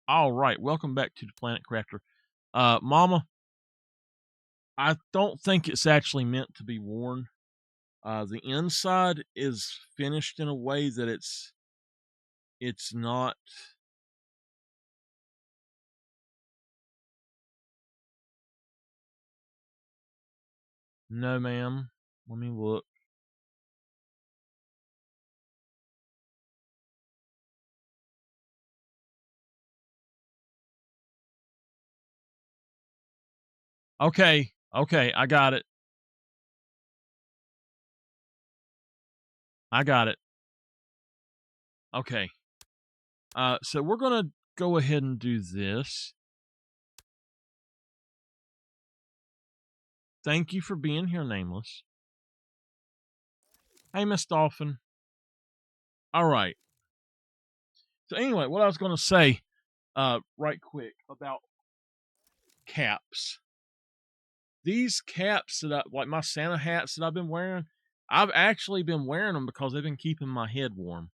All right, welcome back to the Planet Crafter. Mama, I don't think it's actually meant to be worn. The inside is finished in a way that it's not. No, ma'am. Let me look. Okay, okay, I got it. I got it. Okay. So we're gonna go ahead and do this. Thank you for being here, Nameless. Hey, Miss Dolphin. All right. So anyway, what I was gonna say, right quick about caps. These caps that like my Santa hats that I've been wearing, I've actually been wearing them because they've been keeping my head warm.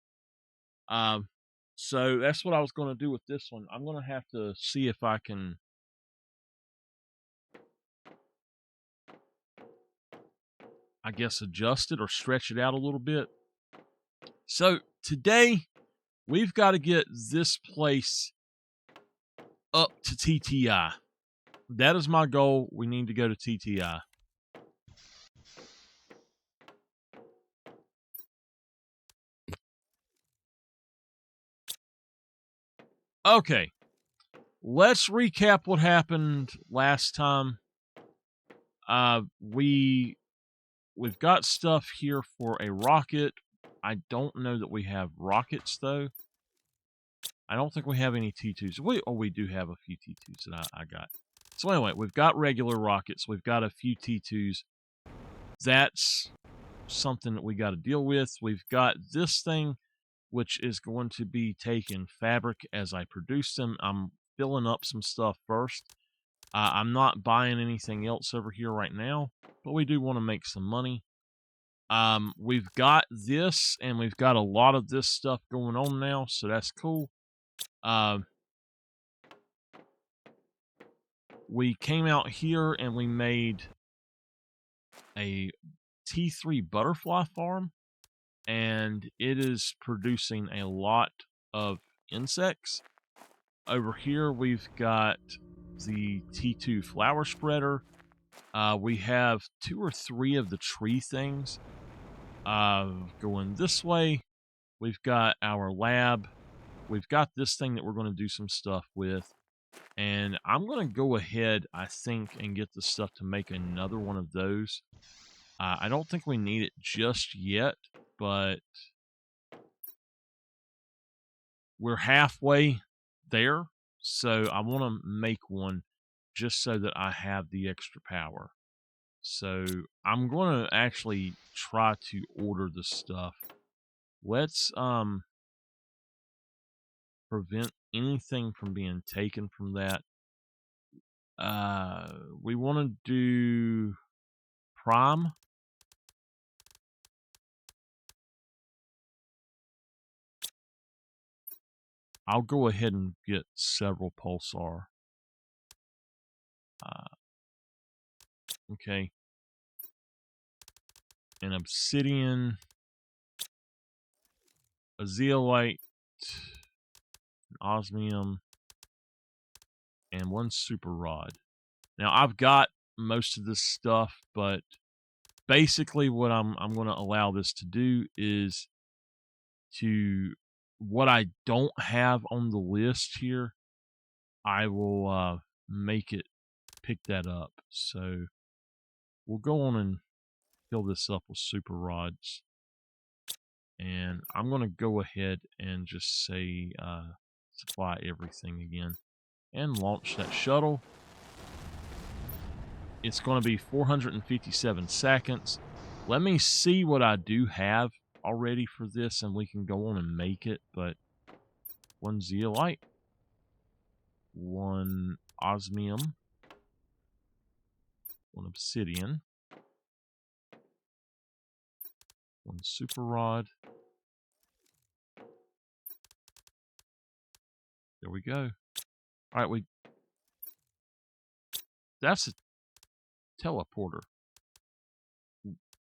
Um, so that's what I was going to do with this one. I'm going to have to see if I can, I guess, adjust it or stretch it out a little bit. So today we've got to get this place up to TTI. That is my goal. We need to go to TTI. Okay, let's recap what happened last time. We've got stuff here for a rocket. I don't know that we have rockets though. I don't think we have any T2s. We do have a few T2s that I got. So anyway, we've got regular rockets. We've got a few T2s. That's something that we got to deal with. We've got this thing, which is going to be taking fabric as I produce them. I'm filling up some stuff first. I'm not buying anything else over here right now, but we do want to make some money. We've got this, and we've got a lot of this stuff going on now, so that's cool. We came out here and we made a T3 butterfly farm, and it is producing a lot of insects. Over here, we've got the T2 flower spreader. We have 2 or 3 of the tree things. Going this way, we've got our lab. We've got this thing that we're going to do some stuff with. And I'm going to go ahead, I think, and get the stuff to make another one of those. I don't think we need it just yet, but we're halfway there. So I want to make one just so that I have the extra power. So I'm going to actually try to order the stuff. Let's prevent anything from being taken from that. We want to do Prime. I'll go ahead and get several pulsar. Okay. An obsidian, a zeolite, an osmium, and 1 super rod. Now I've got most of this stuff, but basically what I'm going to allow this to do is to what I don't have on the list here, I will make it pick that up. So we'll go on and fill this up with super rods. And I'm going to go ahead and just say supply everything again and launch that shuttle. It's going to be 457 seconds. Let me see what I do have already for this, and we can go on and make it. But 1 zeolite, 1 osmium, 1 obsidian, 1 super rod. There we go. All right, that's a teleporter.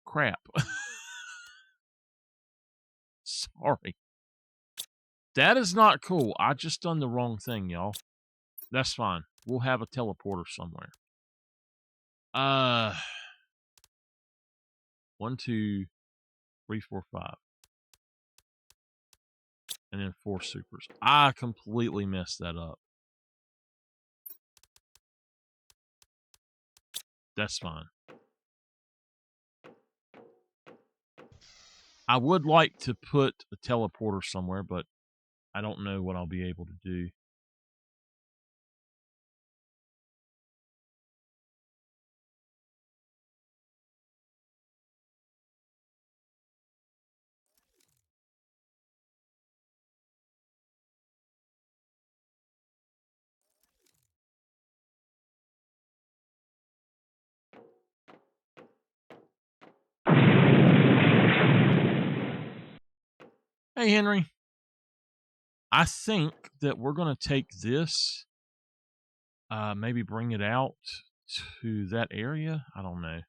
Crap. Sorry. That is not cool. I just done the wrong thing, y'all. That's fine. We'll have a teleporter somewhere. 1, 2, 3, 4, 5. And then 4 supers. I completely messed that up. That's fine. I would like to put a teleporter somewhere, but I don't know what I'll be able to do. Hey, Henry. I think that we're going to take this, maybe bring it out to that area. I don't know.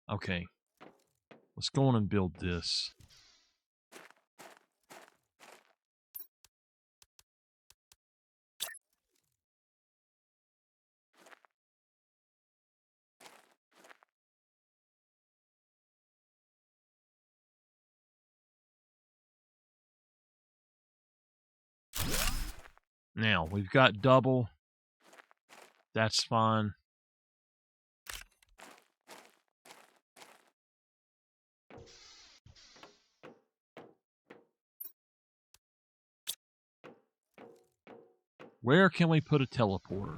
Okay. Let's go on and build this. Now, we've got double. That's fine. Where can we put a teleporter?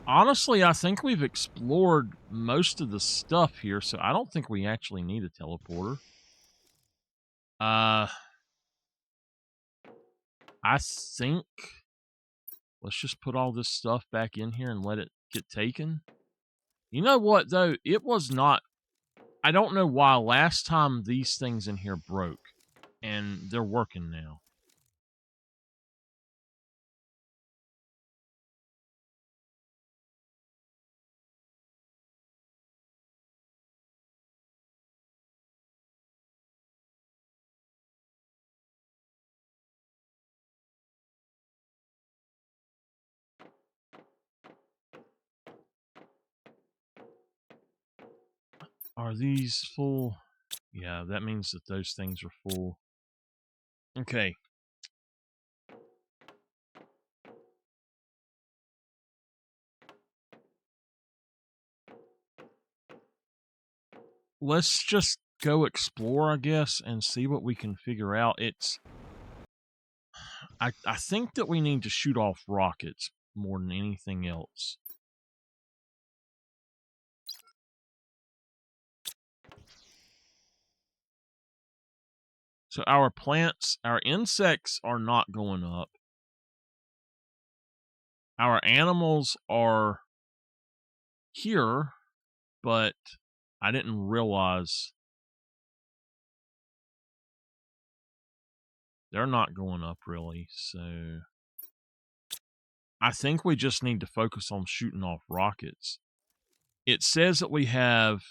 Honestly, I think we've explored most of the stuff here, so I don't think we actually need a teleporter. I think let's just put all this stuff back in here and let it get taken. You know what, though? It was not... I don't know why last time these things in here broke, and they're working now. Are these full? Yeah, that means that those things are full. Okay. Let's just go explore, I guess, and see what we can figure out. It's... I think that we need to shoot off rockets more than anything else. So our plants, our insects are not going up. Our animals are here, but I didn't realize they're not going up really. So I think we just need to focus on shooting off rockets. It says that we have...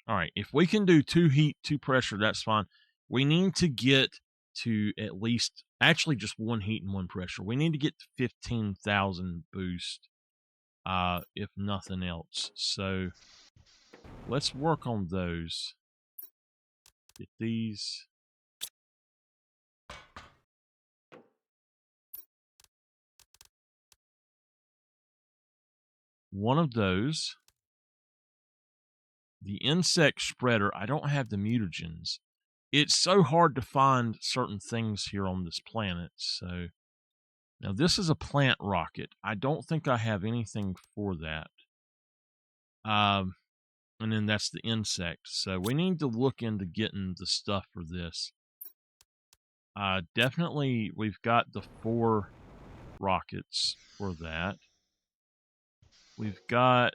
All right, if we can do 2 heat, 2 pressure, that's fine. We need to get to at least... Actually, just 1 heat and 1 pressure. We need to get to 15,000 boost, if nothing else. So let's work on those. Get these. One of those. The insect spreader, I don't have the mutagens. it's so hard to find certain things here on this planet. So now this is a plant rocket. I don't think I have anything for that. And then that's the insect. So we need to look into getting the stuff for this. Definitely, we've got the 4 rockets for that. We've got...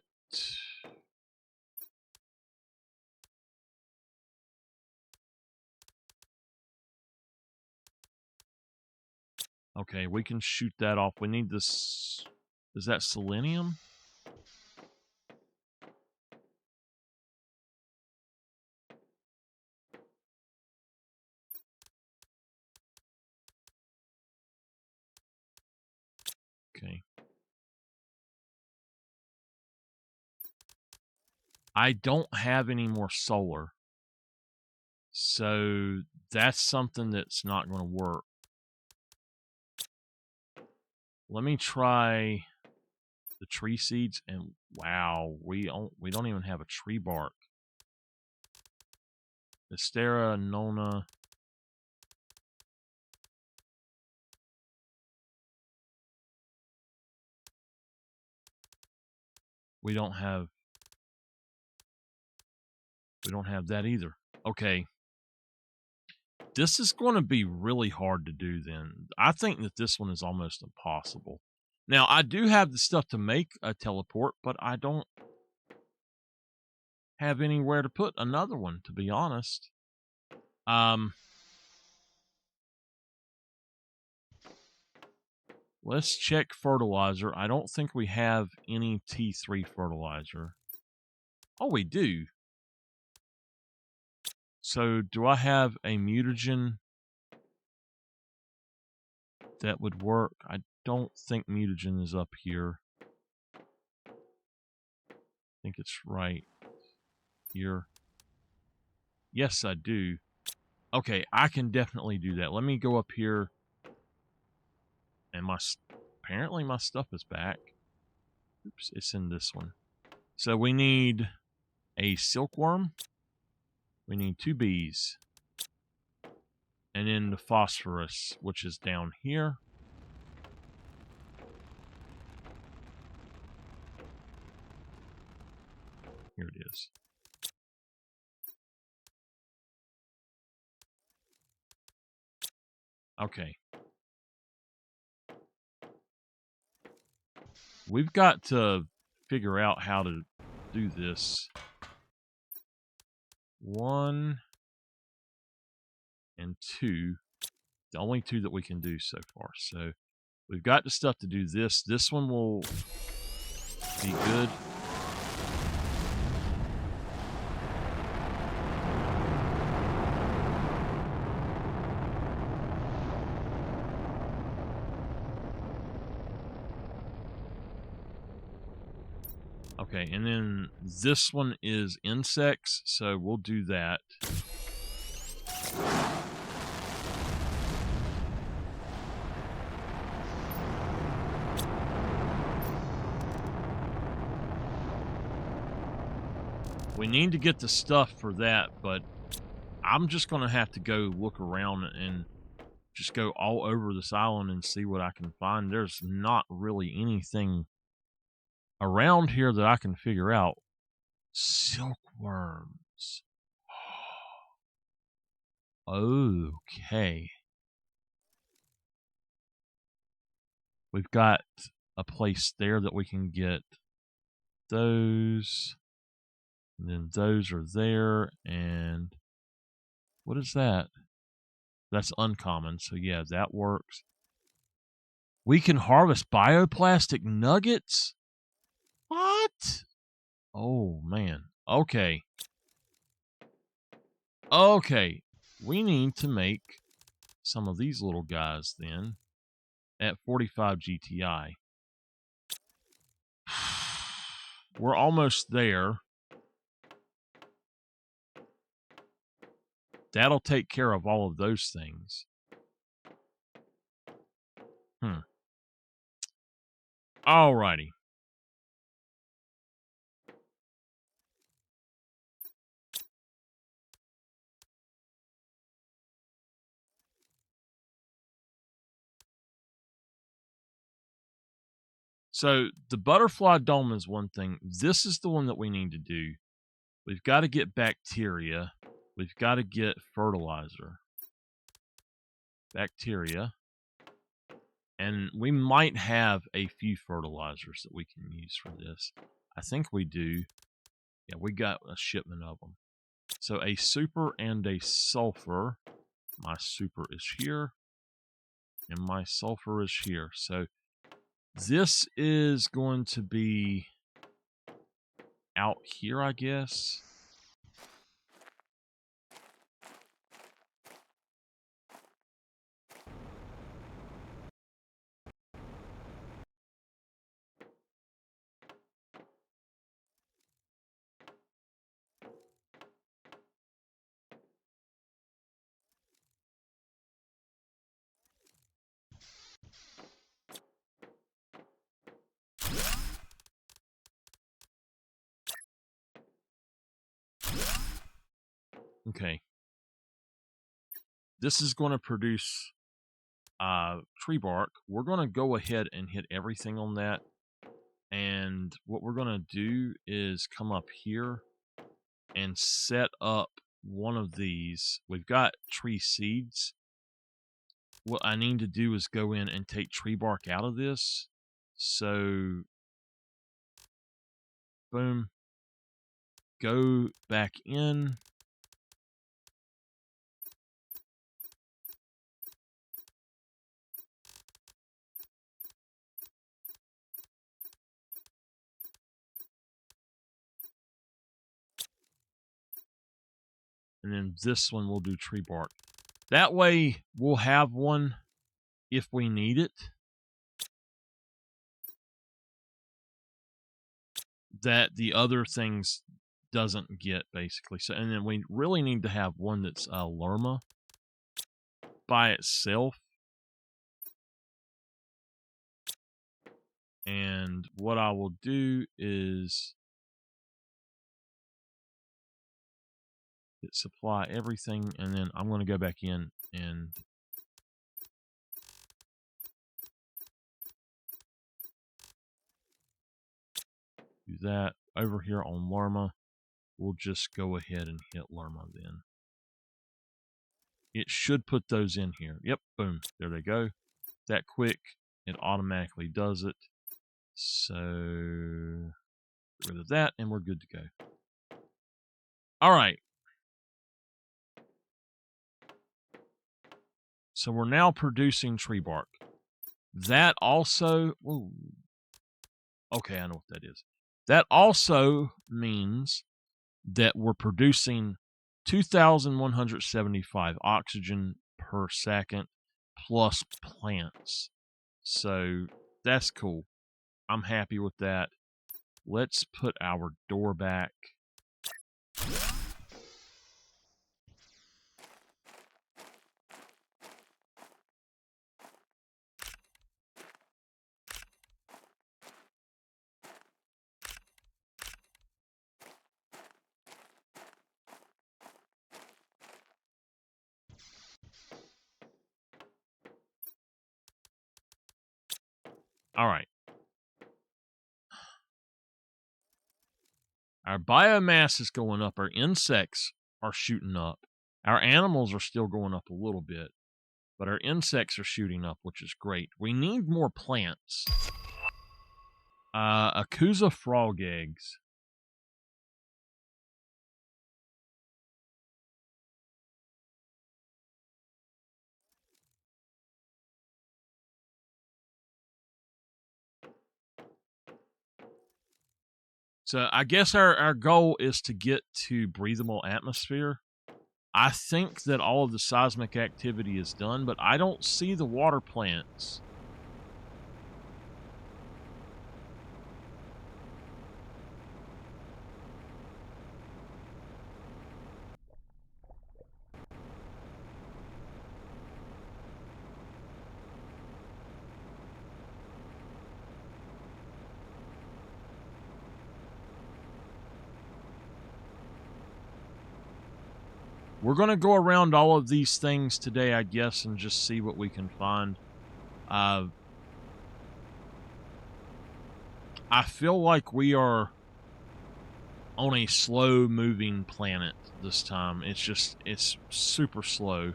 Okay, we can shoot that off. We need this... Is that selenium? Okay. I don't have any more solar. So that's something that's not going to work. Let me try the tree seeds, and wow, we don't even have a tree bark. Astera, Nona. We don't have that either. Okay. This is going to be really hard to do then. I think that this one is almost impossible. Now, I do have the stuff to make a teleport, but I don't have anywhere to put another one, to be honest. Let's check fertilizer. I don't think we have any T3 fertilizer. Oh, we do. So, do I have a mutagen that would work? I don't think mutagen is up here. I think it's right here. Yes, I do. Okay, I can definitely do that. Let me go up here. And apparently my stuff is back. Oops, it's in this one. So we need a silkworm. We need 2 bees. And then the phosphorus, which is down here. Here it is. Okay. We've got to figure out how to do this. 1 and 2. The only 2 that we can do so far. So we've got the stuff to do this. This one will be good. Okay, and then this one is insects, so we'll do that. We need to get the stuff for that, but I'm just going to have to go look around and just go all over this island and see what I can find. There's not really anything around here that I can figure out. Silkworms. Okay. We've got a place there that we can get those. And then those are there. And what is that? That's uncommon. So yeah, that works. We can harvest bioplastic nuggets? What? Oh, man. Okay. Okay. We need to make some of these little guys then at 45 GTI. We're almost there. That'll take care of all of those things. Alrighty. So the butterfly dome is one thing. This is the one that we need to do. We've got to get bacteria. We've got to get fertilizer. Bacteria. And we might have a few fertilizers that we can use for this. I think we do. Yeah, we got a shipment of them. So a super and a sulfur. My super is here. And my sulfur is here. So this is going to be out here, I guess. Okay. This is going to produce tree bark. We're going to go ahead and hit everything on that. And what we're going to do is come up here and set up one of these. We've got tree seeds. What I need to do is go in and take tree bark out of this. So, boom. Go back in. And then this one we'll do tree bark. That way we'll have one if we need it. That the other things doesn't get, basically. So, and then we really need to have one that's Lerma by itself. And what I will do is hit supply everything, and then I'm going to go back in and do that. Over here on Lerma, we'll just go ahead and hit Lerma then. It should put those in here. Yep, boom, there they go. That quick, it automatically does it. So, get rid of that, and we're good to go. All right. So we're now producing tree bark. That also... Whoa. Okay, I know what that is. That also means that we're producing 2,175 oxygen per second plus plants. So that's cool. I'm happy with that. Let's put our door back. All right. Our biomass is going up. Our insects are shooting up. Our animals are still going up a little bit, but our insects are shooting up, which is great. We need more plants. Akusa frog eggs. So I guess our goal is to get to breathable atmosphere. I think that all of the seismic activity is done, but I don't see the water plants. We're going to go around all of these things today, I guess, and just see what we can find. I feel like we are on a slow moving planet this time. It's super slow.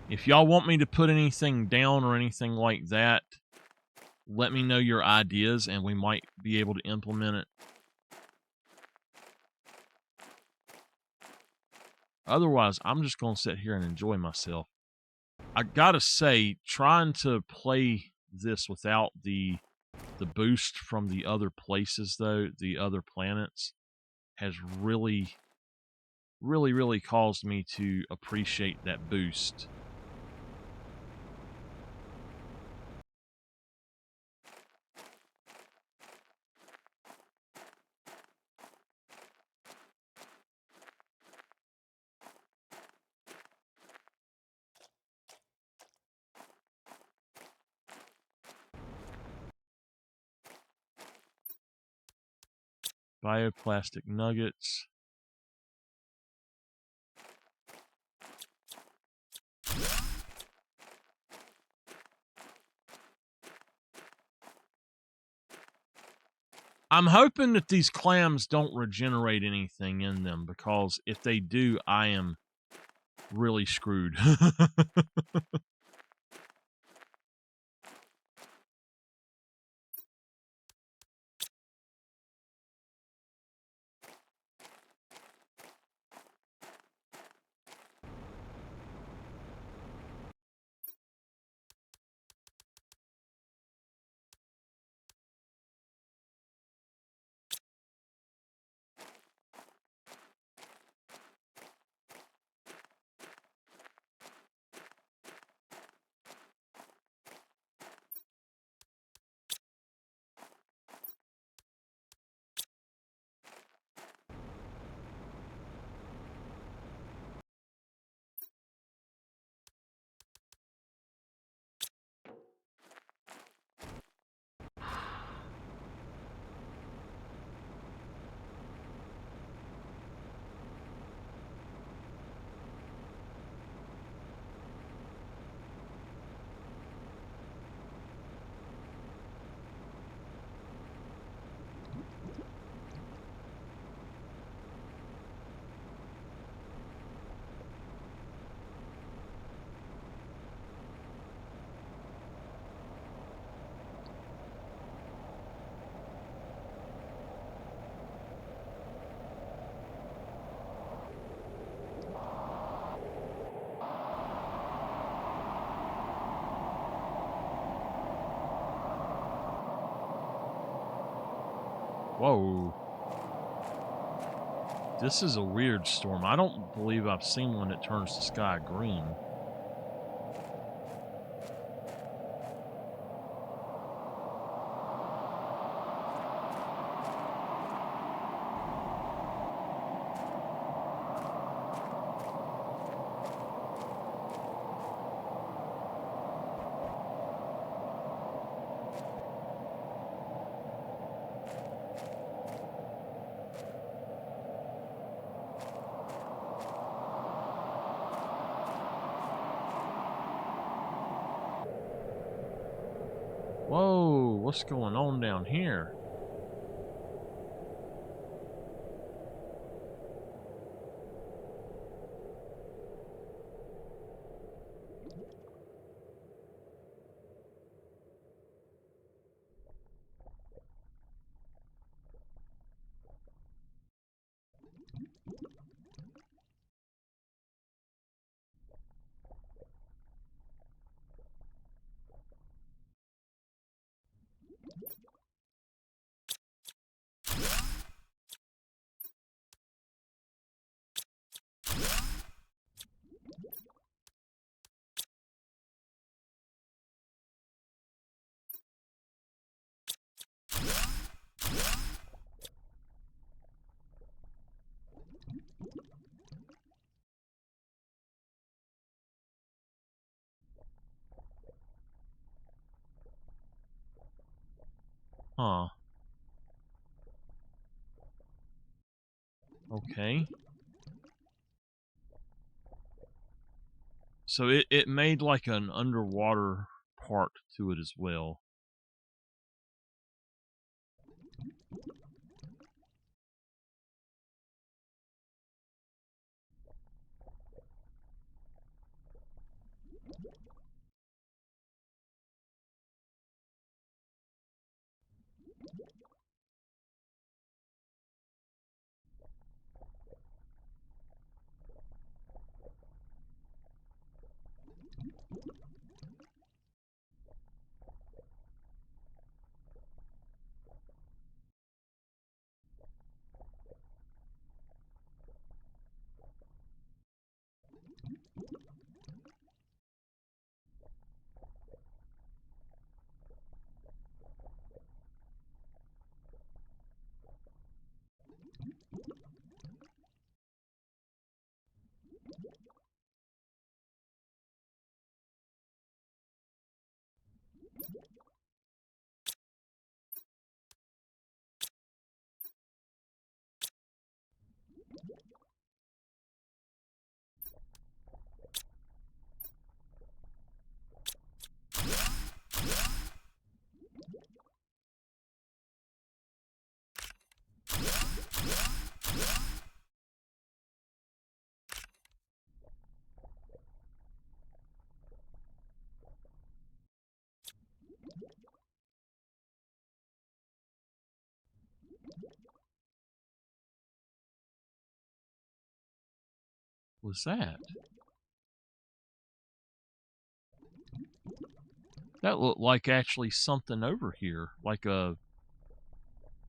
If y'all want me to put anything down or anything like that, let me know your ideas and we might be able to implement it. Otherwise, I'm just going to sit here and enjoy myself. I gotta say, trying to play this without the boost from the other places, though, the other planets, has really, really, really caused me to appreciate that boost. Bioplastic nuggets. I'm hoping that these clams don't regenerate anything in them, because if they do, I am really screwed. Whoa. This is a weird storm. I don't believe I've seen one that turns the sky green. Whoa, what's going on down here? Huh. Okay. So it made like an underwater part to it as well. What's that? That looked like actually something over here, like a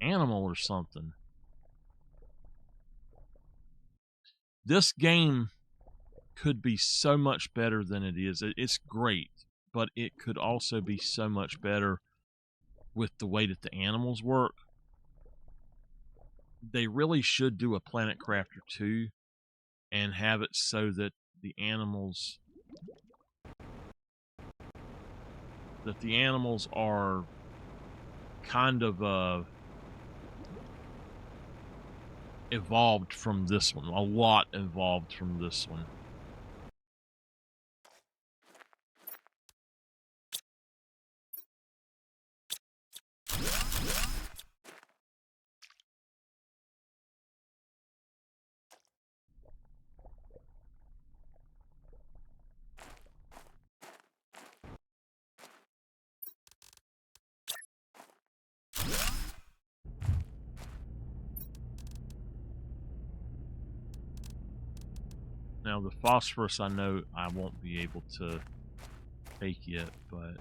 animal or something. This game could be so much better than it is. It's great, but it could also be so much better with the way that the animals work. They really should do a Planet Crafter 2 and have it so that the animals are kind of evolved from this one, a lot evolved from this one. Now the phosphorus I know I won't be able to take yet, but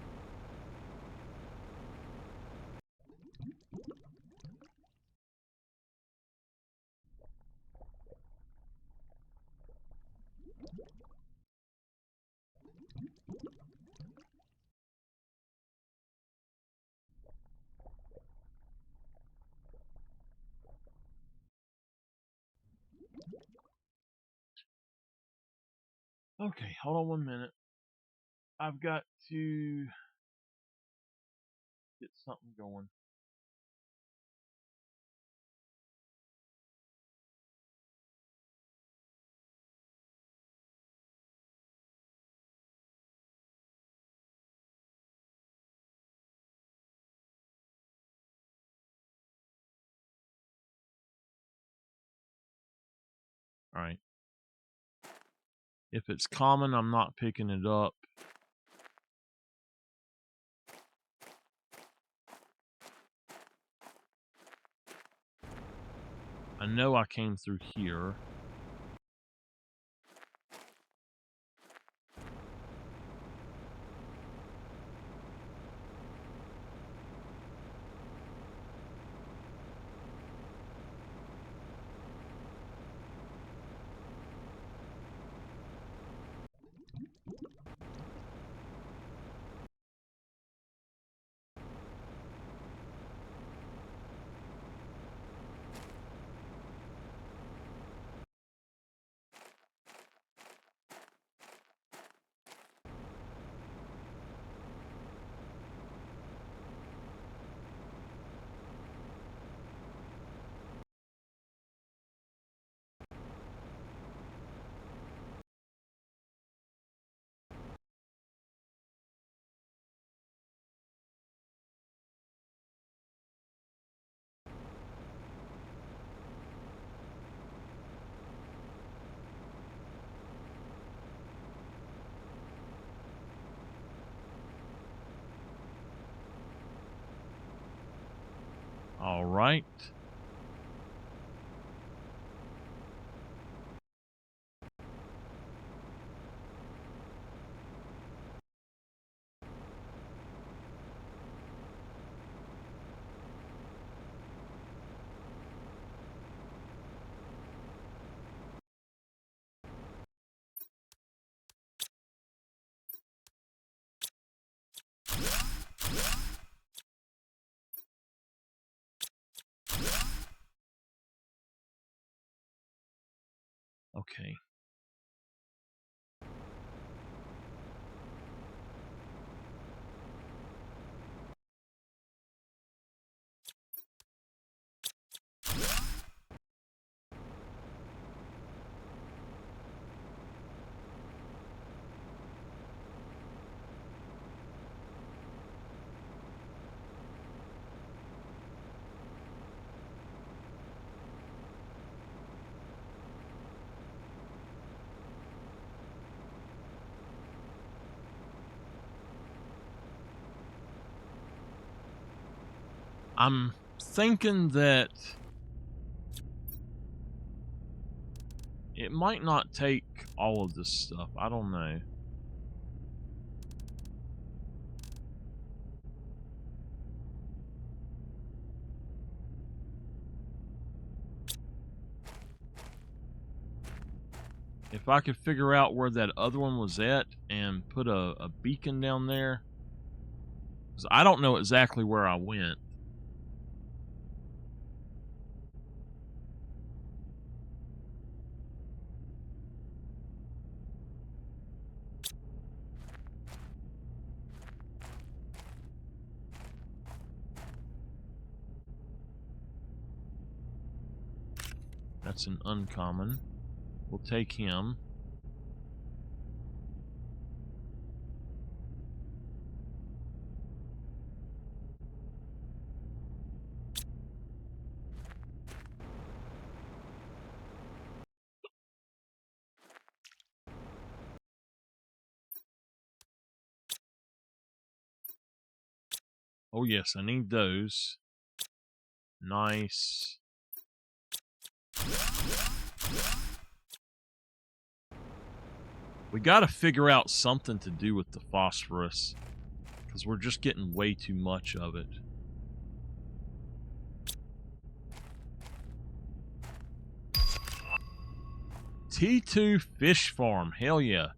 okay, hold on 1 minute. I've got to get something going. All right. If it's common, I'm not picking it up. I know I came through here. right? Okay. I'm thinking that it might not take all of this stuff. I don't know. If I could figure out where that other one was at and put a beacon down there. Because I don't know exactly where I went. That's an uncommon. We'll take him. Oh yes, I need those. Nice. We gotta figure out something to do with the phosphorus, because we're just getting way too much of it. T2 fish farm, hell yeah.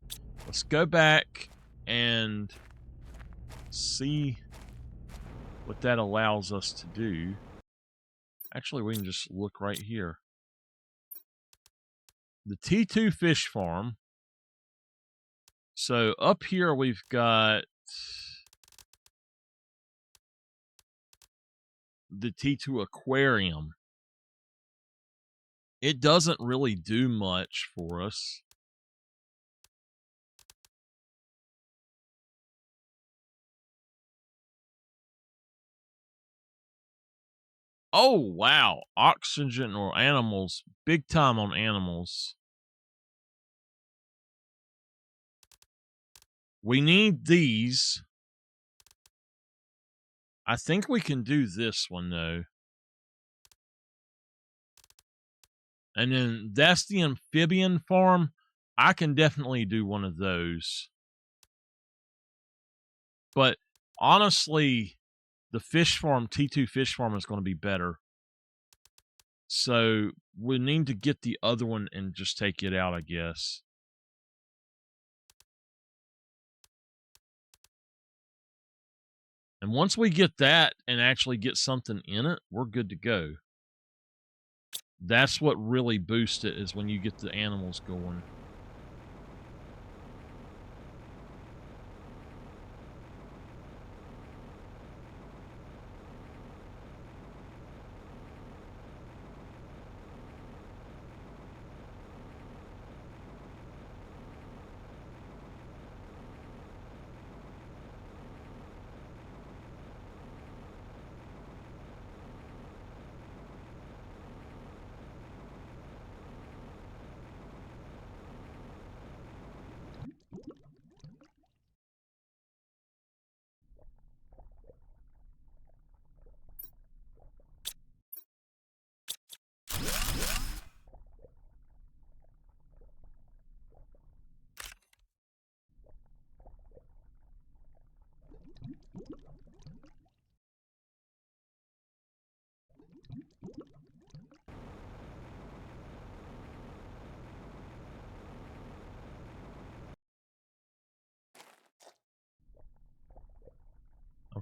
Let's go back and see what that allows us to do. Actually, we can just look right here. The T2 fish farm. So up here we've got the T2 aquarium. It doesn't really do much for us. Oh, wow. Oxygen or animals. Big time on animals. We need these. I think we can do this one, though. And then that's the amphibian farm. I can definitely do one of those. But honestly, the fish farm, T2 fish farm, is going to be better. So we need to get the other one and just take it out, I guess. And once we get that and actually get something in it, we're good to go. That's what really boosts it, is when you get the animals going.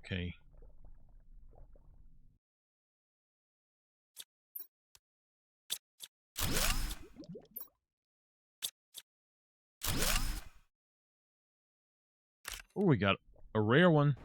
Okay. Oh, we got a rare one.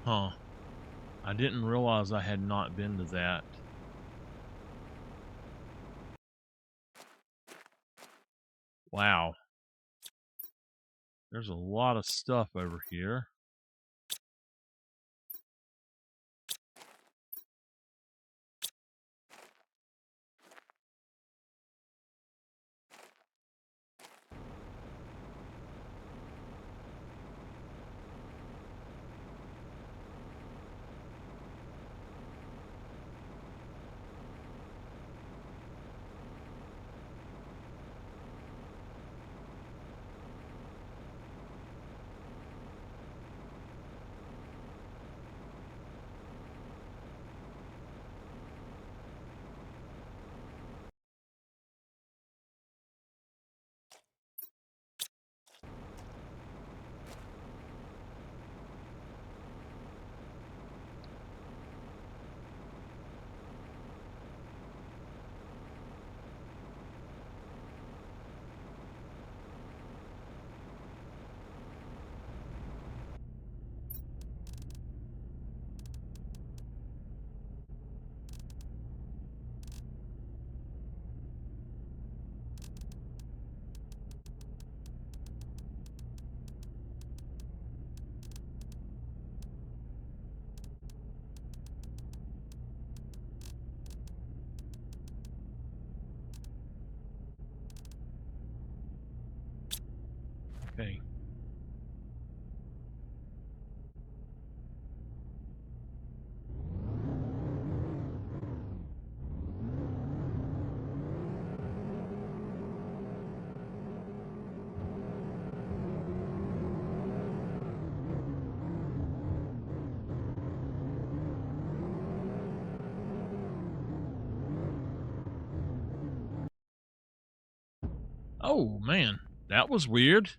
Huh. I didn't realize I had not been to that. Wow. There's a lot of stuff over here. Okay. Oh, man. That was weird.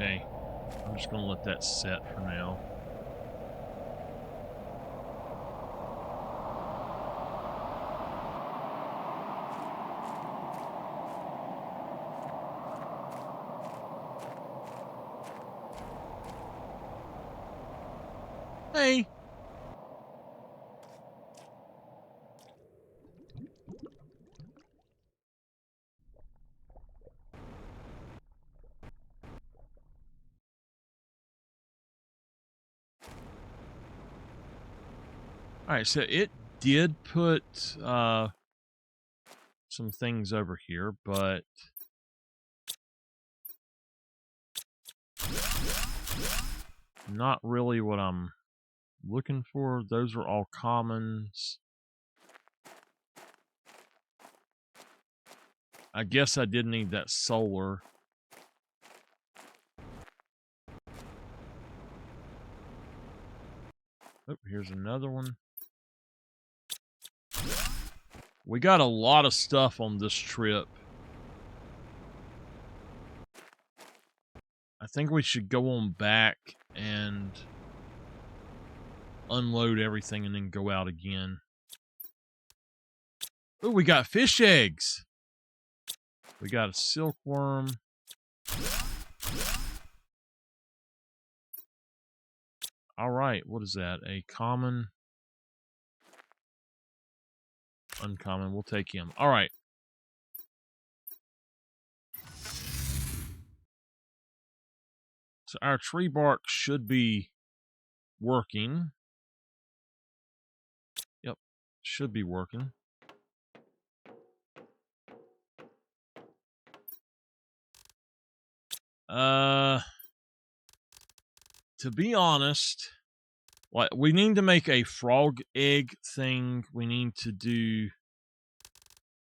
Okay. I'm just going to let that set for now. Hey. All right, so it did put some things over here, but not really what I'm looking for. Those are all commons. I guess I did need that solar. Oh, here's another one. We got a lot of stuff on this trip. I think we should go on back and unload everything and then go out again. Oh, we got fish eggs. We got a silkworm. All right, what is that? A common, uncommon. We'll take him. All right. So our tree bark should be working. Yep, should be working. To be honest, like we need to make a frog egg thing. We need to do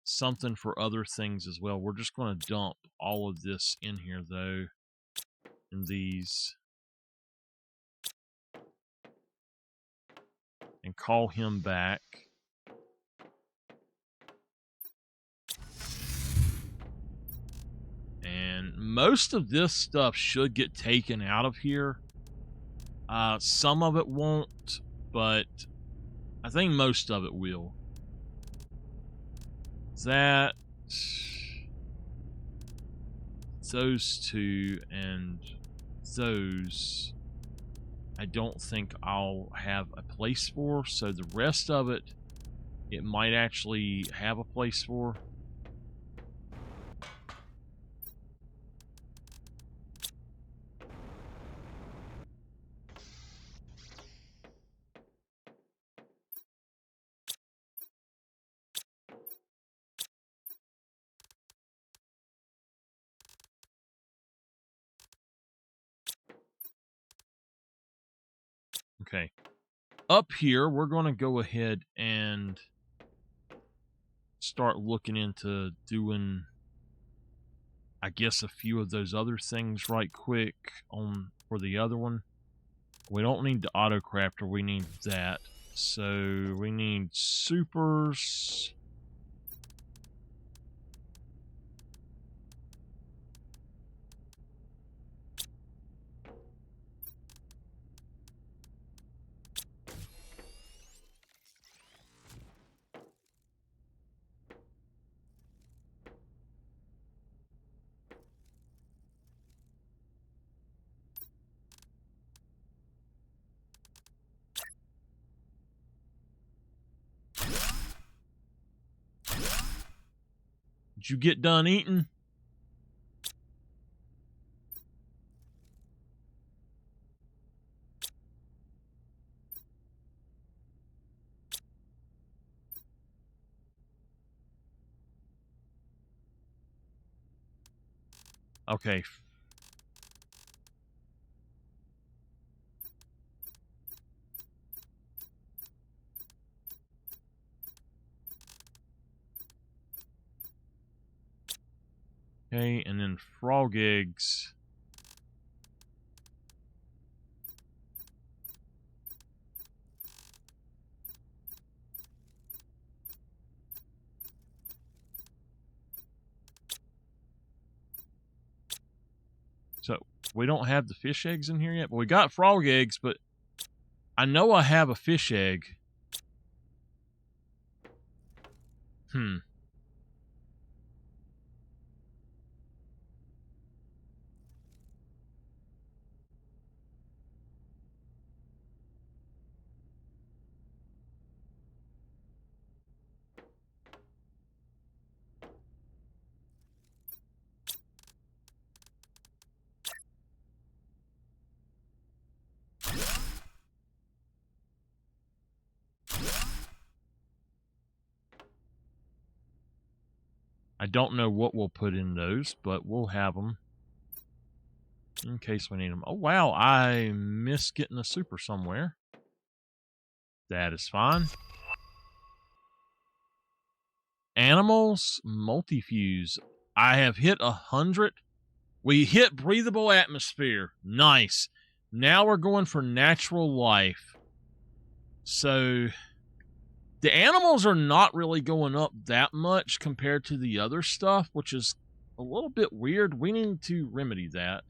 something for other things as well. We're just going to dump all of this in here though. In these. And call him back. And most of this stuff should get taken out of here. Some of it won't, but I think most of it will. That, those two, and those, I don't think I'll have a place for. So the rest of it, it might actually have a place for. Okay. Up here, we're going to go ahead and start looking into doing, I guess, a few of those other things right quick on for the other one. We don't need the auto crafter, we need that. So we need supers. Did you get done eating? Okay. Okay, and then frog eggs. So we don't have the fish eggs in here yet, but we got frog eggs, but I know I have a fish egg. I don't know what we'll put in those, but we'll have them in case we need them. Oh, wow. I missed getting a super somewhere. That is fine. Animals, multifuse. I have hit 100. We hit breathable atmosphere. Nice. Now we're going for natural life. So the animals are not really going up that much compared to the other stuff, which is a little bit weird. We need to remedy that.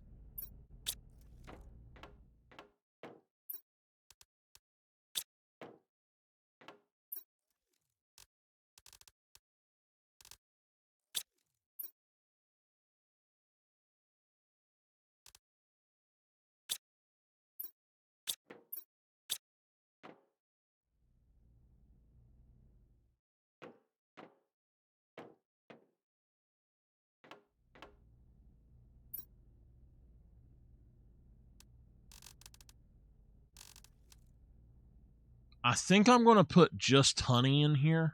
I think I'm going to put just honey in here.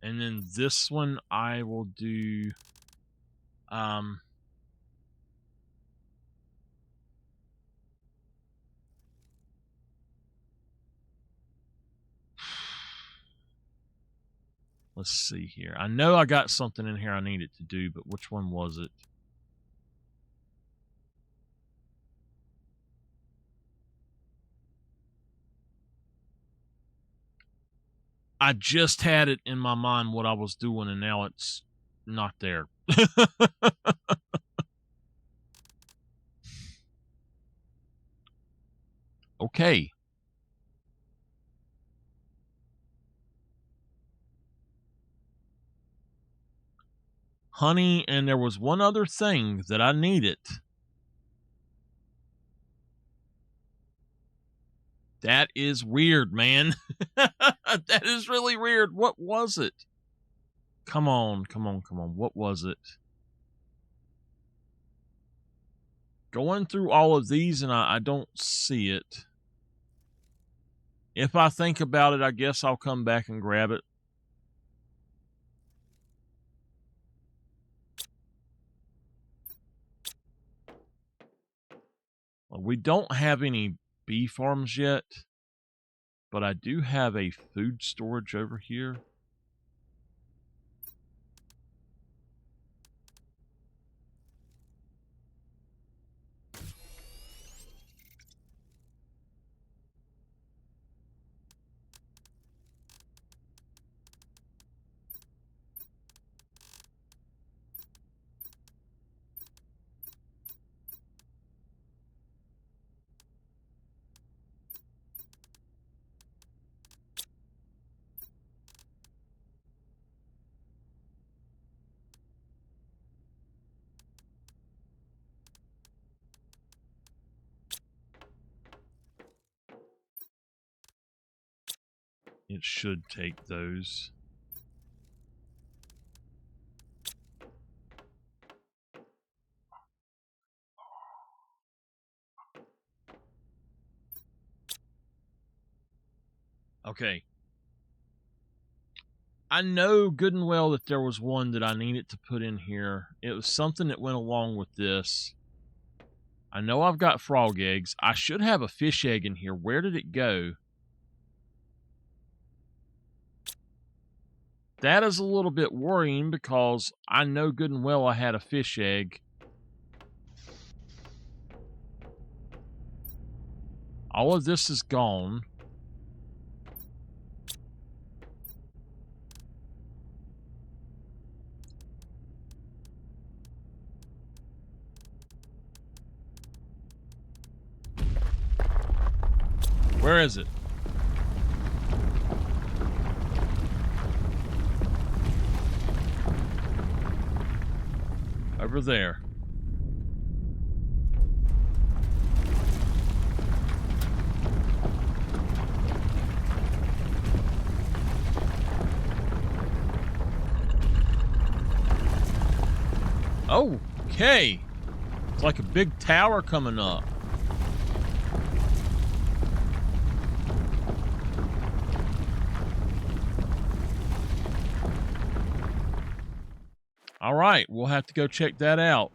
And then this one I will do let's see here. I know I got something in here I needed to do, but which one was it? I just had it in my mind what I was doing, and now it's not there. Okay. Honey, and there was one other thing that I needed. That is weird, man. That is really weird. What was it? Come on, come on, come on. What was it? Going through all of these, and I don't see it. If I think about it, I guess I'll come back and grab it. Well, we don't have any bee farms yet, but I do have a food storage over here. It should take those. Okay. I know good and well that there was one that I needed to put in here. It was something that went along with this. I know I've got frog eggs. I should have a fish egg in here. Where did it go? That is a little bit worrying because I know good and well I had a fish egg. All of this is gone. Where is it? Over there. Okay. It's like a big tower coming up. All right, we'll have to go check that out.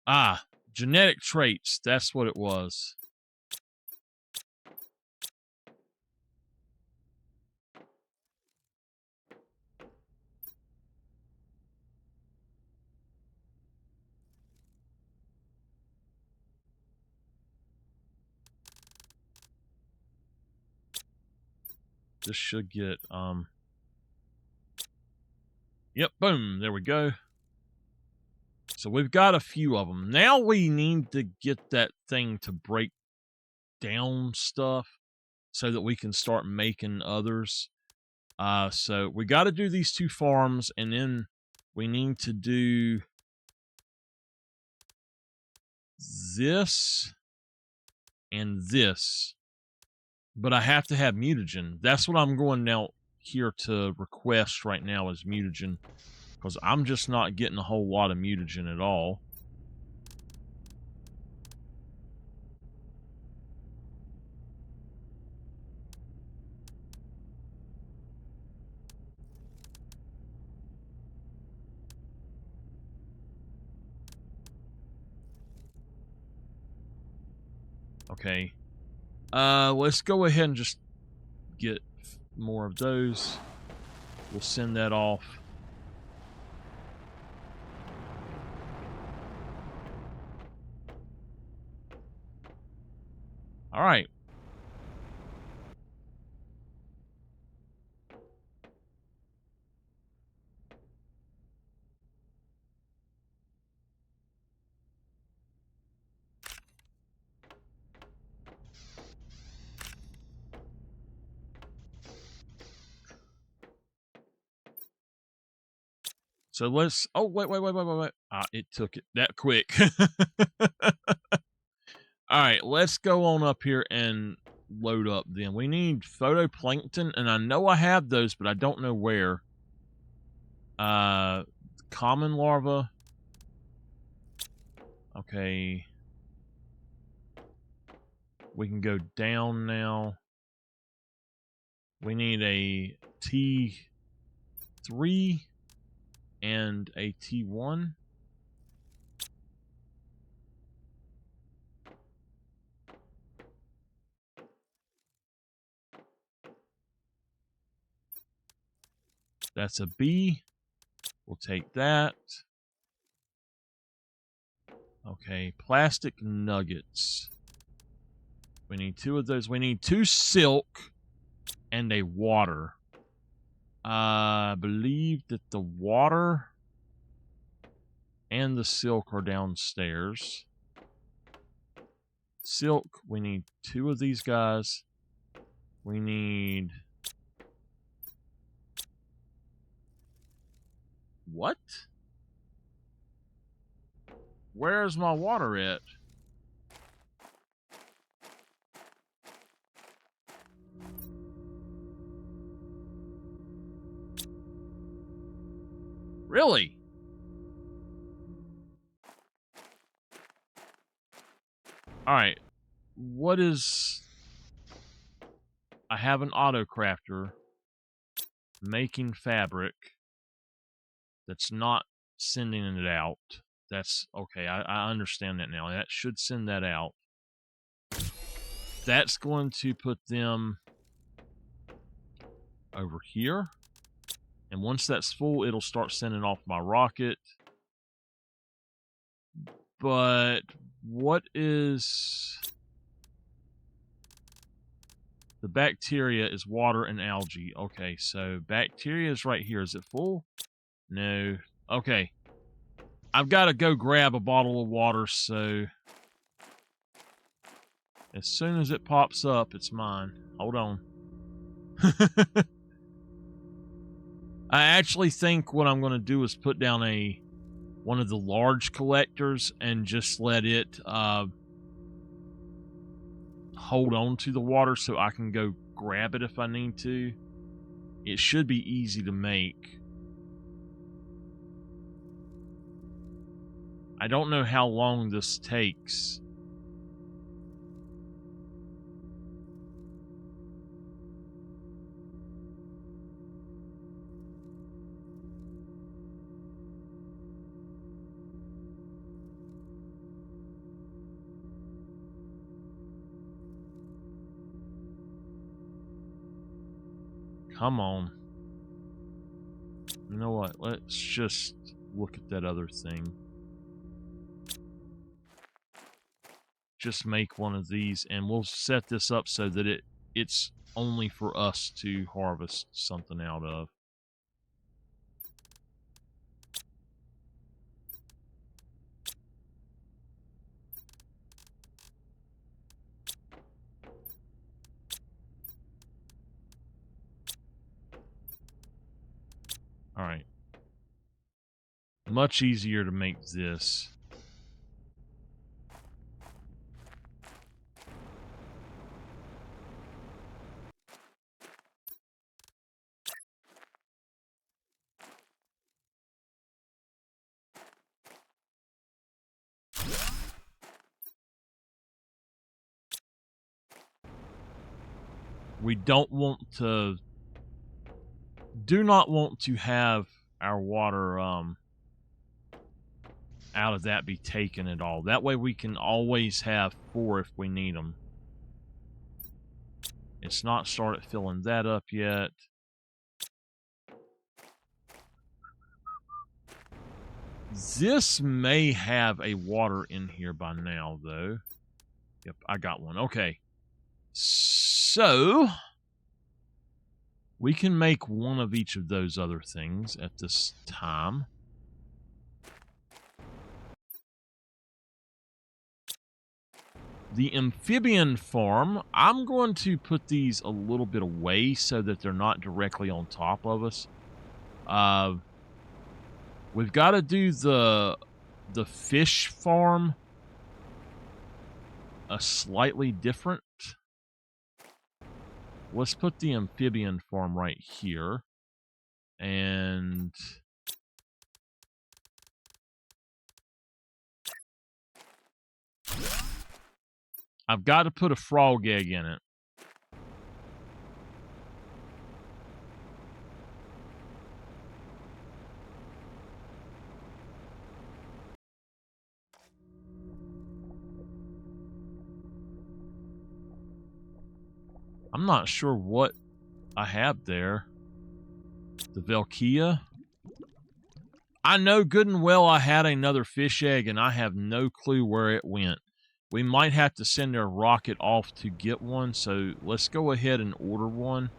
Ah, genetic traits. That's what it was. This should get, yep, boom, there we go. So we've got a few of them. Now we need to get that thing to break down stuff so that we can start making others. So we got to do these 2 farms, and then we need to do this and this. But I have to have mutagen. That's what I'm going now here to request right now is mutagen, because I'm just not getting a whole lot of mutagen at all. Okay. Let's go ahead and just get more of those. We'll send that off. All right. So let's, oh, wait. It took it that quick. All right, let's go on up here and load up then. We need phytoplankton, and I know I have those, but I don't know where. Common larva. Okay. We can go down now. We need a T3 and a T1. That's a B. We'll take that. Okay, plastic nuggets. We need 2 of those. We need 2 silk and a water. I believe that the water and the silk are downstairs. Silk, we need 2 of these guys. We need... What? Where's my water at? Really? Alright. What is... I have an auto crafter making fabric that's not sending it out. That's okay. I understand that now. That should send that out. That's going to put them over here. And once that's full, it'll start sending off my rocket. But what is... The bacteria is water and algae. Okay, so bacteria is right here. Is it full? No. Okay. I've got to go grab a bottle of water, so... As soon as it pops up, it's mine. Hold on. I actually think what I'm going to do is put down one of the large collectors and just let it hold on to the water so I can go grab it if I need to. It should be easy to make. I don't know how long this takes. Come on. You know what? Let's just look at that other thing. Just make one of these, and we'll set this up so that it's only for us to harvest something out of. Alright. Much easier to make this. We don't want to... do not want to have our water out of that be taken at all. That way we can always have 4 if we need them. It's not started filling that up yet. This may have a water in here by now, though. Yep, I got one. Okay. So... we can make one of each of those other things at this time. The amphibian farm, I'm going to put these a little bit away so that they're not directly on top of us. We've got to do the fish farm a slightly different. Let's put the amphibian farm right here. And... I've got to put a frog egg in it. I'm not sure what I have there. The Velkia. I know good and well I had another fish egg, and I have no clue where it went. We might have to send a rocket off to get one, so let's go ahead and order one.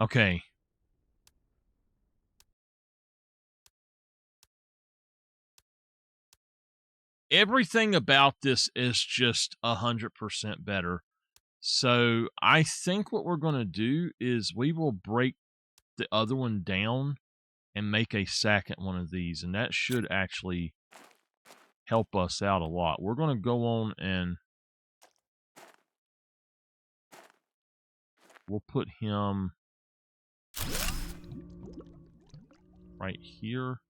Okay. Everything about this is just 100% better. So I think what we're going to do is we will break the other one down and make a second one of these. And that should actually help us out a lot. We're going to go on and we'll put him right here.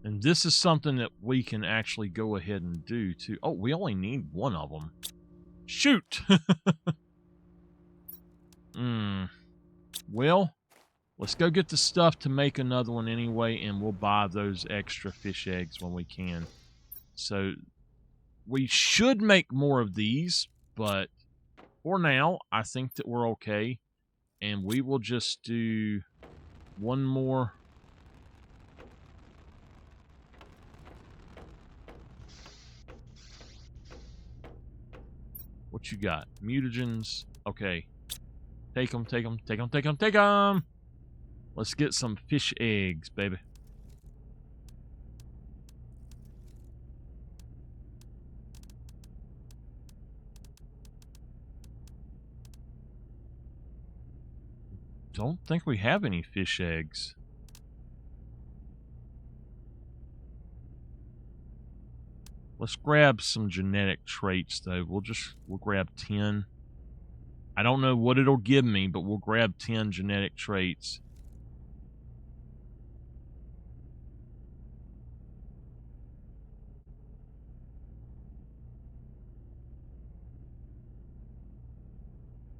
And this is something that we can actually go ahead and do too. Oh, we only need one of them. Shoot! Well, let's go get the stuff to make another one anyway, and we'll buy those extra fish eggs when we can. So, we should make more of these, but for now, I think that we're okay. And we will just do one more. What you got? Mutagens. Okay. Take them, take them, take them, take them, take them! Let's get some fish eggs, baby. Don't think we have any fish eggs. Let's grab some genetic traits, though. We'll grab 10. I don't know what it'll give me, but we'll grab 10 genetic traits.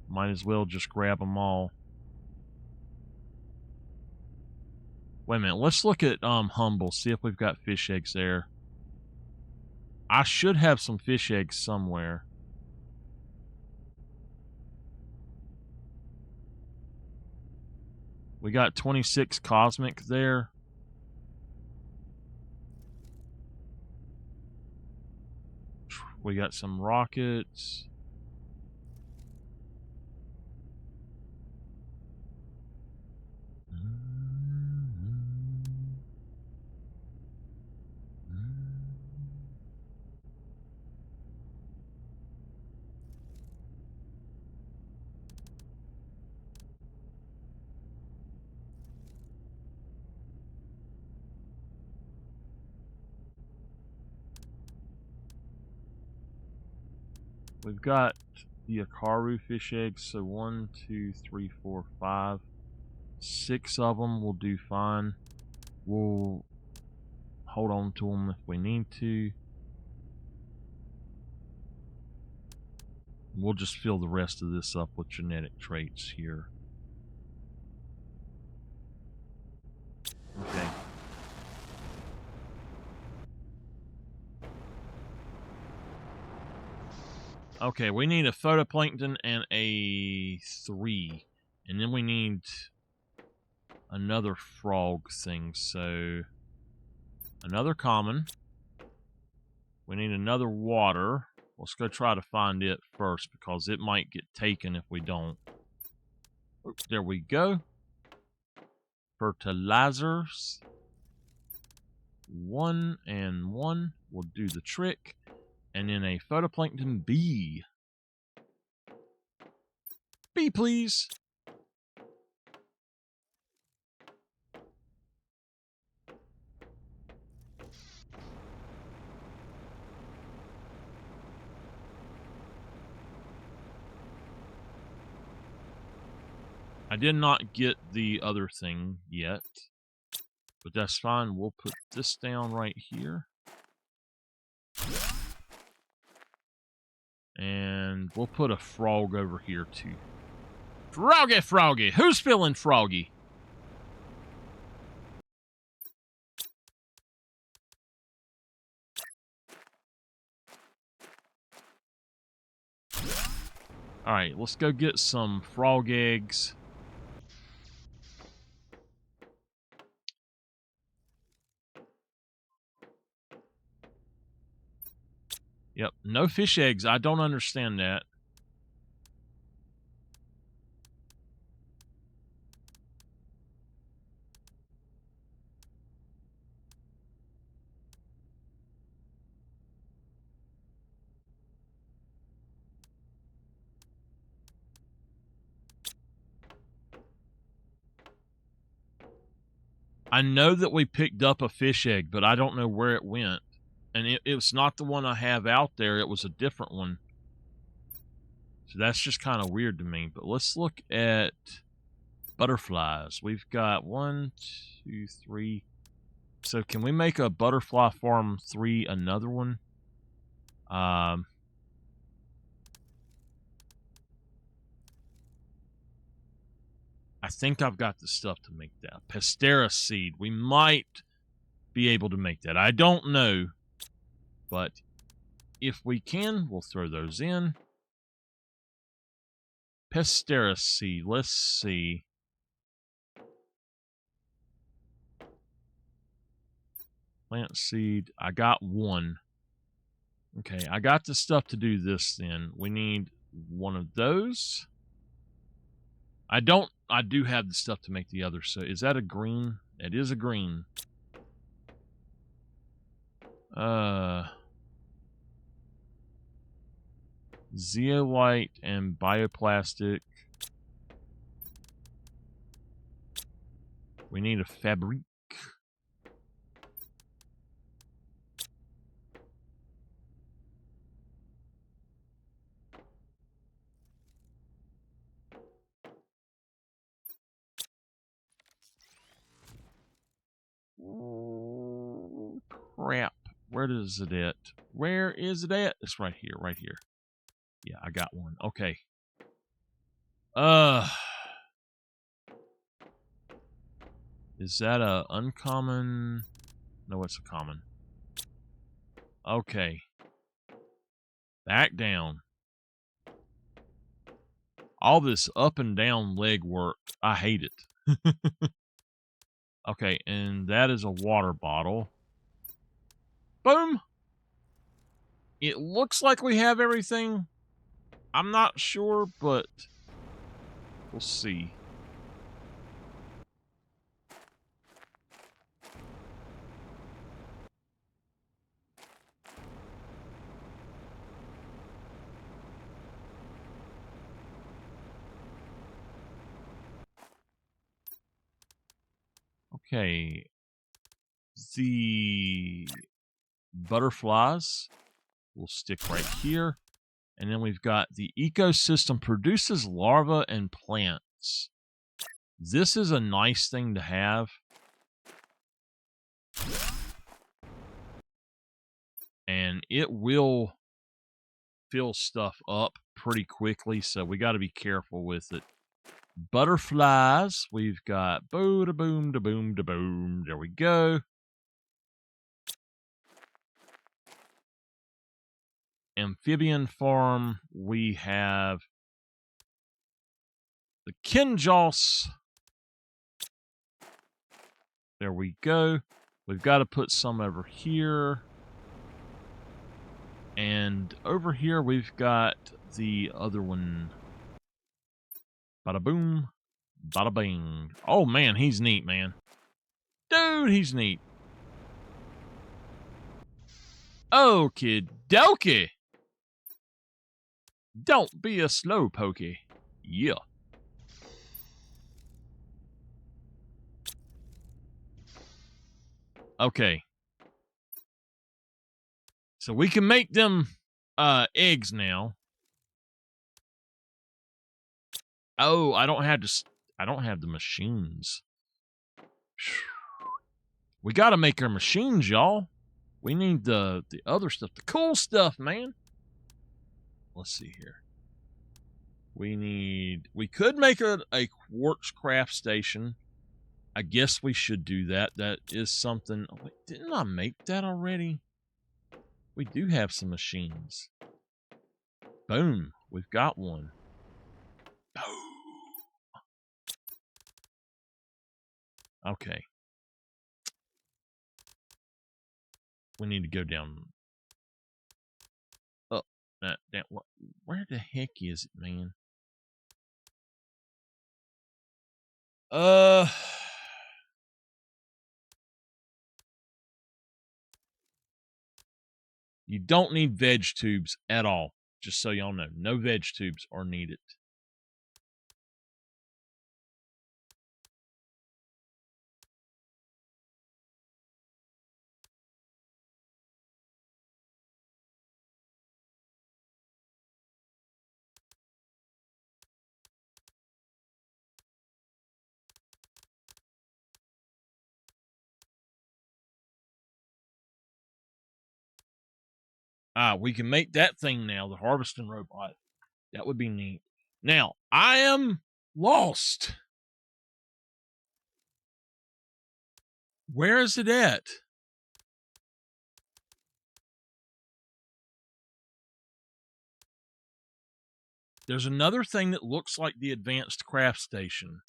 Might as well just grab them all. Wait a minute. Let's look at Humble, see if we've got fish eggs there. I should have some fish eggs somewhere. We got 26 cosmic there. We got some rockets. We've got the Akaru fish eggs, so 1, 2, 3, 4, 5. 6 of them will do fine. We'll hold on to them if we need to. We'll just fill the rest of this up with genetic traits here. Okay. Okay, we need a photoplankton and a 3. And then we need another frog thing, so another common. We need another water. Let's go try to find it first, because it might get taken if we don't. There we go. Fertilizers. 1 and 1 will do the trick. And then a photoplankton B. B, please. I did not get the other thing yet, but that's fine. We'll put this down right here. And we'll put a frog over here too. Froggy, froggy. Who's feeling froggy? Alright, let's go get some frog eggs. Yep, no fish eggs. I don't understand that. I know that we picked up a fish egg, but I don't know where it went. And it was not the one I have out there. It was a different one. So that's just kind of weird to me. But let's look at butterflies. We've got 1, 2, 3. So can we make a butterfly farm 3 another one? I think I've got the stuff to make that. Pastera seed. We might be able to make that. I don't know. But if we can, we'll throw those in. Pastera seed. Let's see. Plant seed. I got 1. Okay, I got the stuff to do this then. We need 1 of those. I do have the stuff to make the other. So is that a green? It is a green. Zeolite and bioplastic. We need a fabric. crap. Where is it at? Where is it at? It's right here, right here. Yeah, I got one. Okay. Is that a uncommon? No, it's a common. Okay. Back down. All this up and down leg work, I hate it. Okay, and that is a water bottle. Boom! It looks like we have everything. I'm not sure, but we'll see. Okay. The butterflies will stick right here. And then we've got the ecosystem produces larvae and plants. This is a nice thing to have. And it will fill stuff up pretty quickly, so we got to be careful with it. Butterflies, we've got boo da boom da boom da boom. There we go. Amphibian farm, we have the Kinjoss. There we go. We've got to put some over here. And over here we've got the other one. Bada boom, bada bing. Oh man, he's neat, man. Dude, he's neat. Okie dokie. Don't be a slow pokey. Yeah. Okay. So we can make them eggs now. Oh, I don't have the machines. We got to make our machines, y'all. We need the other stuff, the cool stuff, man. Let's see here. We could make a quartz craft station. I guess we should do that. That is something. Oh, wait, didn't I make that already? We do have some machines. Boom. We've got one. Okay. We need to go down. Oh, where the heck is it, man? You don't need veg tubes at all. Just so y'all know, no veg tubes are needed. We can make that thing now, the harvesting robot. That would be neat. Now, I am lost. Where is it at? There's another thing that looks like the advanced craft station.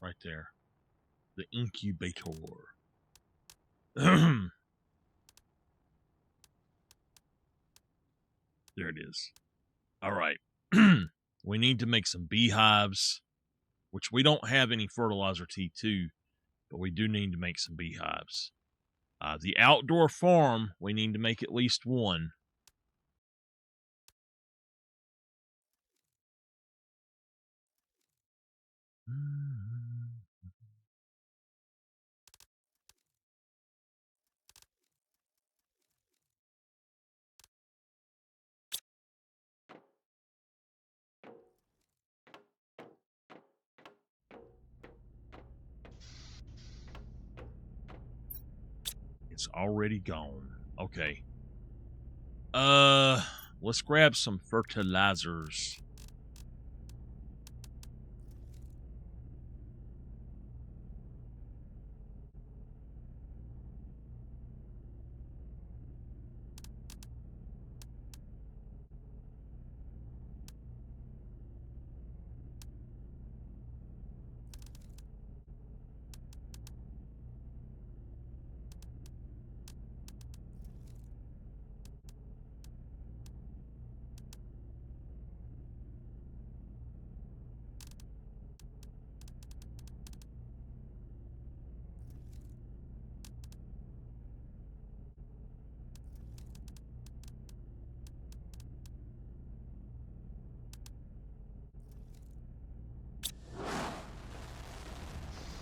Right there. The incubator. There it is. All right. We need to make some beehives, which we don't have any fertilizer T2, but we do need to make some beehives. The outdoor farm, we need to make at least one. It's already gone. Okay. Let's grab some fertilizers.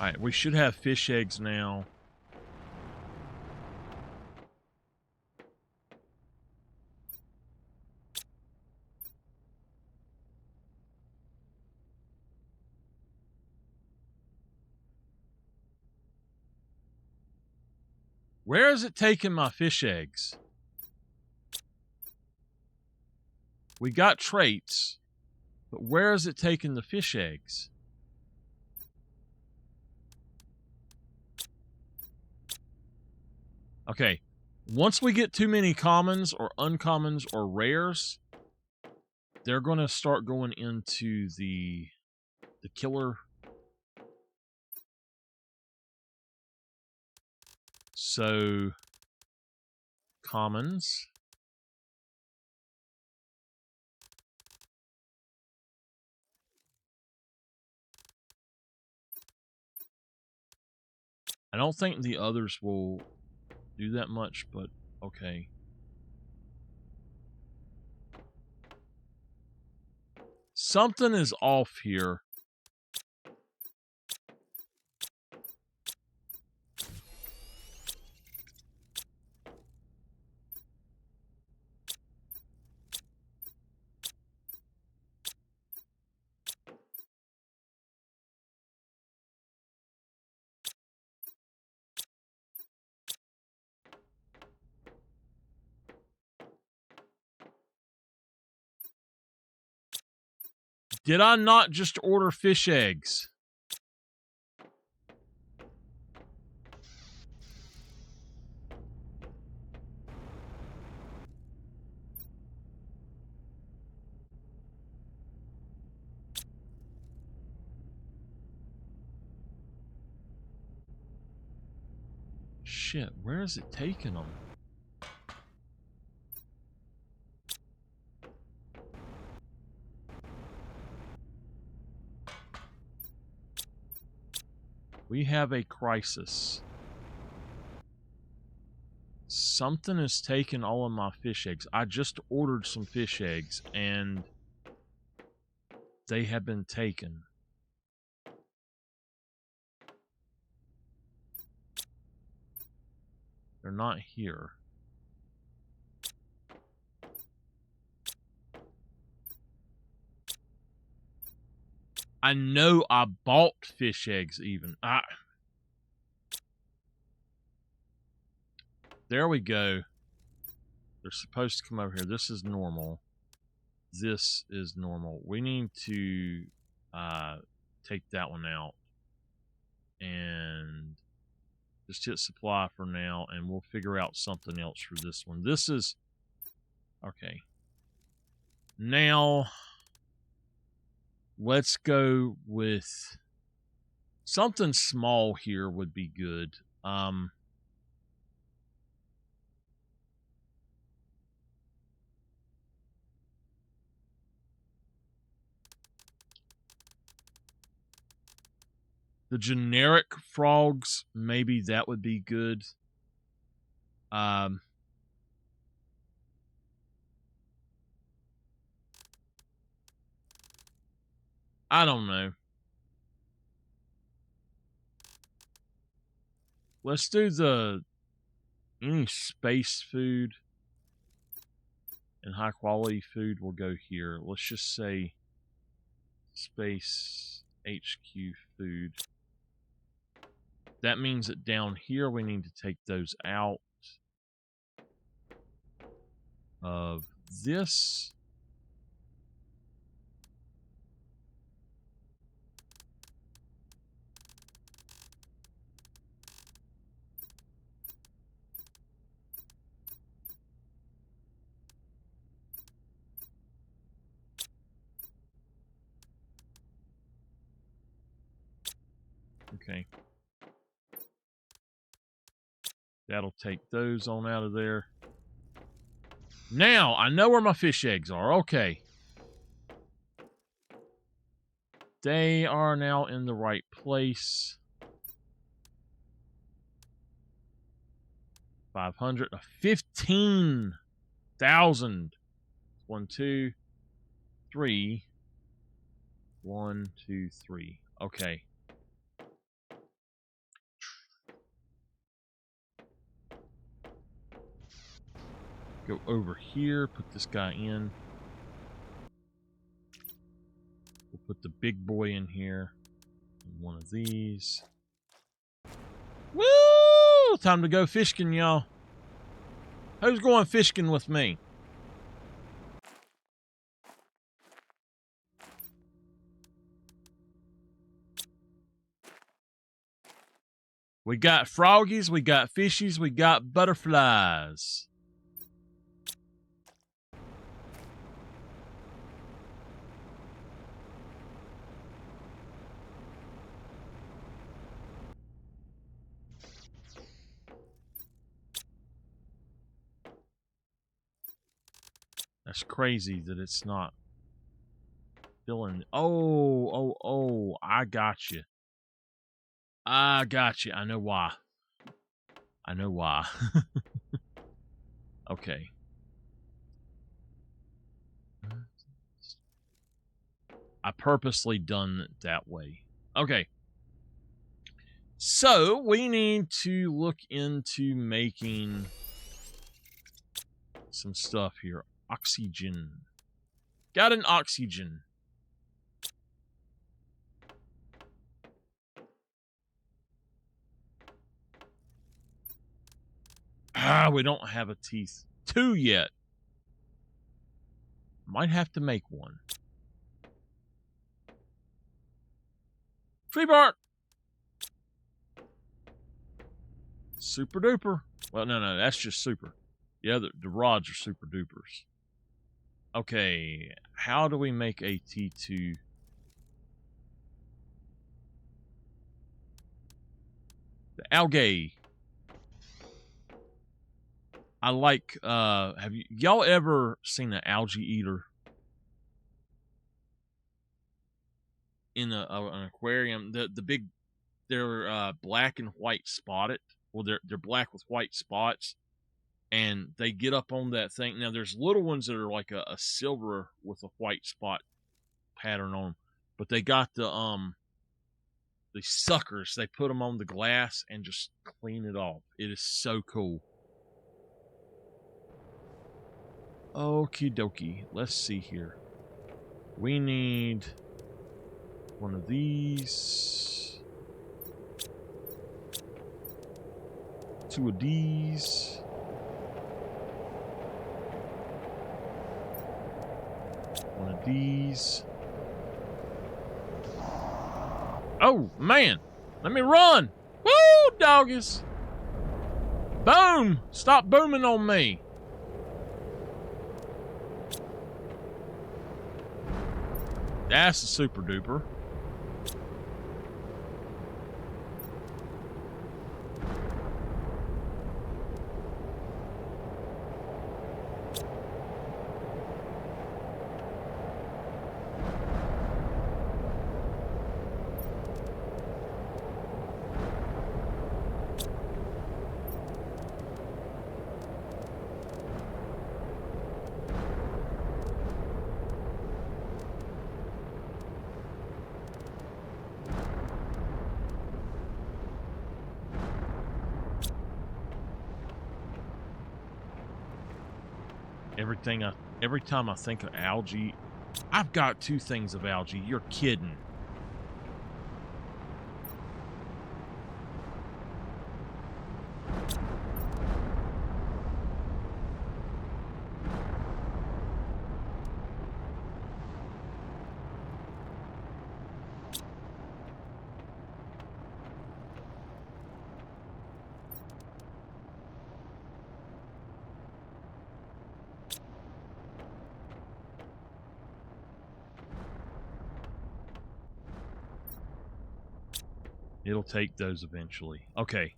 Alright, we should have fish eggs now. Where is it taking my fish eggs? We got traits, but where is it taking the fish eggs? Okay, once we get too many commons or uncommons or rares, they're going to start going into the killer. So, commons. I don't think the others will do that much, but okay. Something is off here. Did I not just order fish eggs? Shit, where is it taking them? We have a crisis. Something is taking all of my fish eggs. I just ordered some fish eggs, and they have been taken. They're not here. I know I bought fish eggs even. There we go. They're supposed to come over here. This is normal. This is normal. We need to take that one out. And just hit supply for now, and we'll figure out something else for this one. This is... Okay. Now, let's go with... something small here would be good. The generic frogs, maybe that would be good. I don't know. Let's do any space food and high quality food will go here. Let's just say space HQ food. That means that down here we need to take those out. of this. Okay. That'll take those on out of there. Now, I know where my fish eggs are. Okay. They are now in the right place. 500. 15,000. 1, 2, 3. 1, 2, 3. Okay. Go over here. Put this guy in. We'll put the big boy in here. One of these. Woo! Time to go fishing, y'all. Who's going fishing with me? We got froggies, we got fishies, we got butterflies. That's crazy that it's not filling. Oh, I got you. I got you. I know why. I know why. Okay. I purposely done it that way. Okay. So, we need to look into making some stuff here. Oxygen. Got an oxygen. We don't have a teeth 2 yet. Might have to make one. Tree bark! Super duper. Well, no, that's just super. Yeah, the rods are super dupers. Okay, how do we make a T2? The algae. I like, have y'all ever seen an algae eater? In an aquarium, the big, they're black and white spotted. Well, they're black with white spots, and they get up on that thing. Now, there's little ones that are like a silver with a white spot pattern on them, but they got the suckers. They put them on the glass and just clean it off. It is so cool. Okie dokie. Let's see here. We need one of these. 2 of these. One of these. Oh, man. Let me run. Woo, doggies. Boom. Stop booming on me. That's a super duper. Every time I think of algae, I've got 2 things of algae. You're kidding. It'll take those eventually. Okay.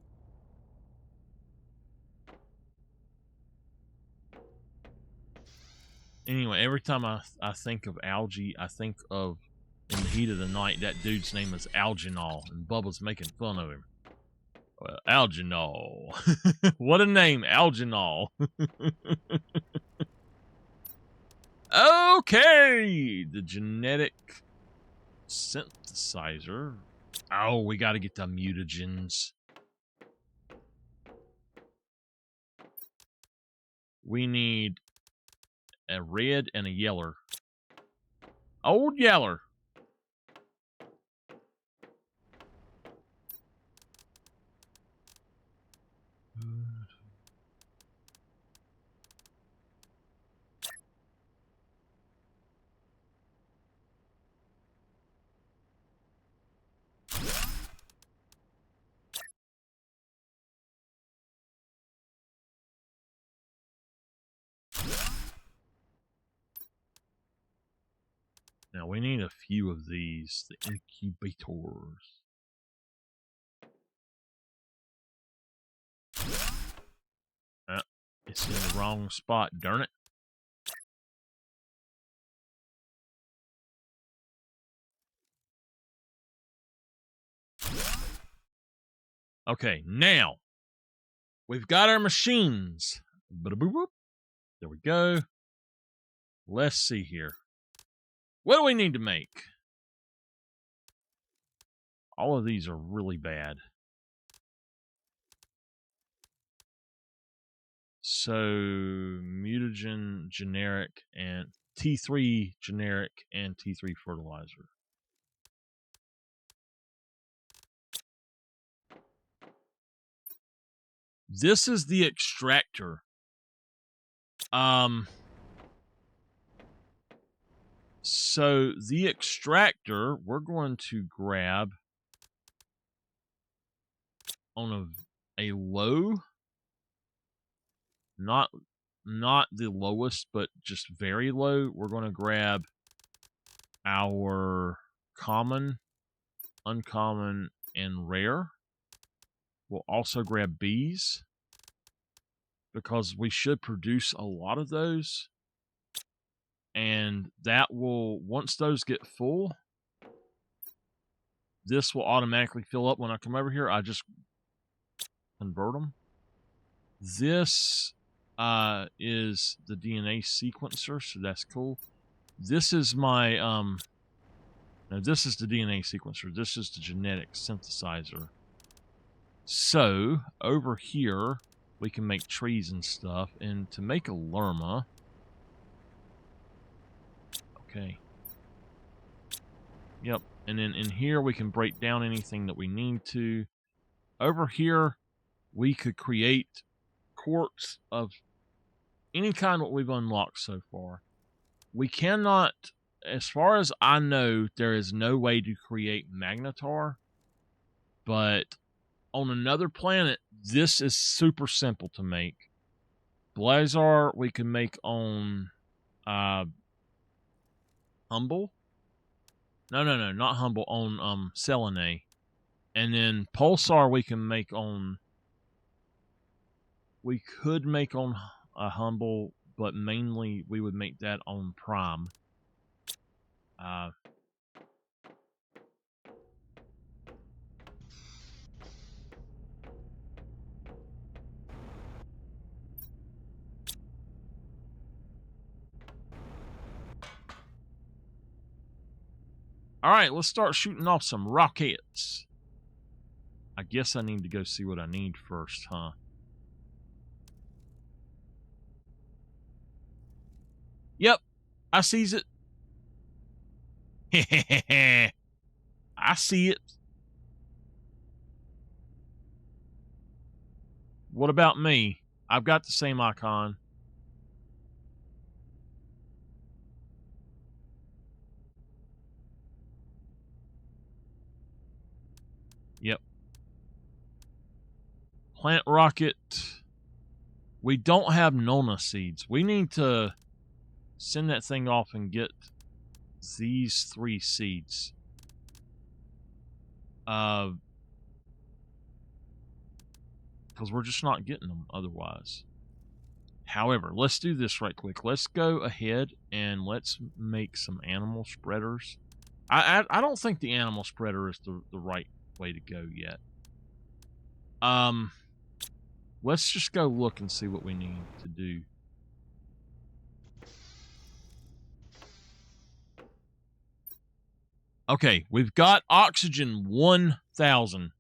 Anyway, every time I think of algae, I think of in the heat of the night, that dude's name is Alginol, and Bubba's making fun of him. Alginol. What a name, Alginol. Okay, the genetic synthesizer. Oh, we got to get the mutagens. We need a red and a yeller. Old yeller. Now we need a few of these, the incubators. It's in the wrong spot, darn it. Okay, now we've got our machines. There we go. Let's see here. What do we need to make? All of these are really bad. So, mutagen generic and T3 generic and T3 fertilizer. This is the extractor. So the extractor, we're going to grab on a low, not the lowest, but just very low. We're going to grab our common, uncommon, and rare. We'll also grab bees because we should produce a lot of those. And that will, once those get full, this will automatically fill up. When I come over here, I just convert them. This is the DNA sequencer, so that's cool. This is my, no, this is the DNA sequencer. This is the genetic synthesizer. So, over here, we can make trees and stuff. And to make a lerma, okay. Yep. And then in here, we can break down anything that we need to. Over here, we could create quartz of any kind what we've unlocked so far. We cannot, as far as I know, there is no way to create magnetar. But on another planet, this is super simple to make. Blazar, we can make on Humble. No, not Humble, on Selene. And then Pulsar we can make on... We could make on a Humble, but mainly we would make that on Prime. Alright, let's start shooting off some rockets. I guess I need to go see what I need first, huh? Yep, I sees it. I see it. What about me? I've got the same icon. Yep. Plant rocket. We don't have Nona seeds. We need to send that thing off and get these 3 seeds. because we're just not getting them otherwise. However, let's do this right quick. Let's go ahead and let's make some animal spreaders. I don't think the animal spreader is the right way to go yet. Let's just go look and see what we need to do. Okay, we've got oxygen 1000.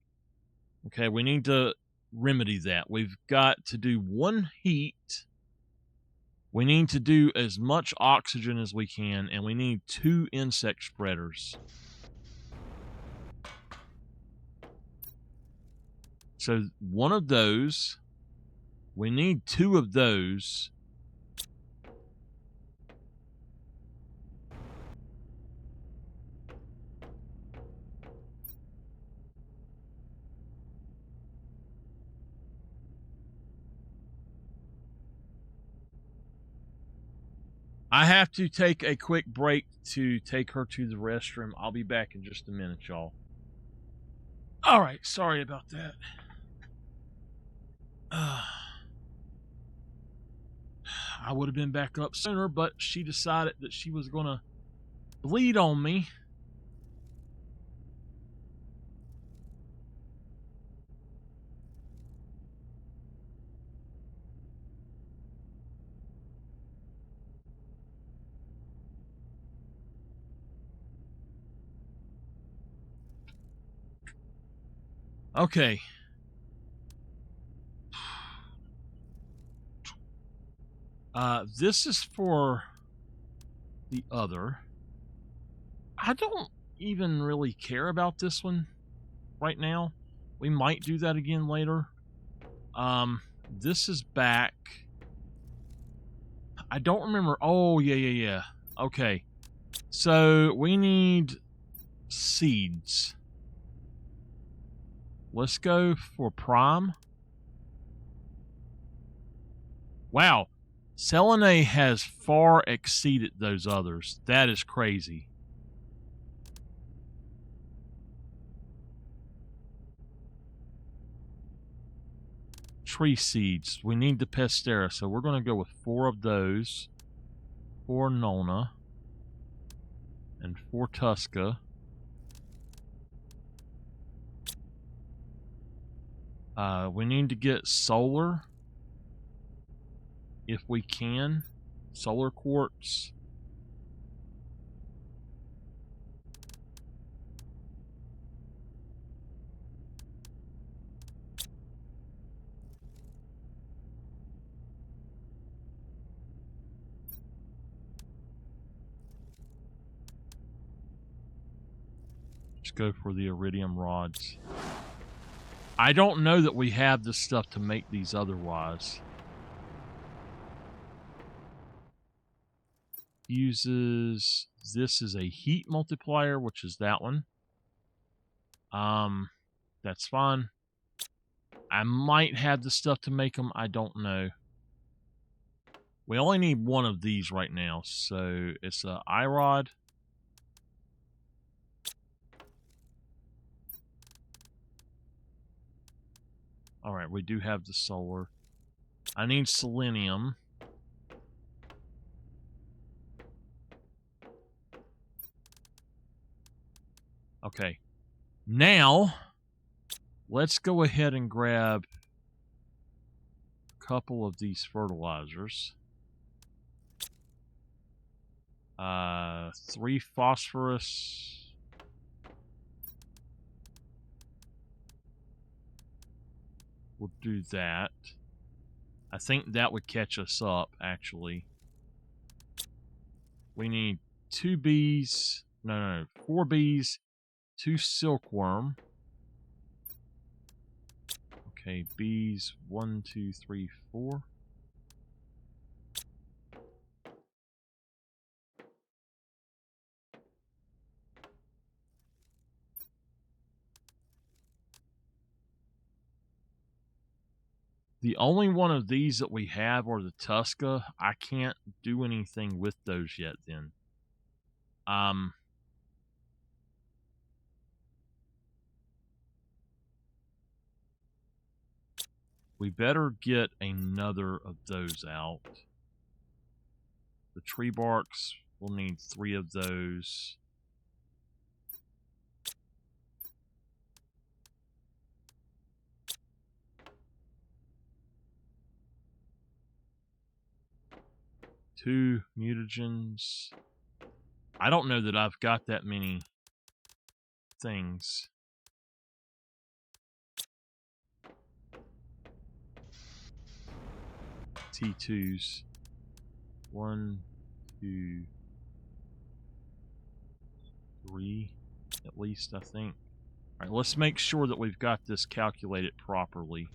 Okay, we need to remedy that. We've got to do 1 heat. We need to do as much oxygen as we can, and we need 2 insect spreaders. So 1 of those, we need 2 of those. I have to take a quick break to take her to the restroom. I'll be back in just a minute, y'all. All right, sorry about that. I would have been back up sooner, but she decided that she was going to bleed on me. Okay. This is for the other. I don't even really care about this one right now. We might do that again later. This is back. I don't remember. Oh, yeah. Okay. So we need seeds. Let's go for prime. Wow. Selene has far exceeded those others. That is crazy. Tree seeds. We need the Pestera, so we're going to go with 4 of those. 4 Nona. And 4 Tusca. We need to get solar. If we can. Solar quartz. Let's go for the iridium rods. I don't know that we have the stuff to make these otherwise. Uses, this is a heat multiplier, which is that one. That's fine. I might have the stuff to make them. I don't know. We only need 1 of these right now, so it's a iRod. All right, we do have the solar. I need selenium. Okay. Now, let's go ahead and grab a couple of these fertilizers. 3 phosphorus. We'll do that. I think that would catch us up, actually. We need 2 bees. No, 4 bees. 2 silkworm. Okay, bees. 1, 2, 3, 4. The only one of these that we have are the Tusca. I can't do anything with those yet then. We better get another of those out. The tree barks, we'll need 3 of those. Two mutagens. I don't know that I've got that many things. T2s. 1, 2, 3, at least, I think. All right, let's make sure that we've got this calculated properly.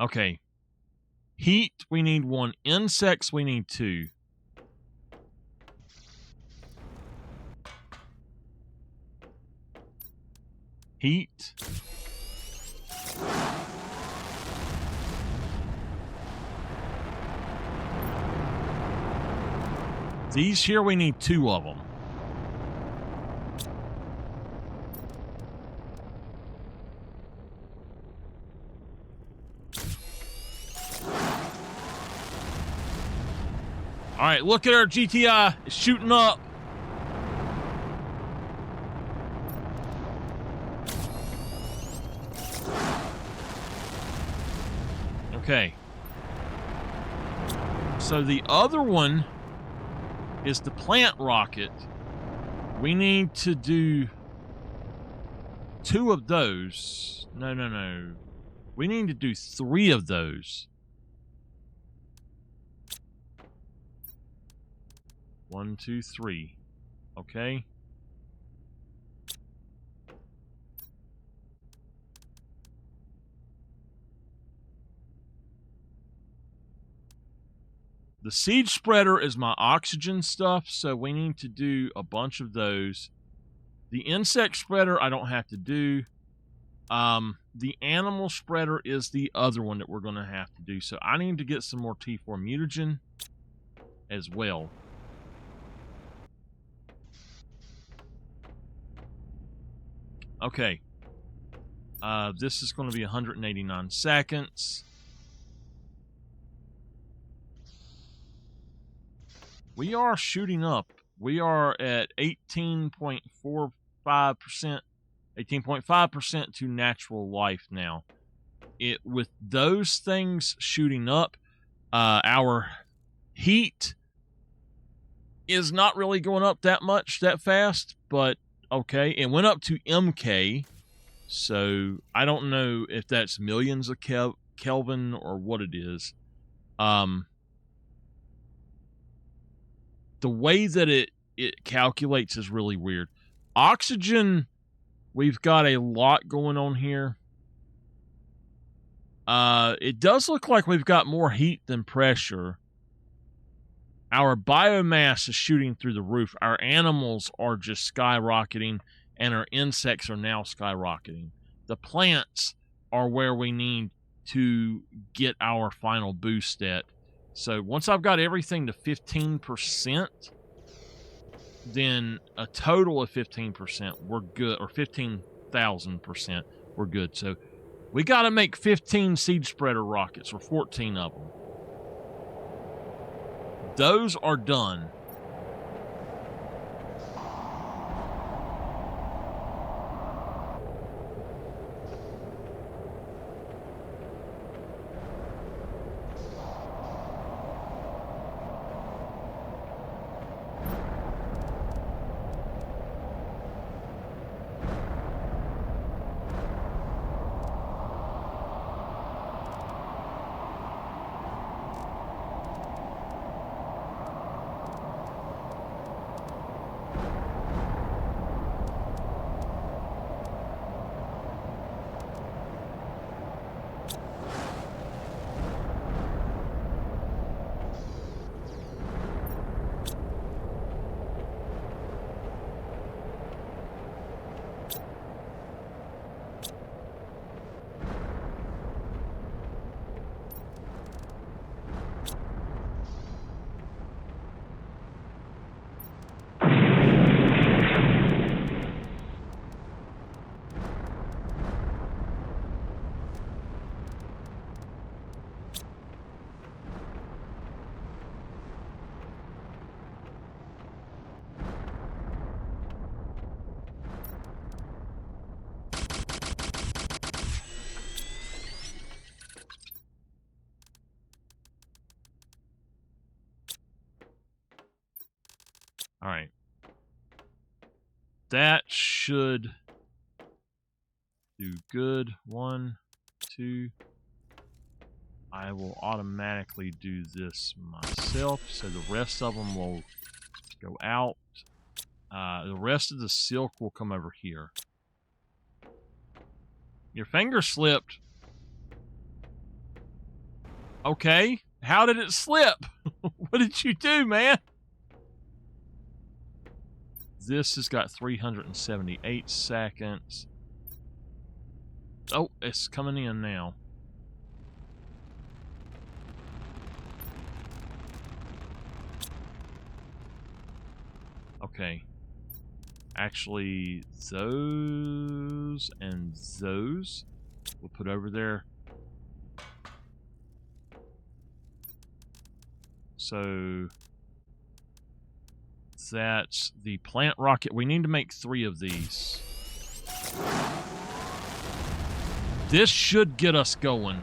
Okay. Heat, we need 1. Insects, we need 2. Heat. These here, we need 2 of them. All right, look at our GTI. It's shooting up. Okay. So the other one is the plant rocket. We need to do 2 of those. No. We need to do 3 of those. 1, 2, 3. Okay. The seed spreader is my oxygen stuff, so we need to do a bunch of those. The insect spreader I don't have to do. The animal spreader is the other one that we're going to have to do. So I need to get some more T4 mutagen as well. Okay. This is going to be 189 seconds. We are shooting up. We are at 18.45%, 18.5% to natural life now. With those things shooting up, our heat is not really going up that much, that fast, but okay. It went up to MK, so I don't know if that's millions of Kelvin or what it is. The way that it calculates is really weird. Oxygen, we've got a lot going on here. It does look like we've got more heat than pressure. Our biomass is shooting through the roof. Our animals are just skyrocketing, and our insects are now skyrocketing. The plants are where we need to get our final boost at. So once I've got everything to 15%, then a total of 15%, we're good, or 15,000%, we're good. So we got to make 15 seed spreader rockets, or 14 of them. Those are done. right. That should do good. 1, 2. I will automatically do this myself, so the rest of them will go out. The rest of the silk will come over here. Your finger slipped. Okay. How did it slip? What did you do, man? This has got 378 seconds. Oh, it's coming in now. Okay. Actually, those and those we'll put over there. So that's the plant rocket. We need to make 3 of these. This should get us going.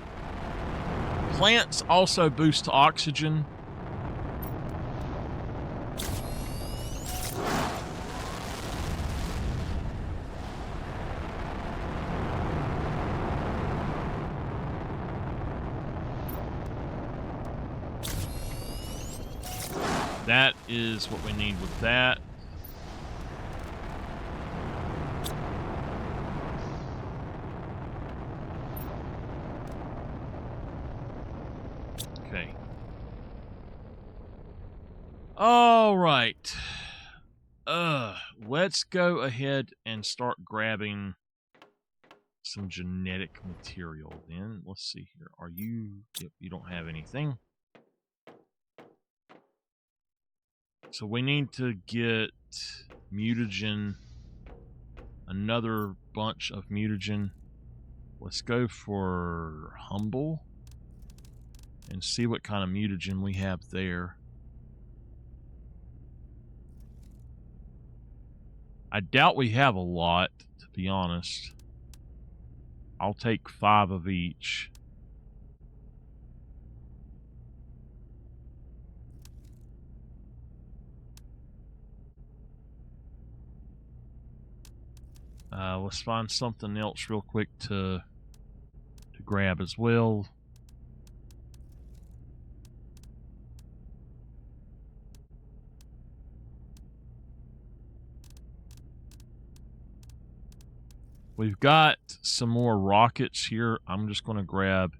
Plants also boost oxygen. That is what we need with that. Okay. All right. Let's go ahead and start grabbing some genetic material then. Let's see here. Are you... Yep, you don't have anything. So we need to get mutagen, another bunch of mutagen. Let's go for humble and see what kind of mutagen we have there. I doubt we have a lot, to be honest. I'll take 5 of each. Let's find something else real quick to grab as well. We've got some more rockets here. I'm just going to grab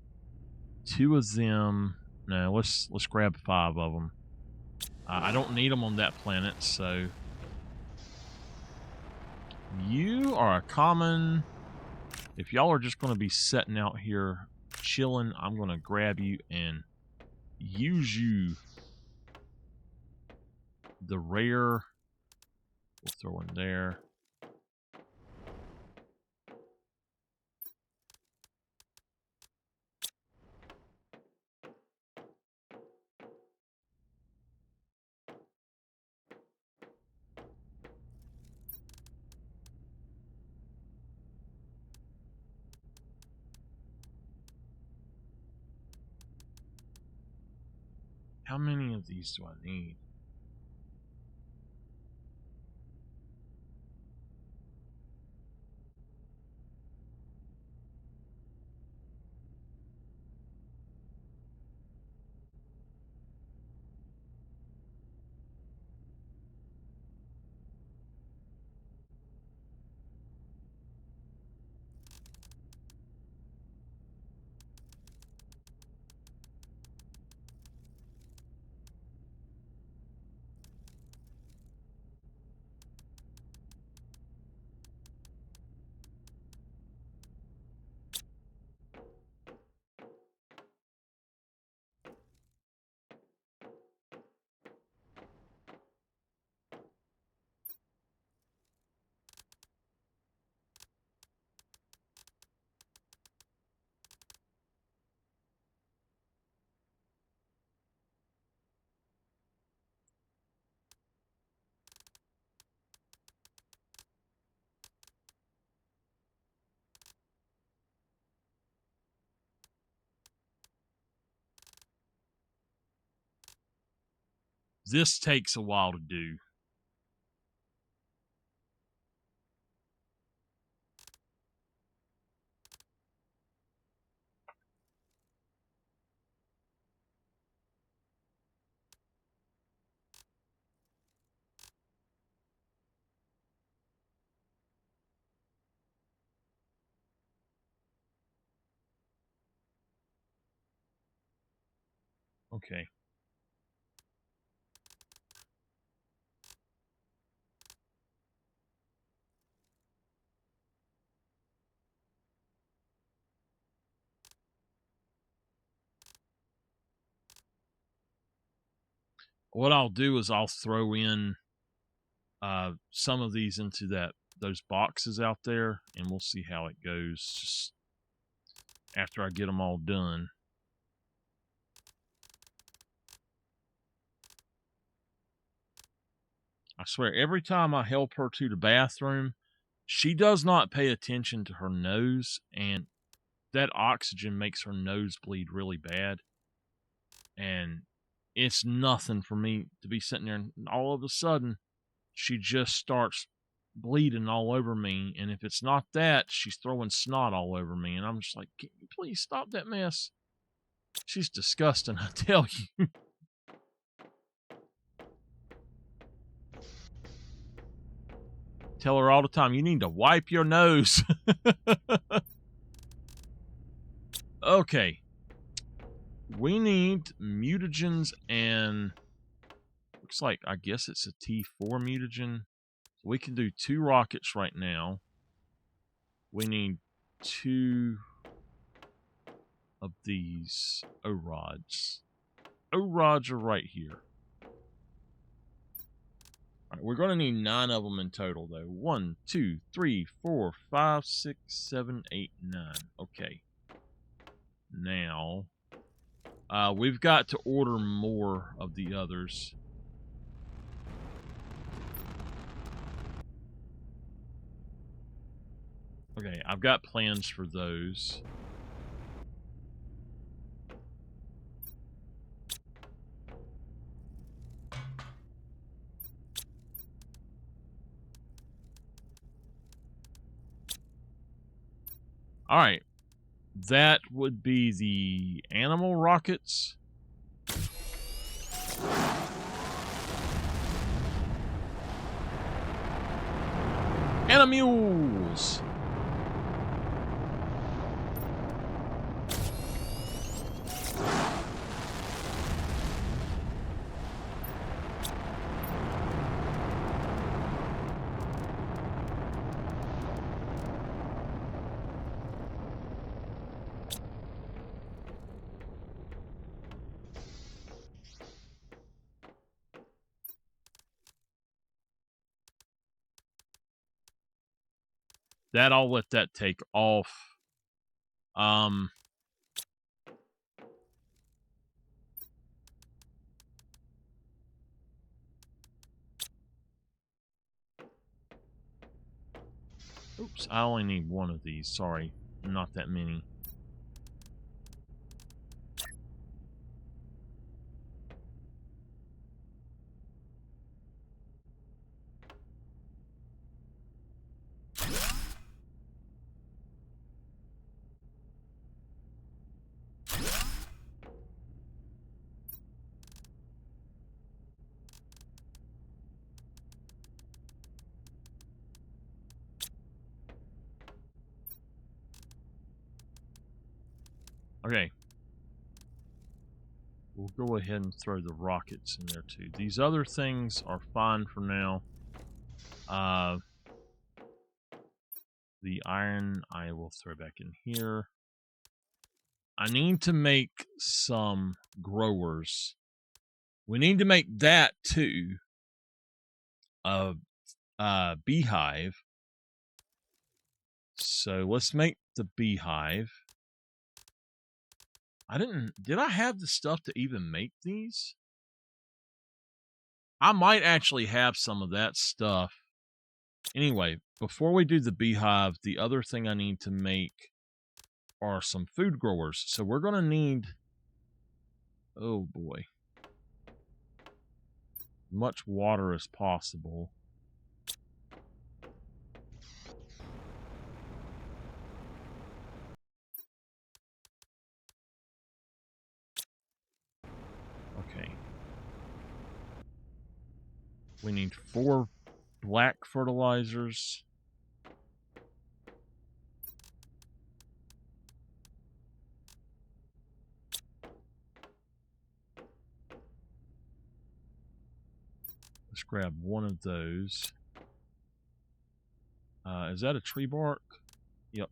2 of them. No, let's grab 5 of them. I don't need them on that planet, so... You are a common... If y'all are just going to be sitting out here chilling, I'm going to grab you and use you. The rare... We'll throw in there. How many of these do I need? This takes a while to do. Okay. What I'll do is I'll throw in some of these into those boxes out there, and we'll see how it goes just after I get them all done. I swear, every time I help her to the bathroom, she does not pay attention to her nose, and that oxygen makes her nose bleed really bad. And it's nothing for me to be sitting there, and all of a sudden, she just starts bleeding all over me. And if it's not that, she's throwing snot all over me. And I'm just like, can you please stop that mess? She's disgusting, I tell you. Tell her all the time, you need to wipe your nose. Okay. We need mutagens, and looks like, I guess it's a T4 mutagen. We can do 2 rockets right now. We need 2 of these O-rods. O-rods are right here. All right, we're going to need 9 of them in total, though. 1, 2, 3, 4, 5, 6, 7, 8, 9. Okay. Now, we've got to order more of the others. Okay, I've got plans for those. All right. That would be the animal rockets. Animals! I'll let that take off. Oops, I only need 1 of these. Sorry, not that many. Okay. We'll go ahead and throw the rockets in there too. These other things are fine for now. The iron I will throw back in here. I need to make some growers. We need to make that too. Beehive. So let's make the beehive. Did I have the stuff to even make these? I might actually have some of that stuff. Anyway, before we do the beehive, the other thing I need to make are some food growers. So we're going to need, oh boy, much water as possible. Okay. We need 4 black fertilizers. grab one of those. Is that a tree bark? Yep.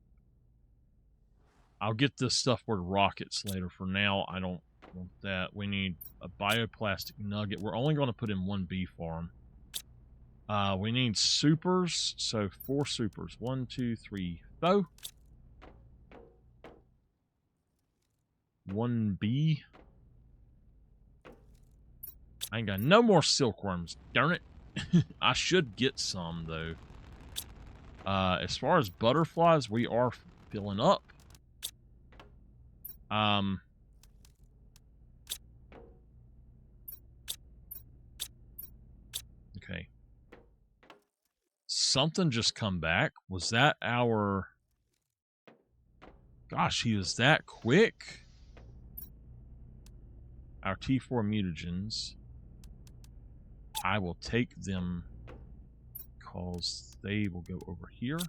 I'll get this stuff for rockets later. For now, I don't want that. We need a bioplastic nugget. We're only going to put in one bee farm. We need supers, so 4 supers. 1, 2, 3, 4. 1 bee. I ain't got no more silkworms, darn it. I should get some, though. As far as butterflies, we are filling up. Okay. Something just come back. Was that our... Gosh, he was that quick. Our T4 mutagens. I will take them because they will go over here.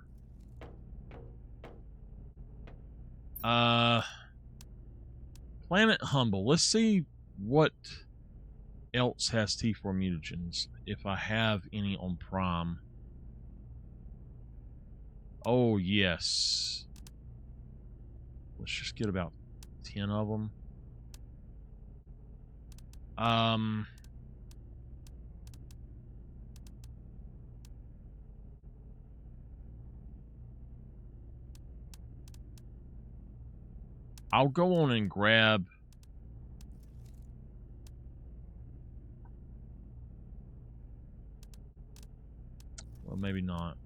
Planet Humble. Let's see what else has T4 mutagens, if I have any on Prime. Oh, yes. Let's just get about 10 of them. I'll go on and grab... Well, maybe not.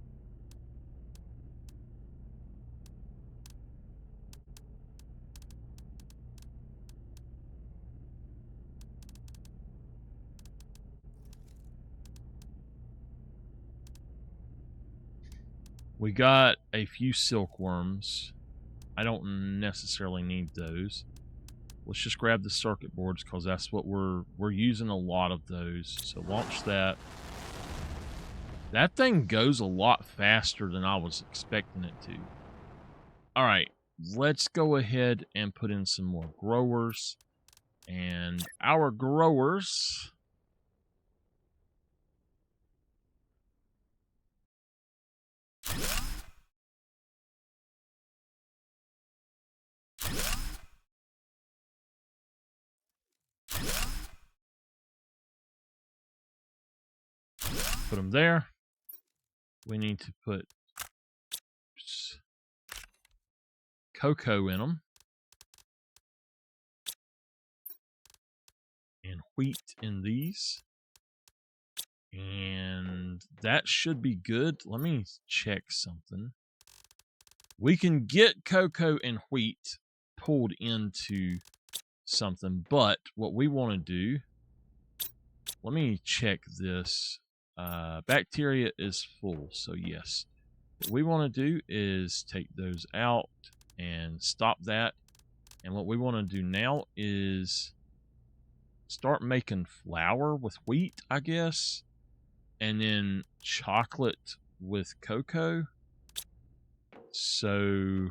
We got a few silkworms. I don't necessarily need those. Let's just grab the circuit boards because that's what we're using a lot of those. So launch that. That thing goes a lot faster than I was expecting it to. All right, let's go ahead and put in some more growers. And our growers... Put them there. We need to put cocoa in them. And wheat in these. And that should be good. Let me check something. We can get cocoa and wheat pulled into something, but what we want to do... Let me check this. Bacteria is full, so yes. What we want to do is take those out and stop that. And what we want to do now is start making flour with wheat, I guess. And then chocolate with cocoa. So...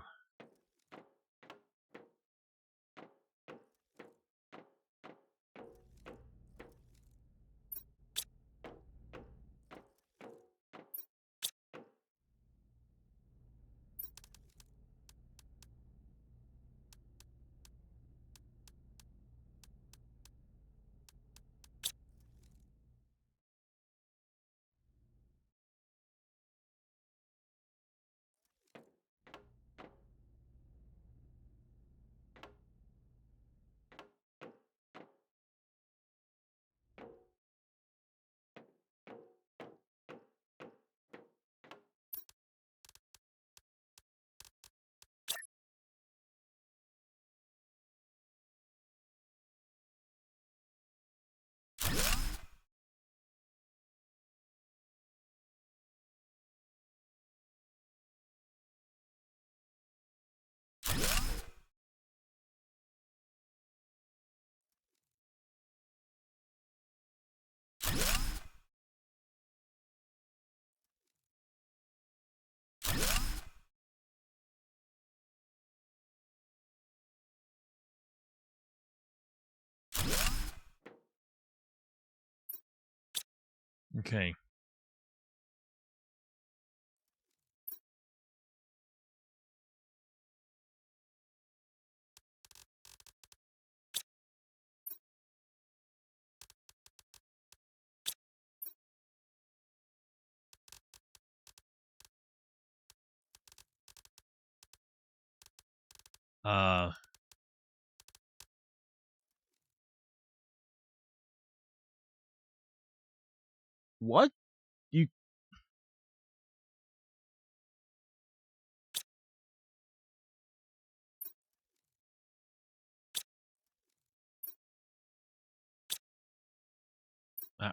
Okay. What? You... Uh,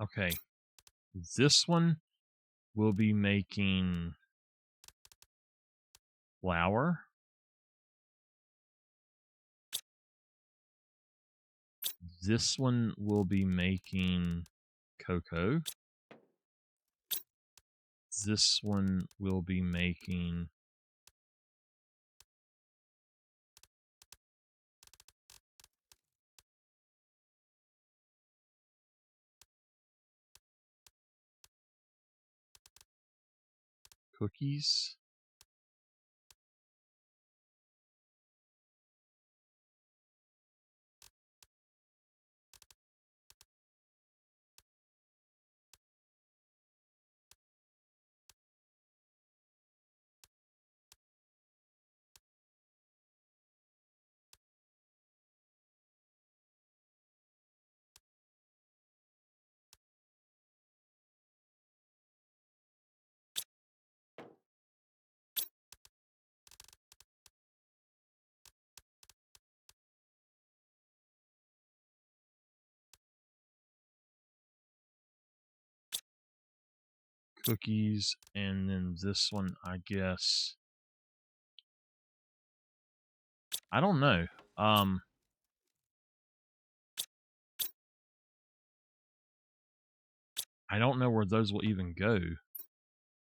okay. This one will be making flour. This one will be making cocoa. This one will be making cookies. Cookies, and then this one, I guess. I don't know. I don't know where those will even go.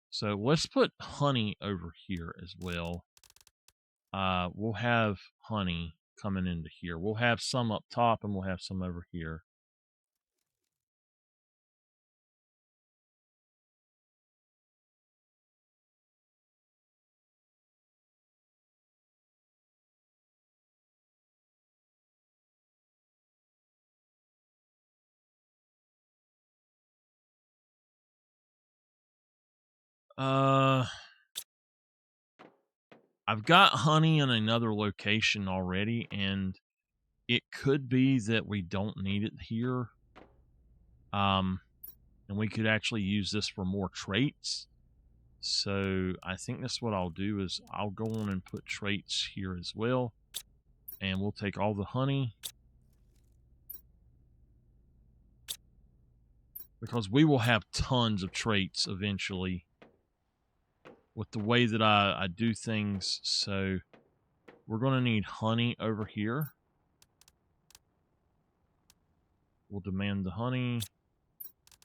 So let's put honey over here as well. We'll have honey coming into here. We'll have some up top and we'll have some over here. I've got honey in another location already, and it could be that we don't need it here. And we could actually use this for more traits. So I think that's what I'll do is I'll go on and put traits here as well. And we'll take all the honey. Because we will have tons of traits eventually with the way that I do things. So we're going to need honey over here. We'll demand the honey.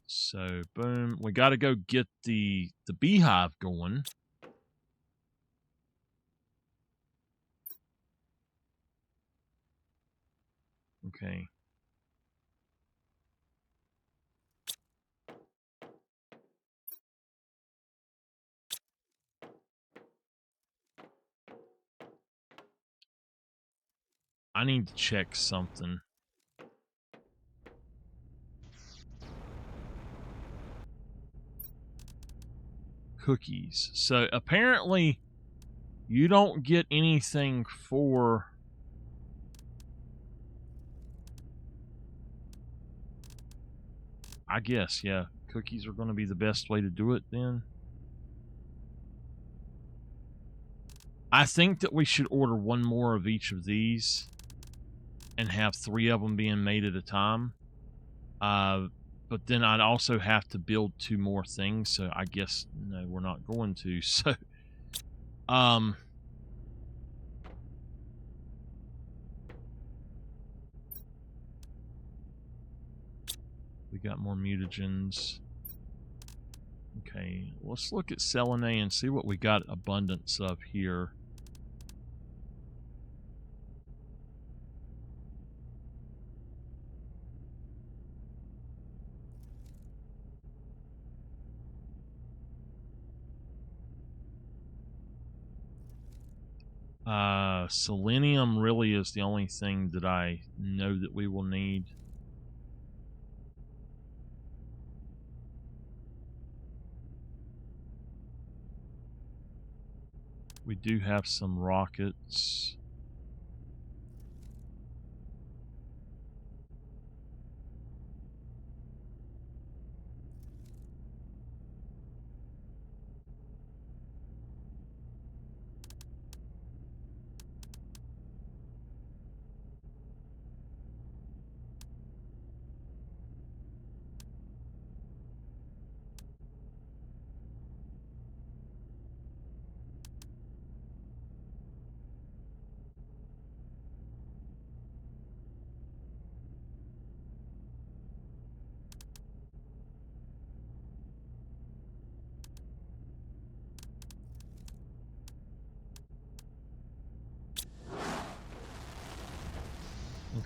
So, boom. We got to go get the beehive going. Okay. I need to check something. Cookies. So apparently you don't get anything for I guess, yeah. Cookies are going to be the best way to do it then. I think that we should order one more of each of these and have 3 of them being made at a time. But then I'd also have to build 2 more things, so I guess no, we're not going to. So we got more mutagens. Okay, let's look at Selenay and see what we got abundance of here. Selenium really is the only thing that I know that we will need. We do have some rockets.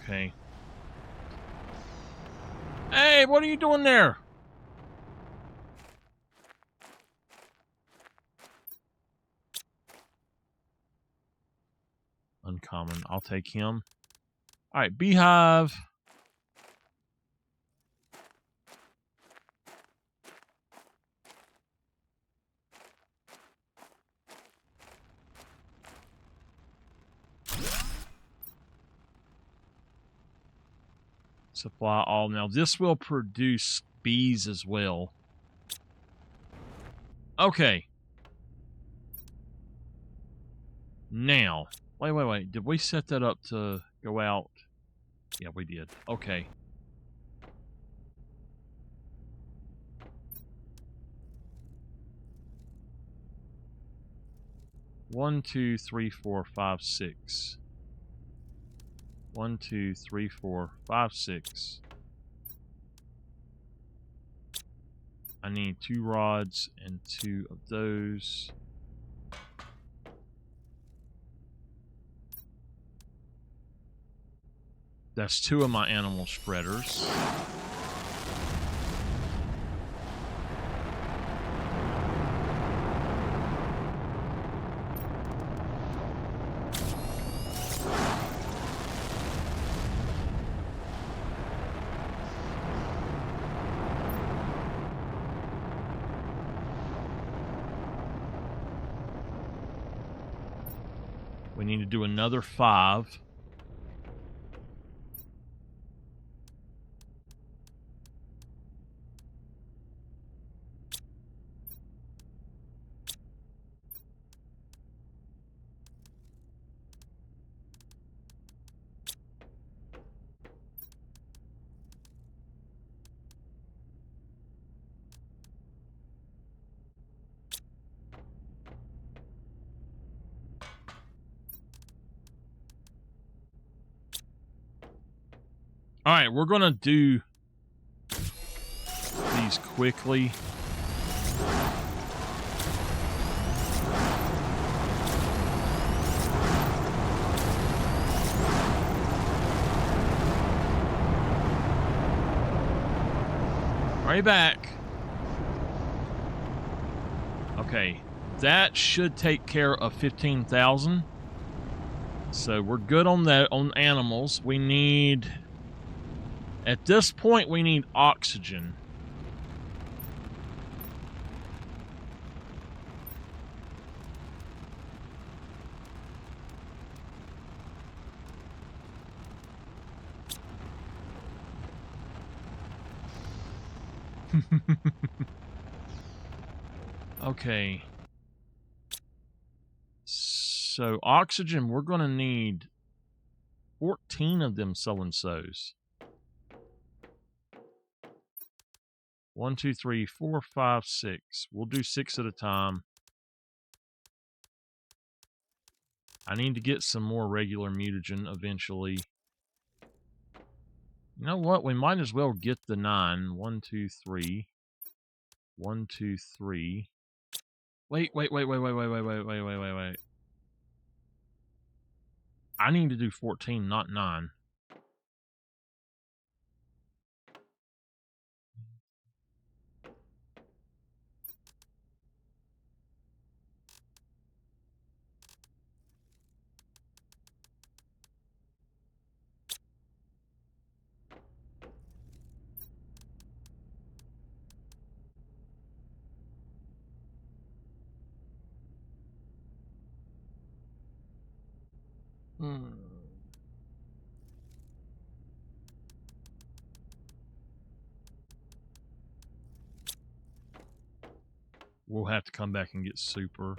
Okay. Hey, what are you doing there? Uncommon. I'll take him. All right, beehive. Supply all. Now, this will produce bees as well. Okay. Now, wait. Did we set that up to go out? Yeah, we did. Okay. One, 2, 3, 4, 5, 6. 1, 2, 3, 4, 5, 6. I need 2 rods and 2 of those. That's 2 of my animal spreaders. We need to do another 5. All right, we're going to do these quickly. Right back. Okay, that should take care of 15,000. So we're good on that, on animals. We need, at this point, we need oxygen. Okay. So oxygen, we're going to need 14 of them so-and-sos. 1, 2, 3, 4, 5, 6. We'll do 6 at a time. I need to get some more regular mutagen eventually. You know what? We might as well get the 9. 1, 2, 3. 1, 2, 3. Wait. I need to do 14, not 9. We'll have to come back and get super.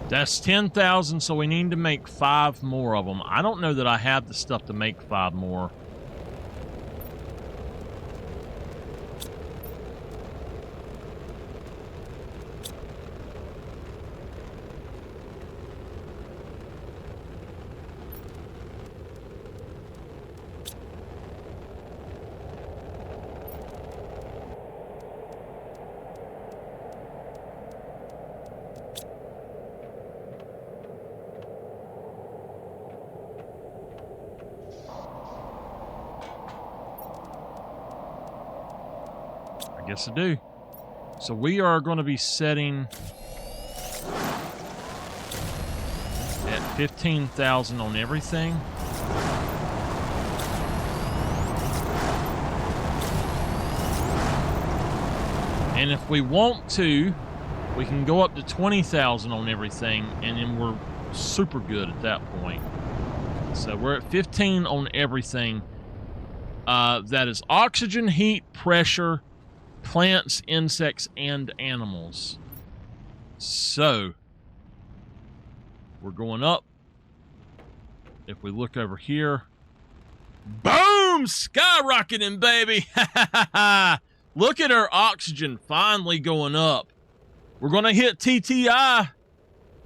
That's 10,000, so we need to make 5 more of them. I don't know that I have the stuff to make 5 more. I guess I do. So we are going to be setting at 15,000 on everything. And if we want to, we can go up to 20,000 on everything, and then we're super good at that point. So we're at 15 on everything. That is oxygen, heat, pressure, plants, insects, and animals. So we're going up. If we look over here, boom, skyrocketing, baby. Look at our oxygen finally going up. We're going to hit TTI.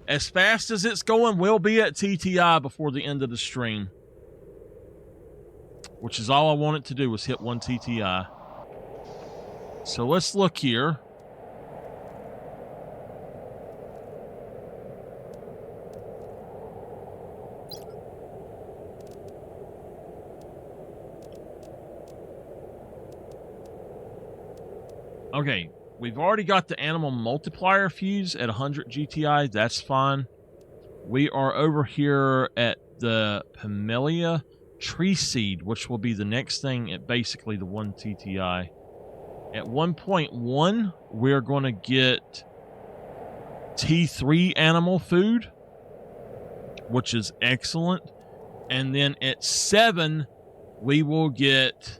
As fast as it's going, we'll be at TTI before the end of the stream, which is all I wanted to do, was hit 1 TTI. So let's look here. Okay, we've already got the animal multiplier fuse at 100 GTI. That's fine. We are over here at the Pamelia tree seed, which will be the next thing at basically the 1 TTI. At 1.1, we're going to get T3 animal food, which is excellent. And then at 7, we will get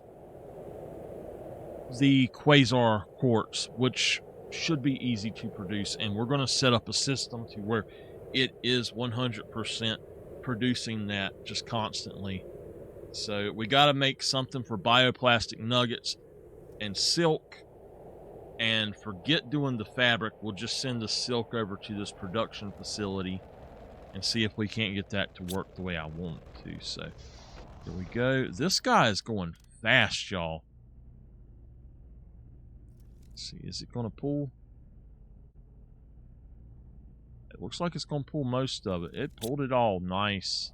the Quasar quartz, which should be easy to produce. And we're going to set up a system to where it is 100% producing that just constantly. So we got to make something for bioplastic nuggets and silk, and forget doing the fabric. We'll just send the silk over to this production facility and see if we can't get that to work the way I want it to. So here we go. This guy is going fast, y'all. Let's see, is it going to pull? It looks like it's going to pull most of it. It pulled it all. Nice.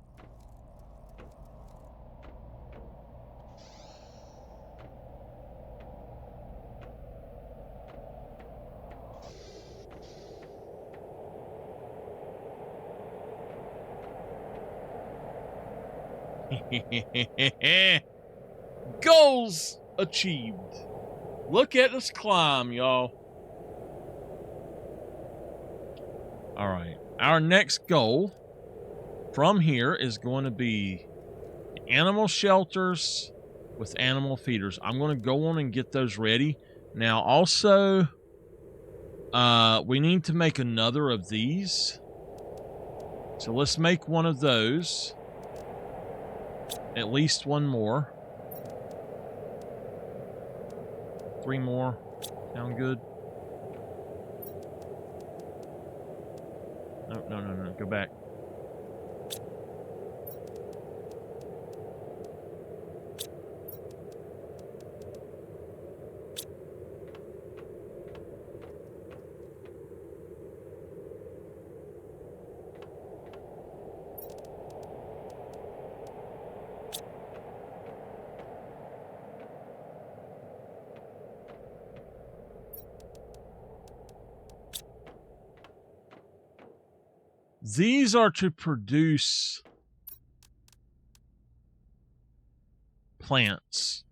Goals achieved. Look at us climb, y'all. All right. Our next goal from here is going to be animal shelters with animal feeders. I'm going to go on and get those ready. Now, also, we need to make another of these. So let's make one of those. At least one more. 3 more. Sound good? No. Go back. These are to produce plants.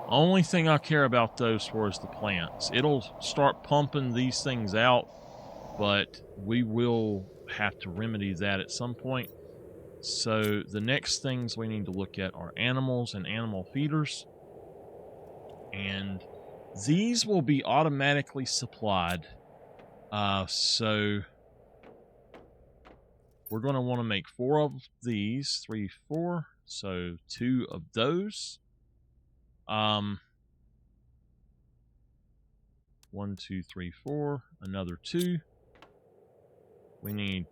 Only thing I care about those for is the plants. It'll start pumping these things out, but we will have to remedy that at some point. So the next things we need to look at are animals and animal feeders. And these will be automatically supplied. So we're going to want to make 4 of these. 3, 4. So 2 of those. 1, 2, 3, 4. Another 2. We need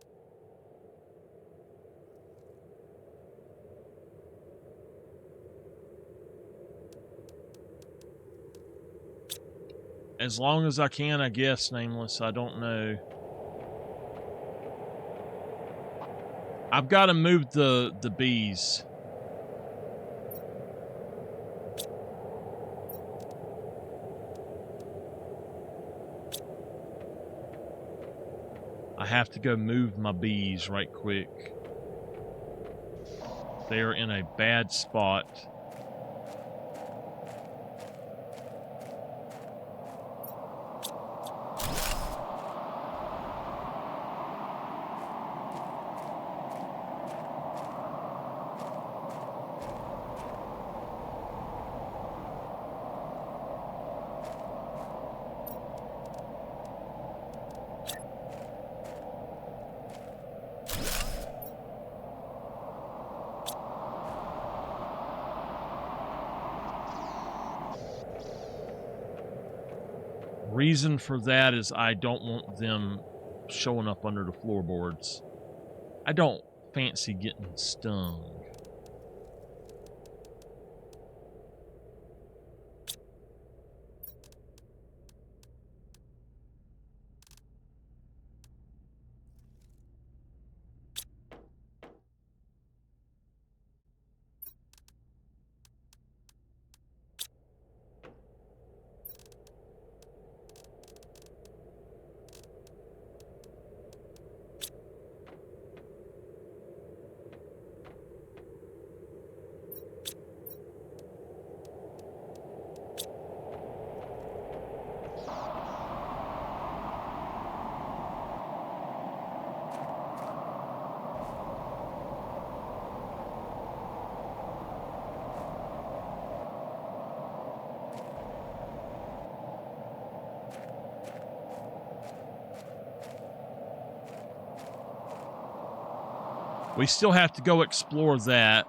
as long as I can, I guess, Nameless. I don't know. I've got to move the bees. I have to go move my bees right quick. They are in a bad spot. Reason for that is I don't want them showing up under the floorboards. I don't fancy getting stung. We still have to go explore that.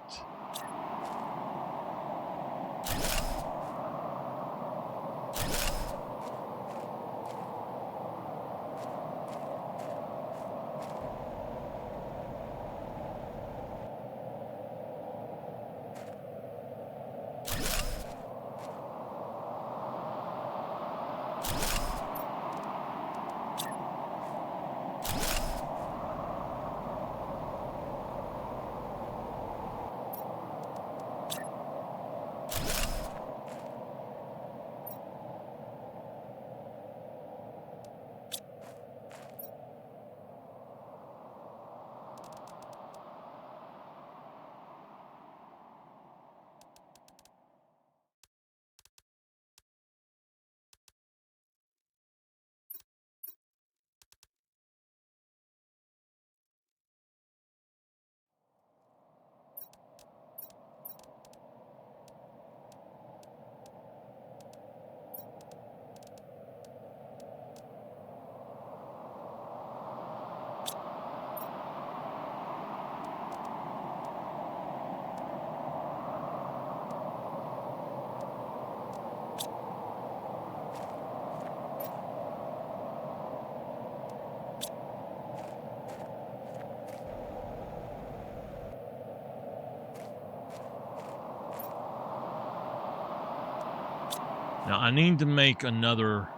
Now, I need to make another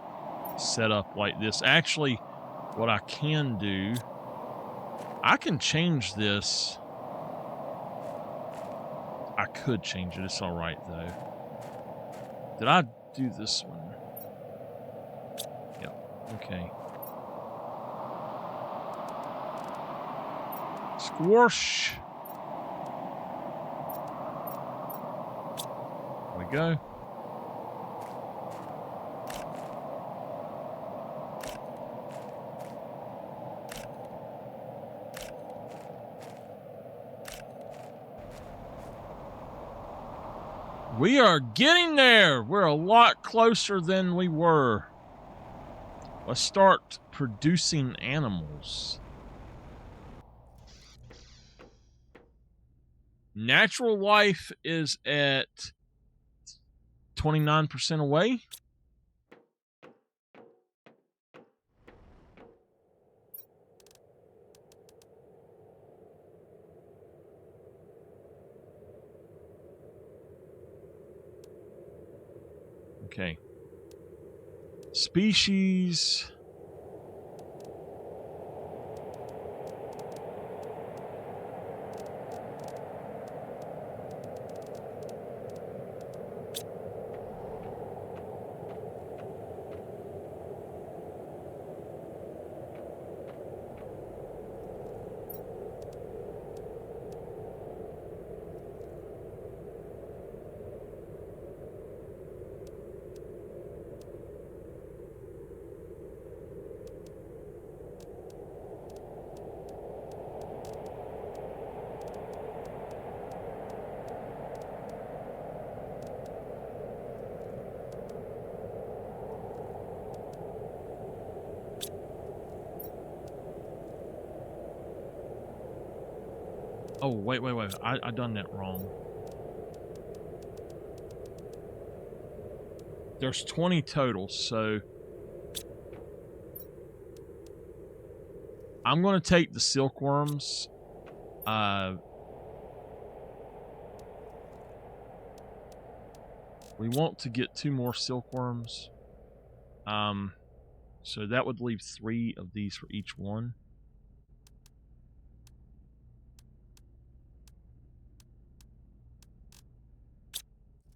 setup like this. Actually, what I can do, I can change this. I could change it. It's all right, though. Did I do this one? Yep. Okay. Squash. There we go. We are getting there. We're a lot closer than we were. Let's start producing animals. Natural life is at 29% away. Okay. Species. Oh, wait. I done that wrong. There's 20 total, so I'm going to take the silkworms. We want to get 2 more silkworms. So that would leave 3 of these for each one.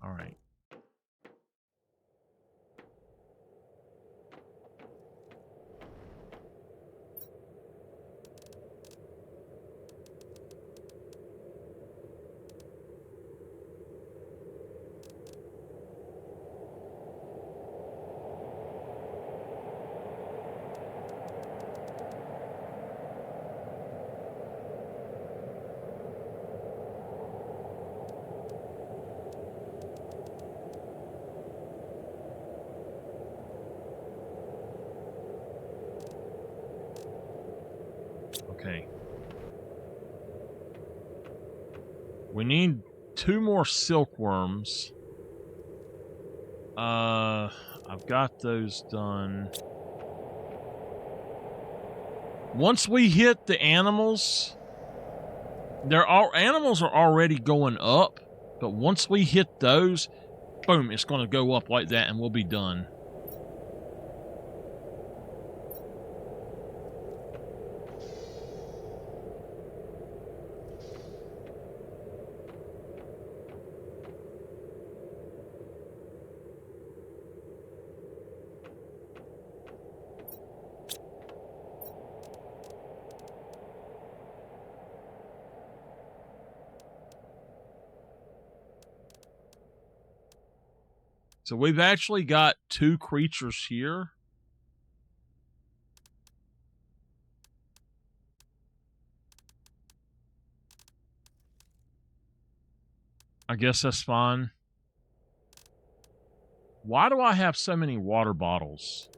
All right. Okay. We need 2 more silkworms. I've got those done. Once we hit the animals, animals are already going up, but once we hit those, boom, it's going to go up like that and we'll be done. So we've actually got 2 creatures here. I guess that's fine. Why do I have so many water bottles?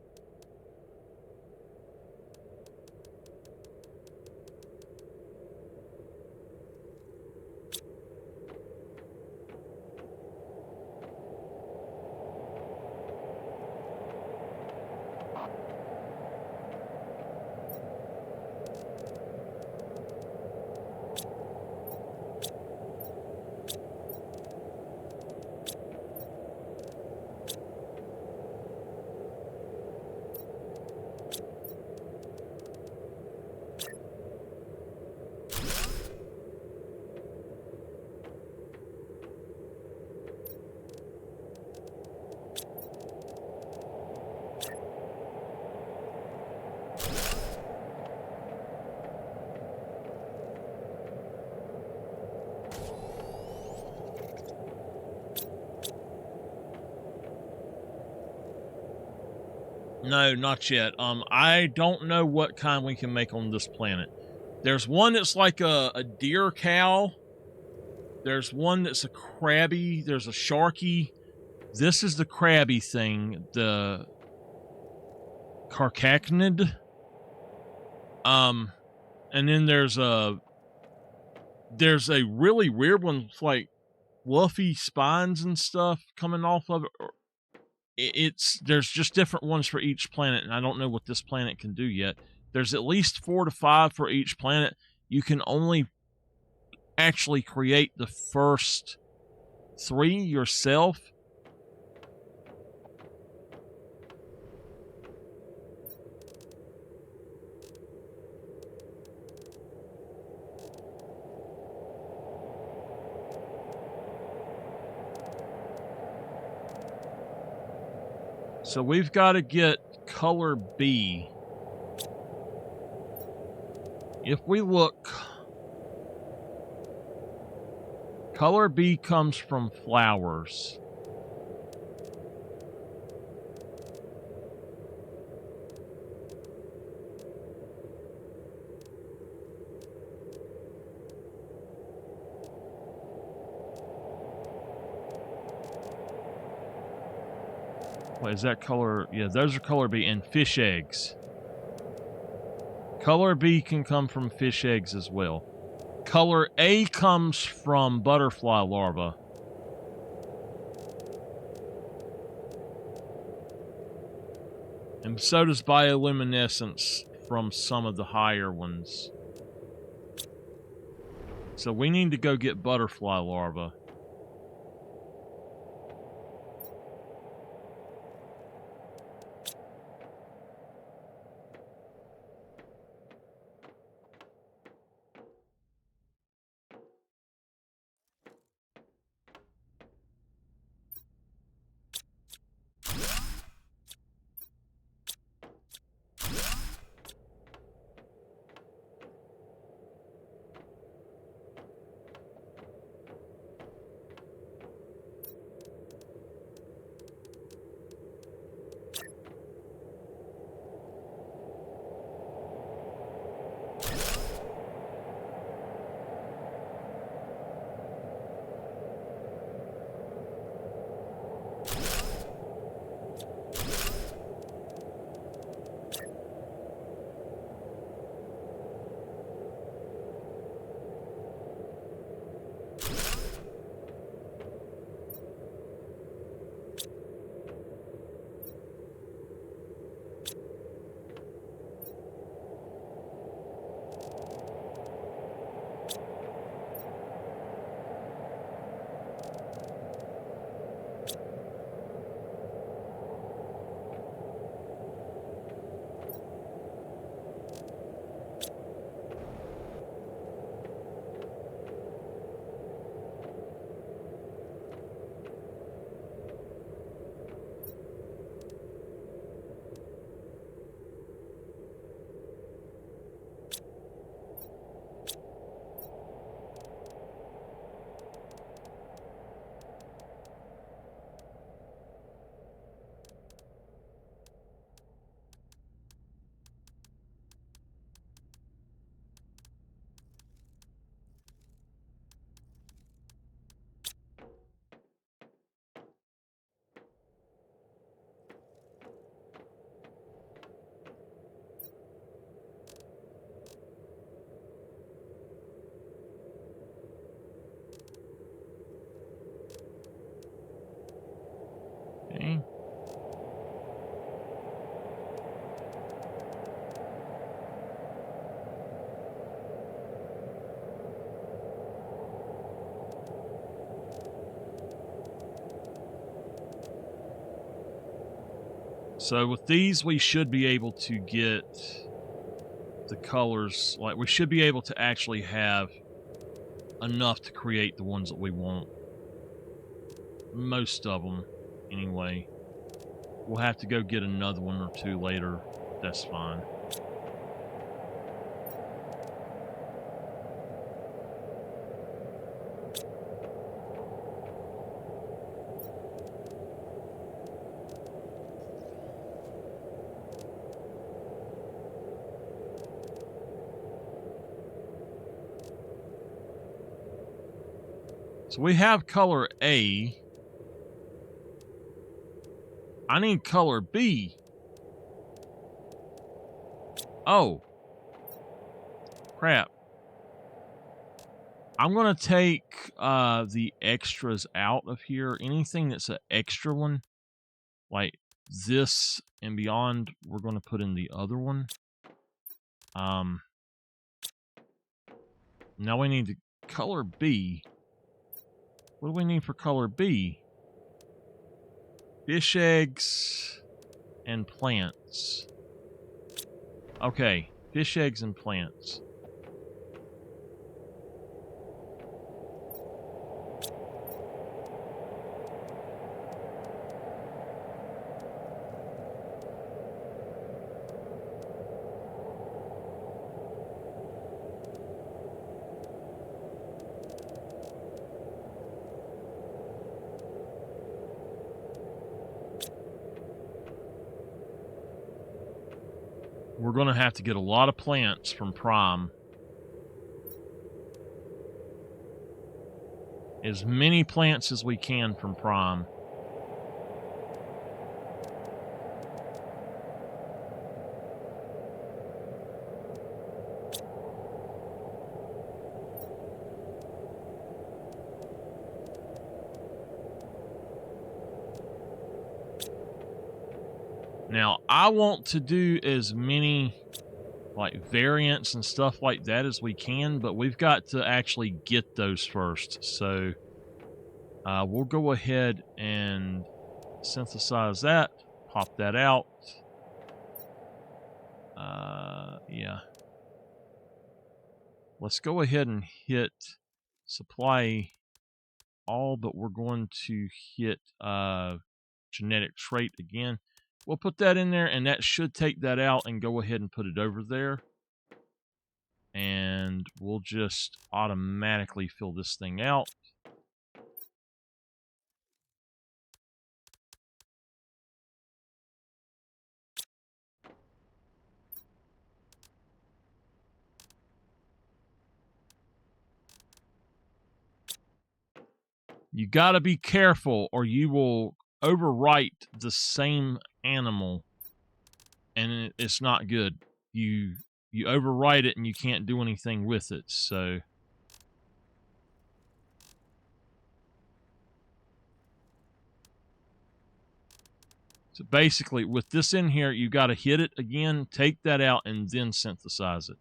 No, not yet. I don't know what kind we can make on this planet. There's one that's like a deer cow. There's one that's a crabby. There's a sharky. This is the crabby thing, the carcachnid. And then there's a really weird one with like fluffy spines and stuff coming off of it. There's just different ones for each planet, and I don't know what this planet can do yet. There's at least 4 to 5 for each planet. You can only actually create the first 3 yourself. So we've got to get color B. If we look, color B comes from flowers. What is that color? Yeah, those are color B, and fish eggs. Color B can come from fish eggs as well. Color A comes from butterfly larvae. And so does bioluminescence from some of the higher ones. So we need to go get butterfly larvae. Okay. So with these, we should be able to get the colors. Like, we should be able to actually have enough to create the ones that we want. Most of them, anyway. We'll have to go get another one or two later. That's fine. So we have color A. I need color B. Oh. Crap. I'm going to take the extras out of here. Anything that's an extra one, like this and beyond, we're going to put in the other one. Now we need the color B. What do we need for color B? Fish eggs and plants. Okay, fish eggs and plants. We're going to have to get a lot of plants from Prime. As many plants as we can from Prime. Now, I want to do as many like variants and stuff like that as we can, but we've got to actually get those first. So we'll go ahead and synthesize that, pop that out. Yeah. Let's go ahead and hit supply all, but we're going to hit genetic trait again. We'll put that in there, and that should take that out and go ahead and put it over there. And we'll just automatically fill this thing out. You got to be careful or you will overwrite the same animal and it's not good. You overwrite it and you can't do anything with it. So basically with this in here, you got to hit it again, take that out, and then synthesize it.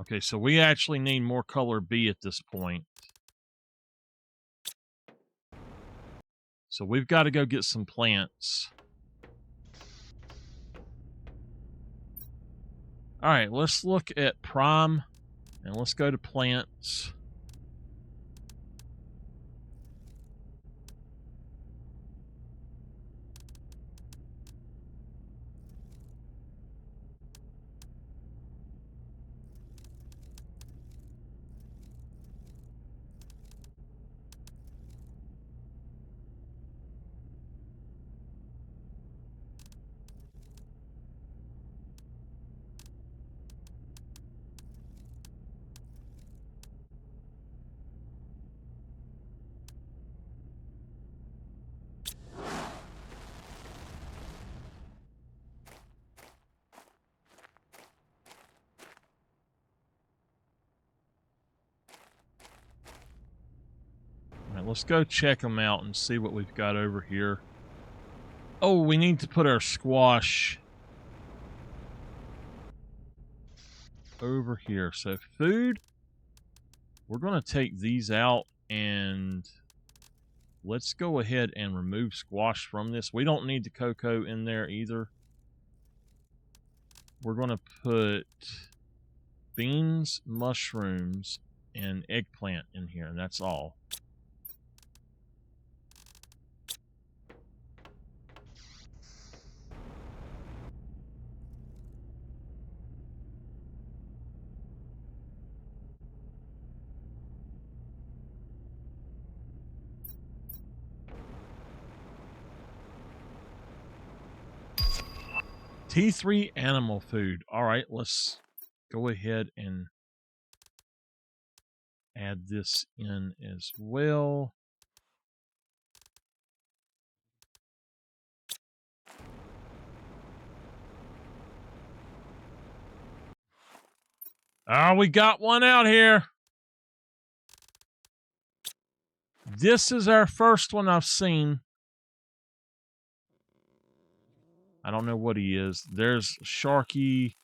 Okay, so we actually need more color B at this point. So we've got to go get some plants. All right, let's look at prime and let's go to plants. All right, let's go check them out and see what we've got over here. Oh, we need to put our squash over here. So food, we're going to take these out and let's go ahead and remove squash from this. We don't need the cocoa in there either. We're going to put beans, mushrooms, and eggplant in here, and that's all. T3 animal food. All right, let's go ahead and add this in as well. Oh, we got one out here. This is our first one I've seen. I don't know what he is. There's Sharky.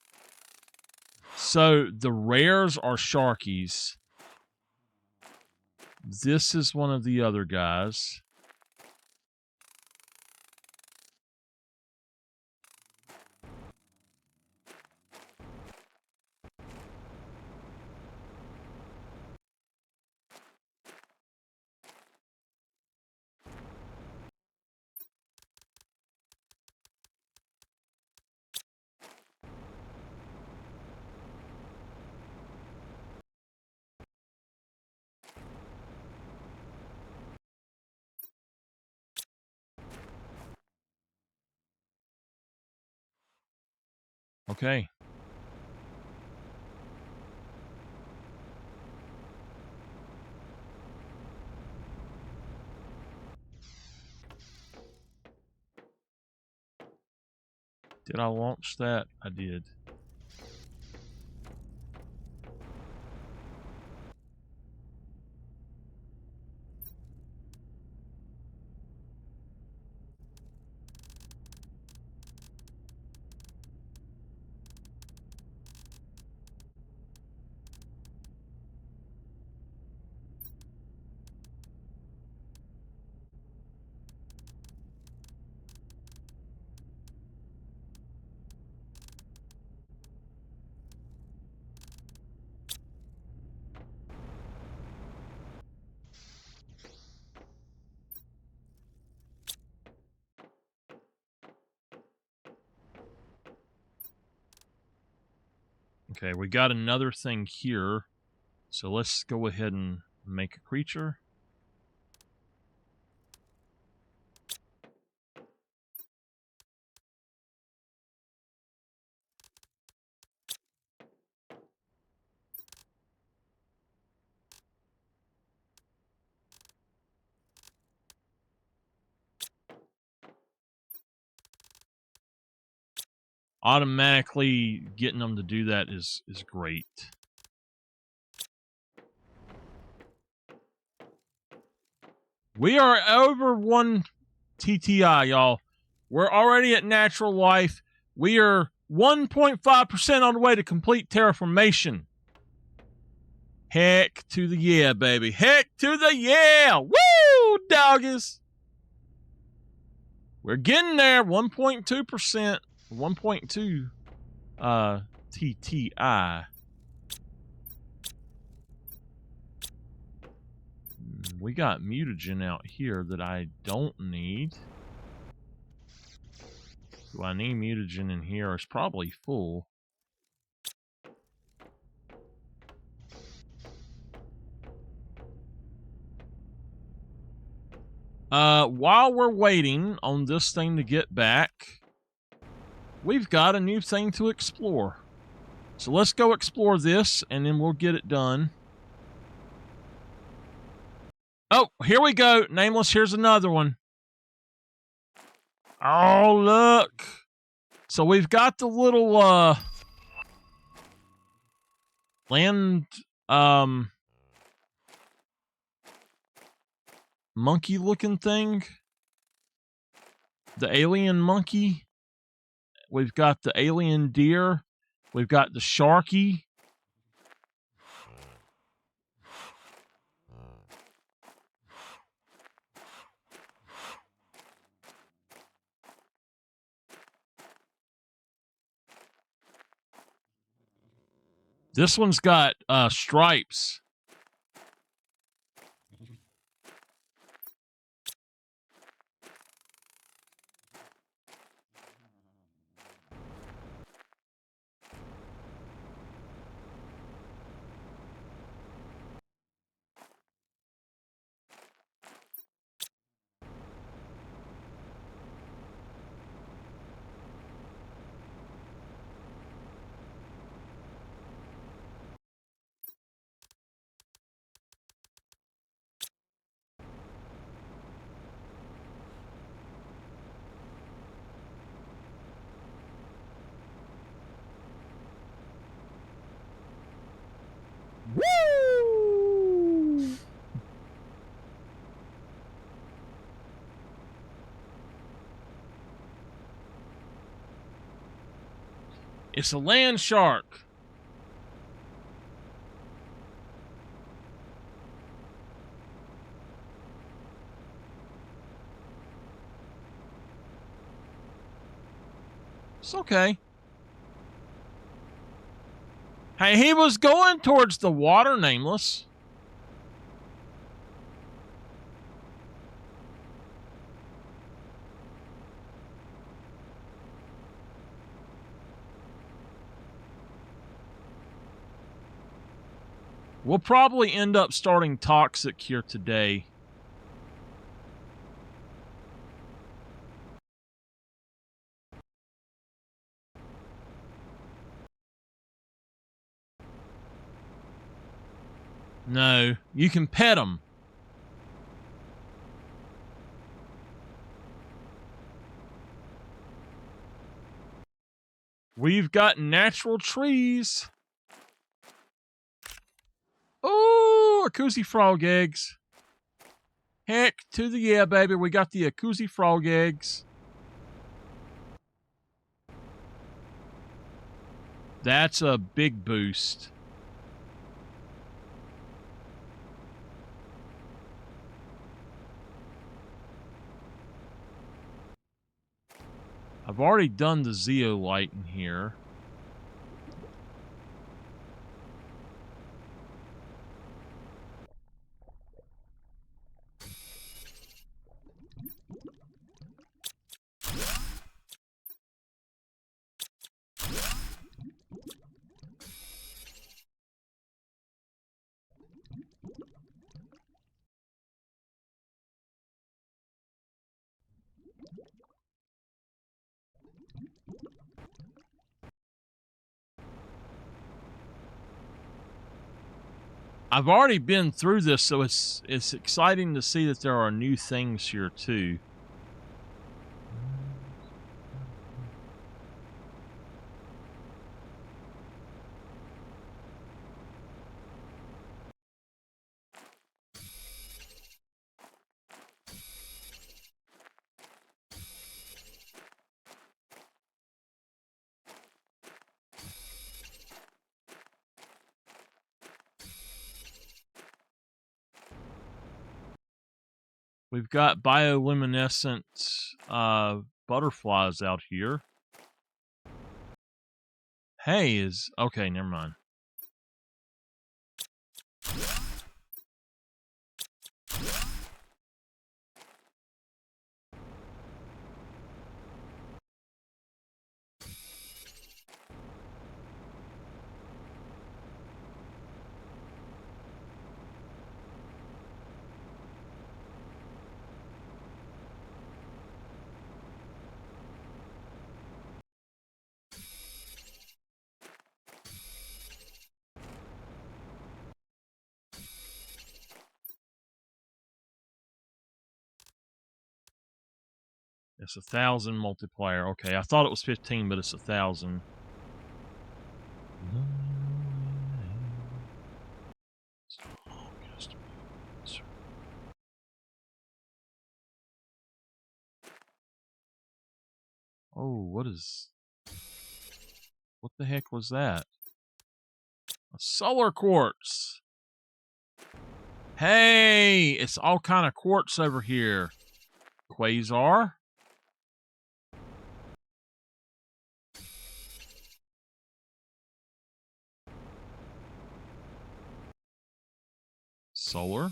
So the rares are Sharkies. This is one of the other guys. Okay. Did I launch that? I did. Okay, we got another thing here. So let's go ahead and make a creature. Automatically getting them to do that is great. We are over 1 TTI, y'all. We're already at natural life. We are 1.5% on the way to complete terraformation. Heck to the yeah, baby. Heck to the yeah. Woo, doggies. We're getting there. 1.2%. 1.2 TTI. We got mutagen out here that I don't need. Do I need mutagen in here? It's probably full. While we're waiting on this thing to get back, we've got a new thing to explore. So let's go explore this, and then we'll get it done. Oh, here we go. Nameless, here's another one. Oh, look. So we've got the little, land, monkey-looking thing. The alien monkey. We've got the alien deer. We've got the sharky. This one's got stripes. Woo! It's a land shark. It's okay. Hey, he was going towards the water, Nameless. We'll probably end up starting Toxic here today. No, you can pet them. We've got natural trees. Oh, Akuzi frog eggs. Heck to the yeah, baby. We got the Akuzi frog eggs. That's a big boost. I've already done the zeolite in here. I've already been through this, so it's exciting to see that there are new things here too. We've got bioluminescent butterflies out here. Hey, okay, never mind. It's 1,000 multiplier. Okay, I thought it was 15, but it's 1,000. Oh, what the heck was that? A solar quartz. Hey, it's all kind of quartz over here. Quasar. Solar.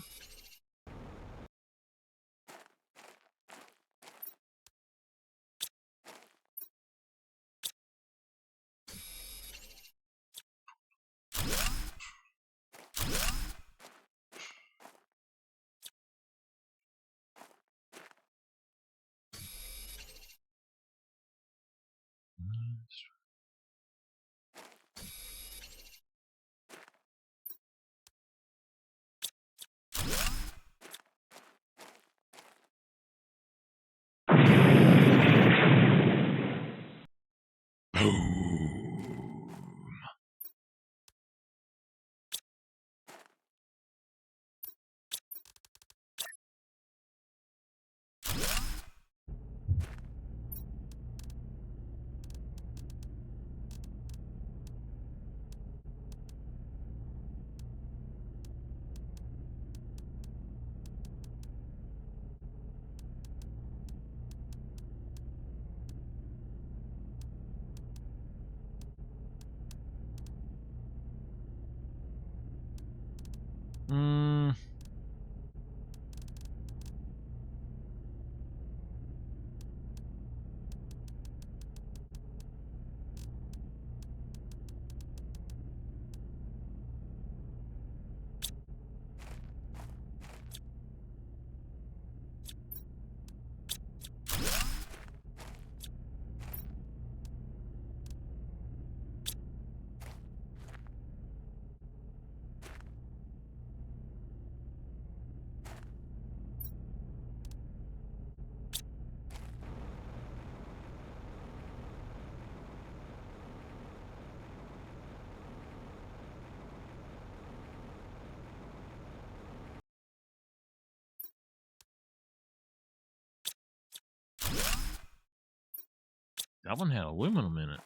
That one had aluminum in it.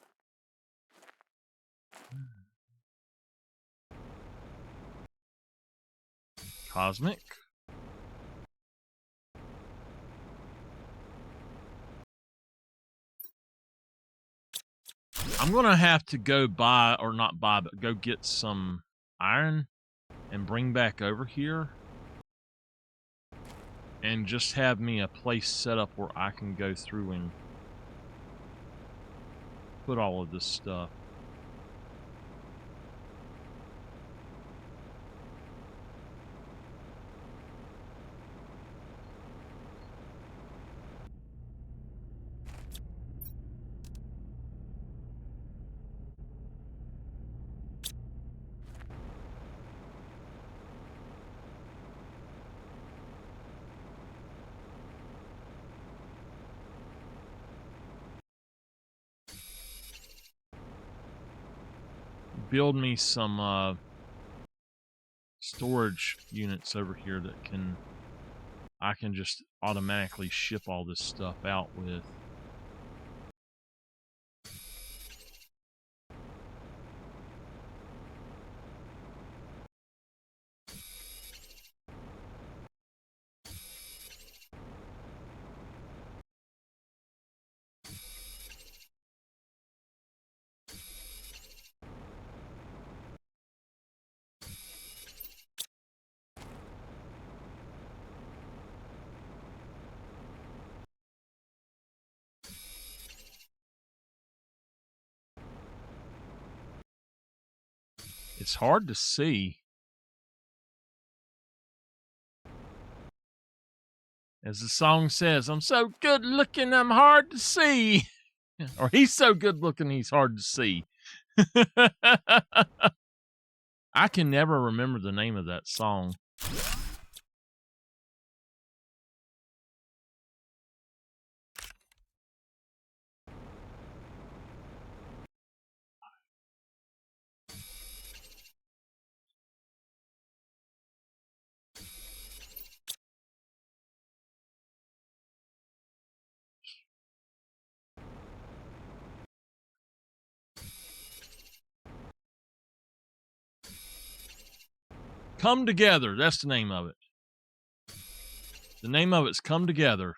Cosmic. I'm going to have to go buy, or not buy, but go get some iron and bring back over here. And just have me a place set up where I can go through and put all of this stuff. Build me some storage units over here that I can just automatically ship all this stuff out with. It's hard to see. As the song says, I'm so good looking, I'm hard to see. Or he's so good looking, he's hard to see. I can never remember the name of that song. Come Together, that's the name of it. The name of it's Come Together.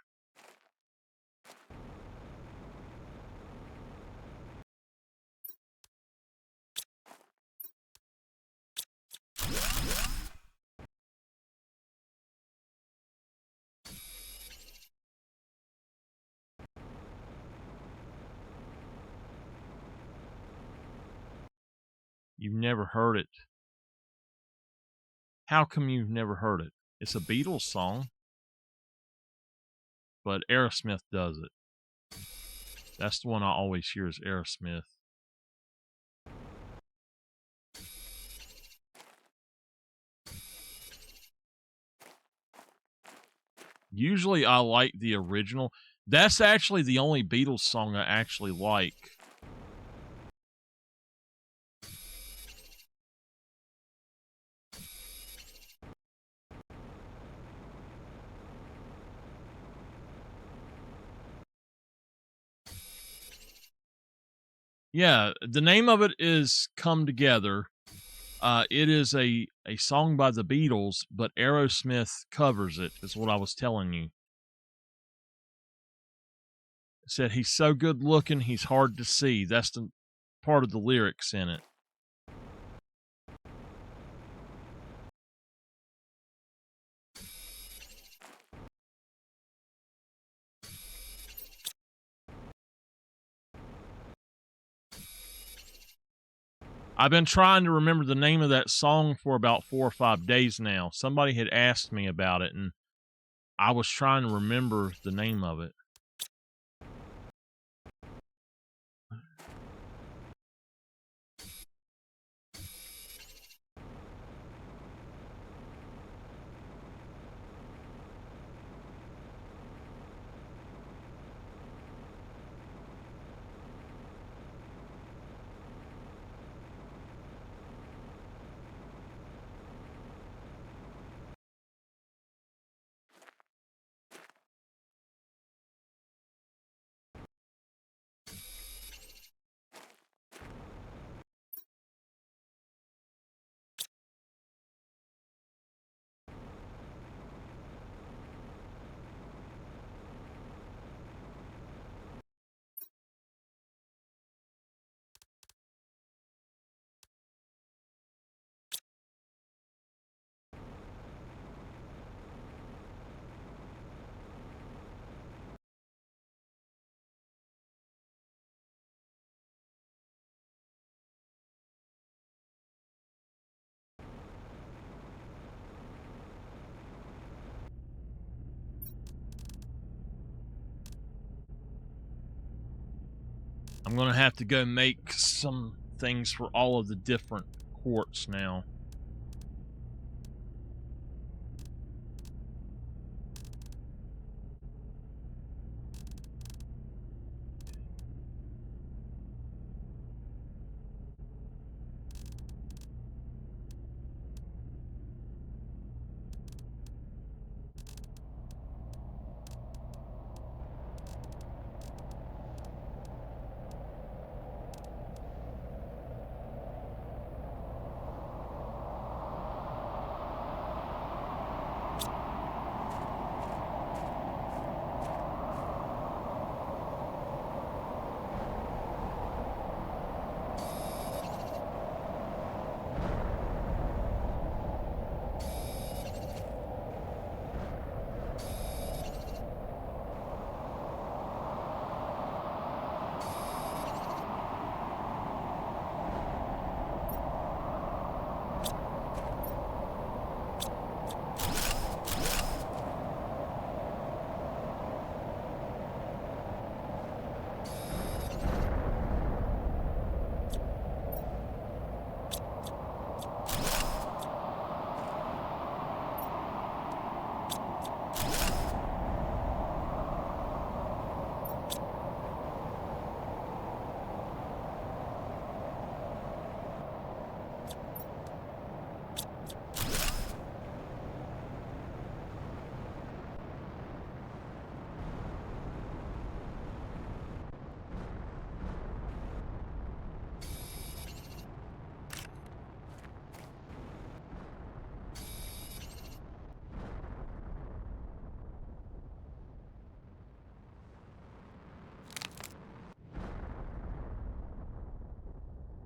You've never heard it. How come you've never heard it? It's a Beatles song, but Aerosmith does it. That's the one I always hear is Aerosmith. Usually I like the original. That's actually the only Beatles song I actually like. Yeah, the name of it is Come Together. It is a song by the Beatles, but Aerosmith covers it, is what I was telling you. It said he's so good looking, he's hard to see. That's the part of the lyrics in it. I've been trying to remember the name of that song for about 4 or 5 days now. Somebody had asked me about it, and I was trying to remember the name of it. I'm going to have to go make some things for all of the different quartz now.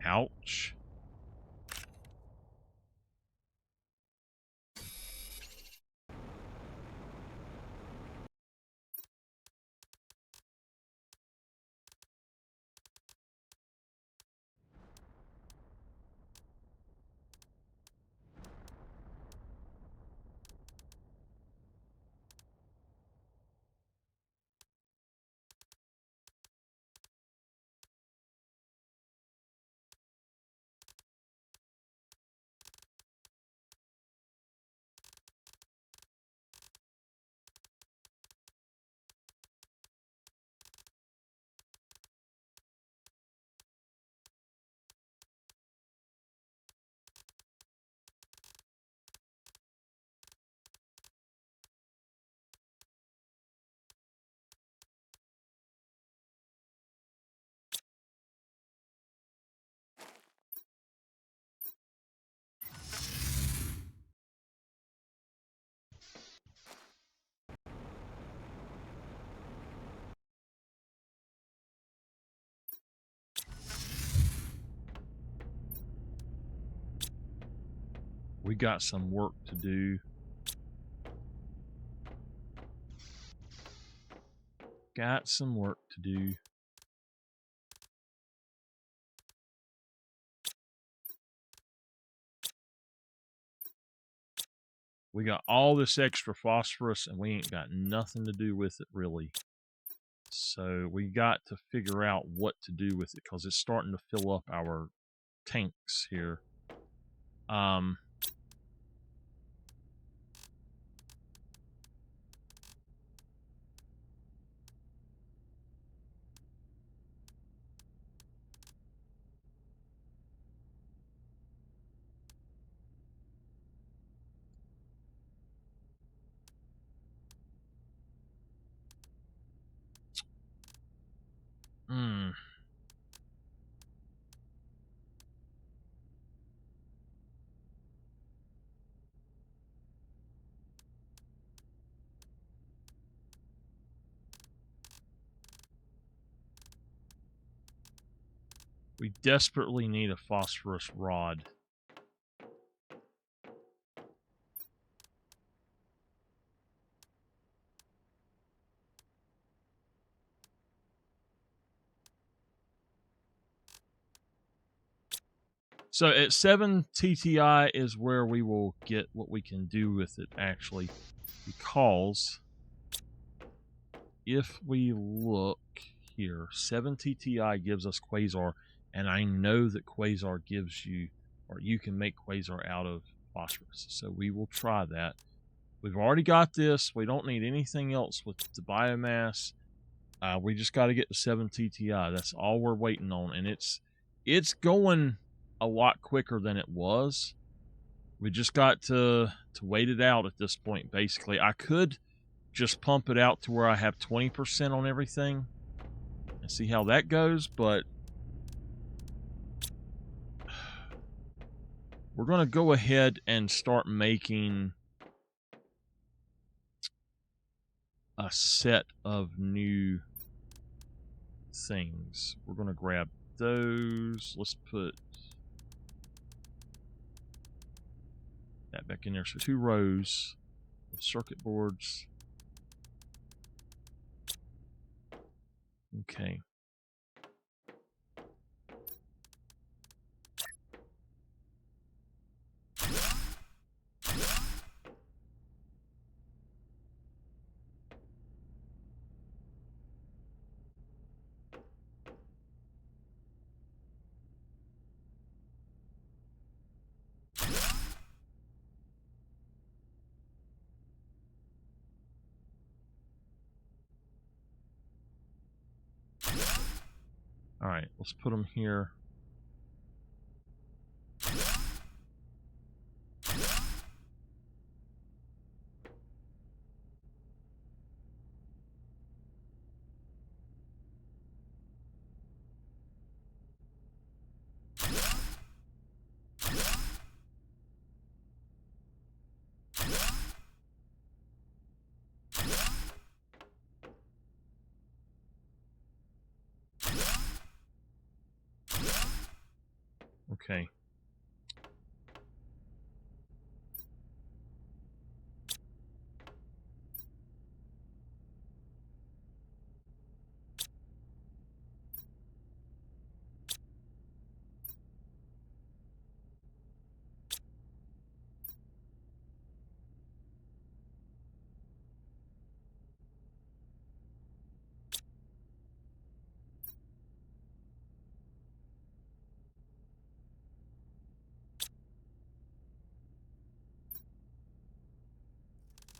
Ouch. We got some work to do. Got some work to do. We got all this extra phosphorus and we ain't got nothing to do with it really. So we got to figure out what to do with it because it's starting to fill up our tanks here. We desperately need a phosphorus rod. So at 7 TTI is where we will get what we can do with it actually, because if we look here. 7 TTI gives us Quasar, and I know that Quasar gives you, or you can make Quasar out of phosphorus. So we will try that. We've already got this. We don't need anything else with the biomass. We just got to get to 7 TTI. That's all we're waiting on, and it's going a lot quicker than it was. We just got to wait it out at this point, basically. I could just pump it out to where I have 20% on everything and see how that goes, but we're going to go ahead and start making a set of new things. We're going to grab those. Let's put that back in there. So 2 rows of circuit boards. Okay. All right, let's put them here. Okay.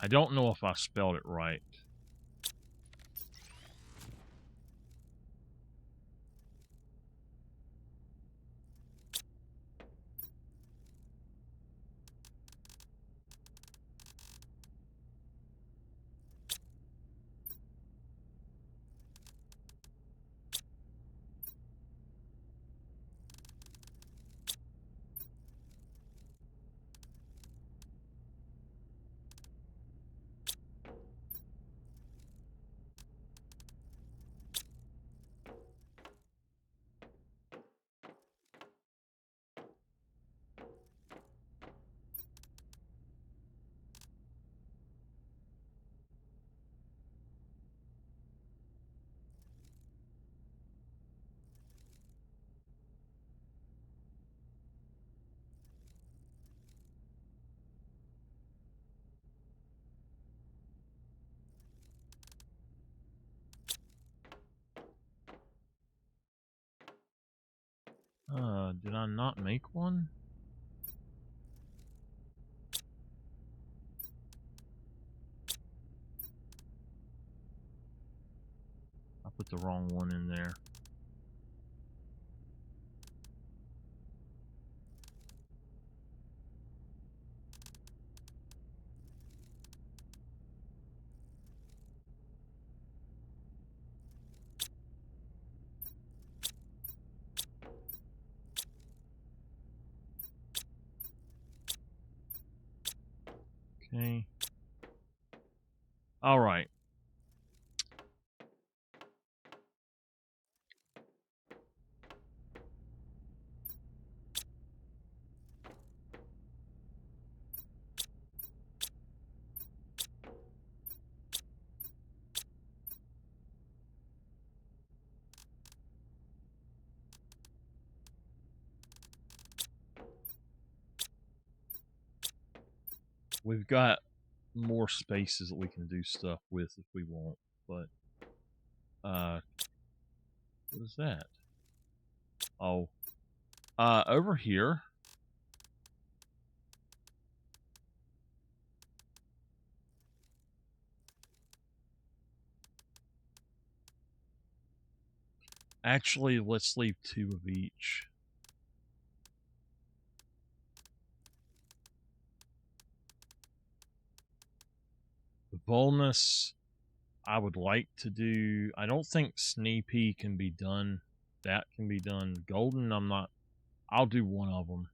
I don't know if I spelled it right. Did I not make one? I put the wrong one in there. Okay. All right. We've got more spaces that we can do stuff with if we want, but What is that? Oh. Over here. Actually, let's leave 2 of each. The bonus I would like to do. I don't think Sneepy can be done. That can be done. Golden, I'm not. I'll do one of them.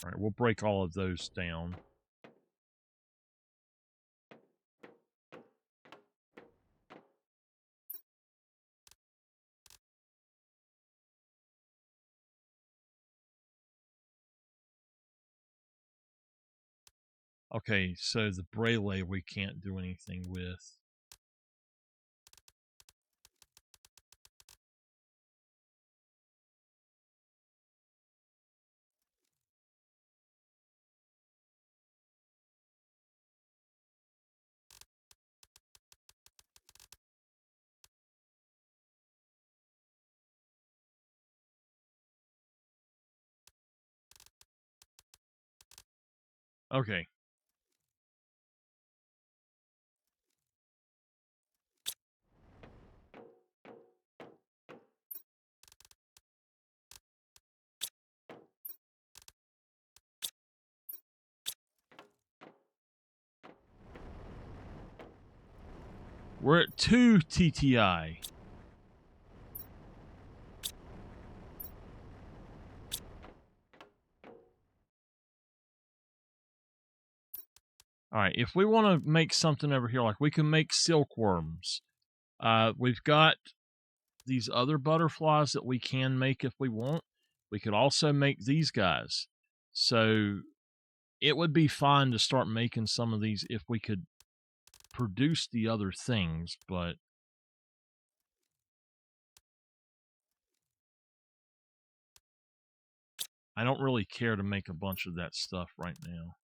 All right, we'll break all of those down. Okay, so the Braille we can't do anything with. Okay. We're at 2 TTI. All right, if we want to make something over here, like we can make silkworms. We've got these other butterflies that we can make if we want. We could also make these guys. So it would be fine to start making some of these if we could produce the other things, but I don't really care to make a bunch of that stuff right now.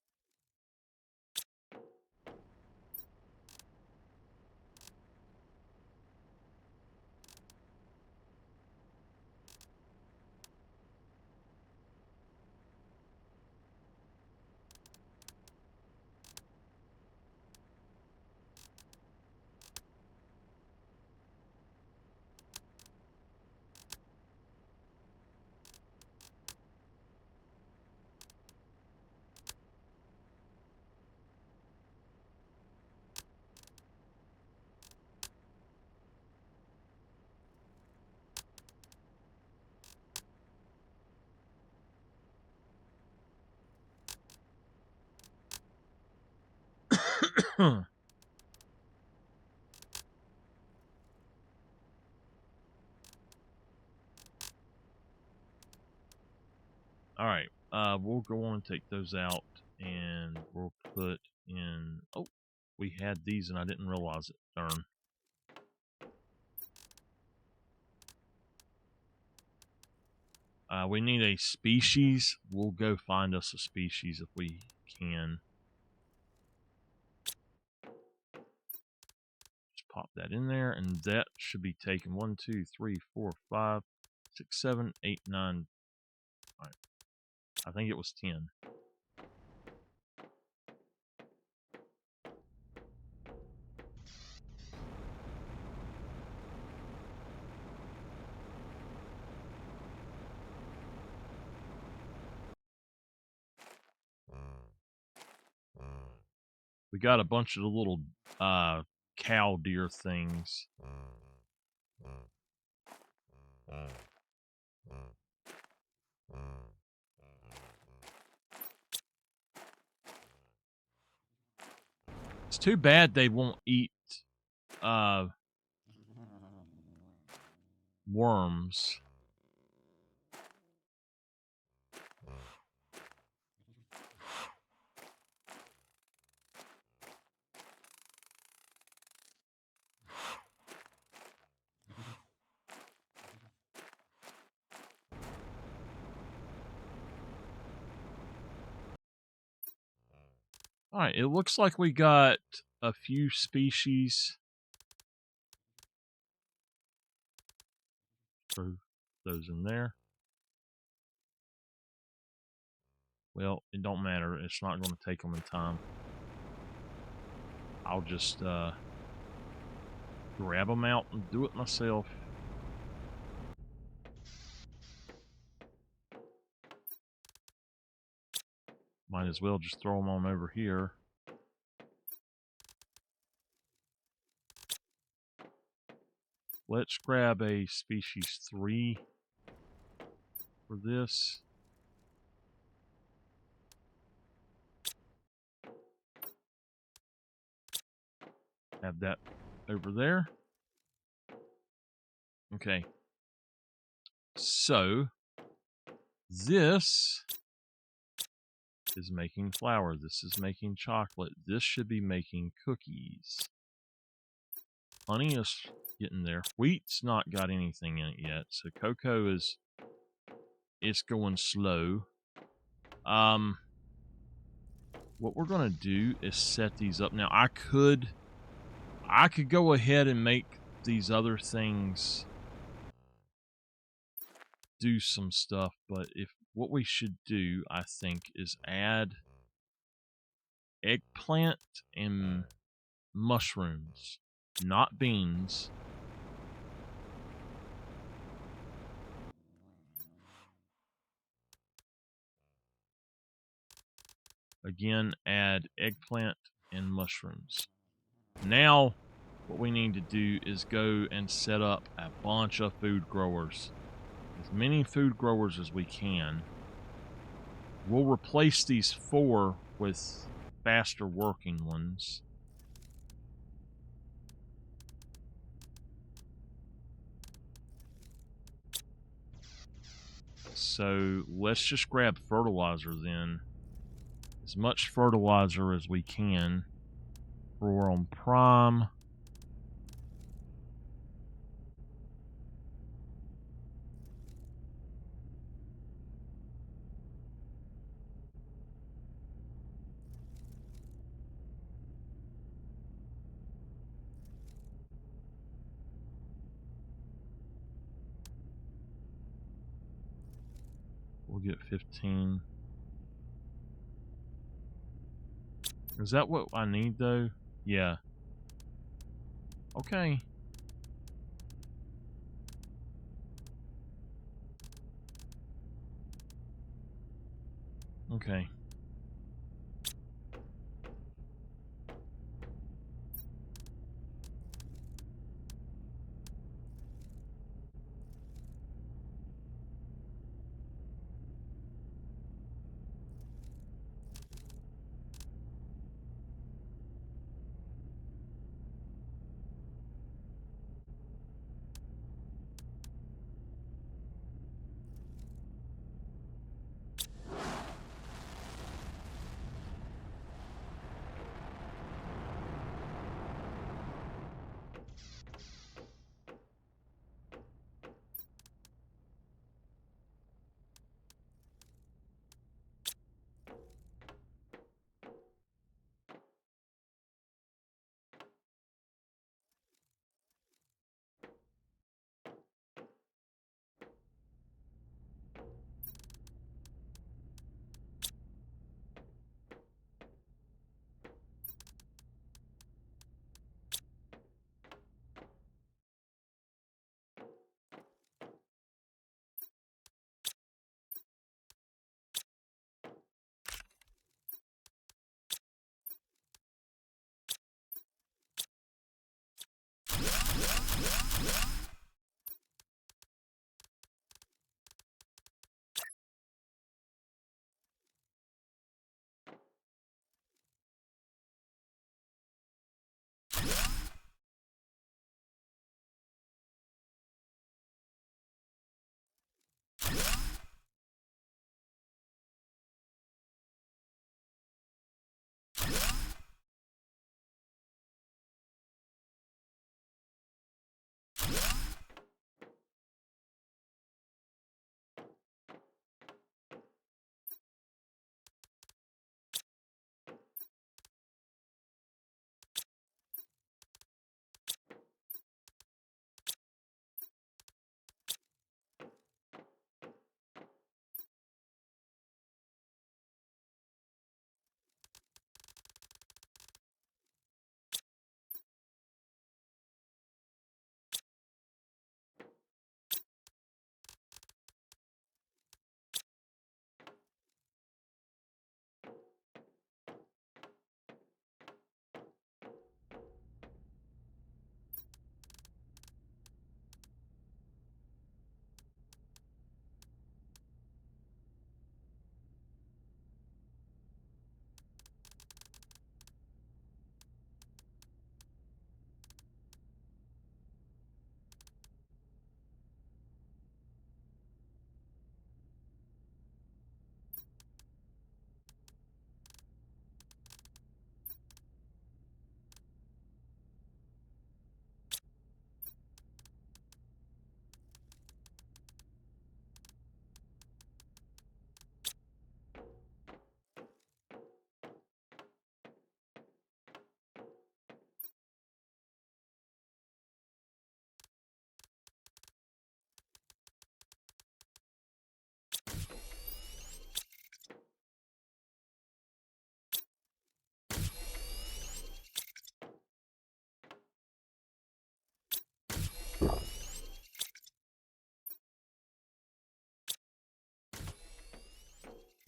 All right, we'll go on and take those out, and we'll put in. Oh, we had these, and I didn't realize it. Darn. We need a species. We'll go find us a species if we can. Just pop that in there, and that should be taken. 1, 2, 3, 4, 5, 6, 7, 8, 9. All right. I think it was 10. We got a bunch of the little cow deer things. It's too bad they won't eat worms. All right, it looks like we got a few species. Throw those in there. Well, it don't matter. It's not going to take them in time. I'll just grab them out and do it myself. Might as well just throw them on over here. Let's grab a species 3 for this. Have that over there. Okay. So, this is making flour. This is making chocolate. This should be making cookies. Honey is getting there. Wheat's not got anything in it yet. So cocoa is going slow. What we're gonna do is set these up. Now I could go ahead and make these other things do some stuff, but what we should do, I think, is add eggplant and mushrooms, not beans. Again, add eggplant and mushrooms. Now, what we need to do is go and set up a bunch of food growers. As many food growers as we can. We'll replace these 4 with faster working ones. So let's just grab fertilizer then. As much fertilizer as we can. We're on prime. We'll get 15. Is that what I need though? Yeah. Okay. Okay.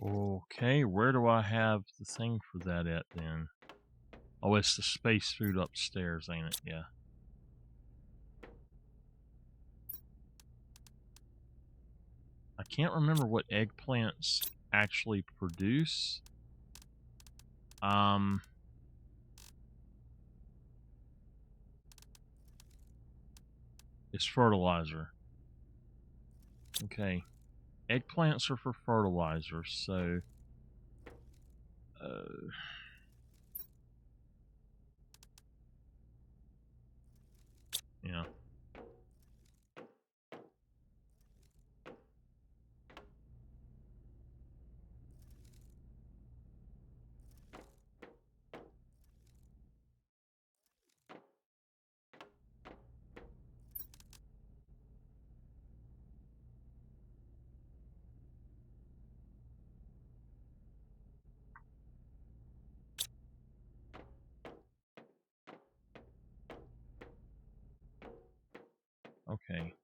Okay, where do I have the thing for that at then? Oh, it's the space food upstairs, ain't it? Yeah. I can't remember what eggplants actually produce. It's fertilizer. Okay. Eggplants are for fertilizer, so... yeah. Okay.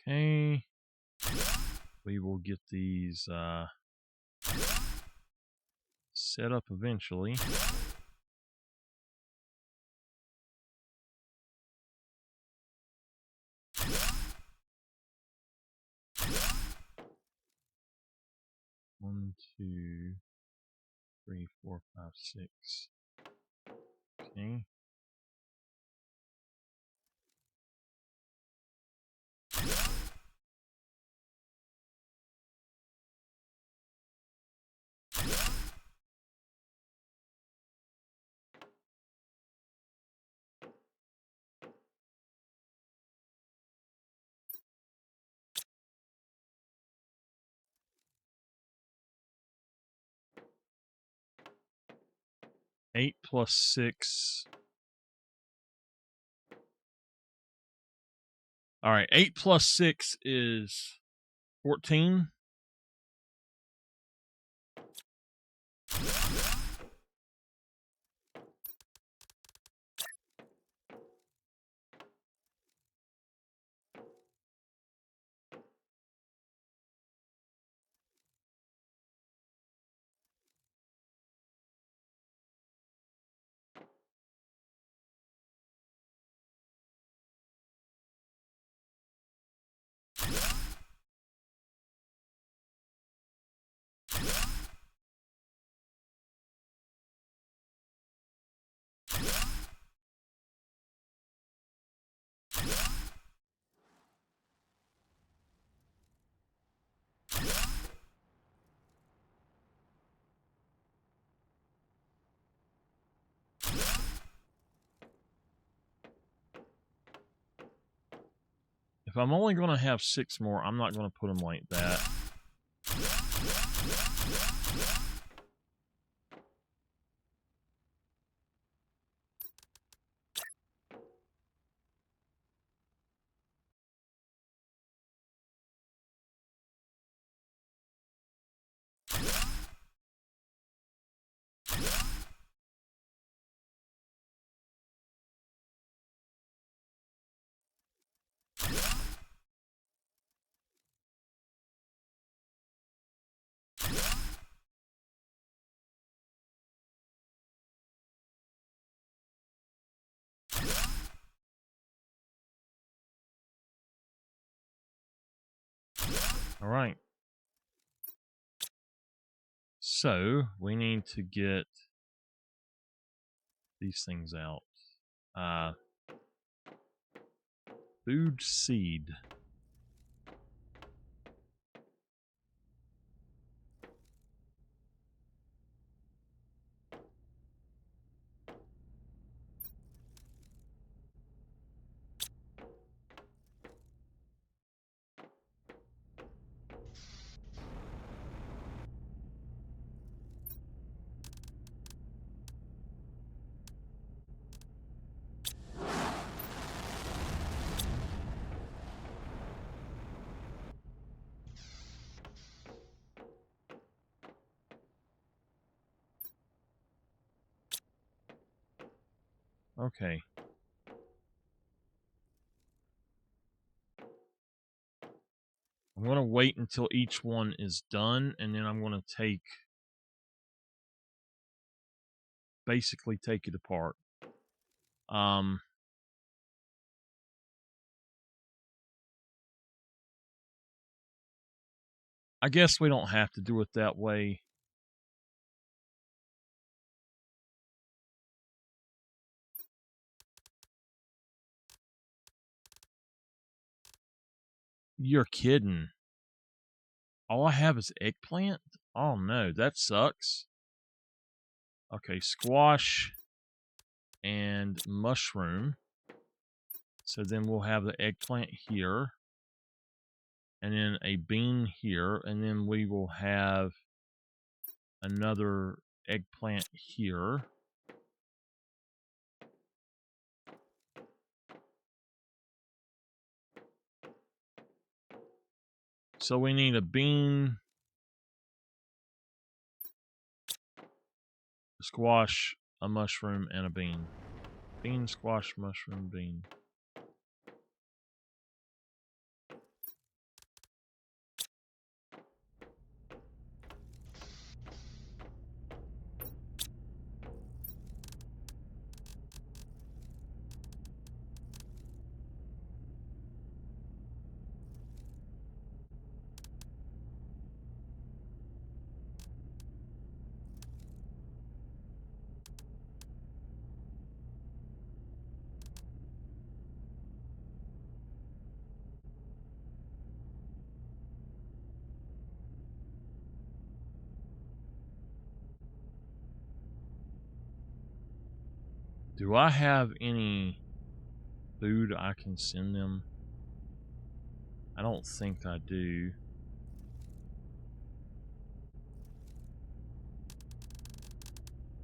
Okay. We will get these set up eventually. One, two, three, four, five, six. Okay. Eight plus six. All right, 8 plus 6 is 14. If I'm only going to have 6 more, I'm not going to put them like that. All right. So we need to get these things out. Food seed. Okay. I'm going to wait until each one is done, and then I'm going to basically take it apart. I guess we don't have to do it that way. You're kidding. All I have is eggplant? Oh no, that sucks. Okay, squash and mushroom. So then we'll have the eggplant here. And then a bean here. And then we will have another eggplant here. So we need a bean, a squash, a mushroom, and a bean. Bean, squash, mushroom, bean. Do I have any food I can send them? I don't think I do.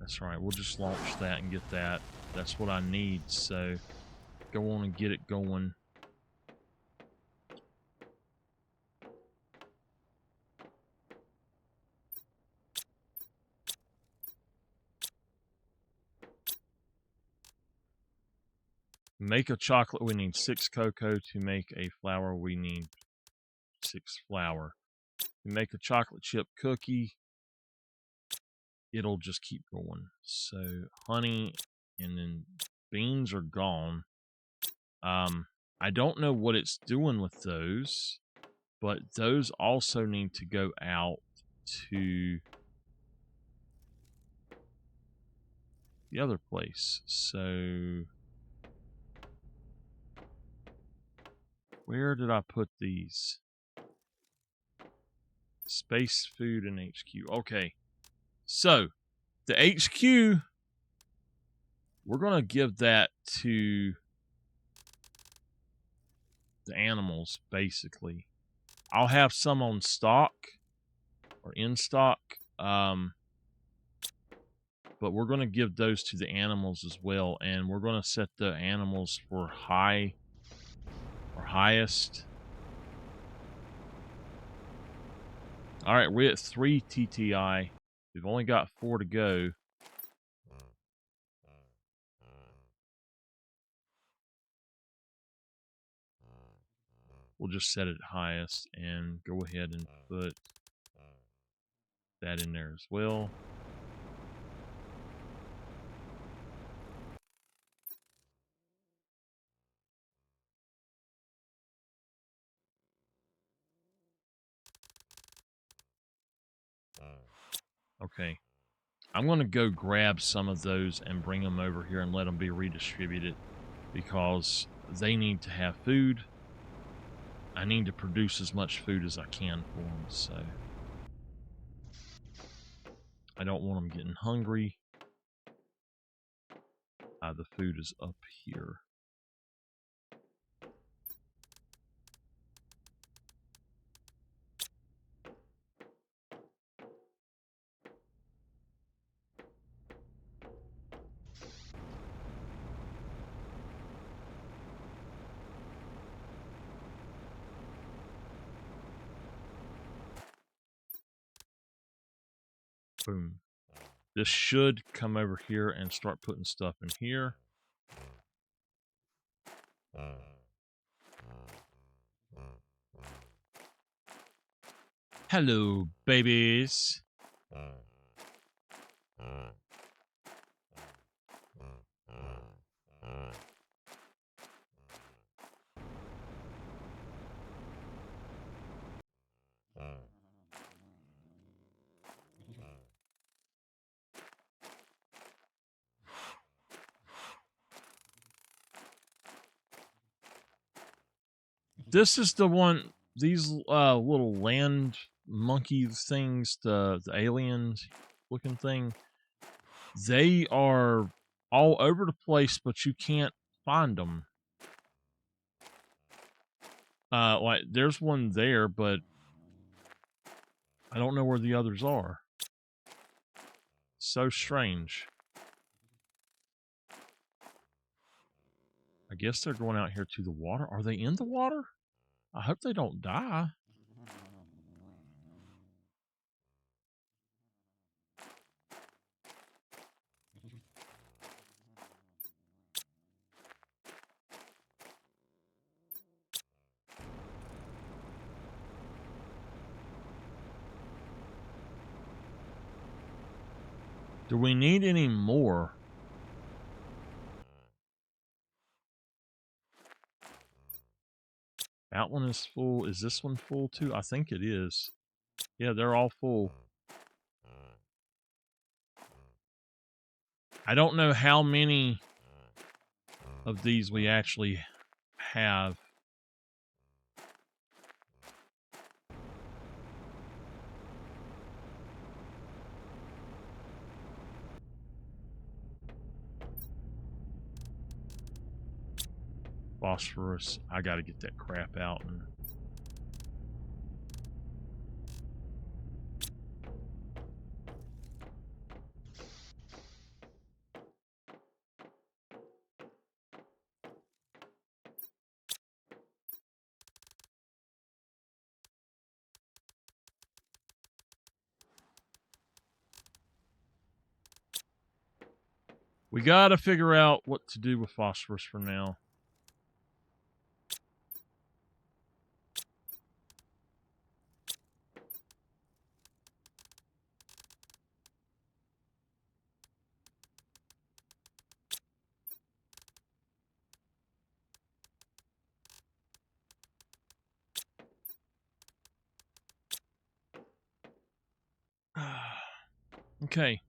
That's right. We'll just launch that and get that. That's what I need. So go on and get it going. Make a chocolate. We need 6 cocoa. To make a flour, we need 6 flour. To make a chocolate chip cookie, it'll just keep going. So honey, and then beans are gone. I don't know what it's doing with those, but those also need to go out to the other place. So where did I put these? Space, food, and HQ. Okay. So the HQ, we're going to give that to the animals, basically. I'll have some on stock or in stock. But we're going to give those to the animals as well. And we're going to set the animals for high or highest. All right, we're at 3 TTI. We've only got 4 to go. We'll just set it highest and go ahead and put that in there as well. Okay. I'm going to go grab some of those and bring them over here and let them be redistributed because they need to have food. I need to produce as much food as I can for them, so I don't want them getting hungry. The food is up here. Boom. This should come over here and start putting stuff in here. Hello, babies. This is the one, these little land monkey things, the aliens looking thing, they are all over the place, but you can't find them. Like there's one there, but I don't know where the others are. So strange. I guess they're going out here to the water. Are they in the water? I hope they don't die. Do we need any more? That one is full. Is this one full too? I think it is. Yeah, they're all full. I don't know how many of these we actually have. Phosphorus. I gotta get that crap out. And we gotta figure out what to do with phosphorus for now. Okay.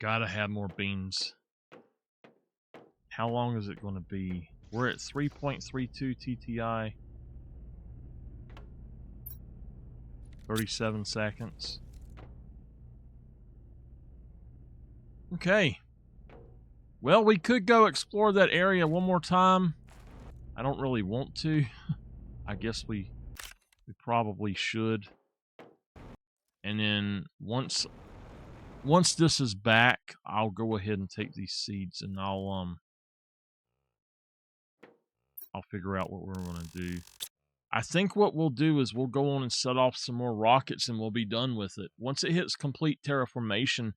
Gotta have more beans. How long is it going to be? We're at 3.32 TTI. 37 seconds. Okay. Well, we could go explore that area one more time. I don't really want to. I guess we probably should. And then once this is back, I'll go ahead and take these seeds and I'll figure out what we're going to do. I think what we'll do is we'll go on and set off some more rockets and we'll be done with it. Once it hits complete terraformation,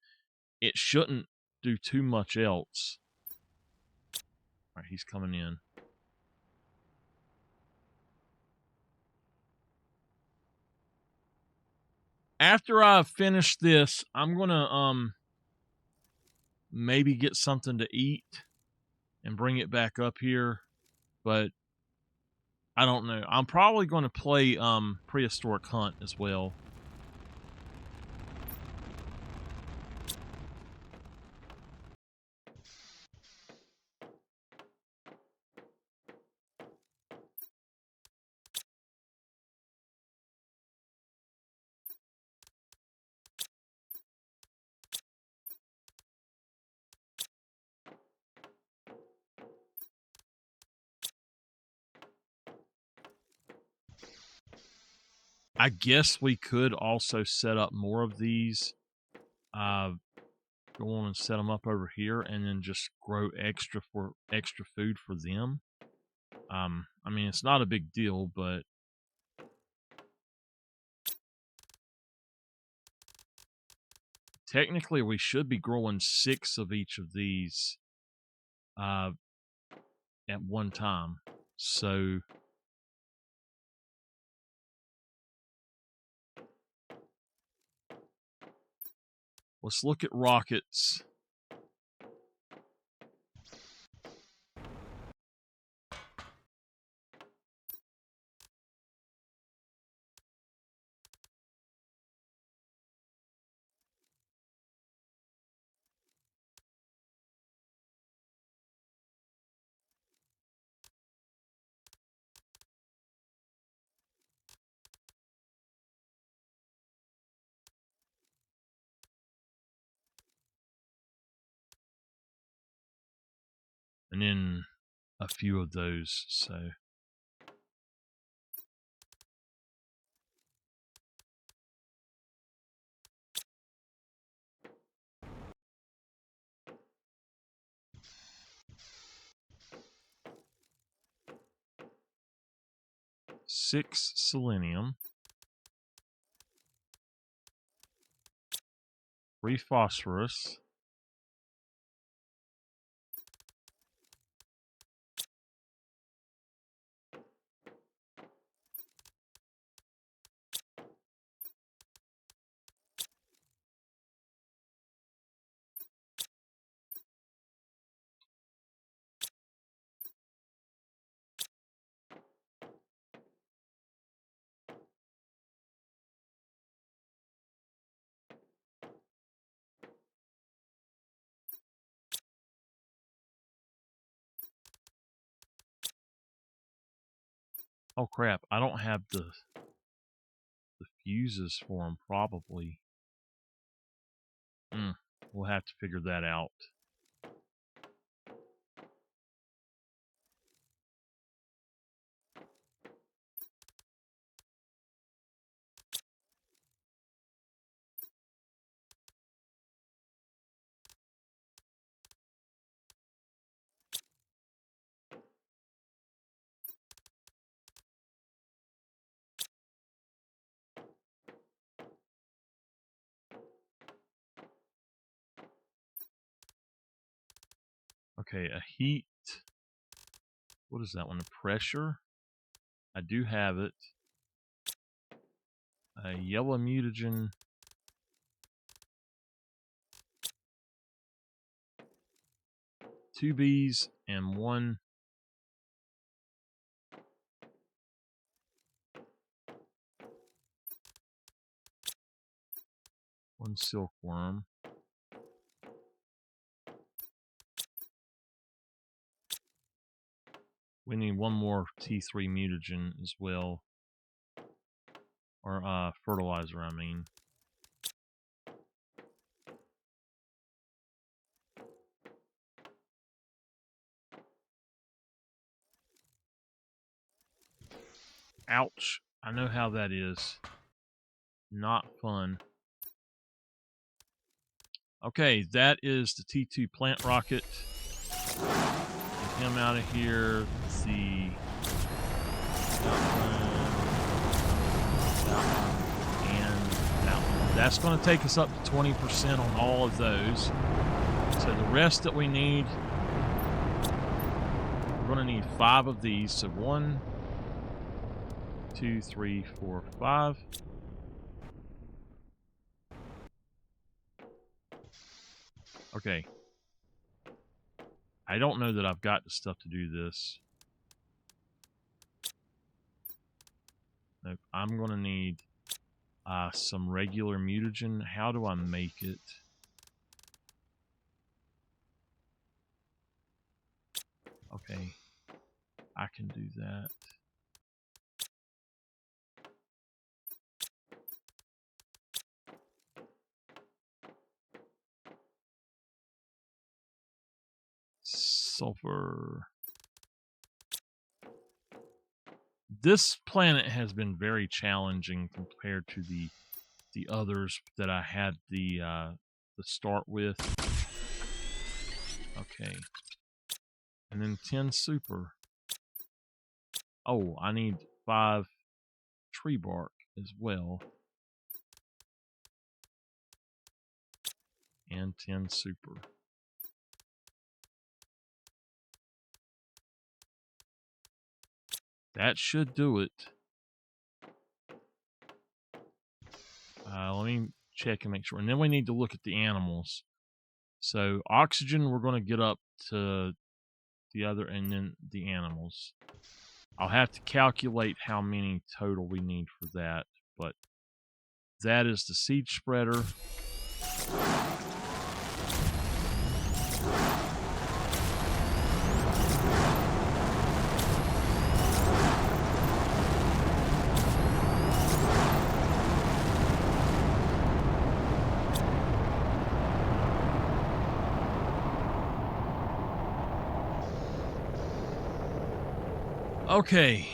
it shouldn't do too much else. All right, he's coming in. After I finish this, I'm going to maybe get something to eat and bring it back up here, but I don't know. I'm probably going to play Prehistoric Hunt as well. I guess we could also set up more of these. Go on and set them up over here, and then just grow extra food for them. I mean, it's not a big deal, but technically we should be growing 6 of each of these at one time. So let's look at rockets. And then a few of those, so. Six selenium. 3 phosphorus. Oh crap, I don't have the fuses for them, probably. We'll have to figure that out. Okay, a heat. What is that one? A pressure? I do have it. A yellow mutagen. Two bees and one silkworm. We need one more T3 mutagen as well. Or fertilizer, I mean. Ouch. I know how that is. Not fun. Okay, that is the T2 plant rocket. Get him out of here. Let's see. And that one. That's going to take us up to 20% on all of those. So the rest that we need, we're going to need 5 of these. So 1, 2, 3, 4, 5. Okay. I don't know that I've got the stuff to do this. Nope. I'm going to need some regular mutagen. How do I make it? Okay. I can do that. Sulfur. This planet has been very challenging compared to the others that I had the start with. Okay. And then 10 super. Oh, I need 5 tree bark as well. And 10 super. That should do it. Let me check and make sure. And then we need to look at the animals. So oxygen, we're going to get up to the other, and then the animals. I'll have to calculate how many total we need for that, but that is the seed spreader. Okay.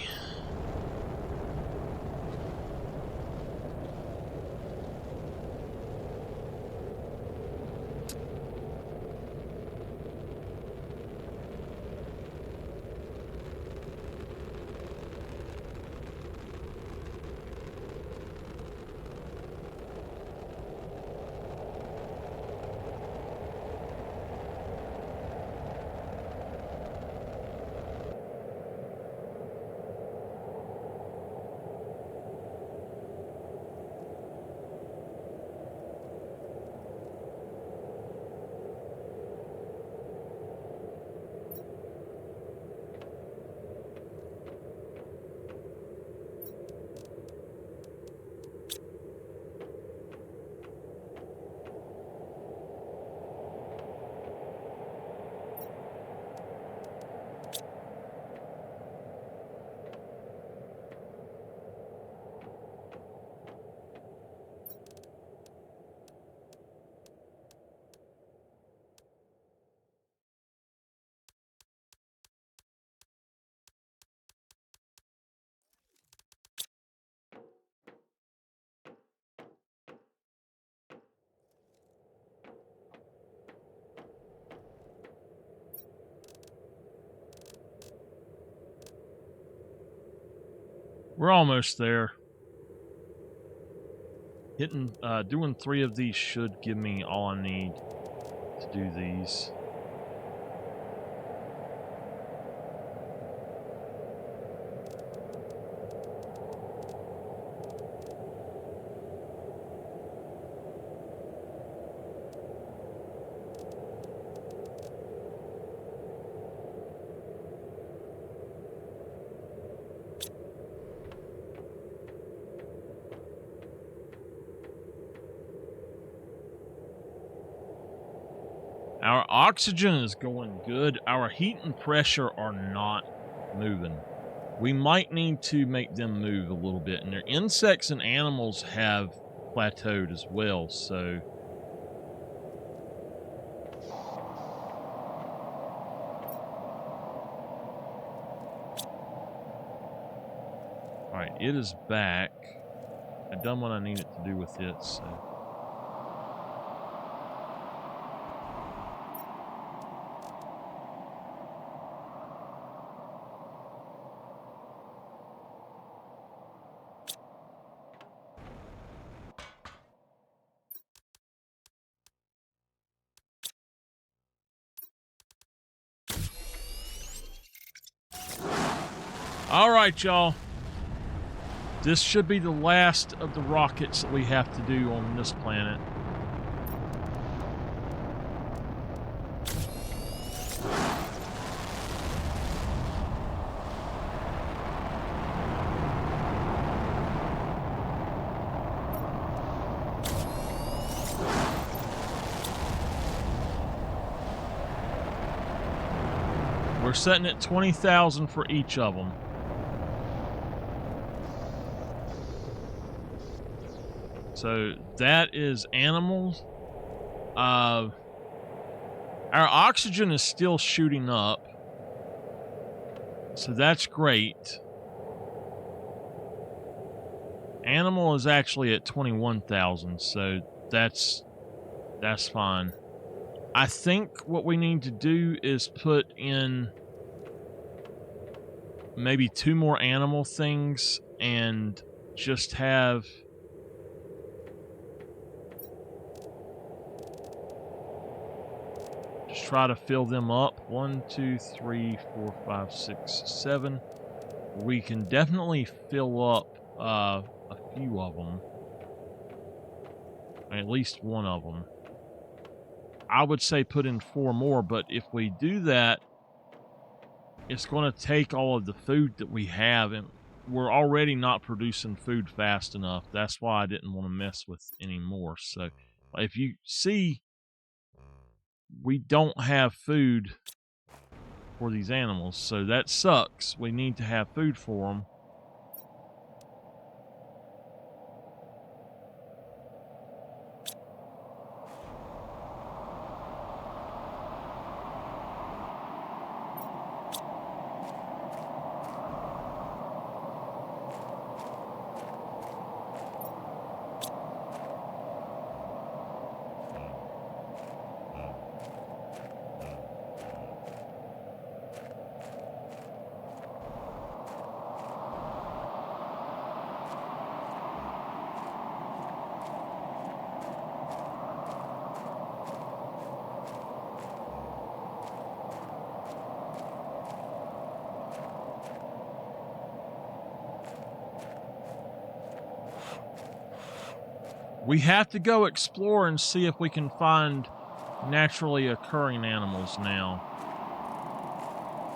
We're almost there. Doing 3 of these should give me all I need to do these. Our oxygen is going good. Our heat and pressure are not moving. We might need to make them move a little bit, and their insects and animals have plateaued as well, so all right, it is back. I've done what I needed to do with it, so all right, y'all. This should be the last of the rockets that we have to do on this planet. We're setting at 20,000 for each of them. So that is animals. Our oxygen is still shooting up. So that's great. Animal is actually at 21,000, so that's fine. I think what we need to do is put in maybe 2 more animal things and just have try to fill them up. 1, 2, 3, 4, 5, 6, 7. We can definitely fill up a few of them, at least one of them. I would say put in 4 more, but if we do that, it's going to take all of the food that we have, and we're already not producing food fast enough. That's why I didn't want to mess with any more. So if you see, we don't have food for these animals, so that sucks. We need to have food for them. We have to go explore and see if we can find naturally occurring animals now.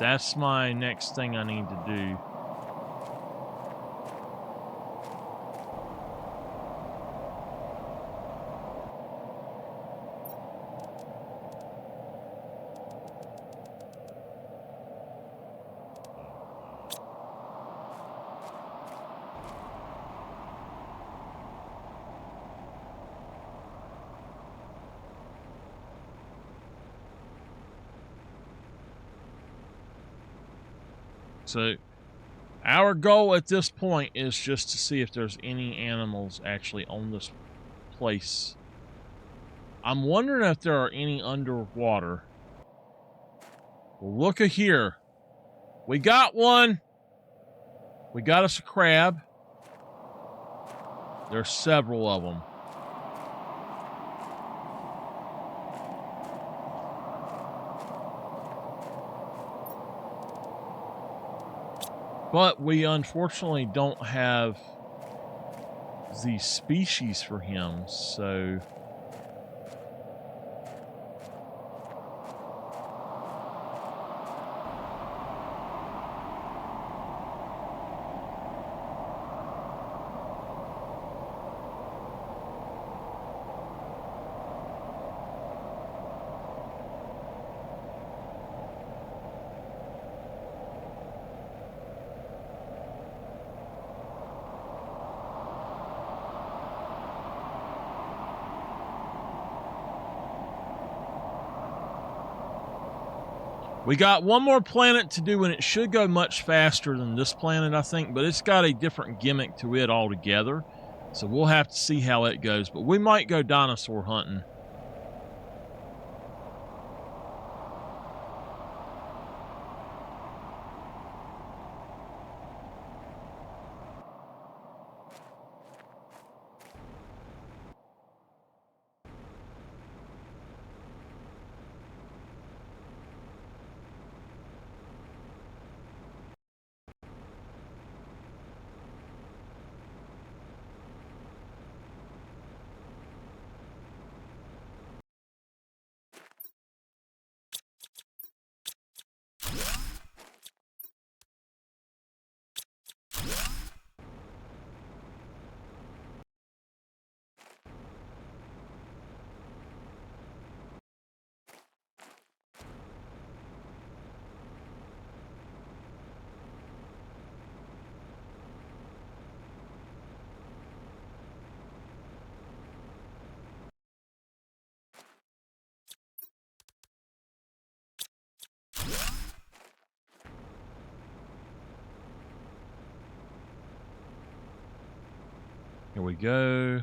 That's my next thing I need to do. So our goal at this point is just to see if there's any animals actually on this place. I'm wondering if there are any underwater. Well, look at here. We got one. We got us a crab. There's several of them. But we unfortunately don't have the species for him, so We got one more planet to do, and it should go much faster than this planet, I think, but it's got a different gimmick to it altogether. So we'll have to see how it goes, but we might go dinosaur hunting. Here we go.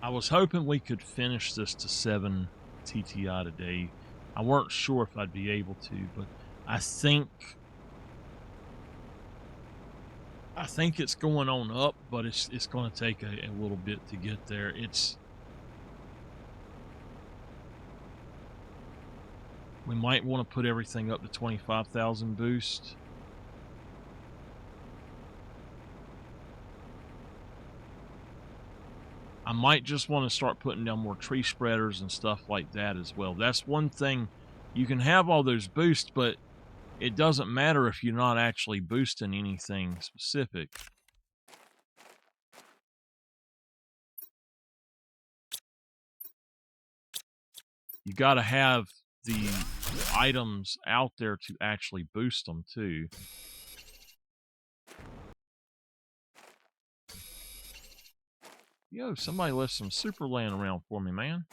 I was hoping we could finish this to 7 TTI today. I weren't sure if I'd be able to, but I think it's going on up, but it's going to take a little bit to get there. We might want to put everything up to 25,000 boost. I might just want to start putting down more tree spreaders and stuff like that as well. That's one thing. You can have all those boosts, but it doesn't matter if you're not actually boosting anything specific. You got to have the items out there to actually boost them too. Yo, somebody left some super land around for me, man.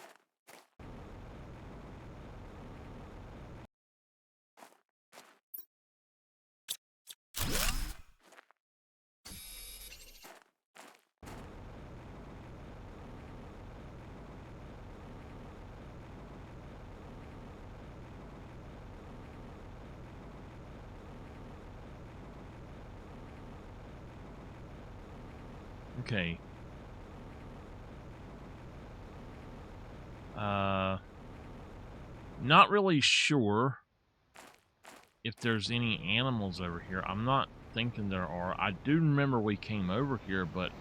Okay. Not really sure if there's any animals over here. I'm not thinking there are. I do remember we came over here, but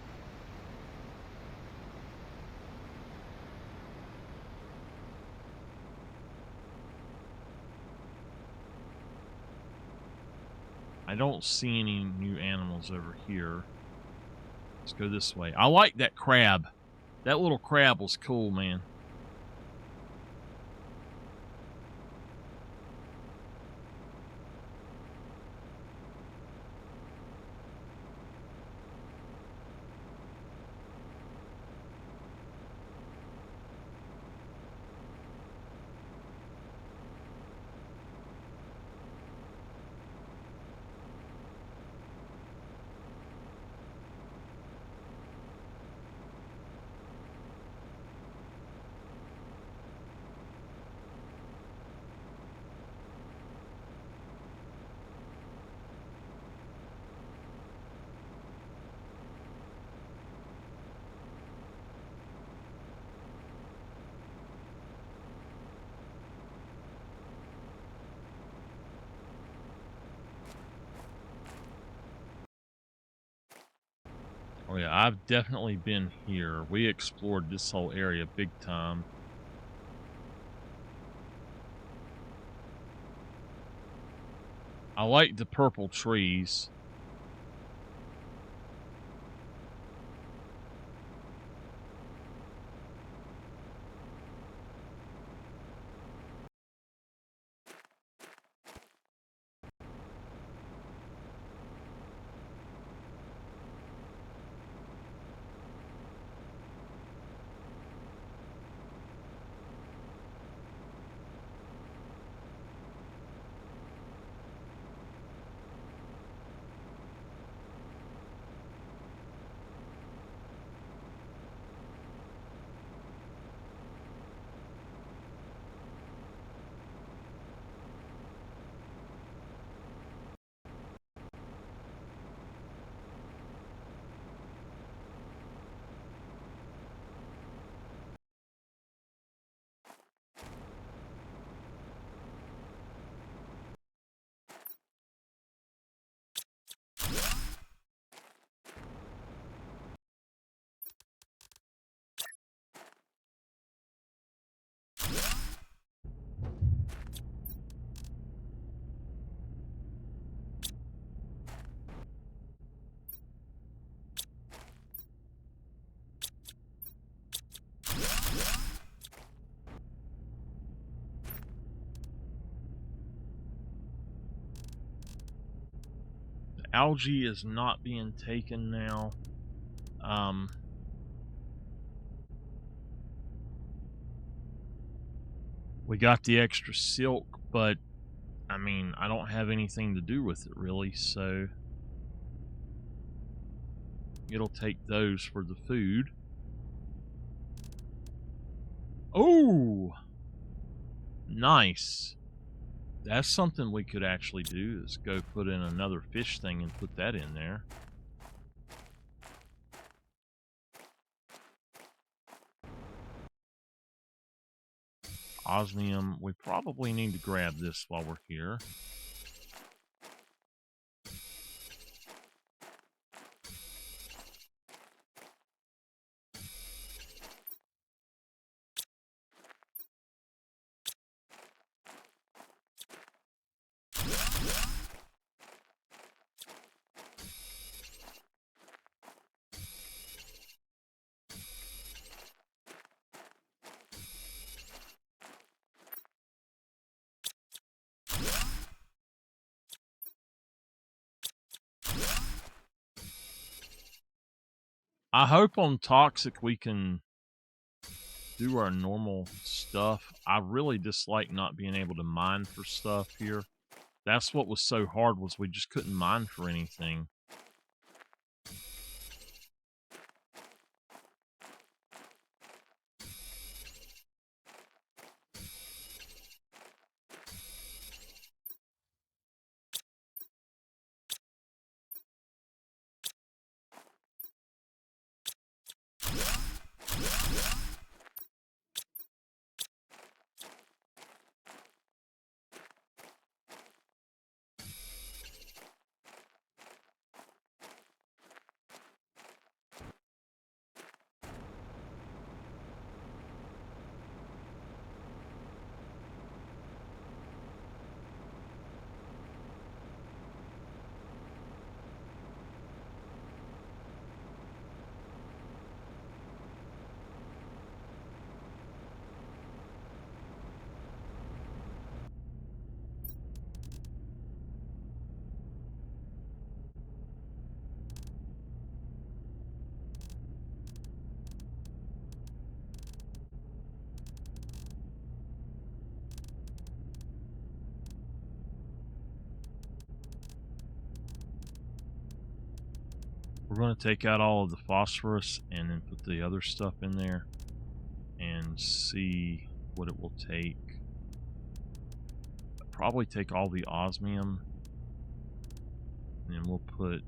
I don't see any new animals over here. Let's go this way. I like that crab. That little crab was cool, man. Oh yeah, I've definitely been here. We explored this whole area big time. I like the purple trees. Algae is not being taken now. We got the extra silk, but I mean, I don't have anything to do with it really, so it'll take those for the food. Oh, nice. That's something we could actually do, is go put in another fish thing and put that in there. Osmium, we probably need to grab this while we're here. I hope on Toxic we can do our normal stuff. I really dislike not being able to mine for stuff here. That's what was so hard, was we just couldn't mine for anything. going to take out all of the phosphorus and then put the other stuff in there and see what it will take. Probably take all the osmium, and then we'll put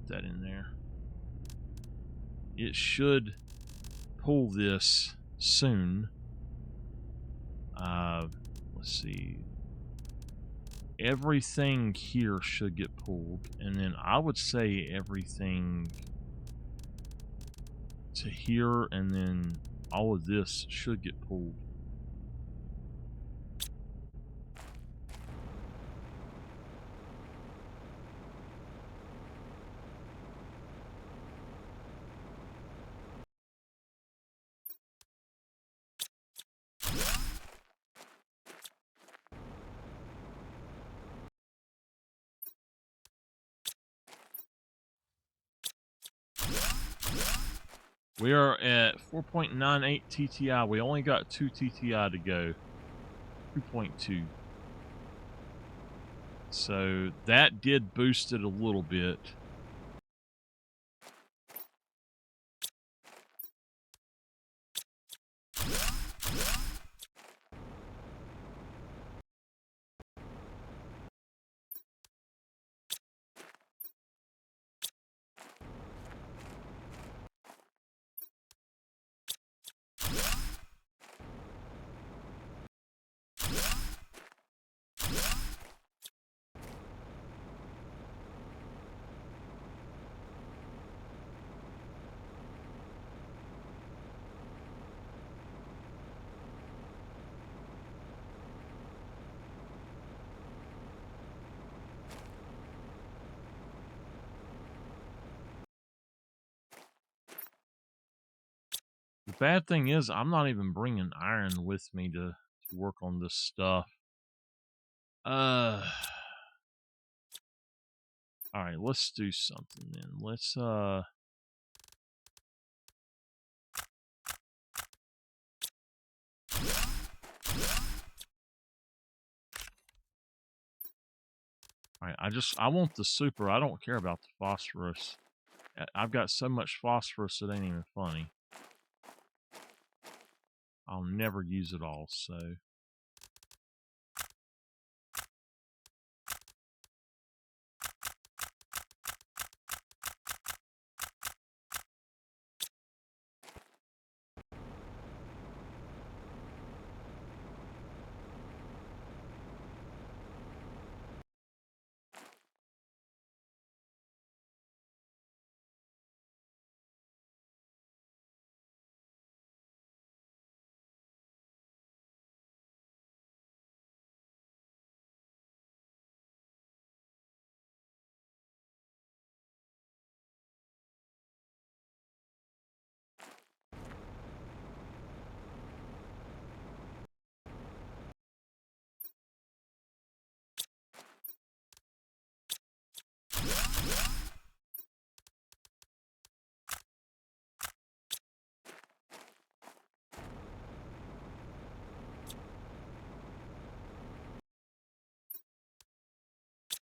that in there. It should pull this soon. Let's see. Everything here should get pulled, and then I would say everything to here, and then all of this should get pulled. We are at 4.98 TTI. We only got 2 TTI to go. 2.2. So that did boost it a little bit. The bad thing is I'm not even bringing iron with me to work on this stuff. All right, let's do something then. Let's all right, I want the super. I don't care about the phosphorus. I've got so much phosphorus it ain't even funny. I'll never use it all, so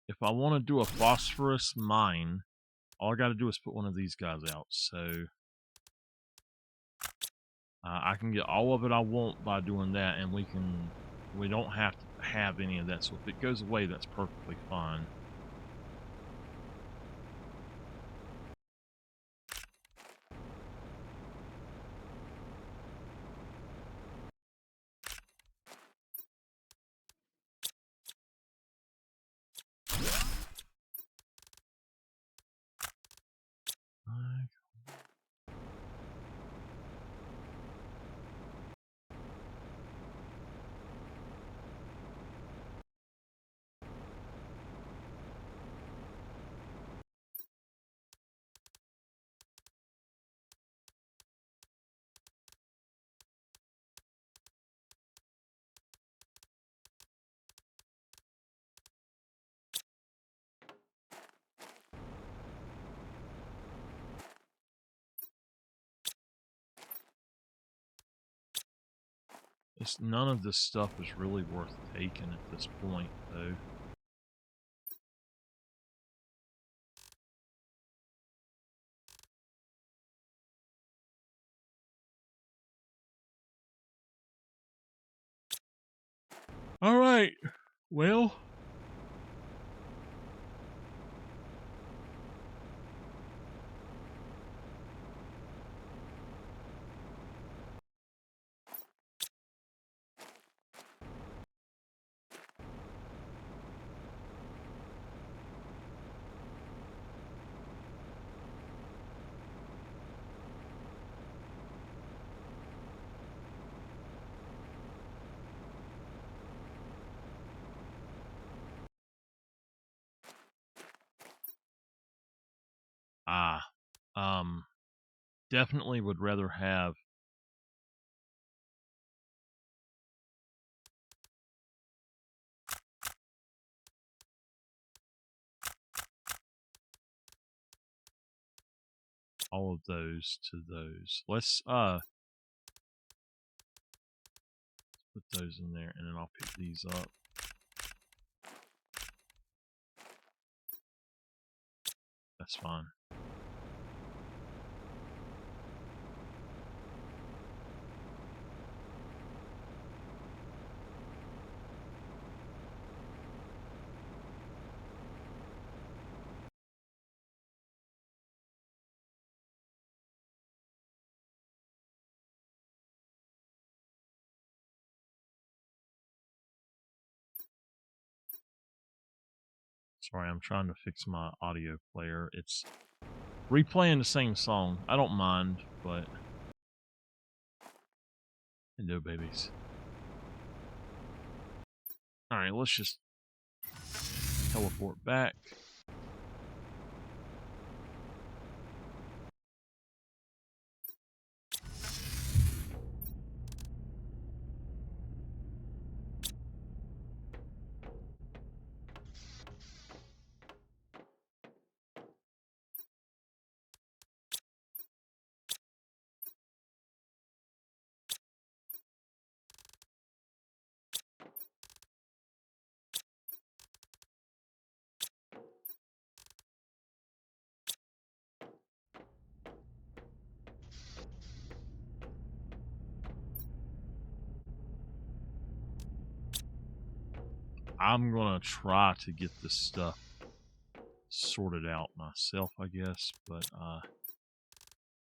if I want to do a phosphorus mine, all I got to do is put one of these guys out. So I can get all of it I want by doing that, and we don't have to have any of that. So if it goes away, that's perfectly fine. None of this stuff is really worth taking at this point, though. All right. Well, um, definitely would rather have all of those to those. Let's put those in there, and then I'll pick these up. That's fine. Sorry, I'm trying to fix my audio player. It's replaying the same song. I don't mind, but hello, babies. All right, let's just teleport back. I'm gonna try to get this stuff sorted out myself, I guess, but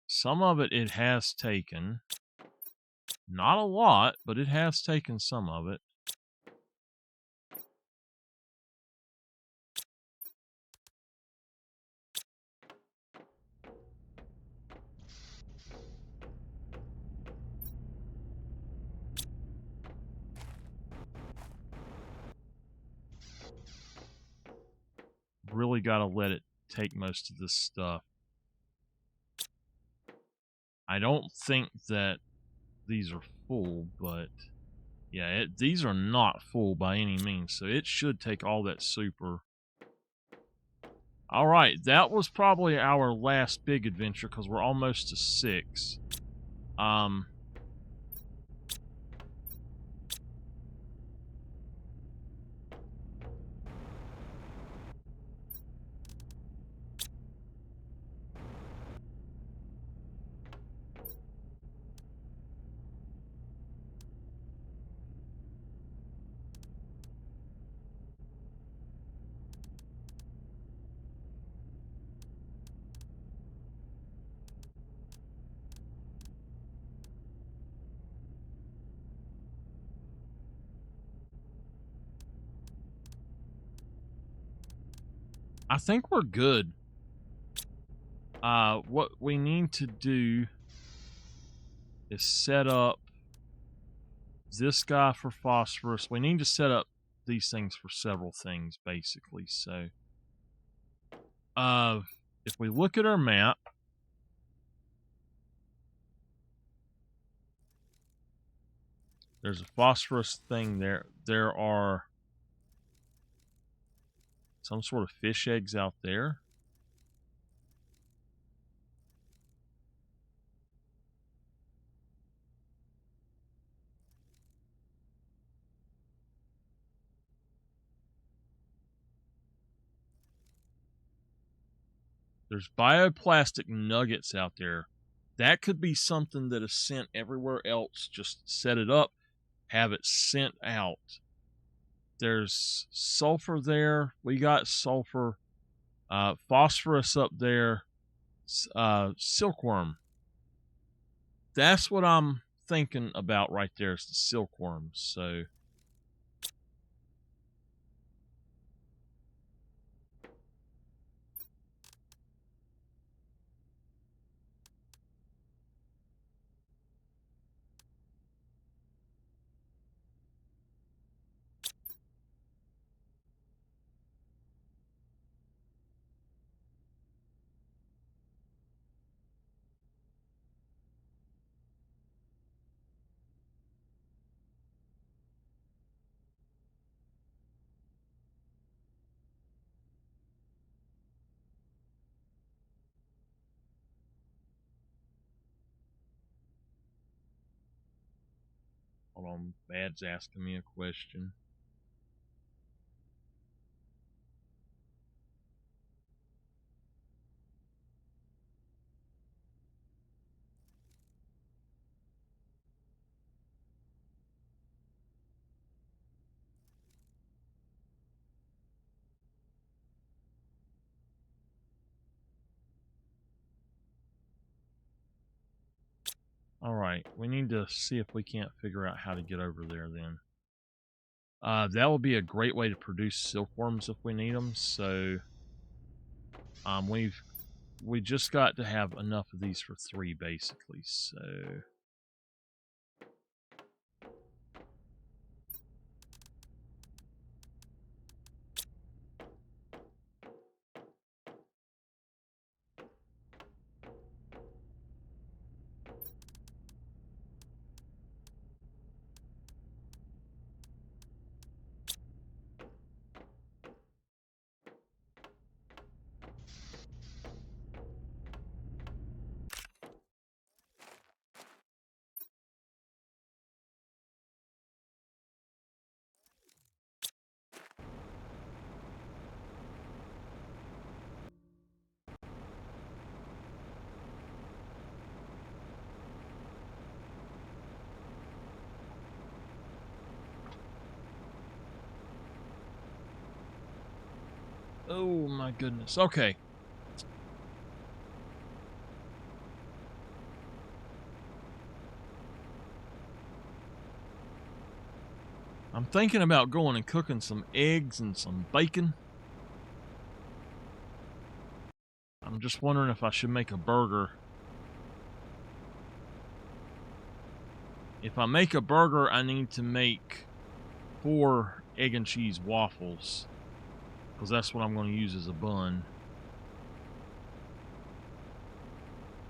some of it has taken. Not a lot, but it has taken some of it. Really got to let it take most of this stuff. I don't think that these are full, but yeah, these are not full by any means, so it should take all that super. All right, that was probably our last big adventure because we're almost to 6. I think we're good. What we need to do is set up this guy for phosphorus. We need to set up these things for several things, basically. So, if we look at our map, there's a phosphorus thing there. There are some sort of fish eggs out there. There's bioplastic nuggets out there. That could be something that is sent everywhere else. Just set it up, have it sent out. there's sulfur there. We got sulfur. Phosphorus up there. Silkworm. That's what I'm thinking about right there, is the silkworm. So hold on, Bad's asking me a question. Alright, we need to see if we can't figure out how to get over there then. That would be a great way to produce silkworms if we need them. So we just got to have enough of these for 3 basically. So oh my goodness. Okay. I'm thinking about going and cooking some eggs and some bacon. I'm just wondering if I should make a burger. If I make a burger, I need to make 4 egg and cheese waffles, because that's what I'm going to use as a bun,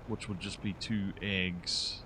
which would just be 2 eggs.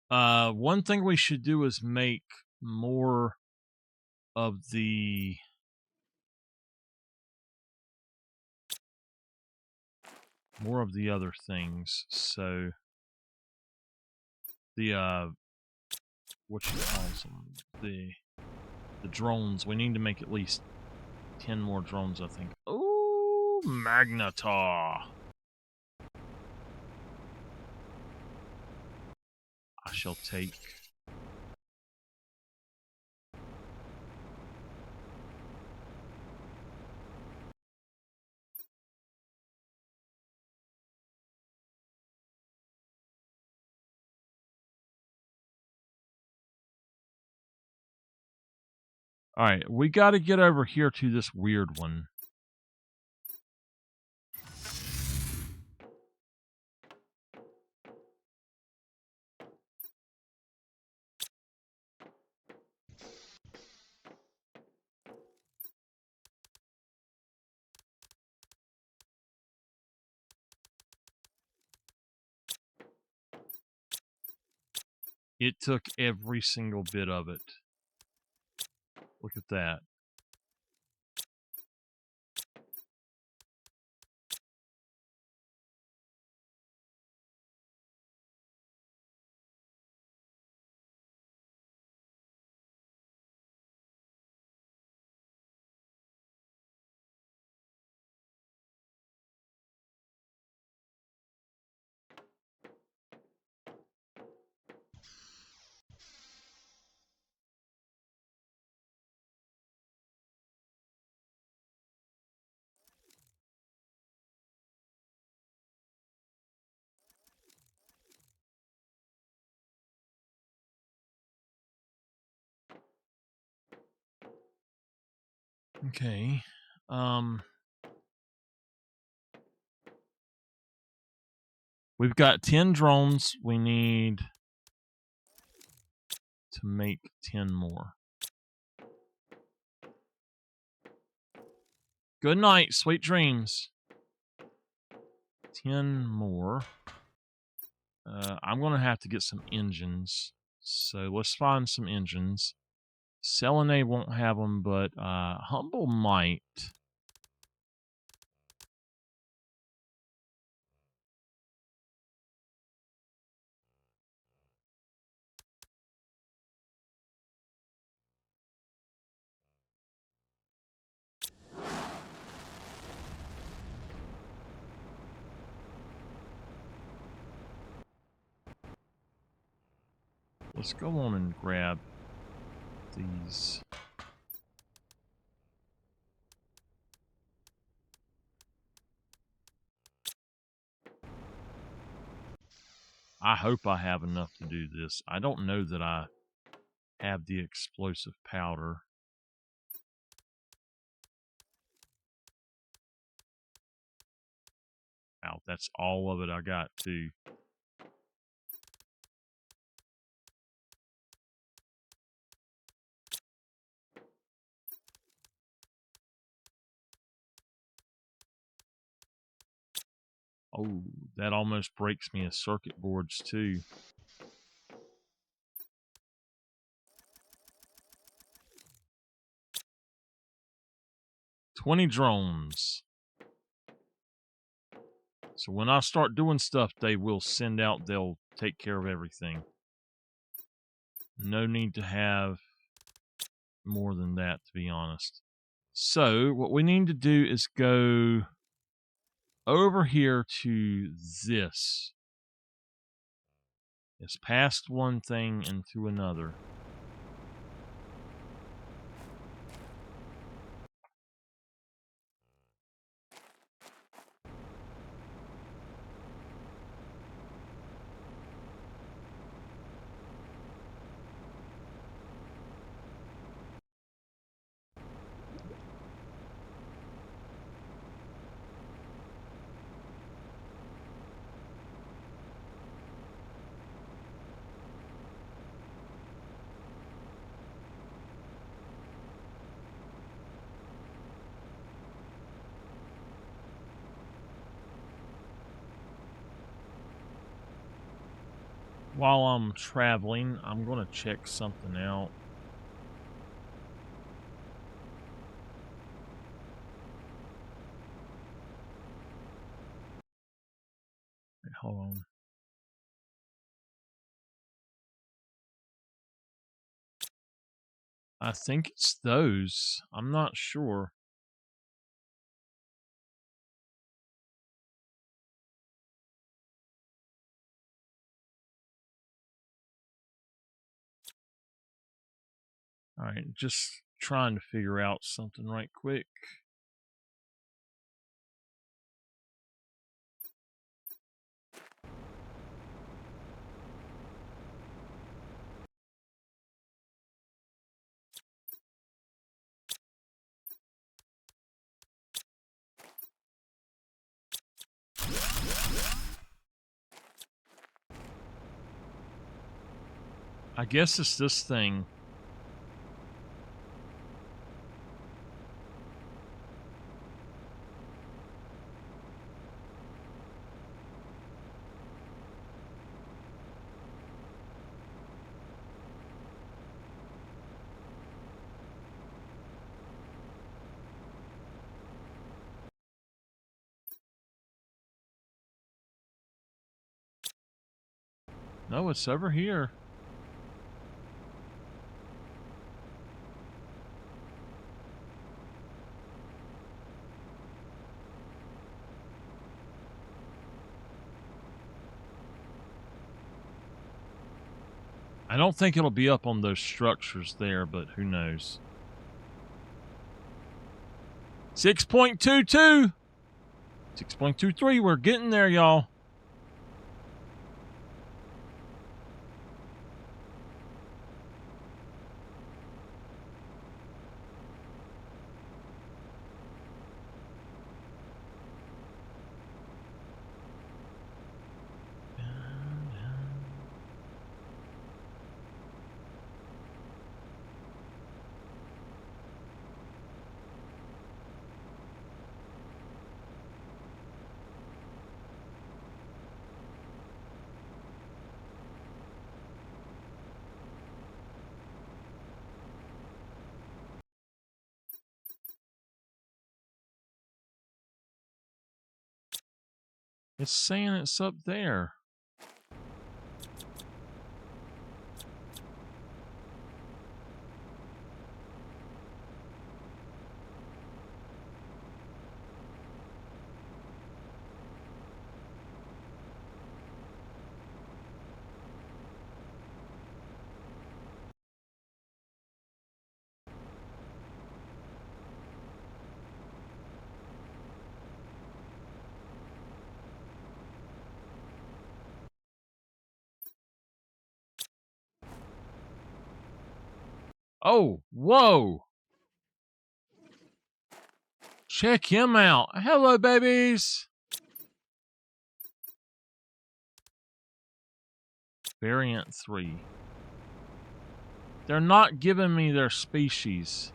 One thing we should do is make more of the other things. So the what you call them, the drones. We need to make at least 10 more drones, I think. Oh, Magnetar. I shall take. Alright, we got to get over here to this weird one. It took every single bit of it. Look at that. Okay. We've got 10 drones. We need to make 10 more. Good night, sweet dreams. 10 more. I'm going to have to get some engines. So let's find some engines. Selenay won't have them, but Humble might. Let's go on and grab these. I hope I have enough to do this. I don't know that I have the explosive powder. Wow, that's all of it I got too. Oh, that almost breaks me as circuit boards too. $20 drones. So when I start doing stuff, they will send out, they'll take care of everything. No need to have more than that, to be honest. So what we need to do is go over here to this. It's past one thing and to another. While I'm traveling, I'm going to check something out. Wait, hold on. I think it's those. I'm not sure. All right, just trying to figure out something right quick. I guess it's this thing. No, it's over here. I don't think it'll be up on those structures there, but who knows. 6.22. 6.23. We're getting there, y'all. It's saying it's up there. Oh, whoa. Check him out. Hello, babies. Variant 3. They're not giving me their species.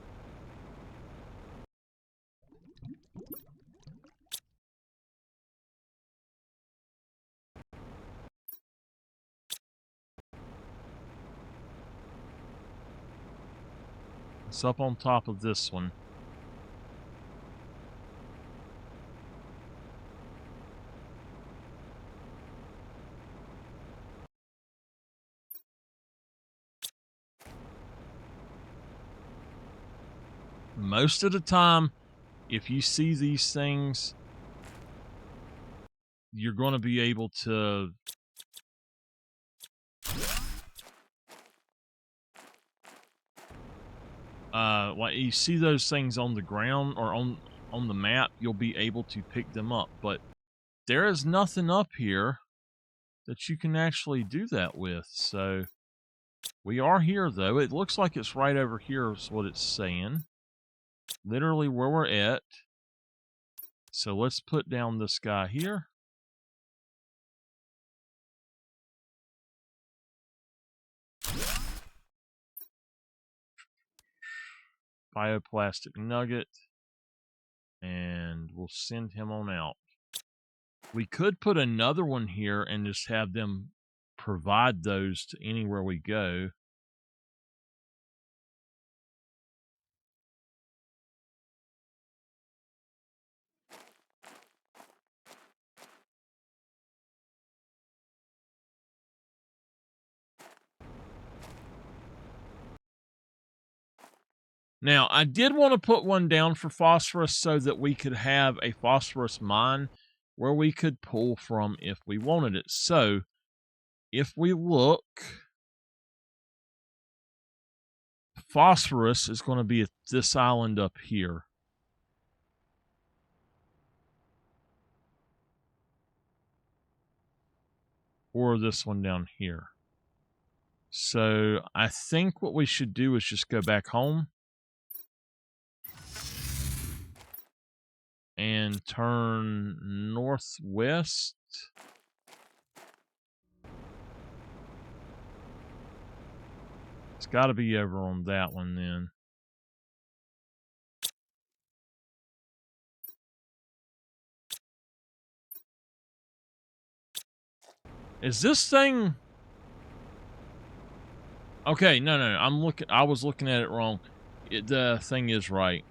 It's up on top of this one. Most of the time, if you see these things, you're going to be able to like you see those things on the ground or on the map, you'll be able to pick them up. But there is nothing up here that you can actually do that with. So we are here, though. It looks like it's right over here is what it's saying. Literally where we're at. So let's put down this guy here. Bioplastic nugget. And we'll send him on out. We could put another one here and just have them provide those to anywhere we go. Now, I did want to put one down for phosphorus so that we could have a phosphorus mine where we could pull from if we wanted it. So, if we look, phosphorus is going to be at this island up here. Or this one down here. So, I think what we should do is just go back home. And turn northwest. It's got to be over on that one then. Is this thing... Okay, no. I was looking at it wrong. The thing is right.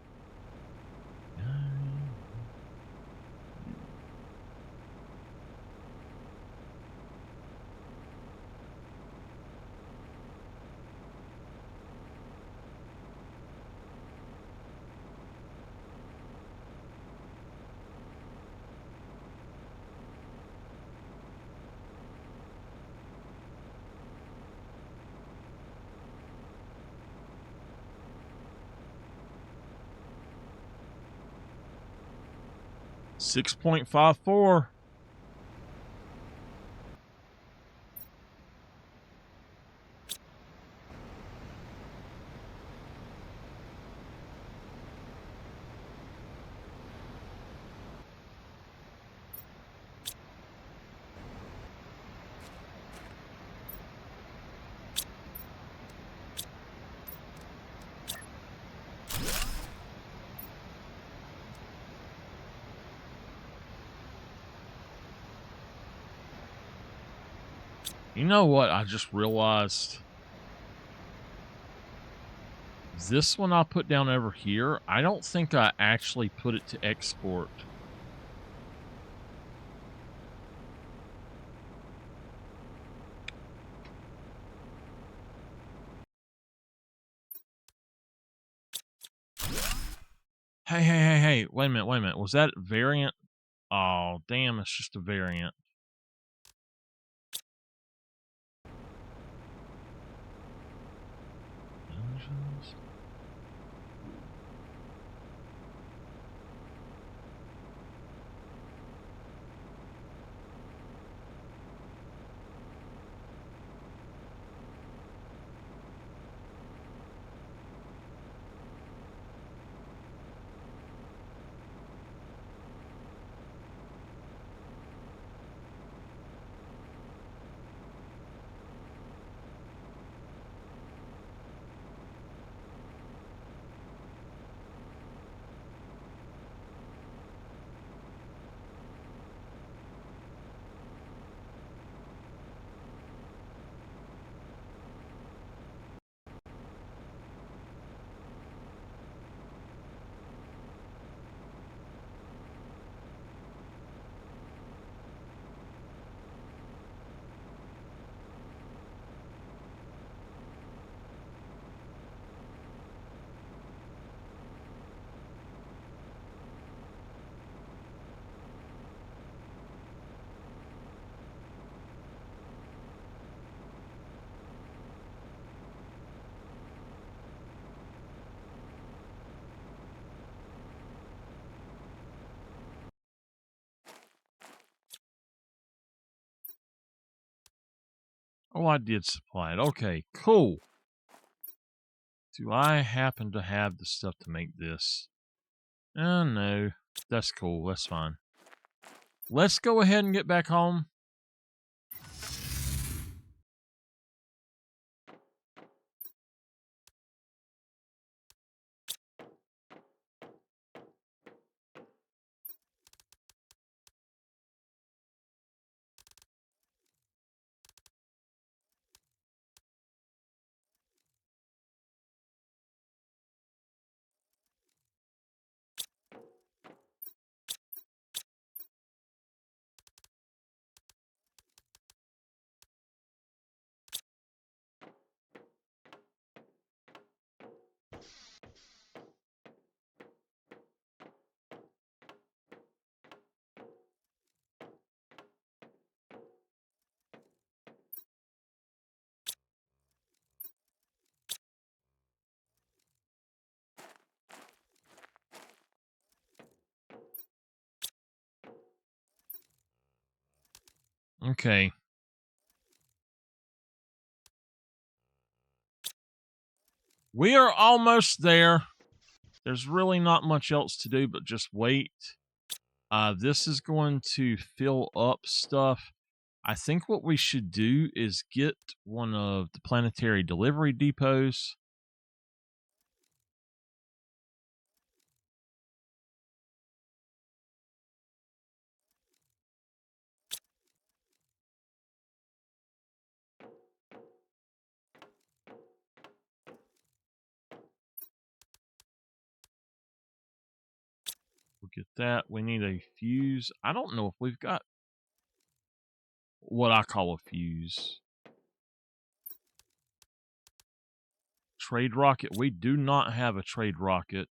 6.54. You know what I just realized? This one I put down over here, I don't think I actually put it to export. Hey, wait a minute. Was that variant? Oh, damn, it's just a variant. Dungeons? Oh, I did supply it. Okay, cool. Do I happen to have the stuff to make this? Oh, no. That's cool. That's fine. Let's go ahead and get back home. Okay. We are almost there. There's really not much else to do but just wait. This is going to fill up stuff. I think what we should do is get one of the planetary delivery depots. We'll get that. We need a fuse. I don't know if we've got what I call a fuse. Trade rocket. We do not have a trade rocket.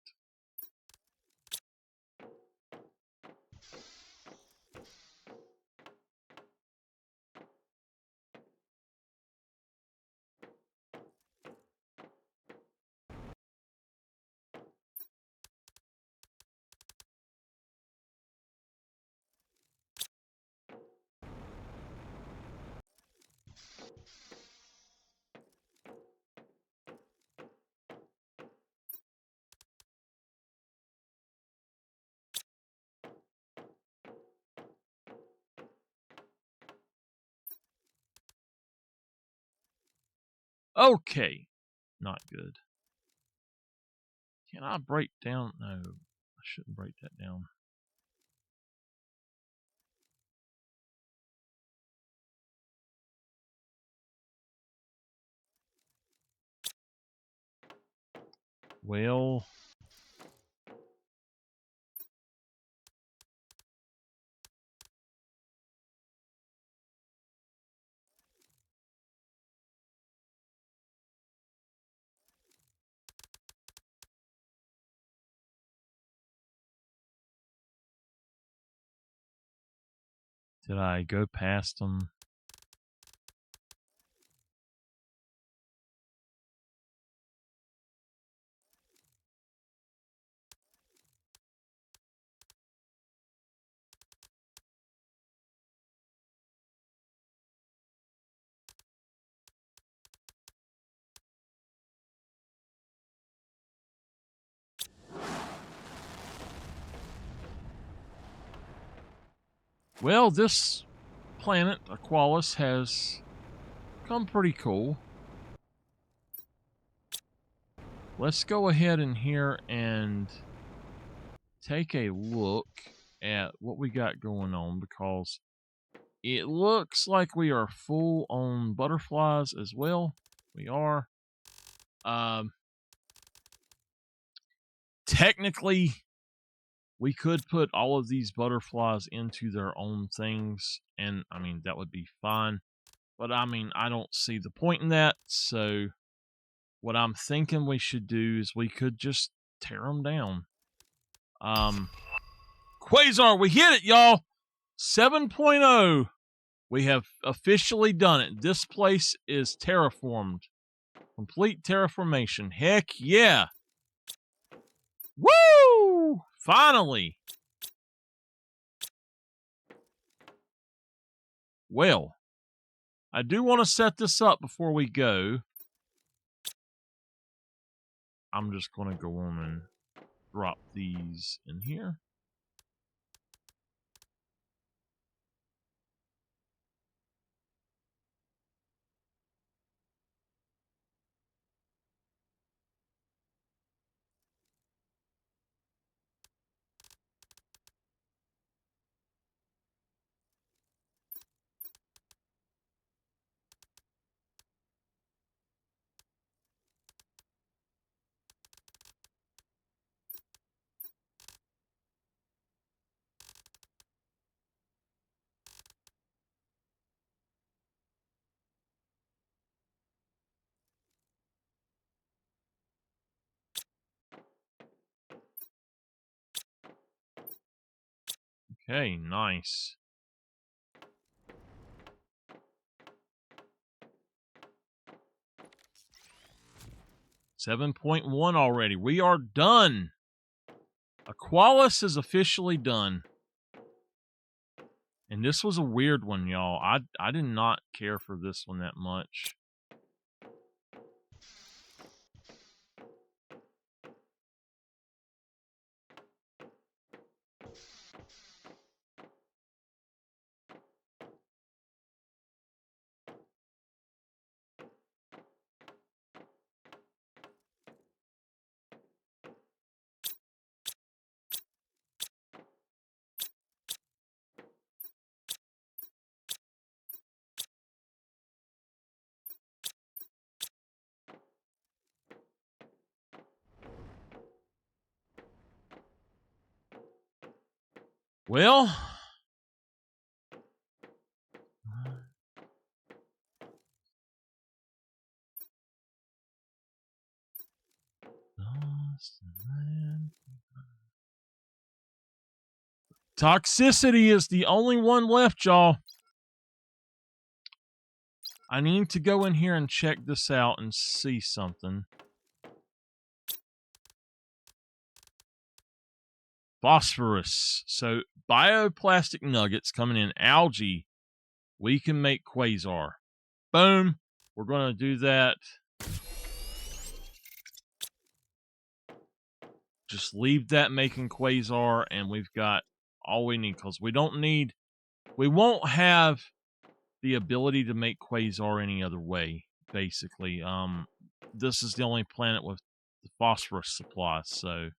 Okay. Not good. Can I break down? No, I shouldn't break that down. Well, did I go past them? Well, this planet, Aqualis, has come pretty cool. Let's go ahead in here and take a look at what we got going on, because it looks like we are full on butterflies as well. We are. Technically, we could put all of these butterflies into their own things, and I mean, that would be fine. But I mean, I don't see the point in that. So, what I'm thinking we should do is we could just tear them down. Quasar, we hit it, y'all! 7.0. We have officially done it. This place is terraformed. Complete terraformation. Heck yeah! Woo! Finally! Well, I do want to set this up before we go. I'm just going to go on and drop these in here. Okay, nice. $7.1 already. We are done. Aqualis is officially done. And this was a weird one, y'all. I did not care for this one that much. Well, toxicity is the only one left, y'all. I need to go in here and check this out and see something. Phosphorus. So, bioplastic nuggets coming in algae. We can make quasar. Boom. We're going to do that. Just leave that making quasar, and we've got all we need, because we won't have the ability to make quasar any other way, basically. This is the only planet with the phosphorus supply, so...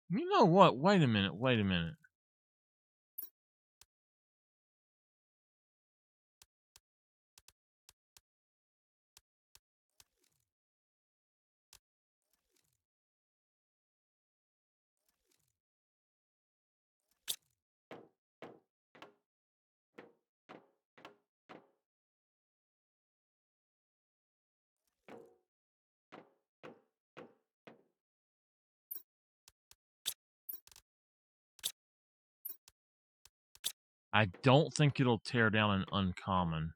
You know what? Wait a minute. I don't think it'll tear down an uncommon.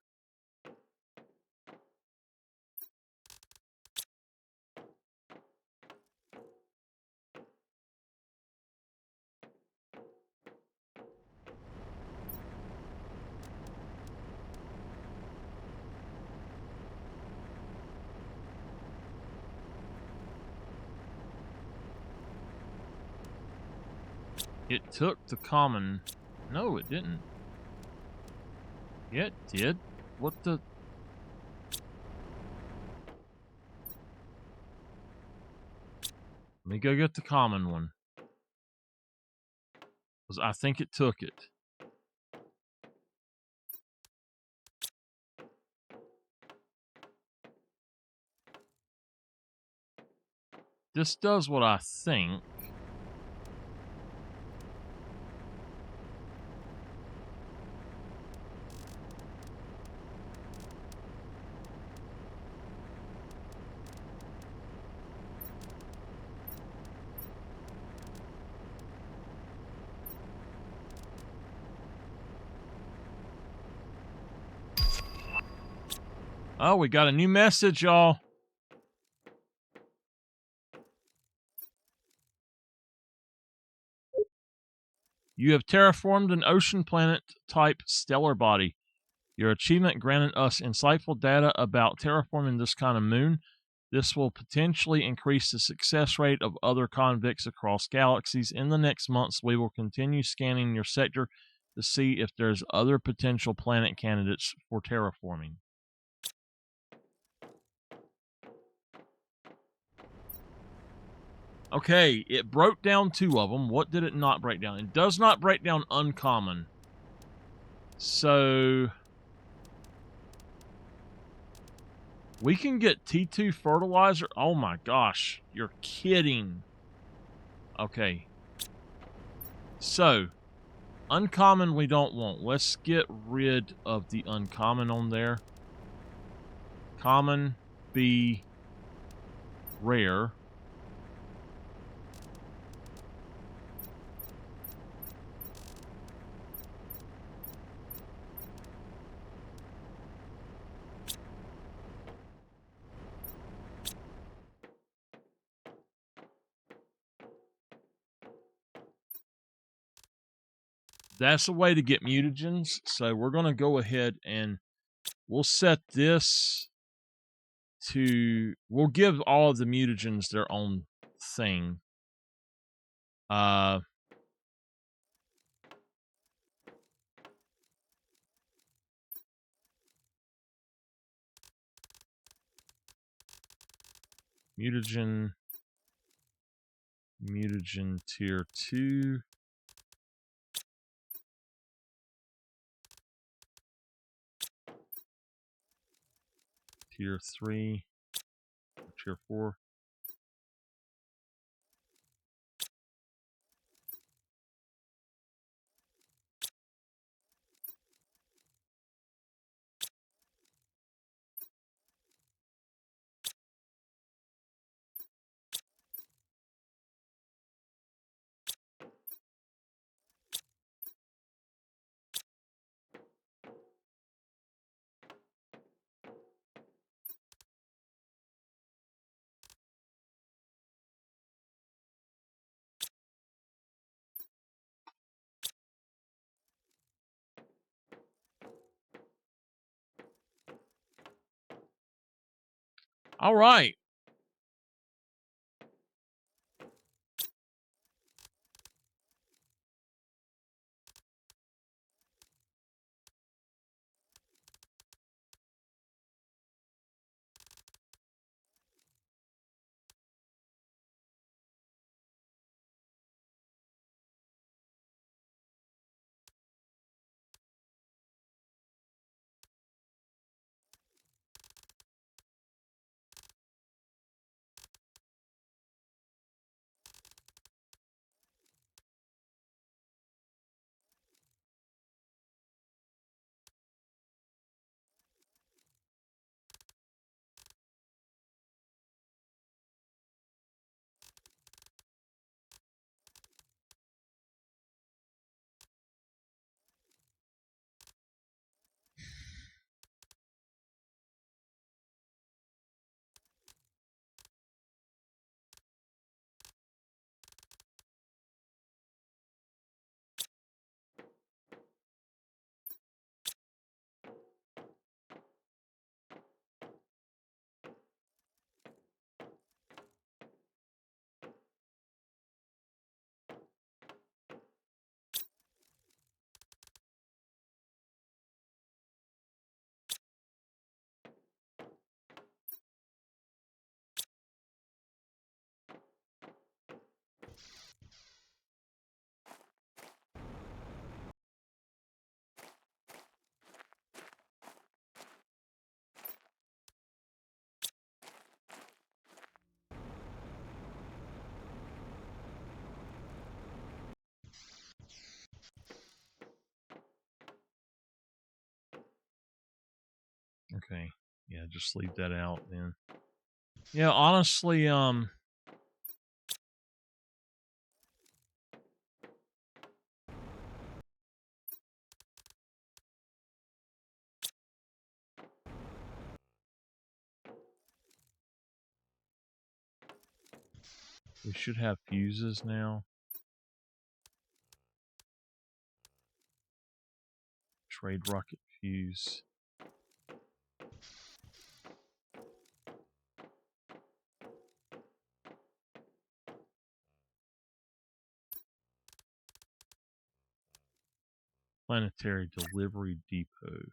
It took the common. No, it didn't. Yeah, it did. What the... Let me go get the common one. Because I think it took it. This does what I think. Oh, we got a new message, y'all. You have terraformed an ocean planet type stellar body. Your achievement granted us insightful data about terraforming this kind of moon. This will potentially increase the success rate of other convicts across galaxies. In the next months, we will continue scanning your sector to see if there's other potential planet candidates for terraforming. Okay, it broke down 2 of them. What did it not break down? It does not break down uncommon. So... we can get T2 fertilizer? Oh my gosh, you're kidding. Okay. So, uncommon we don't want. Let's get rid of the uncommon on there. Common, be rare. That's a way to get mutagens. So we're going to go ahead and we'll set this to... we'll give all of the mutagens their own thing. Uh, mutagen tier 2. Tier 3. Tier 4. All right. Okay. Yeah, just leave that out then. Yeah, honestly, we should have fuses now. Trade rocket fuse. Planetary delivery depot.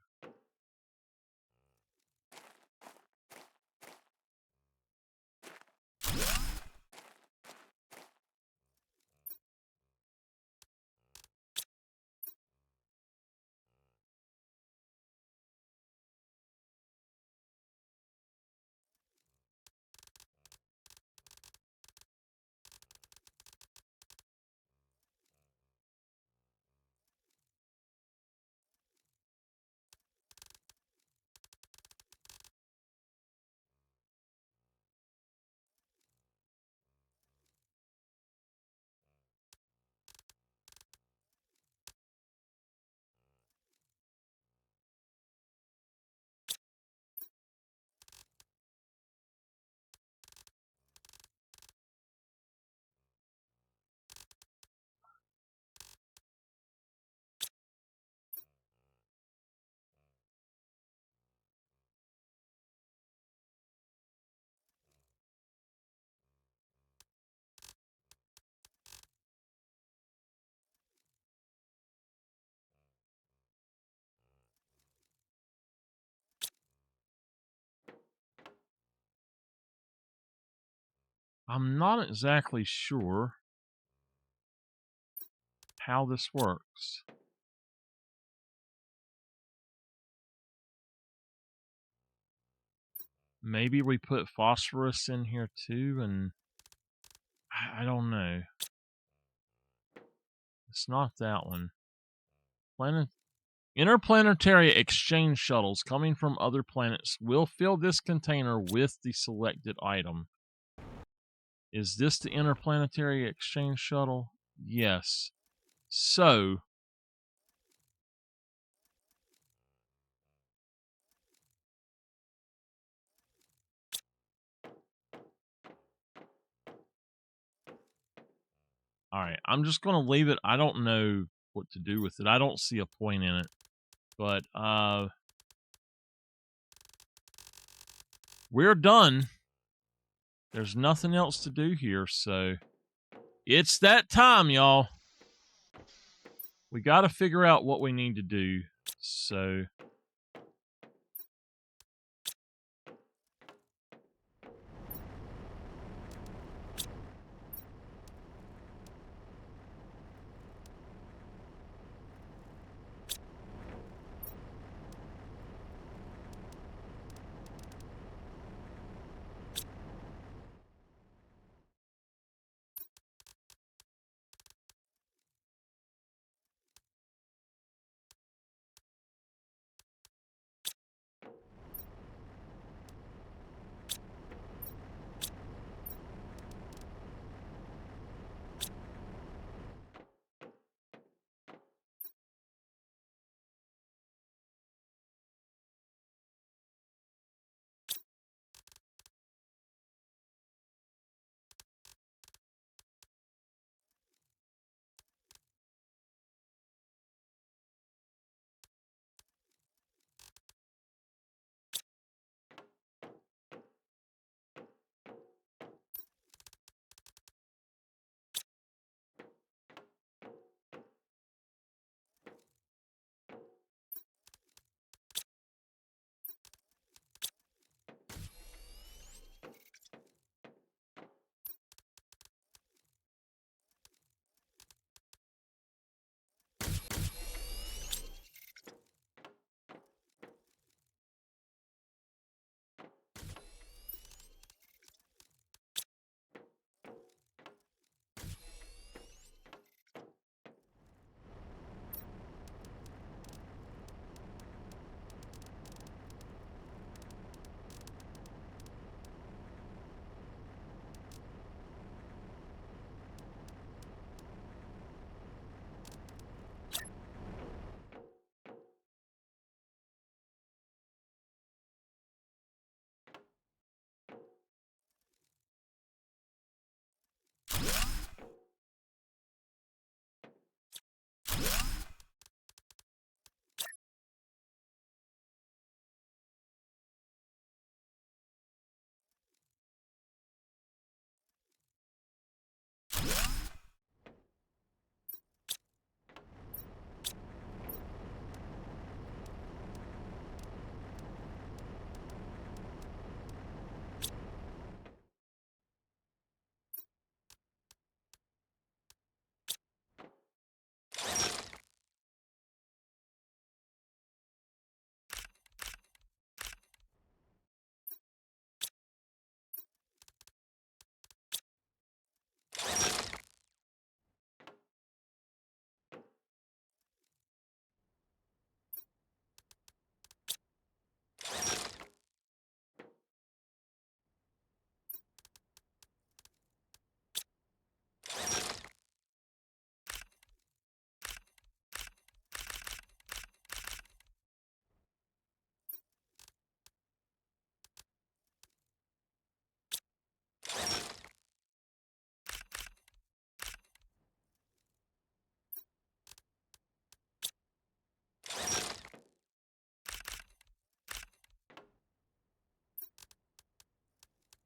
I'm not exactly sure how this works. Maybe we put phosphorus in here too, and I don't know. It's not that one. Interplanetary exchange shuttles coming from other planets will fill this container with the selected item. Is this the interplanetary exchange shuttle? Yes. So, all right, I'm just going to leave it. I don't know what to do with it. I don't see a point in it. But we're done. There's nothing else to do here, so it's that time, y'all. We got to figure out what we need to do. So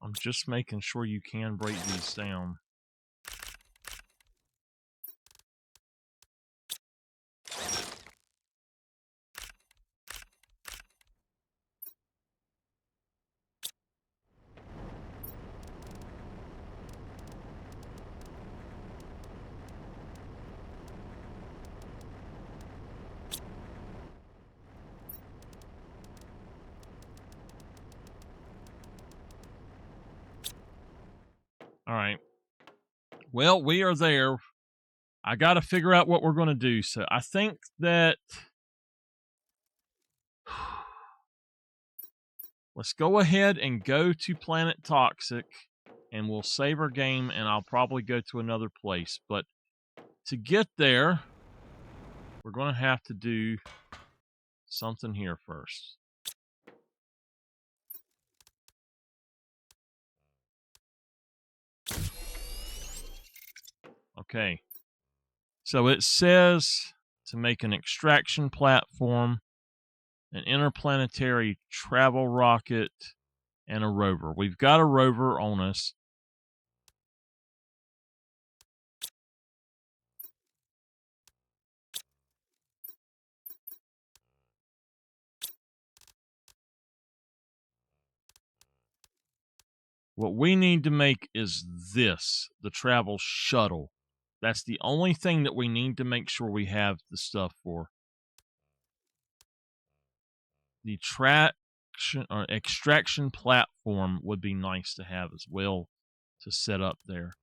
I'm just making sure you can break these down. All right. Well, we are there. I got to figure out what we're going to do. So I think that let's go ahead and go to Planet Toxic, and we'll save our game, and I'll probably go to another place. But to get there, we're going to have to do something here first. Okay. So it says to make an extraction platform, an interplanetary travel rocket, and a rover. We've got a rover on us. What we need to make is this, the travel shuttle. That's the only thing that we need to make sure we have the stuff for. The traction or extraction platform would be nice to have as well to set up there.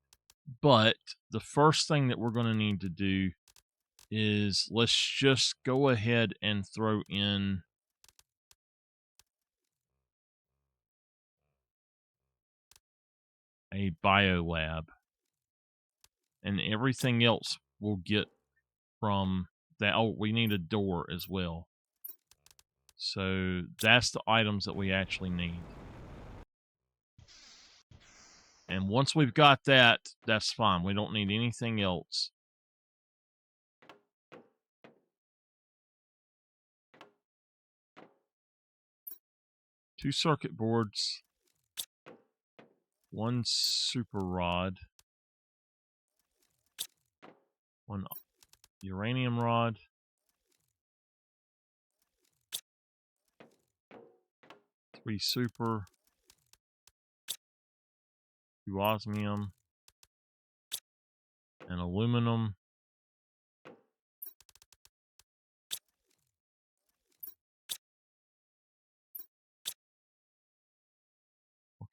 But the first thing that we're going to need to do is let's just go ahead and throw in a biolab, and everything else we'll get from that. Oh, we need a door as well. So that's the items that we actually need. And once we've got that, that's fine. We don't need anything else. Two circuit boards, one super rod, one uranium rod, three super, two osmium, and aluminum.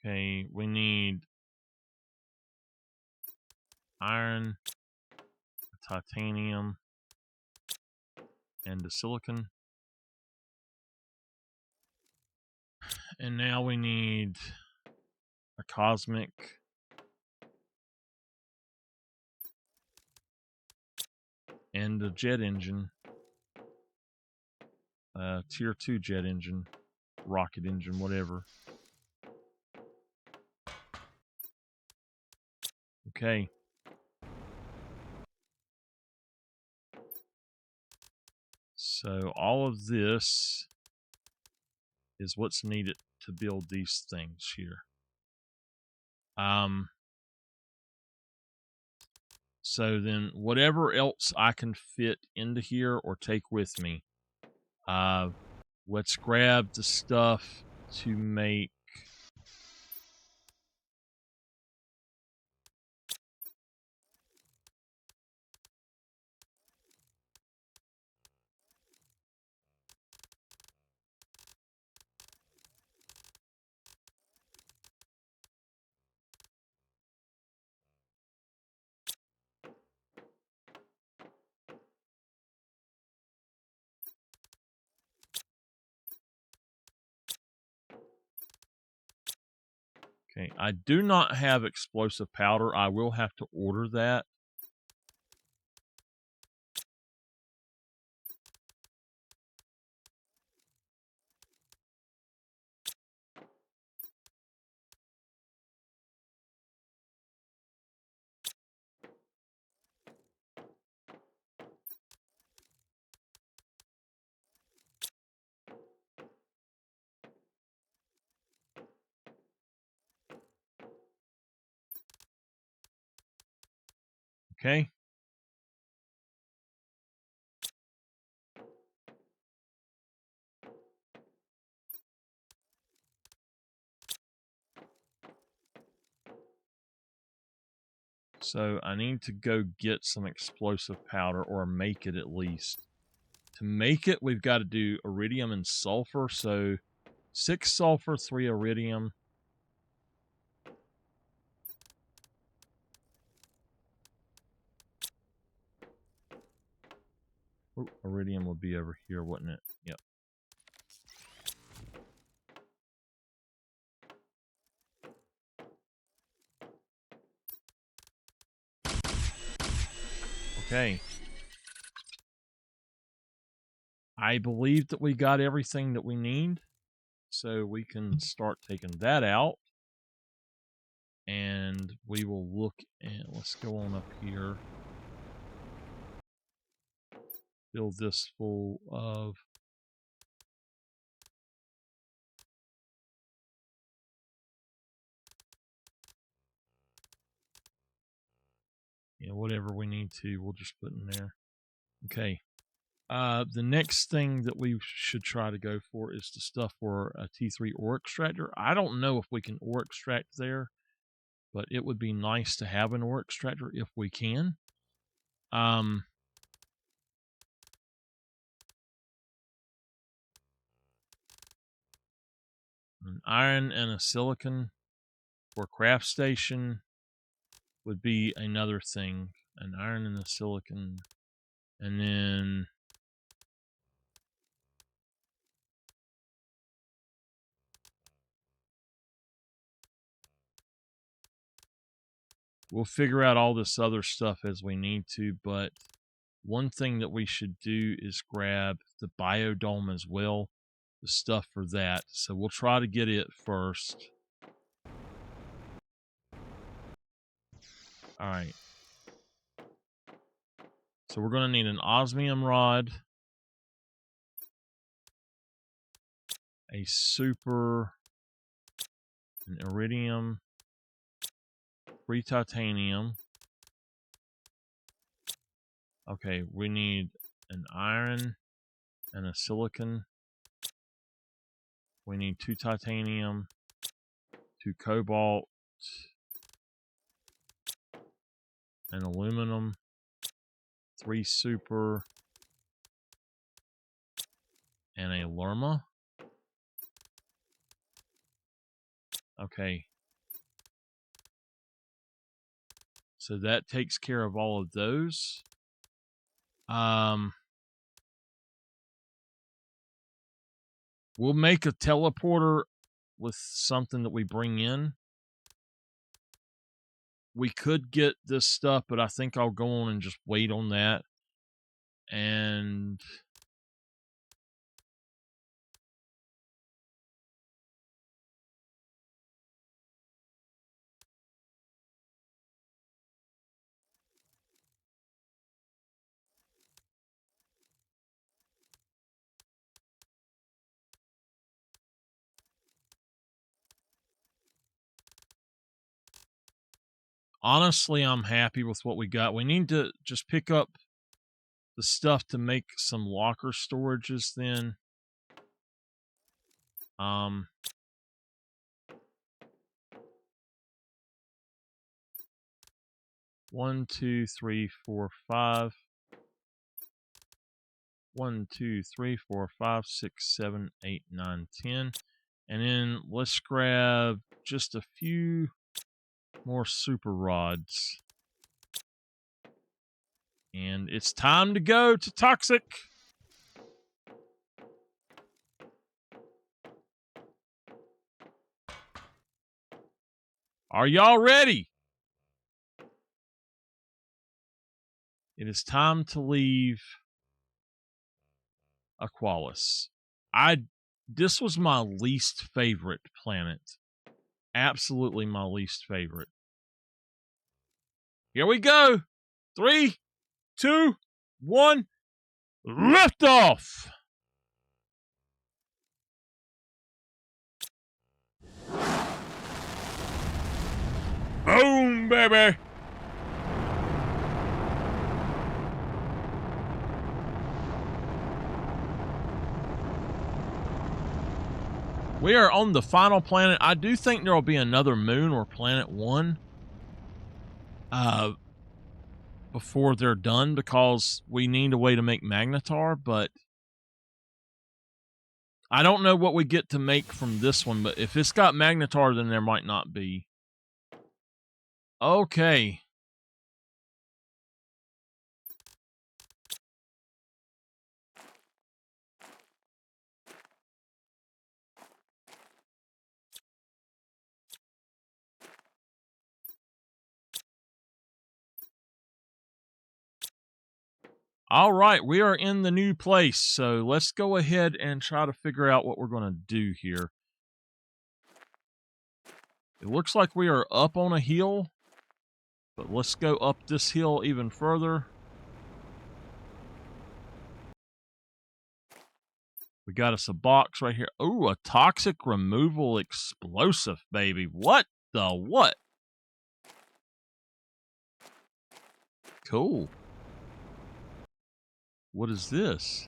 Okay, we need iron, titanium, and the silicon. And now we need a cosmic, and a jet engine, tier 2 jet engine, rocket engine, whatever. Okay. So all of this is what's needed to build these things here. So then whatever else I can fit into here or take with me, let's grab the stuff to make Okay, I do not have explosive powder. I will have to order that. Okay. So I need to go get some explosive powder, or make it at least. To make it, we've got to do iridium and sulfur. So 6 sulfur, 3 iridium. Oh, iridium would be over here, wouldn't it? Yep. Okay. I believe that we got everything that we need, so we can start taking that out. And we will look at, let's go on up here. Fill this full of whatever we need to, we'll just put in there. Okay. The next thing that we should try to go for is the stuff for a T3 ore extractor. I don't know if we can ore extract there, but it would be nice to have an ore extractor if we can. An iron and a silicon for craft station would be another thing. An iron and a silicon. And then we'll figure out all this other stuff as we need to, but one thing that we should do is grab the biodome as well, the stuff for that. So we'll try to get it first. All right. So we're going to need an osmium rod, a super, an iridium, 3 titanium. Okay, we need an iron and a silicon. We need 2 titanium, 2 cobalt, and aluminum, 3 super, and a lerma. Okay. So that takes care of all of those. We'll make a teleporter with something that we bring in. We could get this stuff, but I think I'll go on and just wait on that. And honestly, I'm happy with what we got. We need to just pick up the stuff to make some locker storages then. 1, 2, 3, 4, 5. 1, 2, 3, 4, 5, 6, 7, 8, 9, 10. And then let's grab just a few more super rods. And it's time to go to Toxic. Are y'all ready? It is time to leave Aqualis. This was my least favorite planet. Absolutely my least favorite. Here we go. 3, 2, 1. Lift off. Boom, baby. We are on the final planet. I do think there will be another moon or planet 1 before they're done, because we need a way to make magnetar, but I don't know what we get to make from this one, but if it's got magnetar, then there might not be. Okay. All right, we are in the new place, so let's go ahead and try to figure out what we're going to do here. It looks like we are up on a hill, but let's go up this hill even further. We got us a box right here. Ooh, a toxic removal explosive, baby. What the what? Cool. What is this?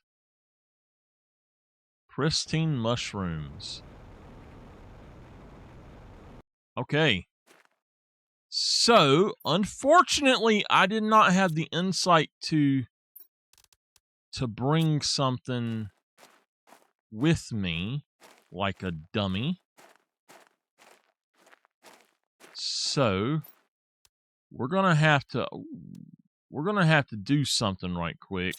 Pristine mushrooms. Okay. So, unfortunately, I did not have the insight to bring something with me like a dummy. So, we're going to have to do something right quick.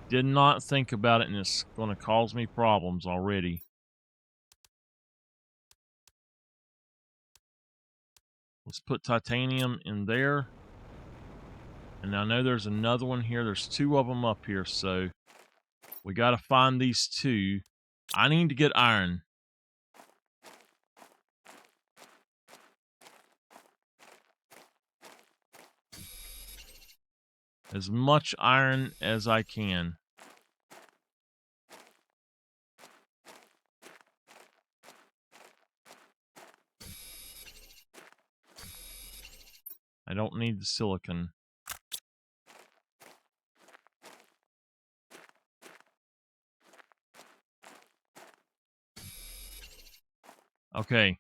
Did not think about it, and it's going to cause me problems already. Let's put titanium in there. And I know there's another one here. There's two of them up here, so we got to find these two. I need to get iron. As much iron as I can. I don't need the silicon. Okay.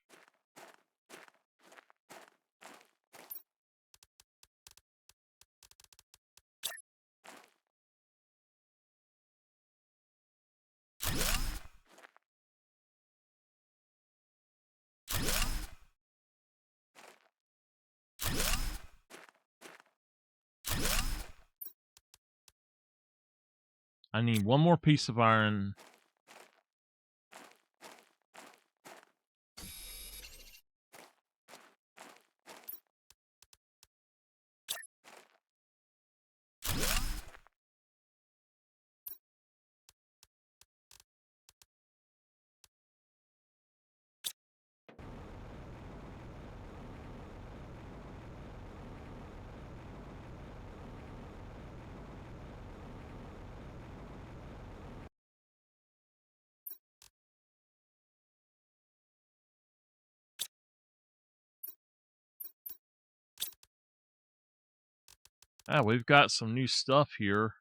I need one more piece of iron. Ah, we've got some new stuff here.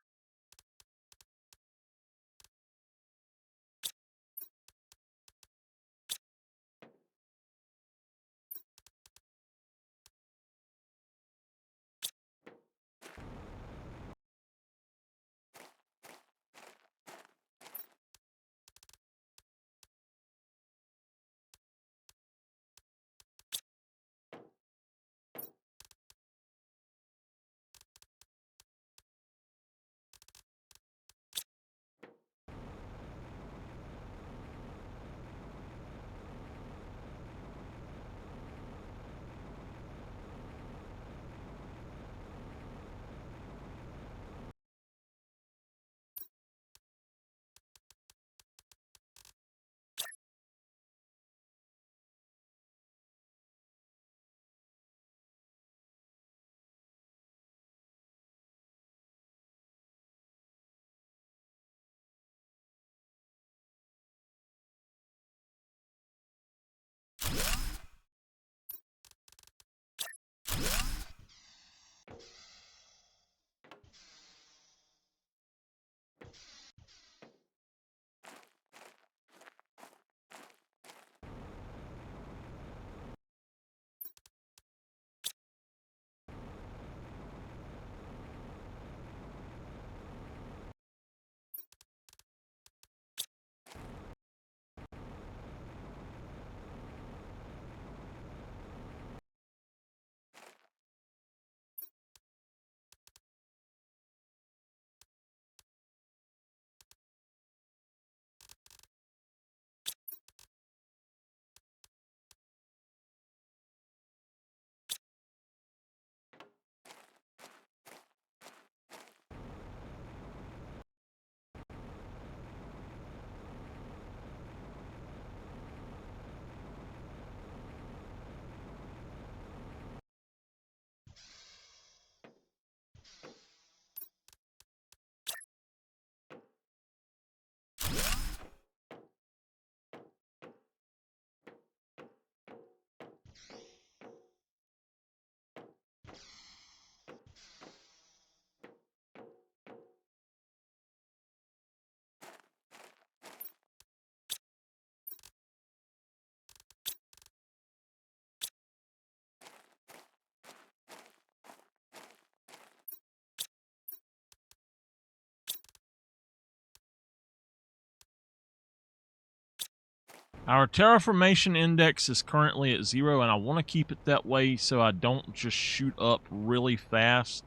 Our terraformation index is currently at 0, and I want to keep it that way so I don't just shoot up really fast.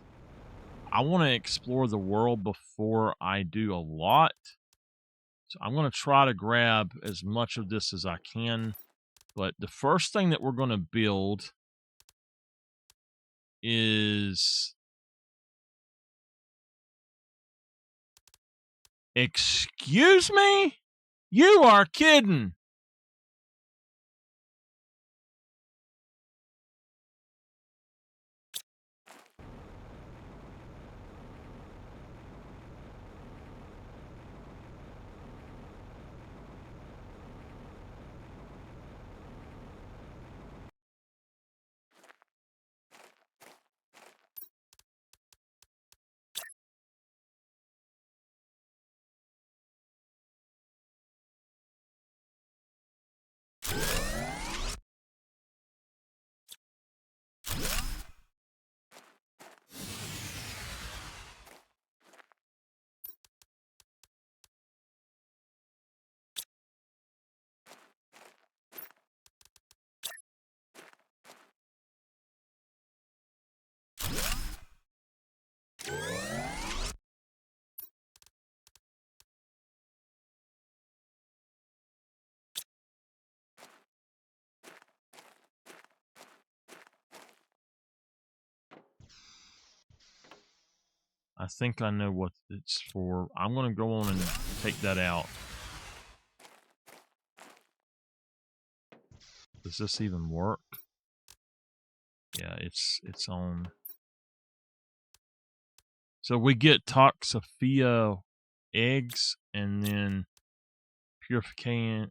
I want to explore the world before I do a lot. So I'm going to try to grab as much of this as I can. But the first thing that we're going to build is... Excuse me? You are kidding. I think I know what it's for. I'm going to go on and take that out. Does this even work? Yeah, it's on. So we get Toxophia eggs and then purification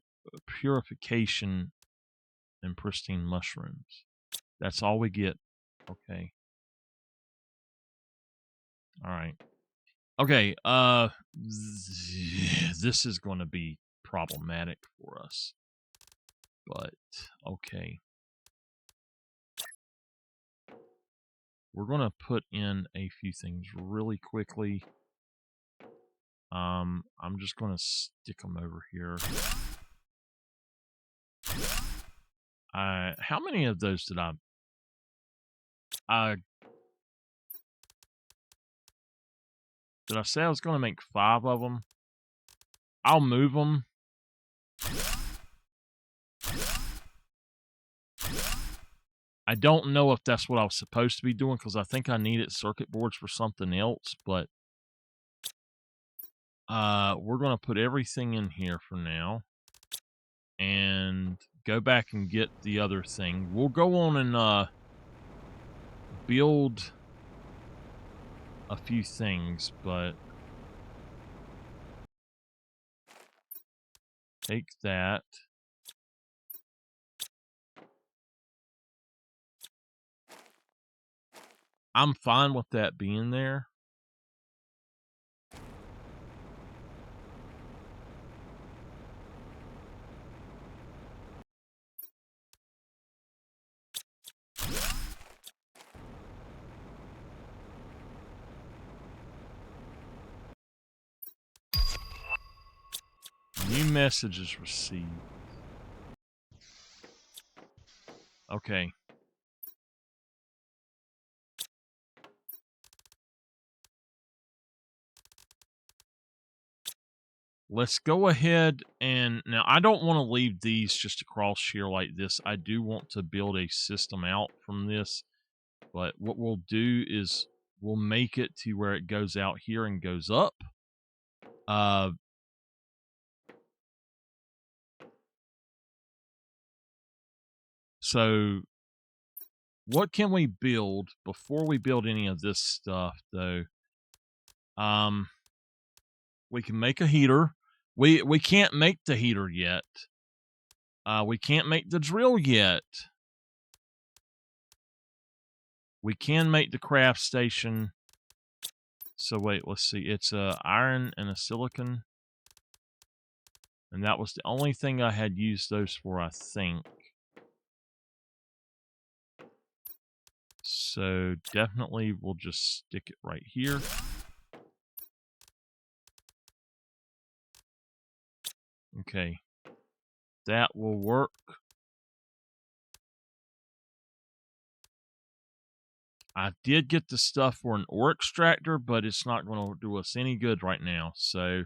and pristine mushrooms. That's all we get. Okay. All right. Okay, this is going to be problematic for us. But okay. We're going to put in a few things really quickly. I'm just going to stick them over here. How many of those did did I say I was going to make 5 of them? I'll move them. I don't know if that's what I was supposed to be doing because I think I needed circuit boards for something else, but we're going to put everything in here for now and go back and get the other thing. We'll go on and build a few things, but take that. I'm fine with that being there. New messages received. Okay. Let's go ahead and... Now, I don't want to leave these just across here like this. I do want to build a system out from this. But what we'll do is we'll make it to where it goes out here and goes up. So what can we build before we build any of this stuff, though? We can make a heater. We can't make the heater yet. We can't make the drill yet. We can make the craft station. So wait, let's see. It's a iron and a silicon. And that was the only thing I had used those for, I think. So definitely we'll just stick it right here. Okay. That will work. I did get the stuff for an ore extractor, but it's not going to do us any good right now. So,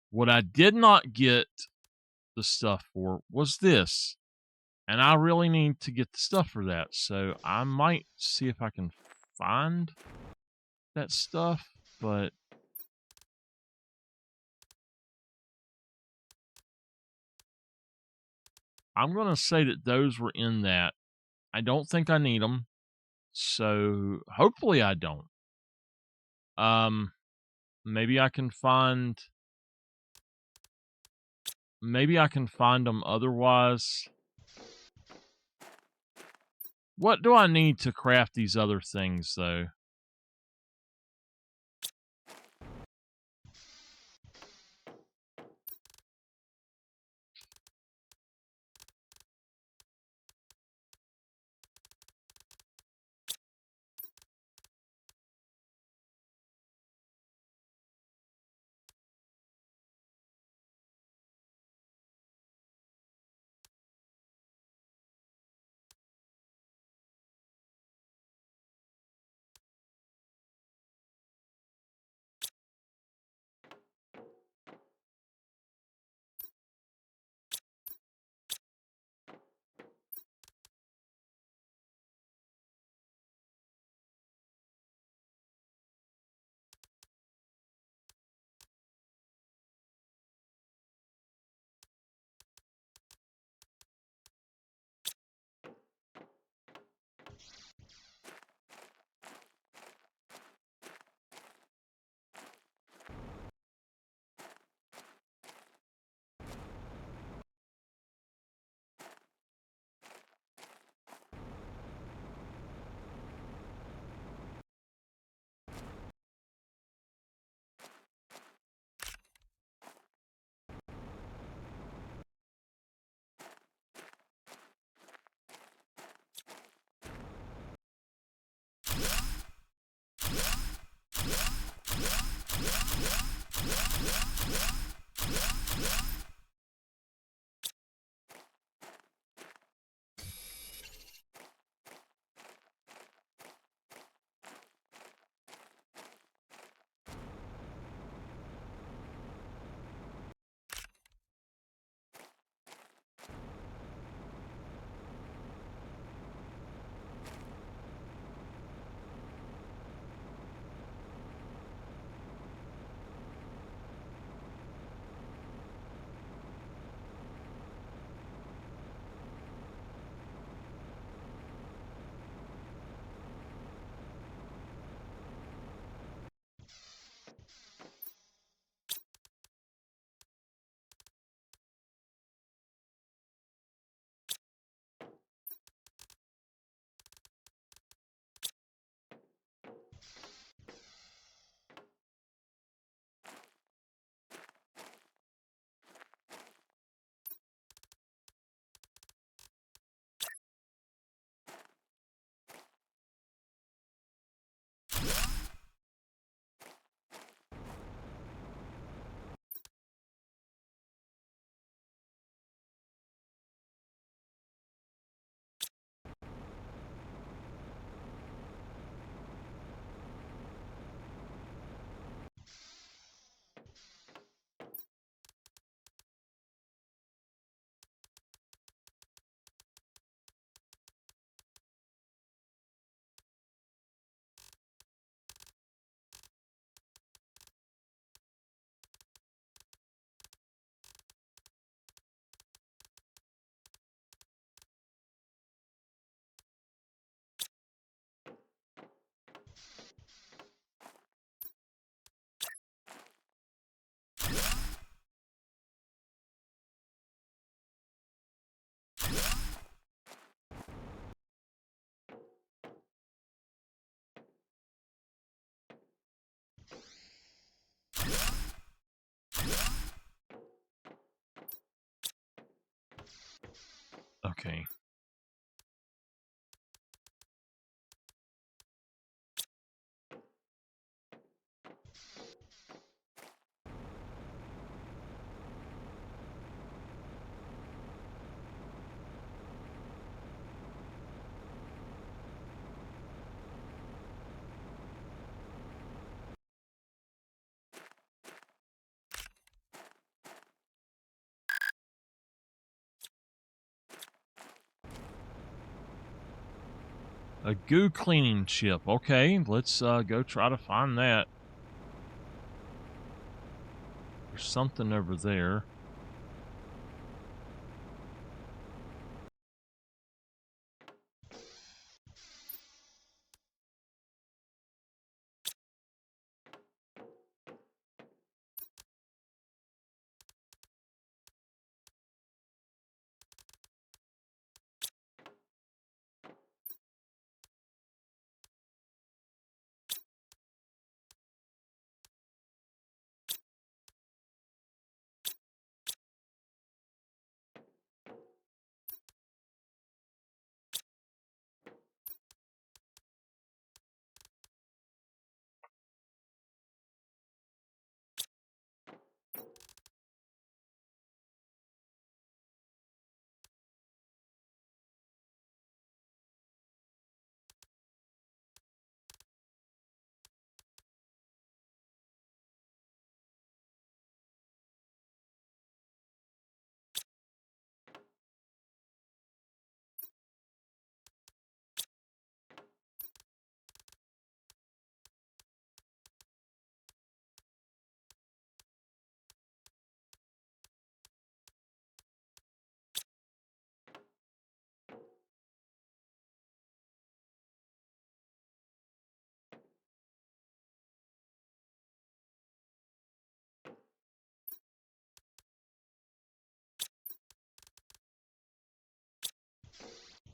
what I did not get the stuff for was this. And I really need to get the stuff for that. So I might see if I can find that stuff, but I'm going to say that those were in that. I don't think I need them. So hopefully I don't. Maybe I can find them otherwise. What do I need to craft these other things though? Okay. A goo cleaning chip. Okay, let's go try to find that. There's something over there.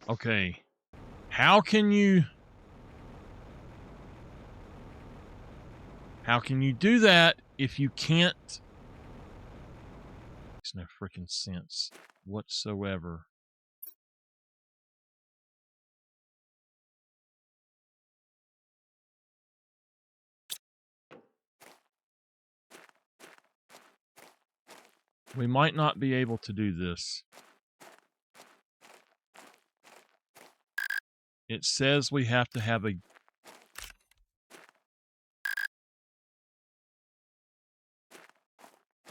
Okay. How can you do that if you can't? Makes no freaking sense whatsoever. We might not be able to do this. It says we have to have a...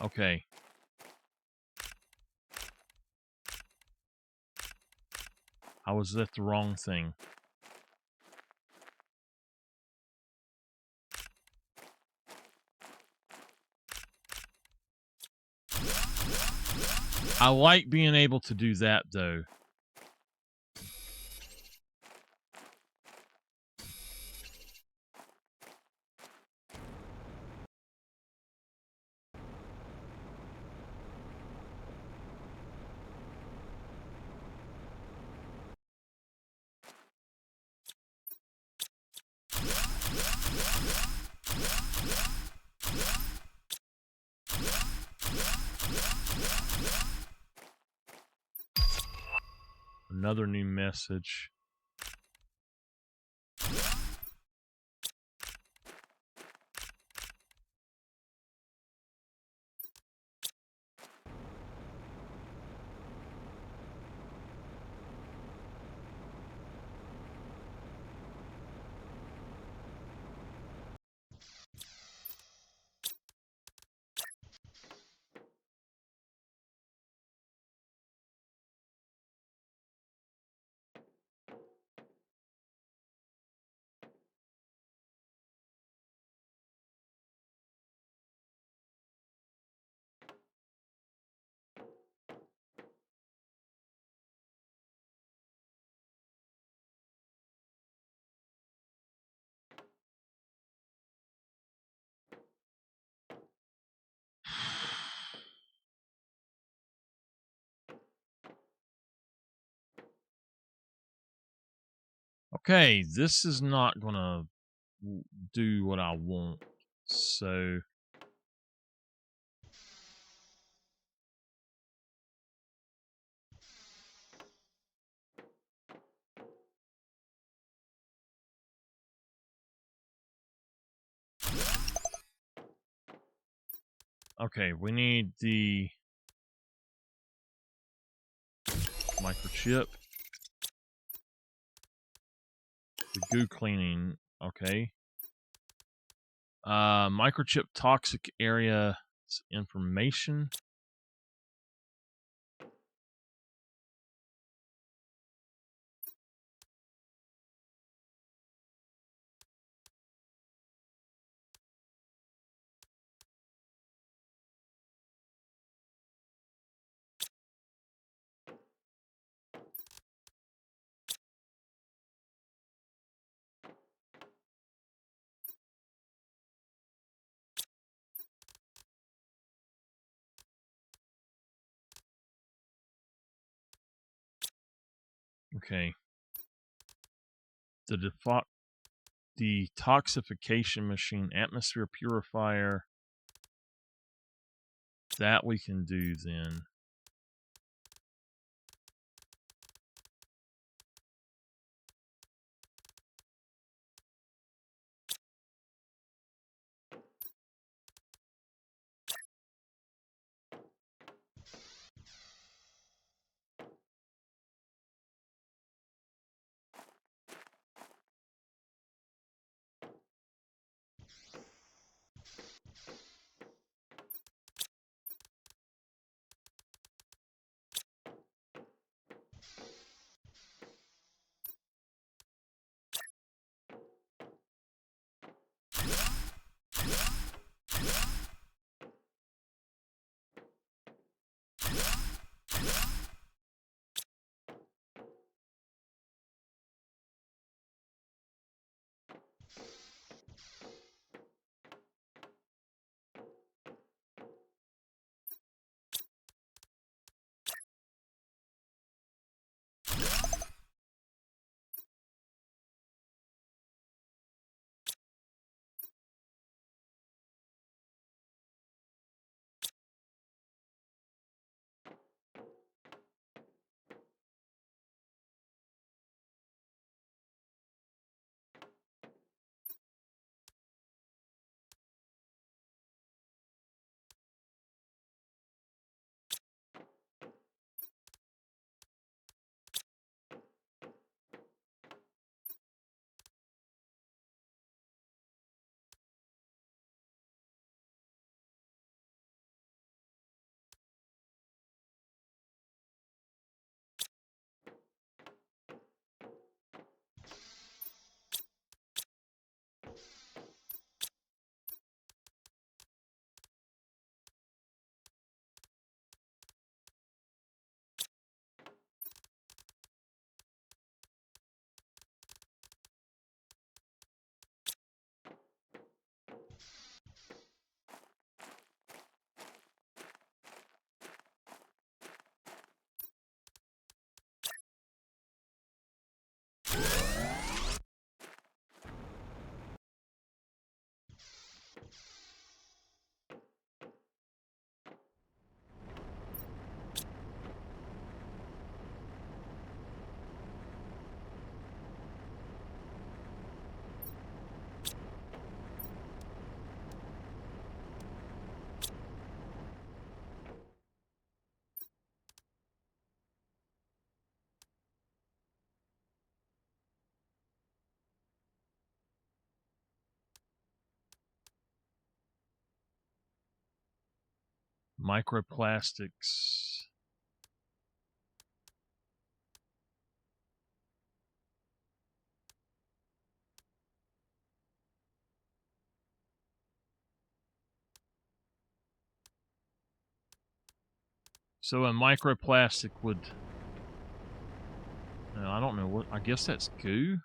Okay. I was at the wrong thing. I like being able to do that, though. Another new message. Okay, this is not gonna do what I want. So... Okay, we need the microchip. The goo cleaning. Okay. Microchip toxic area information. Okay. The detoxification machine, atmosphere purifier. That we can do then. Microplastics. So a microplastic would... I don't know what... I guess that's goo?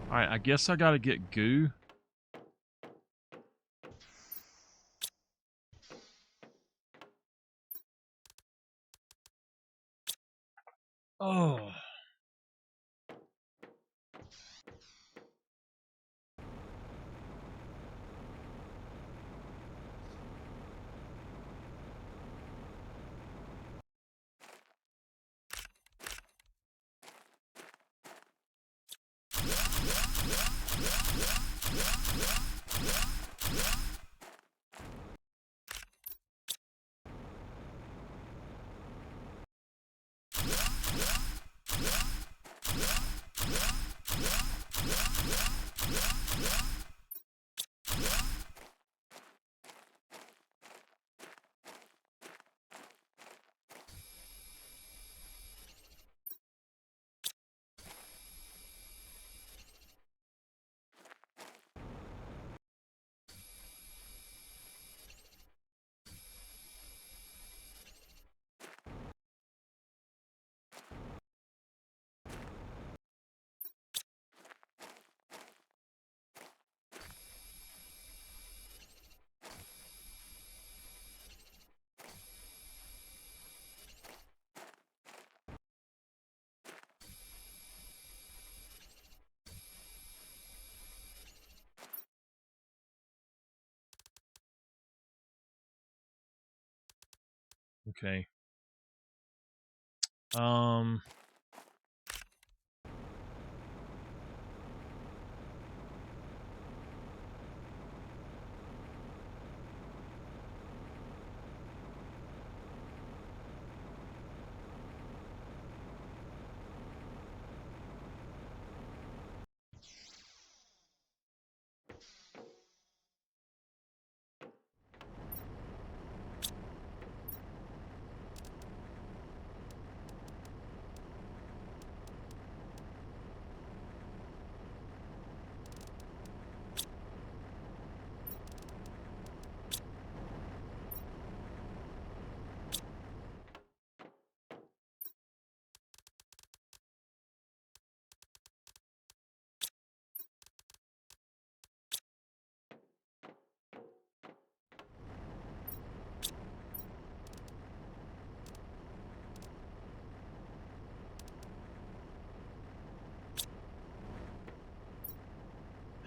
Alright, I guess I gotta get goo. Oh. Okay.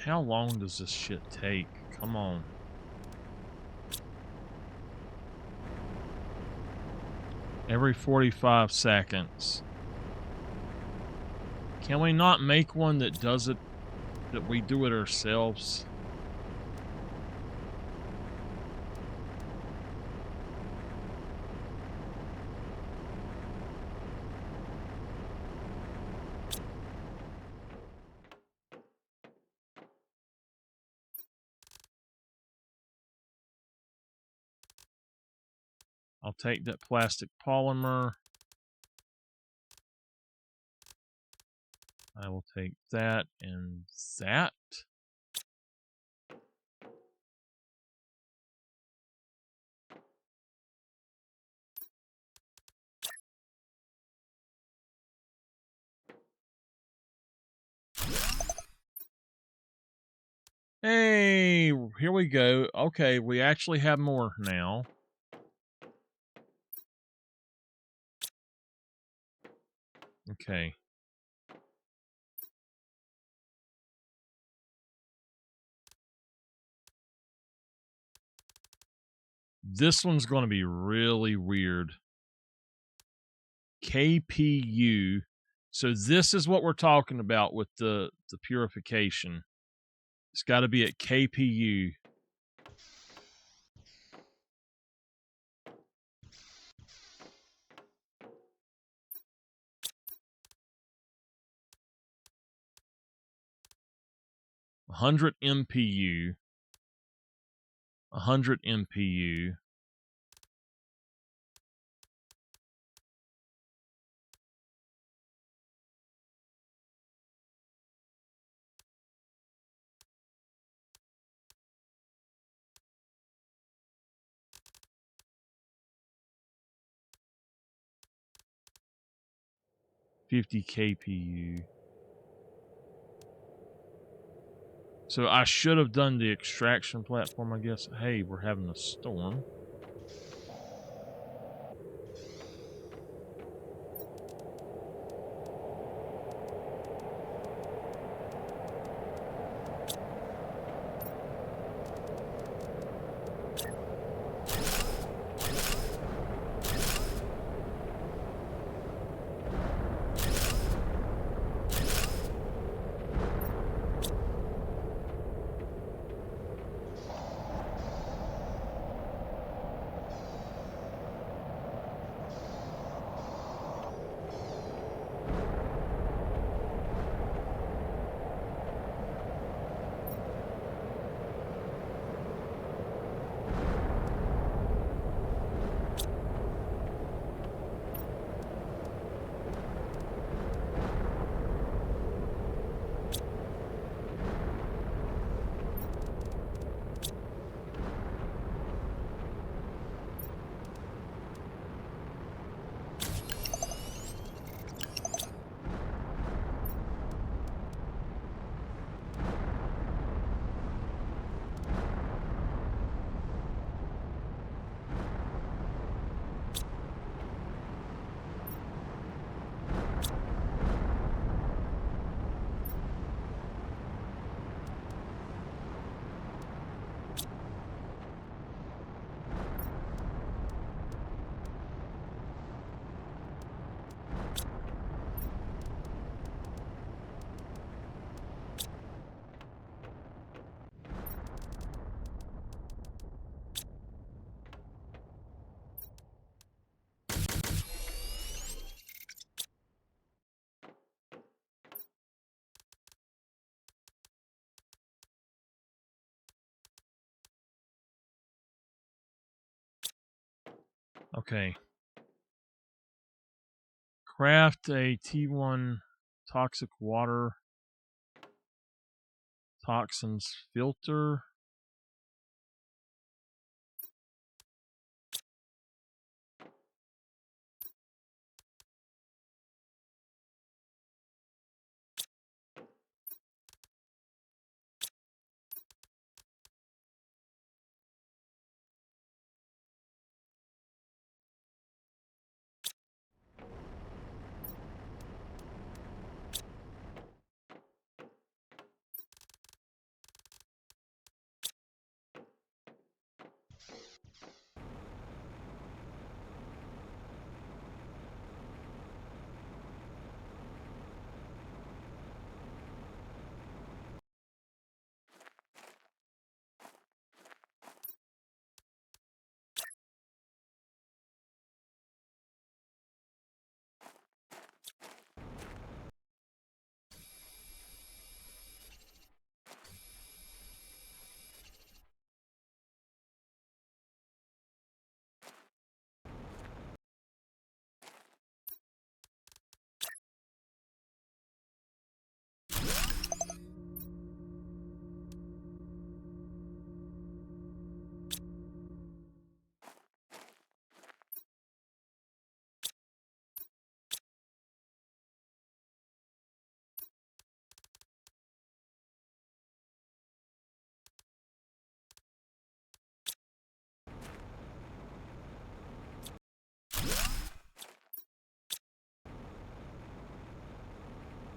How long does this shit take? Come on. Every 45 seconds. Can we not make one that does it, that we do it ourselves? I'll take that plastic polymer. I will take that and that. Hey, here we go. Okay, we actually have more now. Okay. This one's going to be really weird. KPU. So this is what we're talking about with the purification. It's got to be at KPU. $100 MPU. 100 MPU. $50 KPU. So I should have done the extraction platform, I guess. Hey, we're having a storm. Okay. Craft a T1 toxic water toxins filter.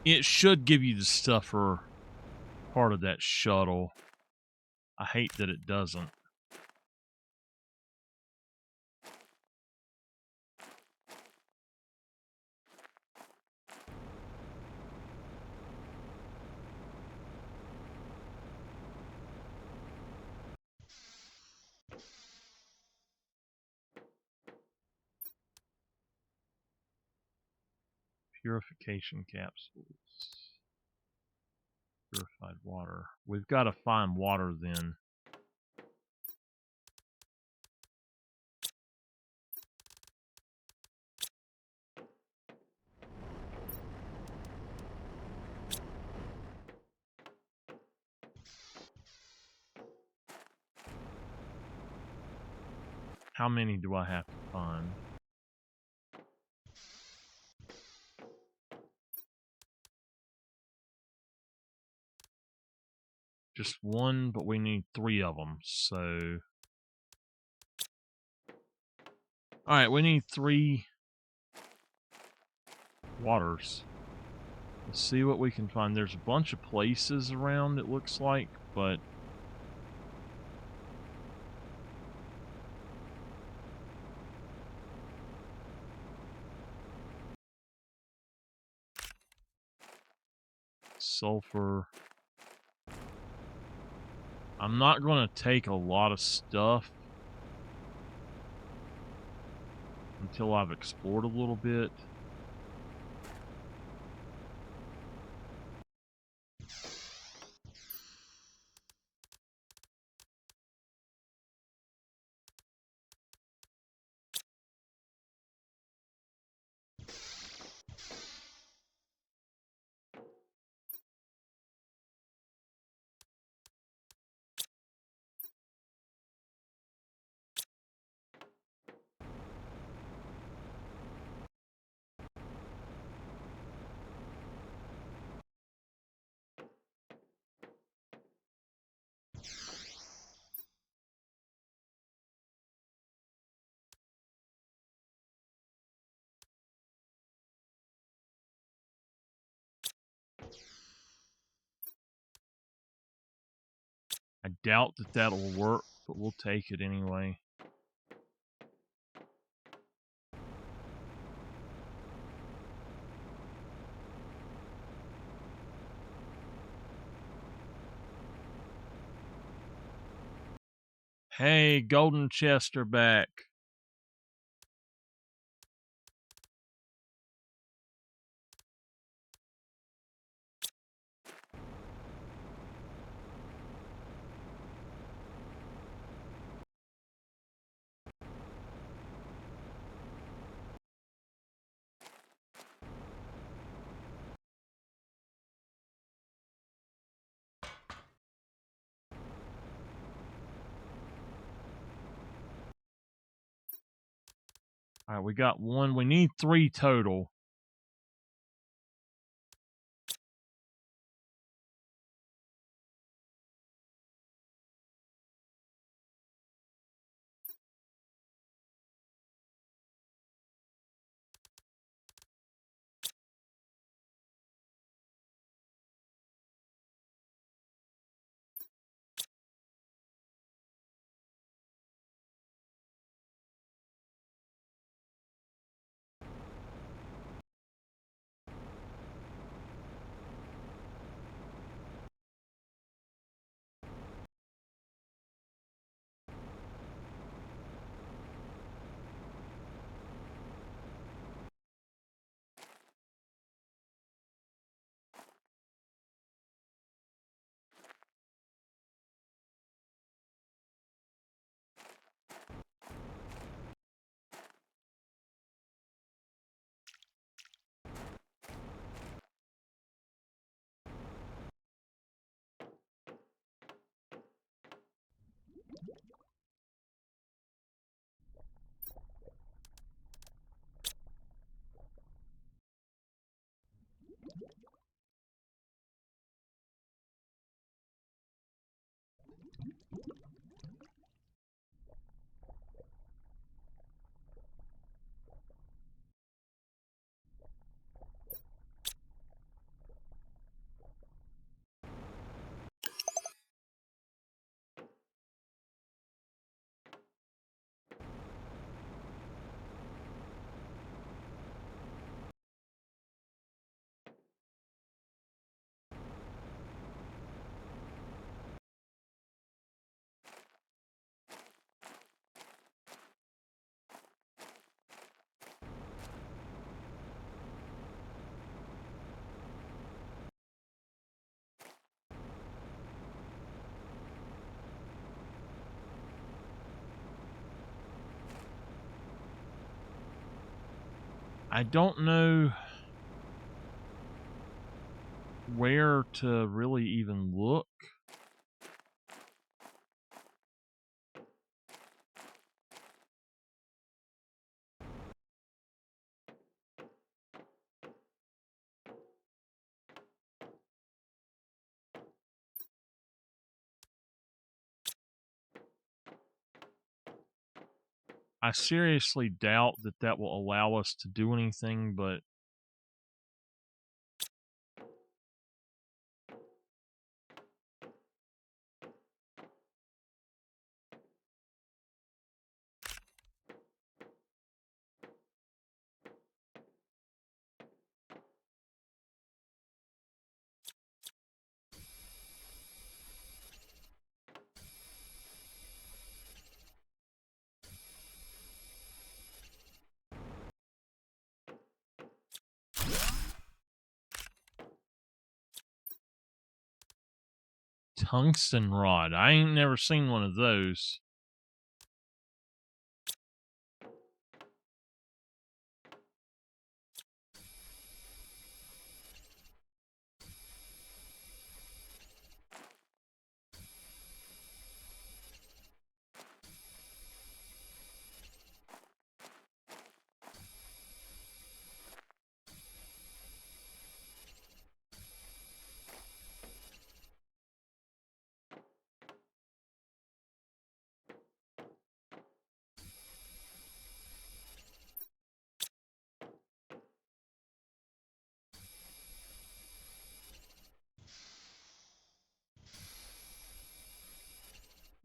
It should give you the stuff for part of that shuttle. I hate that it doesn't. Purification capsules. Purified water. We've got to find water then. How many do I have to find? Just one, but we need 3 of them, so... Alright, we need 3 waters. Let's see what we can find. There's a bunch of places around, it looks like, but... Sulfur... I'm not going to take a lot of stuff until I've explored a little bit. I doubt that that'll work, but we'll take it anyway. Hey, golden chest are back. All right, we got one. We need 3 total. I don't know where to really even look. I seriously doubt that that will allow us to do anything, but tungsten rod. I ain't never seen one of those.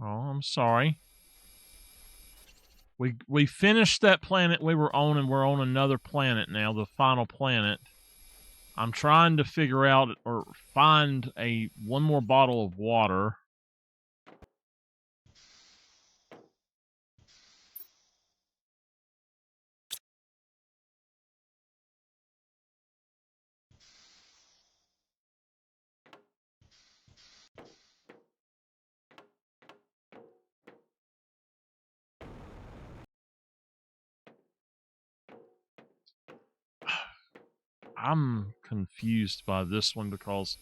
Oh, I'm sorry. We finished that planet we were on, and we're on another planet now, the final planet. I'm trying to figure out or find one more bottle of water. I'm confused by this one because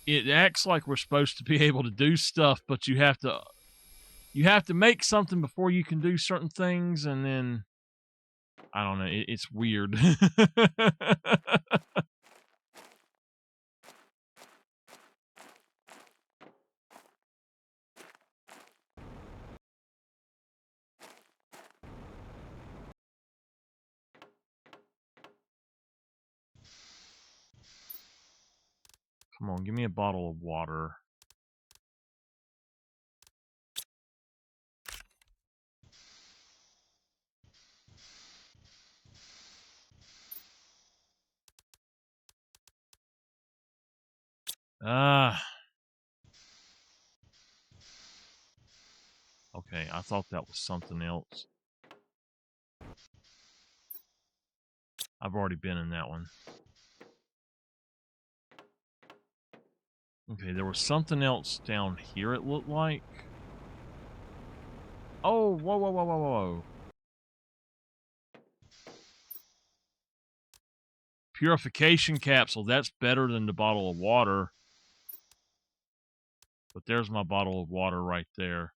it acts like we're supposed to be able to do stuff, but you have to make something before you can do certain things, and then I don't know. It's weird. Come on, give me a bottle of water. Okay, I thought that was something else. I've already been in that one. Okay, there was something else down here, it looked like. Oh, whoa, whoa, whoa, whoa, whoa. Purification capsule. That's better than the bottle of water. But there's my bottle of water right there.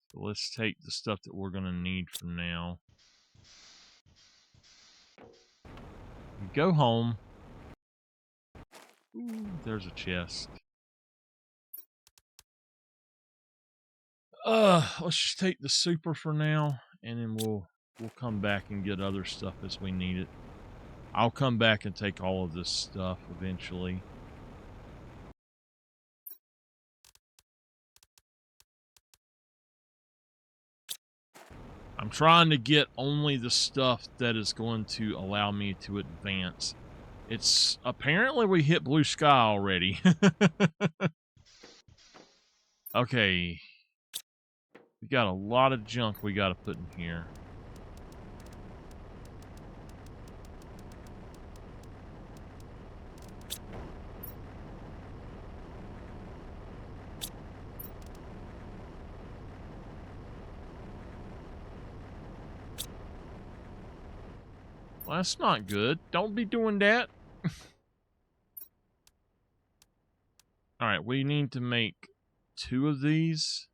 So let's take the stuff that we're going to need for now. We go home. Ooh, there's a chest. Let's just take the super for now, and then we'll come back and get other stuff as we need it. I'll come back and take all of this stuff eventually. I'm trying to get only the stuff that is going to allow me to advance. It's apparently we hit blue sky already. Okay. We got a lot of junk we got to put in here. Well, that's not good. Don't be doing that. Alright, we need to make 2 of these.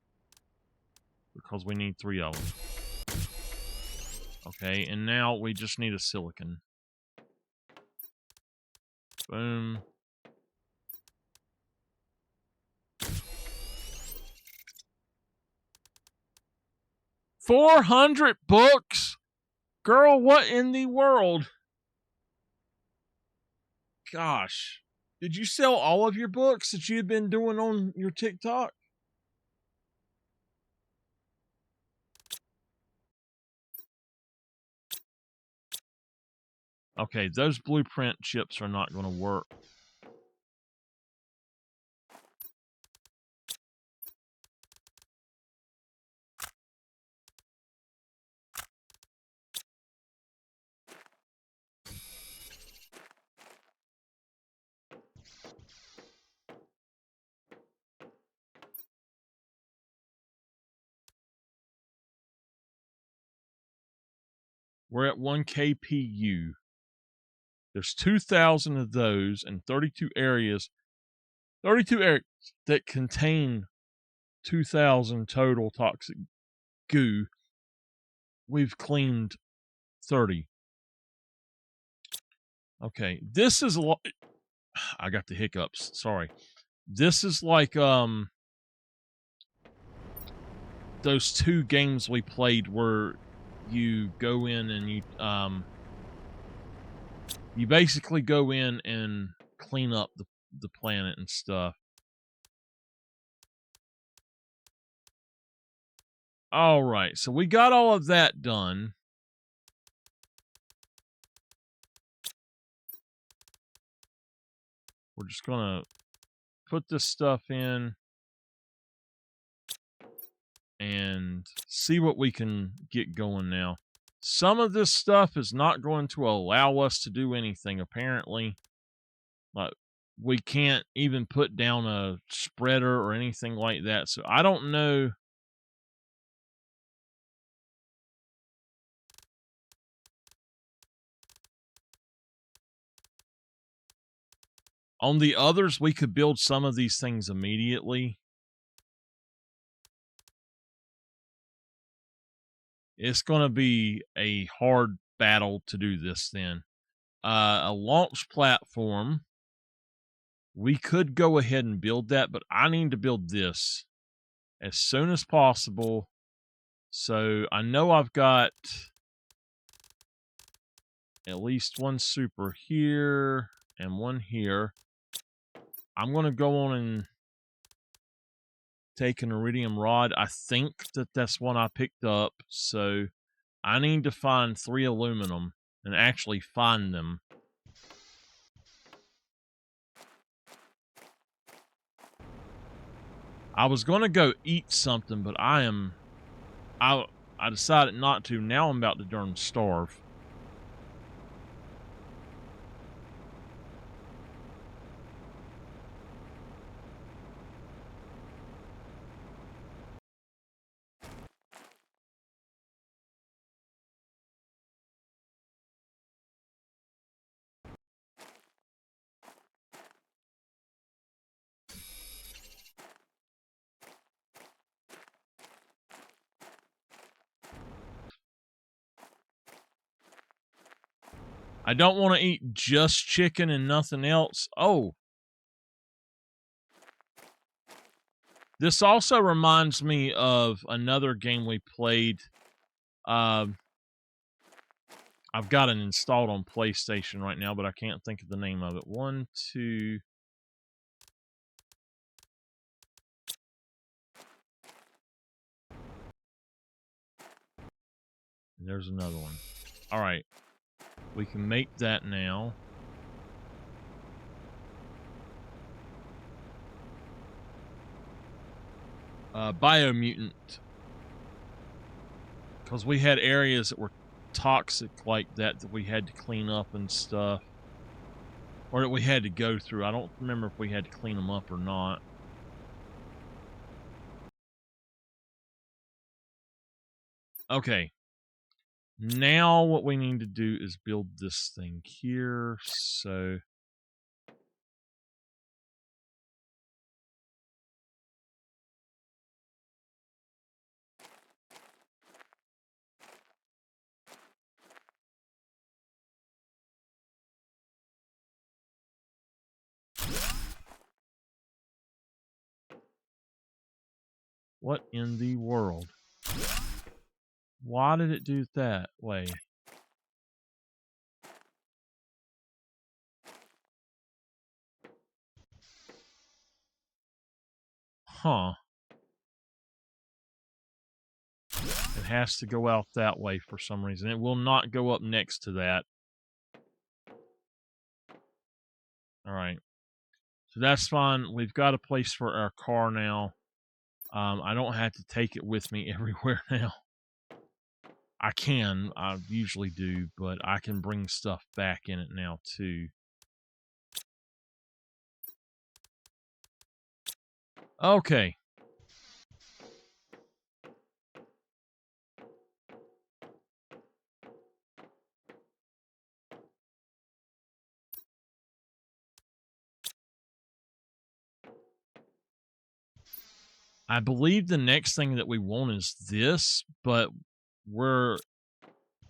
Because we need 3 of them. Okay, and now we just need a silicon. Boom. $400 books? Girl, what in the world? Gosh. Did you sell all of your books that you've been doing on your TikTok? Okay, those blueprint chips are not going to work. We're at 1 KPU. There's 2,000 of those and 32 areas. 32 areas that contain 2,000 total toxic goo. We've cleaned 30. Okay, this is a lot. I got the hiccups. Sorry. This is like those 2 games we played where you go in and you basically go in and clean up the planet and stuff. All right, so we got all of that done. We're just gonna put this stuff in and see what we can get going now. Some of this stuff is not going to allow us to do anything, apparently. Like, we can't even put down a spreader or anything like that. So I don't know. On the others, we could build some of these things immediately. It's going to be a hard battle to do this then. A launch platform. We could go ahead and build that, but I need to build this as soon as possible. So I know I've got at least one super here and one here. I'm going to go on and take an iridium rod. I think that's one I picked up. So I need to find 3 aluminum and actually find them. I was going to go eat something, but I decided not to. Now I'm about to darn starve. I don't want to eat just chicken and nothing else. Oh. This also reminds me of another game we played. I've got it installed on PlayStation right now, but I can't think of the name of it. 1, 2... And there's another one. All right. We can make that now. Biomutant. Because we had areas that were toxic like that we had to clean up and stuff. Or that we had to go through. I don't remember if we had to clean them up or not. Okay. Now what we need to do is build this thing here. So... What in the world? Why did it do it that way? Huh. It has to go out that way for some reason. It will not go up next to that. Alright. So that's fine. We've got a place for our car now. I don't have to take it with me everywhere now. I can. I usually do, but I can bring stuff back in it now, too. Okay. I believe the next thing that we want is this, but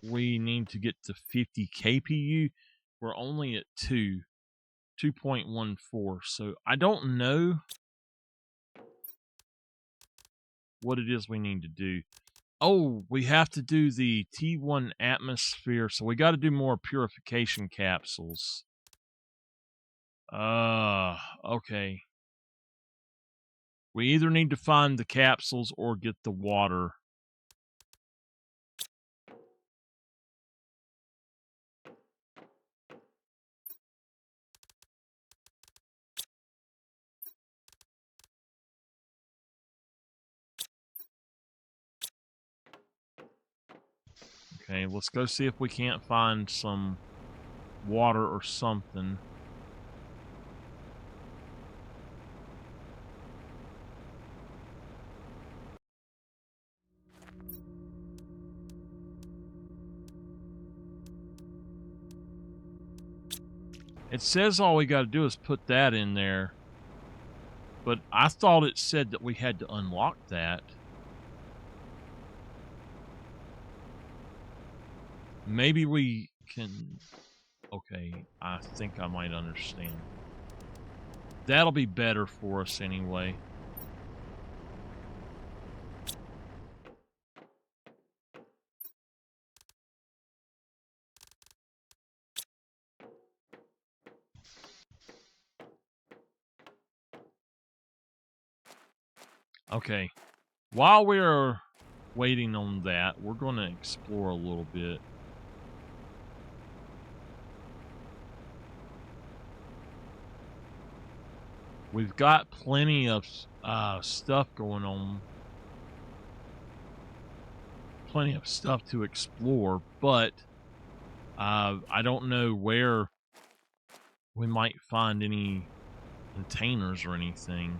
we need to get to 50 kpu. We're only at 2.14, so I don't know what it is we need to do. Oh, we have to do the T1 atmosphere, so we got to do more purification capsules. Okay. We either need to find the capsules or get the water. Okay, let's go see if we can't find some water or something. It says all we got to do is put that in there. But I thought it said that we had to unlock that. Maybe we can... Okay, I think I might understand. That'll be better for us anyway. Okay. While we're waiting on that, we're going to explore a little bit. We've got plenty of stuff going on. Plenty of stuff to explore, but I don't know where we might find any containers or anything.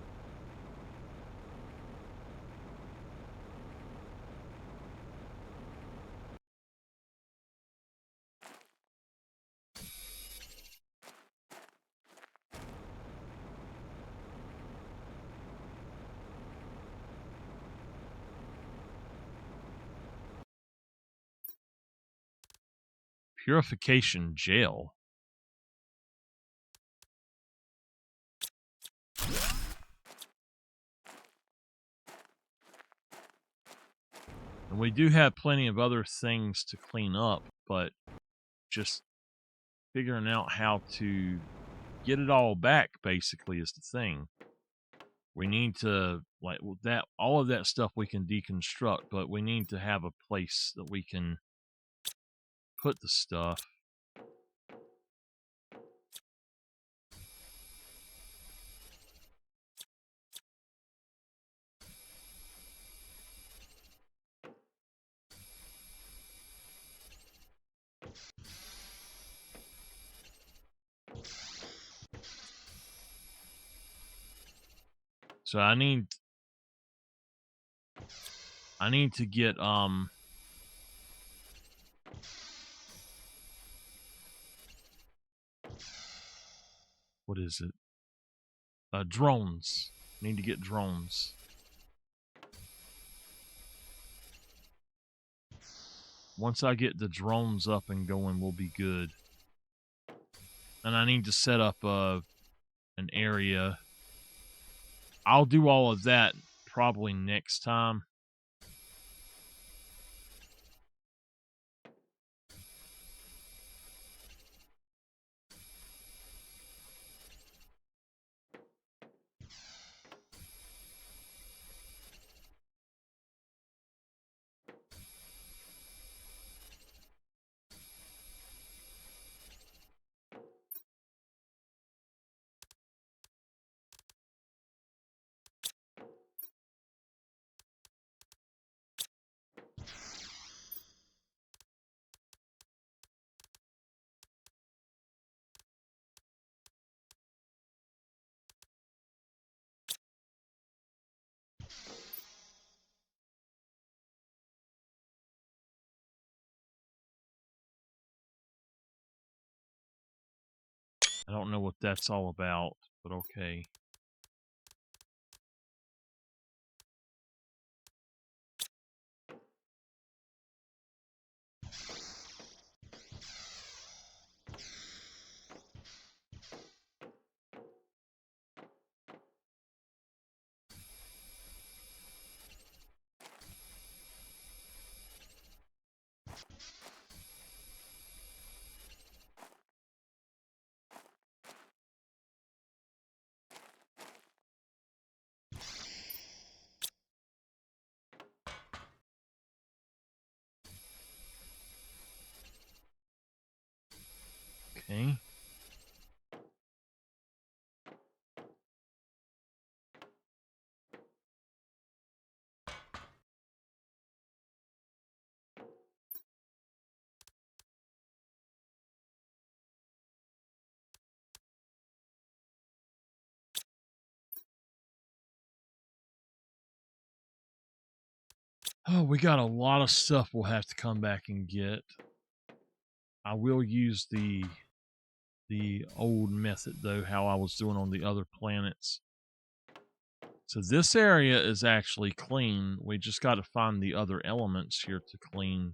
Purification gel. And we do have plenty of other things to clean up, but just figuring out how to get it all back basically is the thing. We need to, like, that, all of that stuff we can deconstruct, but we need to have a place that we can put the stuff. So I need to get what is it? Drones. Need to get drones. Once I get the drones up and going, we'll be good. And I need to set up an area. I'll do all of that probably next time. I don't know what that's all about, but okay. Okay. Oh, we got a lot of stuff we'll have to come back and get. I will use the old method though, how I was doing on the other planets. So this area is actually clean. We just got to find the other elements here to clean.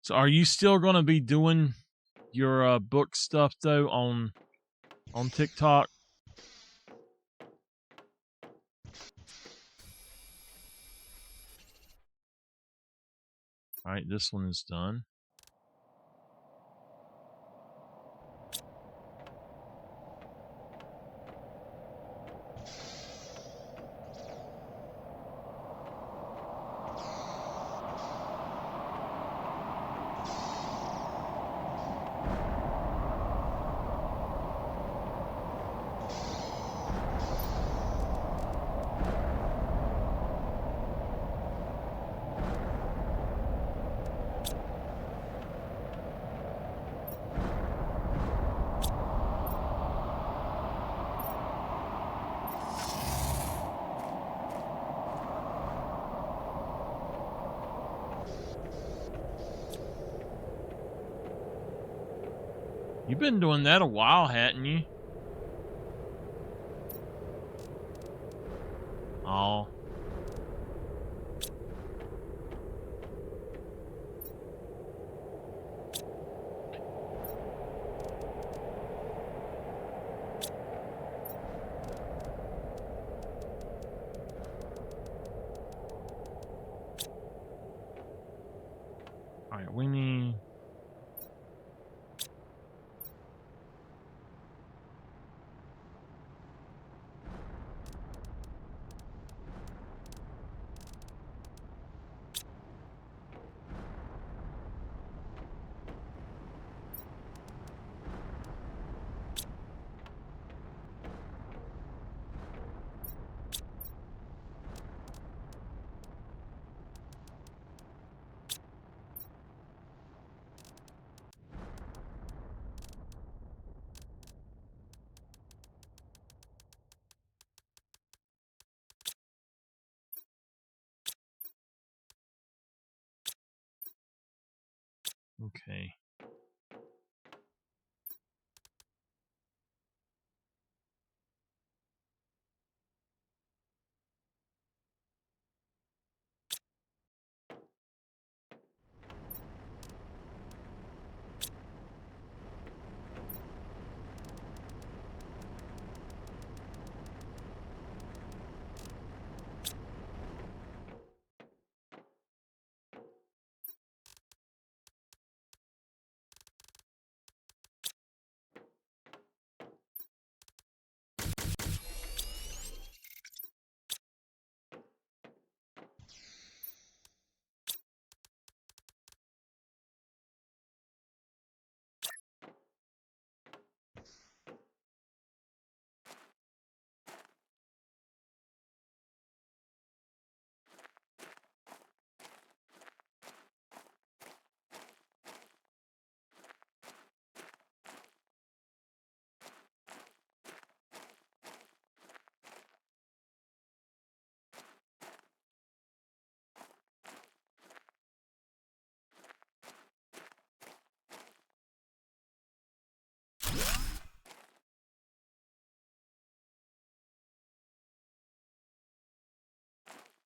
So are you still going to be doing your book stuff though on TikTok? All right, this one is done. You've been doing that a while, hadn't you? Oh. All right, we need... Okay.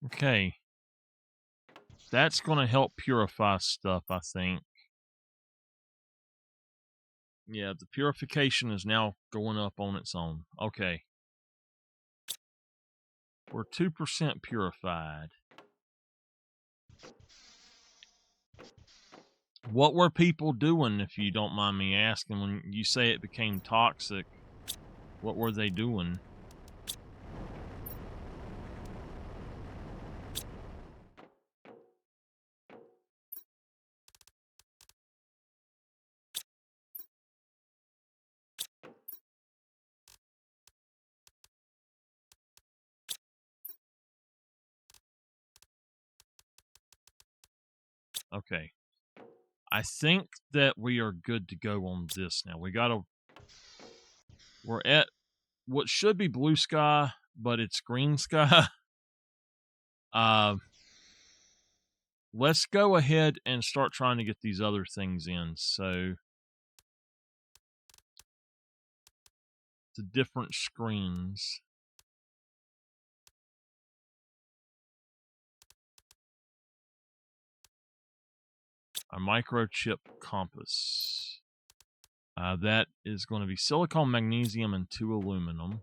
Okay. That's going to help purify stuff, I think. Yeah, the purification is now going up on its own. Okay. We're 2% purified. What were people doing, if you don't mind me asking, when you say it became toxic? What were they doing? Okay. I think that we are good to go on this now. We're at what should be blue sky, but it's green sky. Let's go ahead and start trying to get these other things in. So the different screens. A microchip compass. That is going to be silicon, magnesium, and 2 aluminum.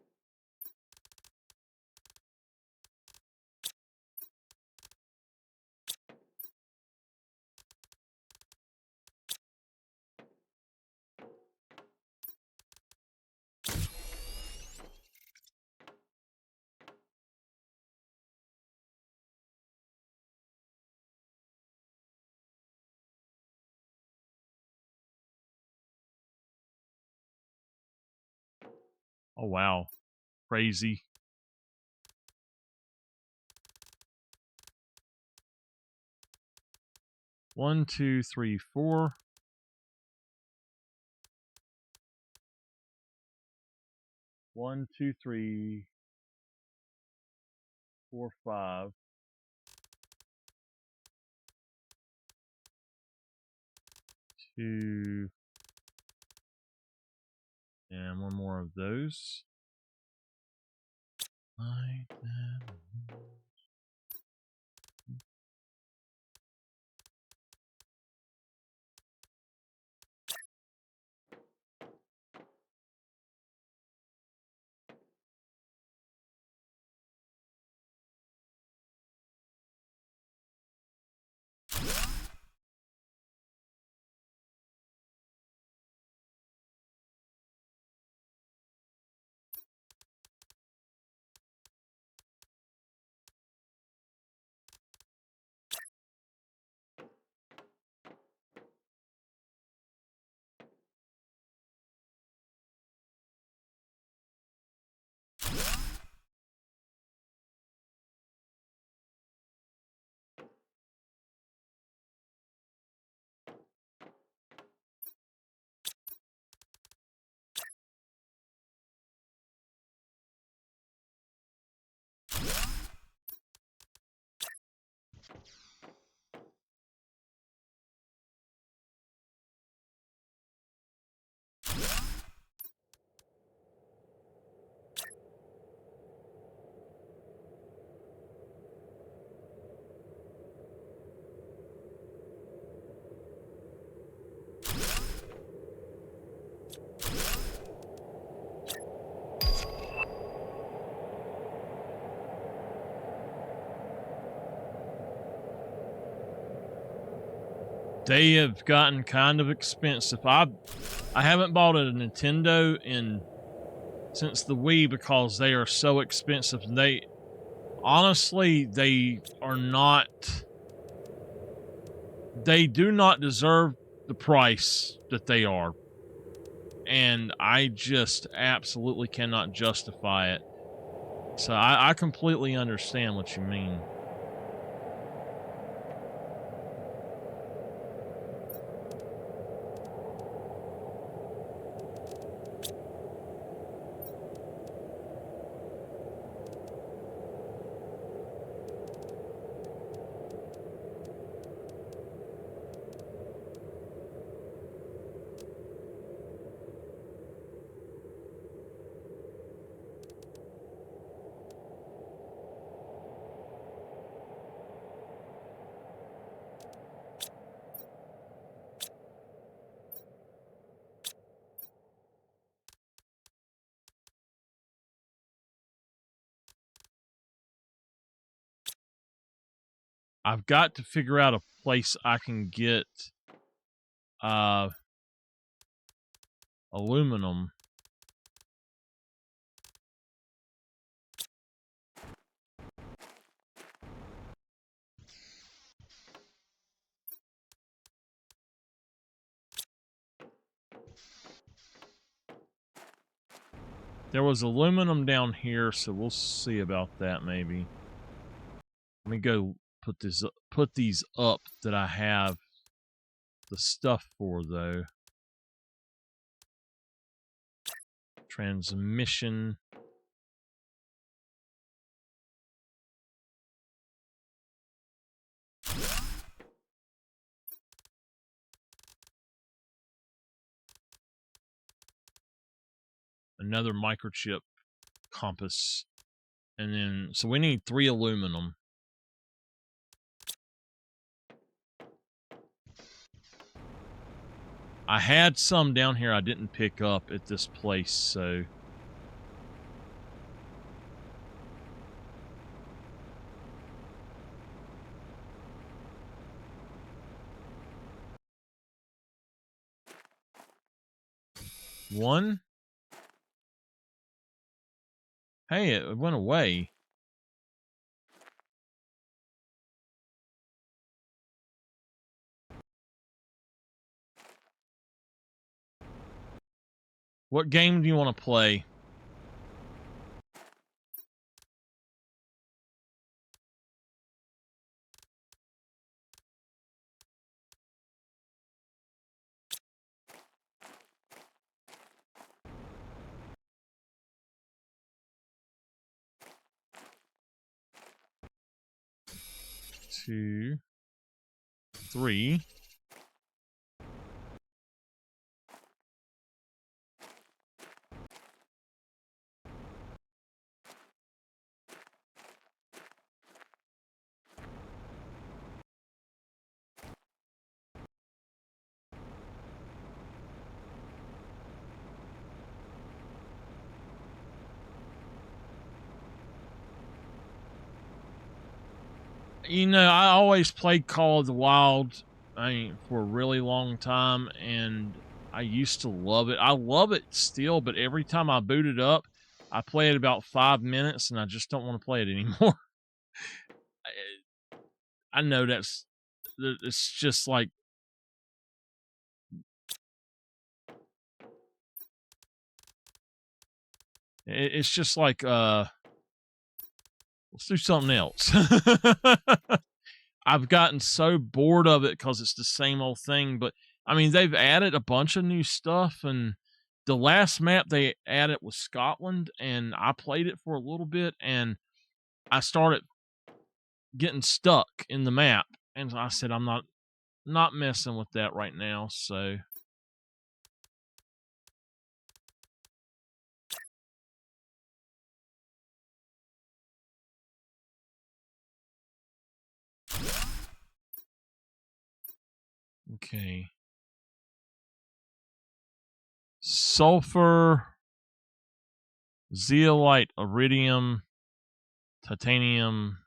Oh, wow. Crazy. One, two, three, four. One, two, three, four, 5. 2. And one more of those. Like that. They have gotten kind of expensive. I haven't bought a Nintendo since the Wii because they are so expensive. They honestly, they are not. They do not deserve the price that they are, and I just absolutely cannot justify it. So I completely understand what you mean. I've got to figure out a place I can get aluminum. There was aluminum down here, so we'll see about that maybe. Let me go put these up that I have the stuff for though. Transmission. Another microchip compass. And then, so we need 3 aluminum. I had some down here I didn't pick up at this place, so... One? Hey, it went away. What game do you want to play? Two, three. You know, I always played Call of the Wild, for a really long time, and I used to love it. I love it still, but every time I boot it up, I play it about 5 minutes, and I just don't want to play it anymore. I know it's just like... It's just like, let's do something else. I've gotten so bored of it because it's the same old thing. But I mean, they've added a bunch of new stuff, and the last map they added was Scotland, and I played it for a little bit, and I started getting stuck in the map, and I said I'm not messing with that right now. So okay, sulfur, zeolite, iridium, titanium.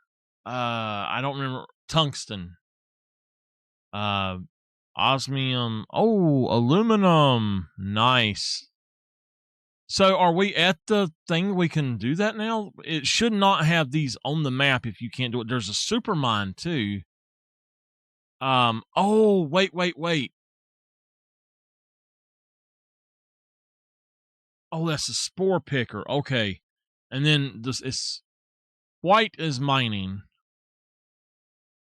I don't remember. Tungsten. Osmium. Oh, aluminum. Nice. So are we at the thing we can do that now? It should not have these on the map if you can't do it. There's a super mine too. Oh, wait. Oh, that's a spore picker. Okay. And then this is white is mining.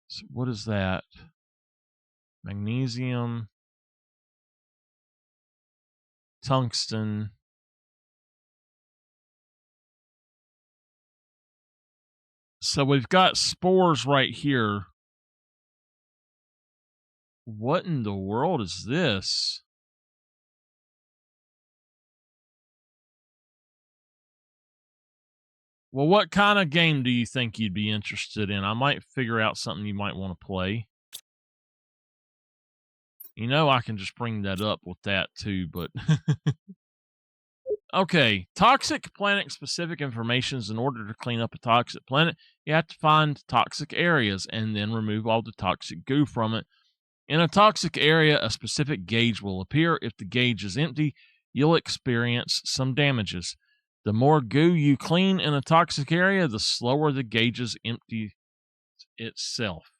So what is that? Magnesium, tungsten. So we've got spores right here. What in the world is this? Well, what kind of game do you think you'd be interested in? I might figure out something you might want to play. You know, I can just bring that up with that too, but okay. Toxic planet specific information is in order to clean up a toxic planet, you have to find toxic areas and then remove all the toxic goo from it. In a toxic area, a specific gauge will appear. If the gauge is empty, you'll experience some damages. The more goo you clean in a toxic area, the slower the gauges empty itself.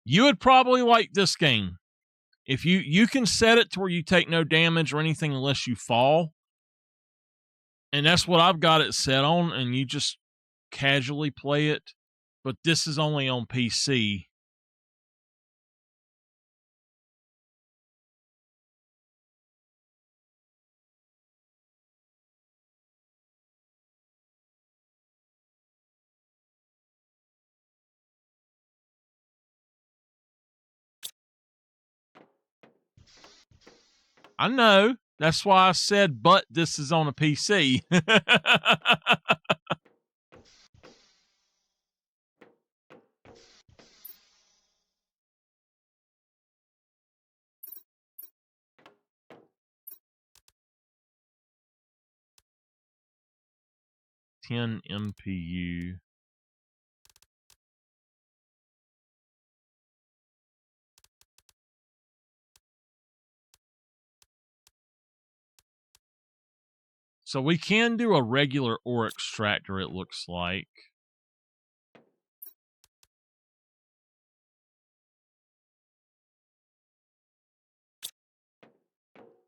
You would probably like this game. If you can set it to where you take no damage or anything unless you fall, and that's what I've got it set on, and you just casually play it. But this is only on PC. I know. That's why I said, but this is on a PC. 10 MPU. So we can do a regular ore extractor, it looks like.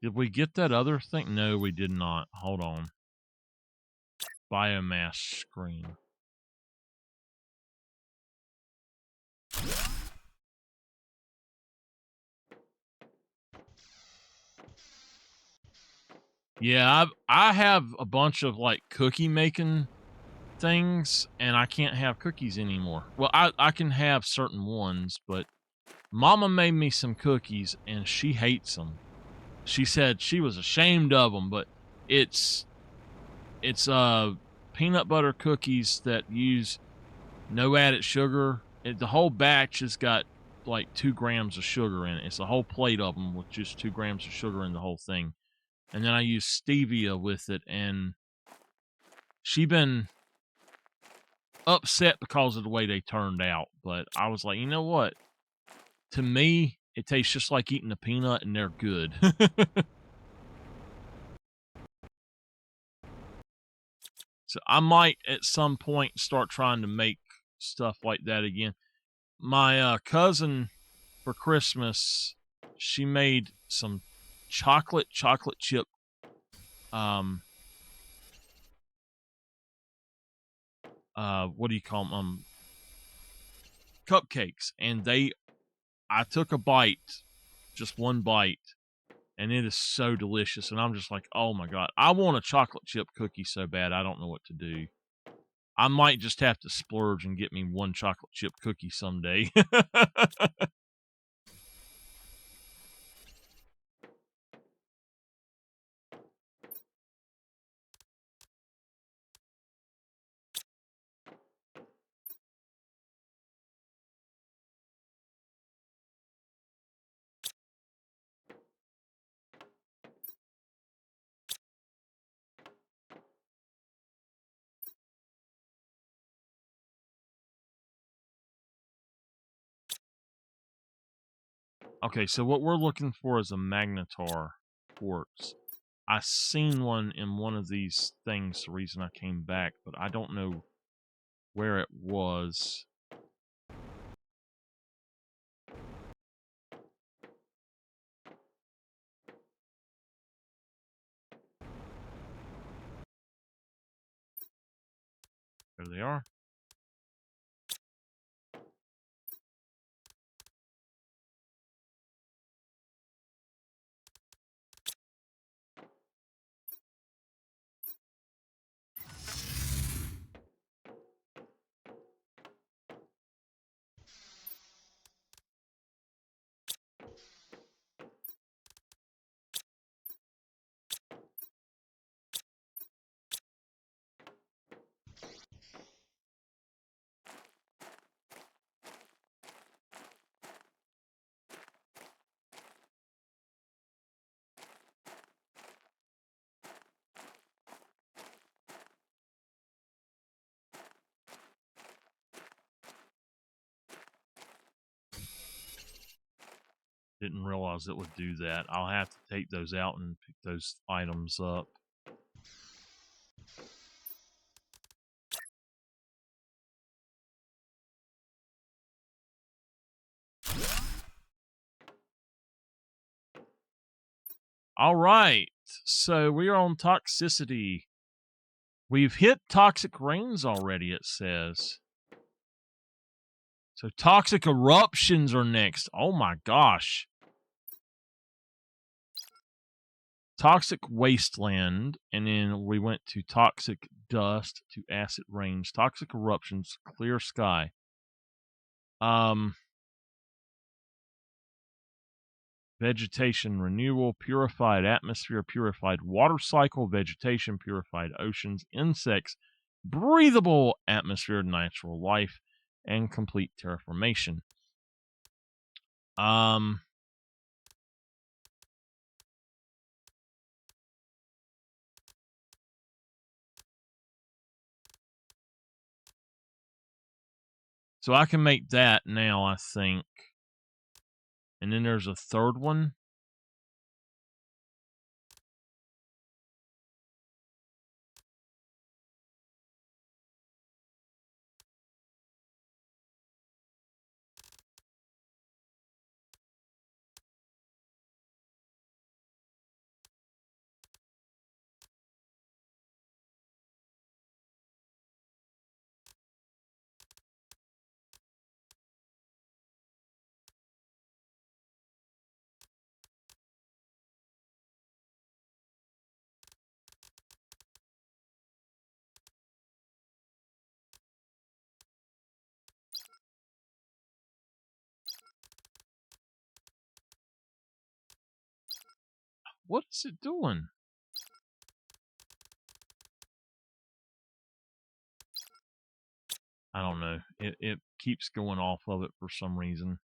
Did we get that other thing? No, we did not. Hold on. Biomass screen. Yeah, I have a bunch of like cookie making things, and I can't have cookies anymore. Well, I can have certain ones, but Mama made me some cookies, and she hates them. She said she was ashamed of them, but it's peanut butter cookies that use no added sugar. The whole batch has got like 2 grams of sugar in it. It's a whole plate of them with just 2 grams of sugar in the whole thing. And then I use stevia with it, and she been upset because of the way they turned out. But I was like, you know what? To me, it tastes just like eating a peanut, and they're good. So I might at some point start trying to make stuff like that again. My cousin for Christmas, she made some chocolate chip um what do you call them, cupcakes, and I took a bite, just one bite, and it is so delicious, and I'm just like, oh my god, I want a chocolate chip cookie so bad. I don't know what to do. I might just have to splurge and get me one chocolate chip cookie someday. Okay, so what we're looking for is a magnetar quartz. I seen one in one of these things, the reason I came back, but I don't know where it was. There they are. Didn't realize it would do that. I'll have to take those out and pick those items up. All right. So we are on toxicity. We've hit toxic rains already, it says. So toxic eruptions are next. Oh my gosh. Toxic wasteland, and then we went to toxic dust, to acid rains, toxic eruptions, clear sky. vegetation renewal, purified atmosphere, purified water cycle, vegetation, purified oceans, insects, breathable atmosphere, natural life, and complete terraformation. So I can make that now, I think. And then there's a third one. What is it doing? I don't know. It keeps going off of it for some reason.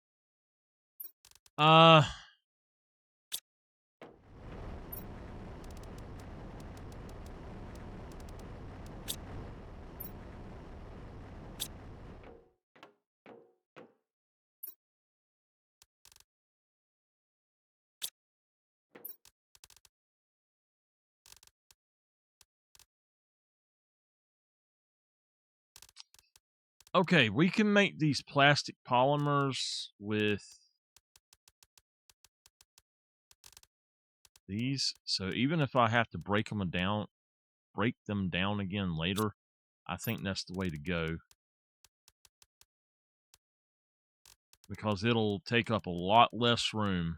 Okay, we can make these plastic polymers with these. So even if I have to break them down again later, I think that's the way to go. Because it'll take up a lot less room.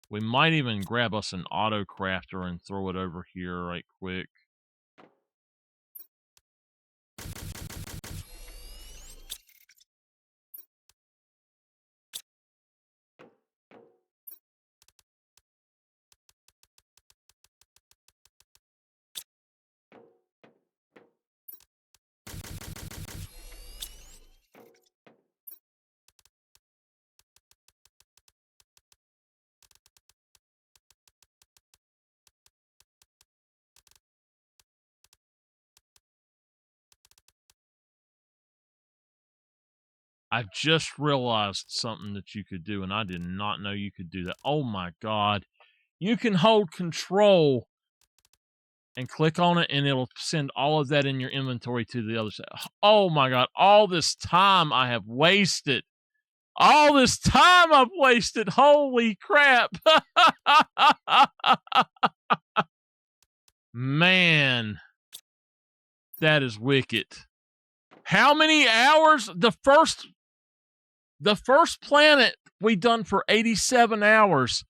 We might even grab us an auto crafter and throw it over here right quick. I just realized something that you could do, and I did not know you could do that. Oh my God. You can hold control and click on it, and it'll send all of that in your inventory to the other side. Oh my God. All this time I have wasted. All this time I've wasted. Holy crap. Man. That is wicked. How many hours? The first planet we done for 87 hours.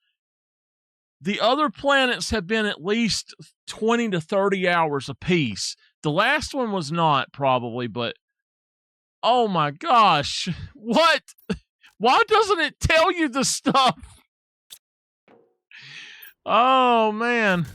The other planets have been at least 20 to 30 hours apiece. The last one was not, probably, but oh my gosh. What? Why doesn't it tell you the stuff? Oh, man.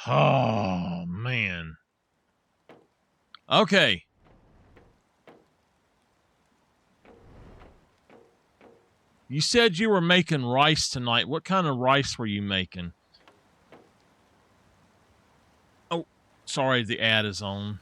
Oh, man. Okay. You said you were making rice tonight. What kind of rice were you making? Oh, sorry, the ad is on.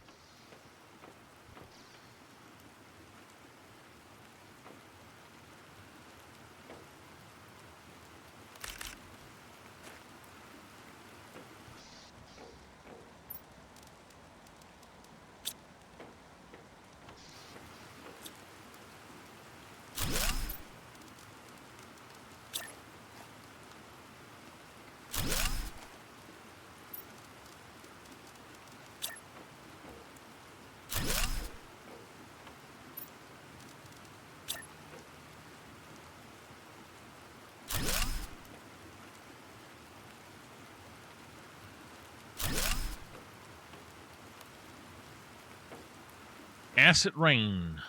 Acid rain.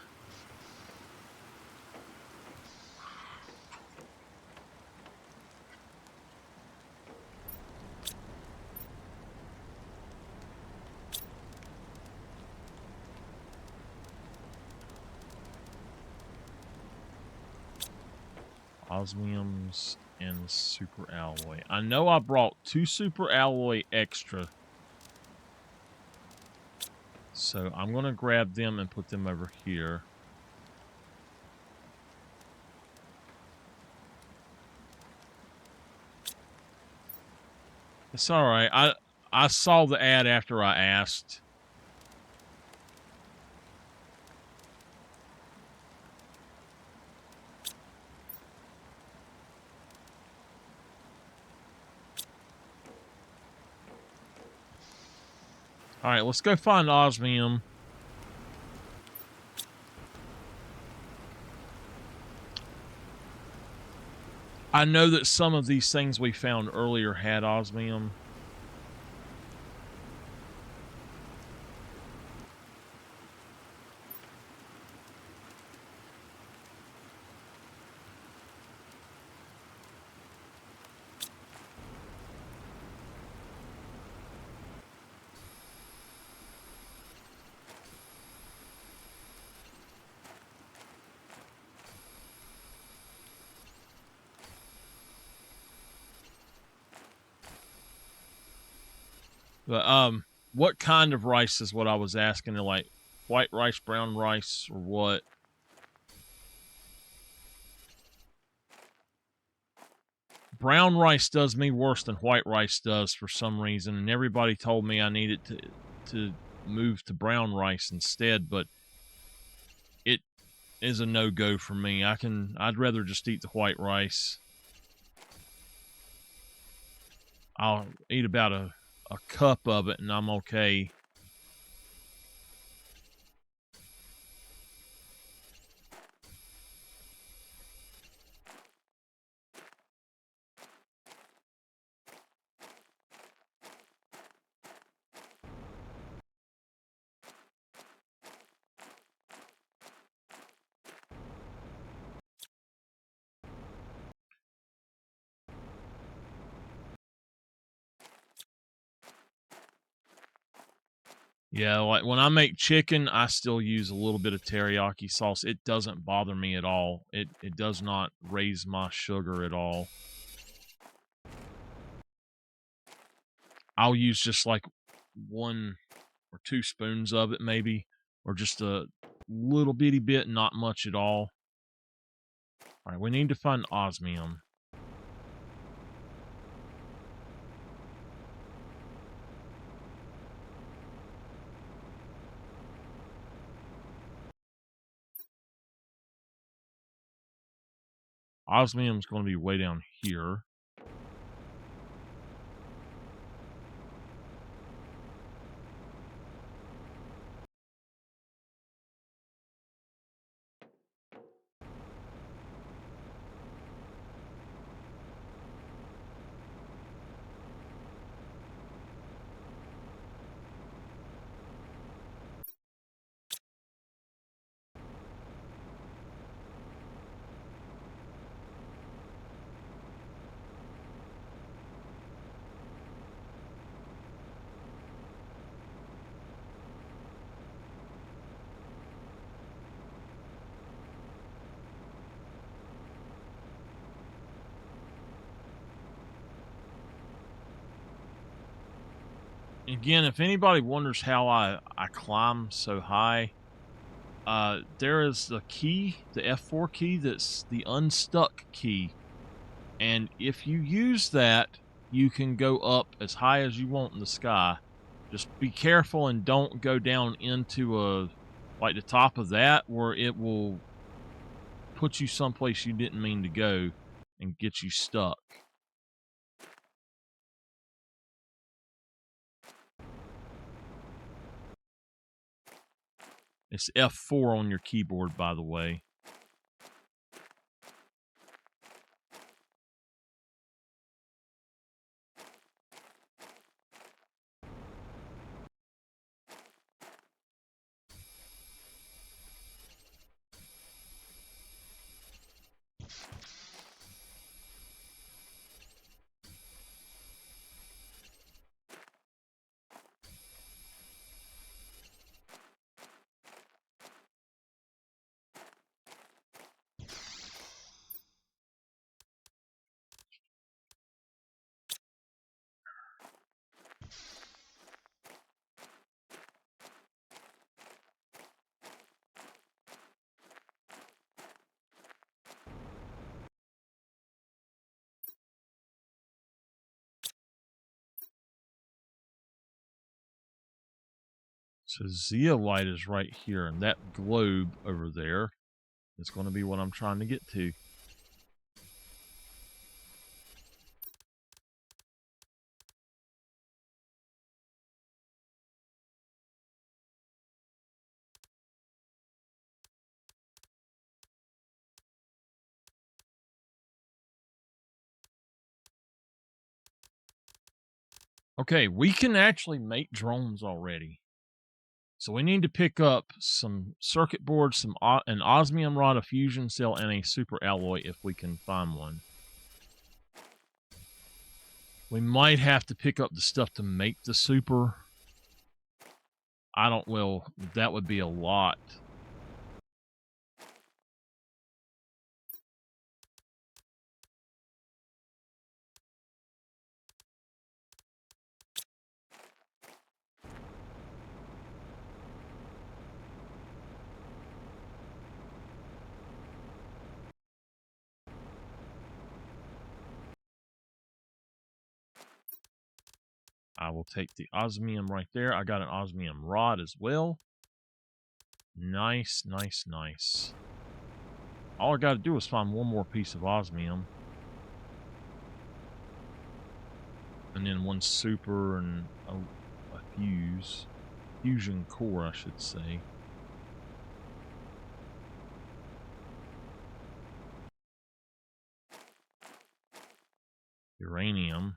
Osmiums and super alloy. I know I brought 2 super alloy extra. So I'm going to grab them and put them over here. It's all right. I saw the ad after I asked. All right, let's go find osmium. I know that some of these things we found earlier had osmium. But what kind of rice is what I was asking? Like white rice, brown rice, or what? Brown rice does me worse than white rice does for some reason, and everybody told me I needed to move to brown rice instead, but it is a no-go for me. I'd rather just eat the white rice. I'll eat about a cup of it and I'm okay. Yeah, like when I make chicken, I still use a little bit of teriyaki sauce. It doesn't bother me at all. It does not raise my sugar at all. I'll use just like 1 or 2 spoons of it maybe, or just a little bitty bit, not much at all. All right, we need to find osmium. Osmium's going to be way down here. Again, if anybody wonders how I climb so high, there is the key, the F4 key, that's the unstuck key. And if you use that, you can go up as high as you want in the sky. Just be careful and don't go down into like the top of that, where it will put you someplace you didn't mean to go and get you stuck. It's F4 on your keyboard, by the way. So zeolite is right here, and that globe over there is going to be what I'm trying to get to. Okay, we can actually make drones already. So we need to pick up some circuit boards, an osmium rod, a fusion cell, and a super alloy if we can find one. We might have to pick up the stuff to make the super. Well, that would be a lot. I will take the osmium right there. I got an osmium rod as well. Nice, nice, nice. All I got to do is find one more piece of osmium. And then one super and a fusion core, I should say. Uranium.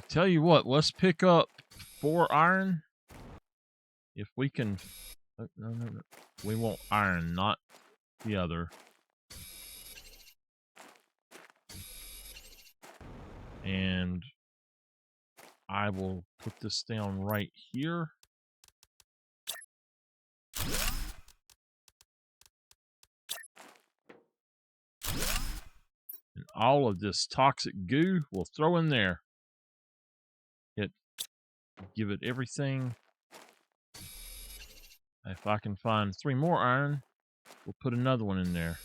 Tell you what, let's pick up 4 iron. If we can... No. We want iron, not the other. And I will put this down right here. And all of this toxic goo we'll throw in there. Give it everything. If I can find 3 more iron, we'll put another one in there.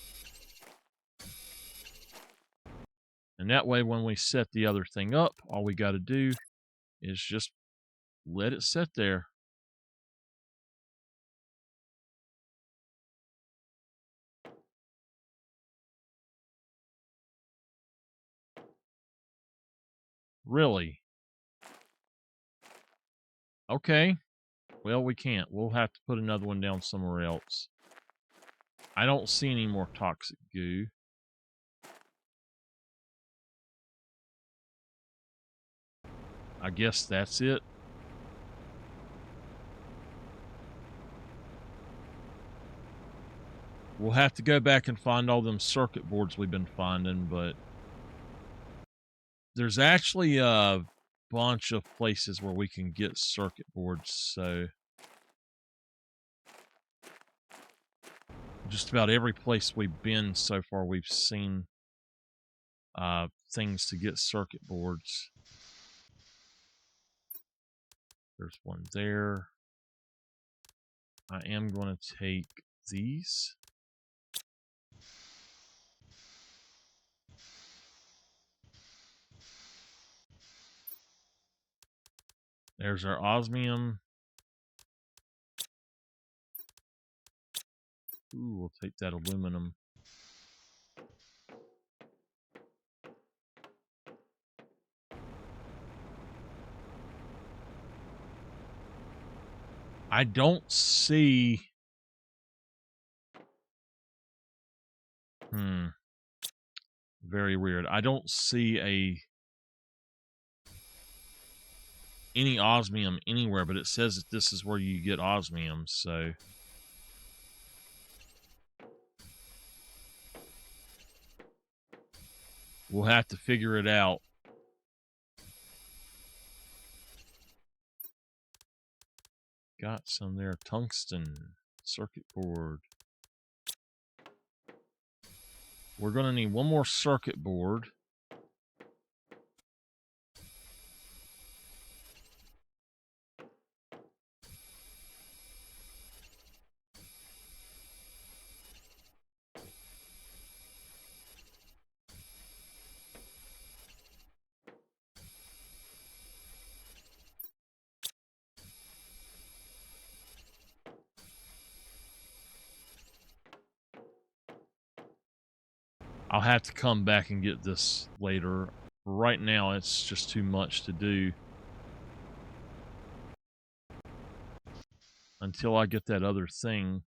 And that way, when we set the other thing up, all we got to do is just let it sit there. Really? Okay. Well, we can't. We'll have to put another one down somewhere else. I don't see any more toxic goo. I guess that's it. We'll have to go back and find all them circuit boards we've been finding, but there's actually a bunch of places where we can get circuit boards, so just about every place we've been so far, we've seen things to get circuit boards. There's one there. I am going to take these. There's our osmium. Ooh, we'll take that aluminum. I don't see... Very weird. I don't see any osmium anywhere, but it says that this is where you get osmium, so... We'll have to figure it out. Got some there. Tungsten. Circuit board. We're going to need one more circuit board. I'll have to come back and get this later. Right now, it's just too much to do until I get that other thing.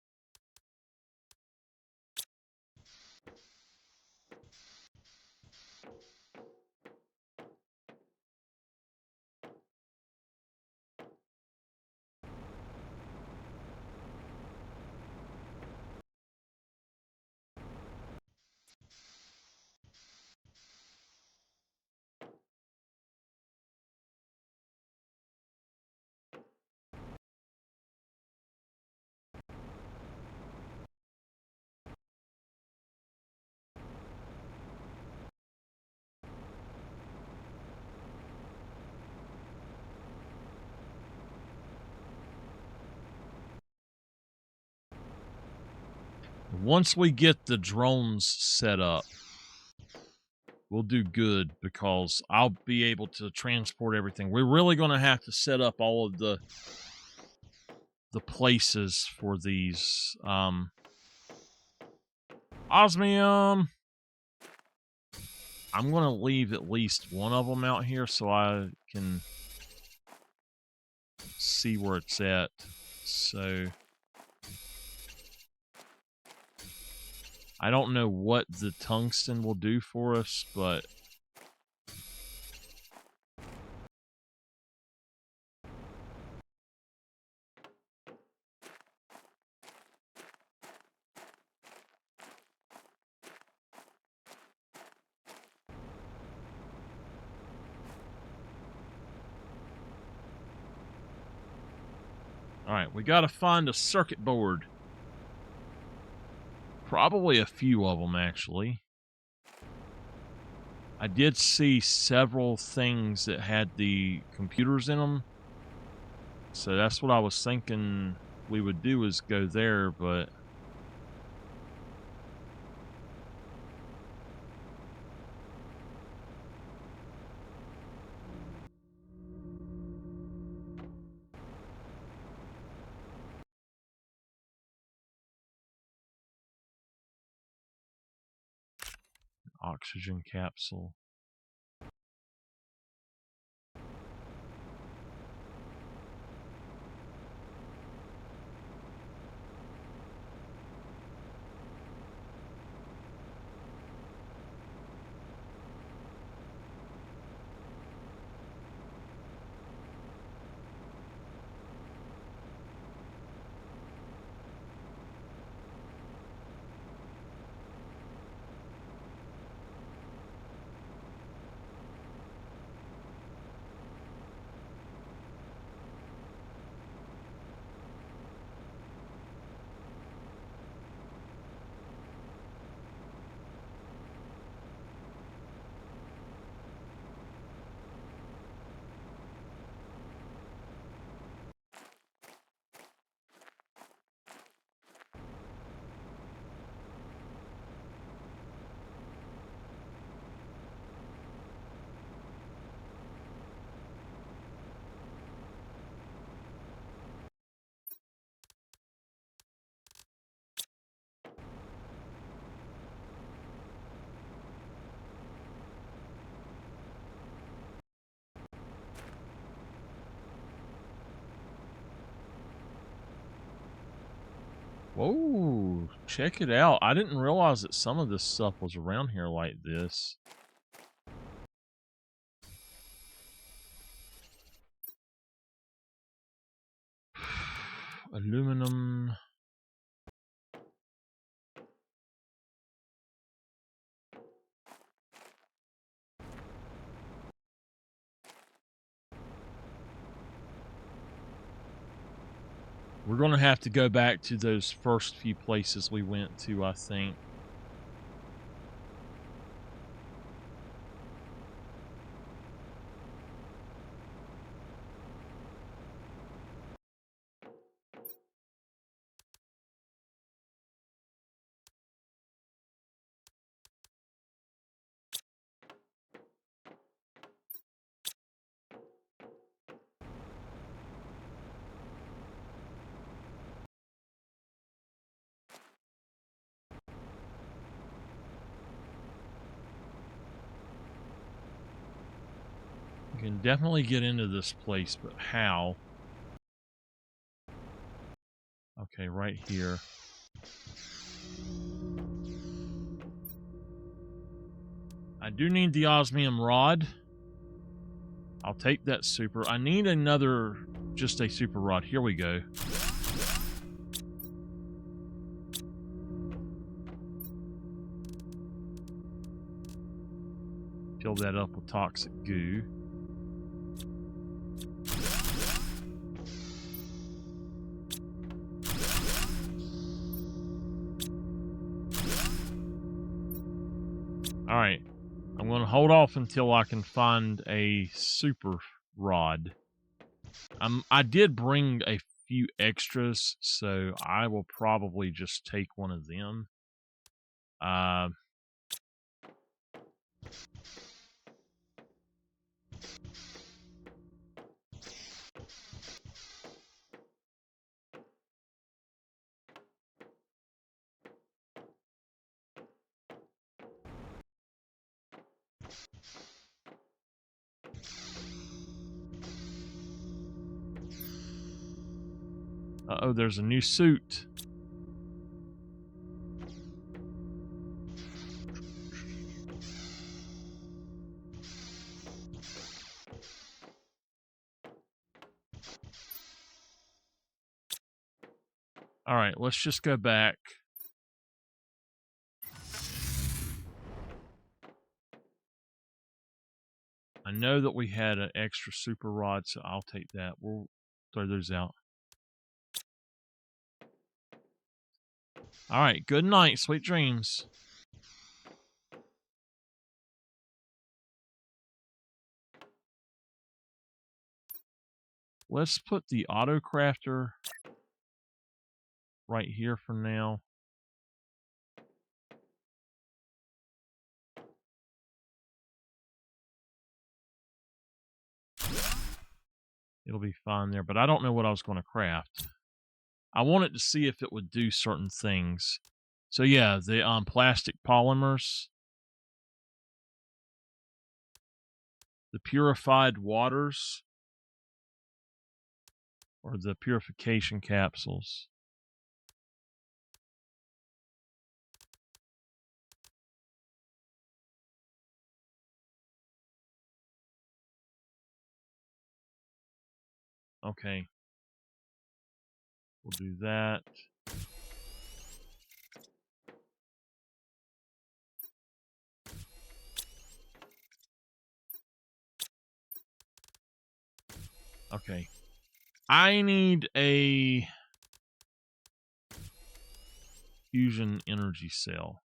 Once we get the drones set up, we'll do good because I'll be able to transport everything. We're really going to have to set up all of the places for these. Osmium. I'm going to leave at least one of them out here so I can see where it's at. So I don't know what the tungsten will do for us, but all right, we got to find a circuit board. Probably a few of them, actually. I did see several things that had the computers in them. So that's what I was thinking we would do is go there, but oxygen capsule. Whoa, check it out. I didn't realize that some of this stuff was around here like this. Aluminum. We're going to have to go back to those first few places we went to, I think. can definitely get into this place, but how? Okay, right here. I do need the osmium rod. I'll take that super. I need another, just a super rod. Here we go. Fill that up with toxic goo. Alright. I'm going to hold off until I can find a super rod. I did bring a few extras, so I will probably just take one of them. Uh-oh, there's a new suit. Alright, let's just go back. I know that we had an extra super rod, so I'll take that. We'll throw those out. Alright, good night. Sweet dreams. Let's put the auto crafter right here for now. It'll be fine there, but I don't know what I was going to craft. I wanted to see if it would do certain things. So yeah, the plastic polymers, the purified waters, or the purification capsules. Okay. We'll do that. Okay. I need a fusion energy cell.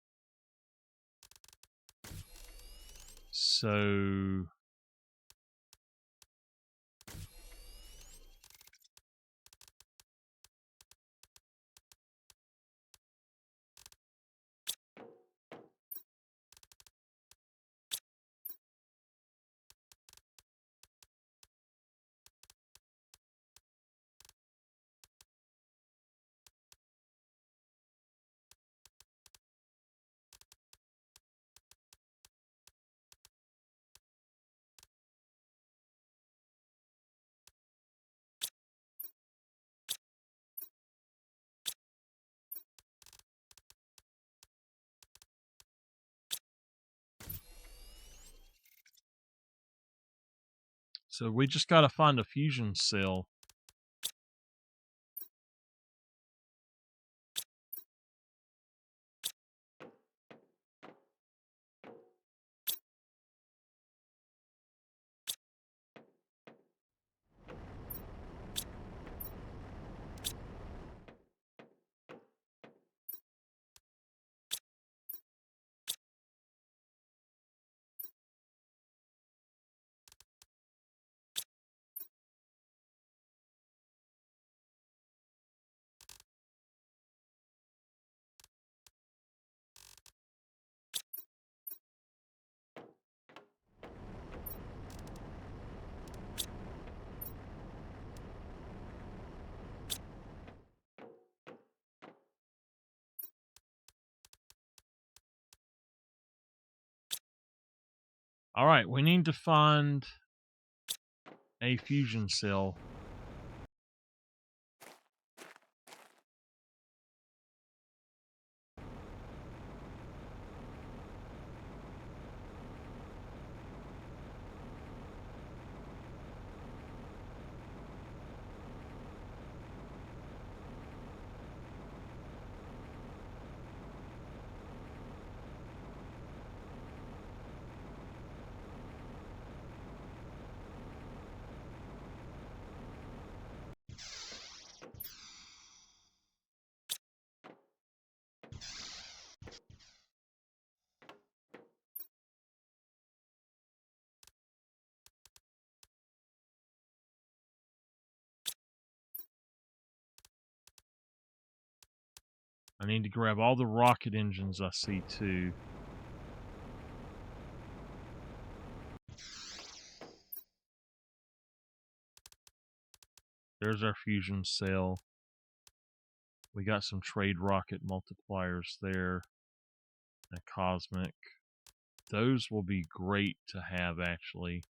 So we just got to find a fusion cell. All right, we need to find a fusion cell. I need to grab all the rocket engines I see too. There's our fusion cell. We got some trade rocket multipliers there. A cosmic. Those will be great to have, actually.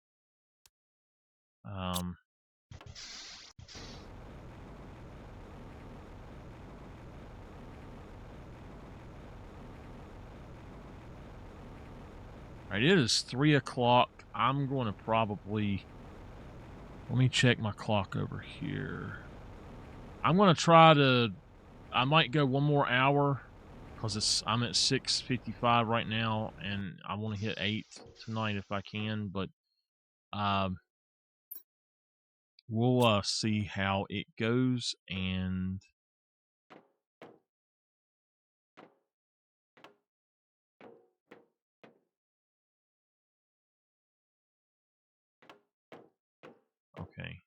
Alright, it is 3 o'clock. I'm going to probably... Let me check my clock over here. I'm going to try to... I might go one more hour, because I'm at 6:55 right now, and I want to hit 8 tonight if I can, but we'll see how it goes, and... Okay.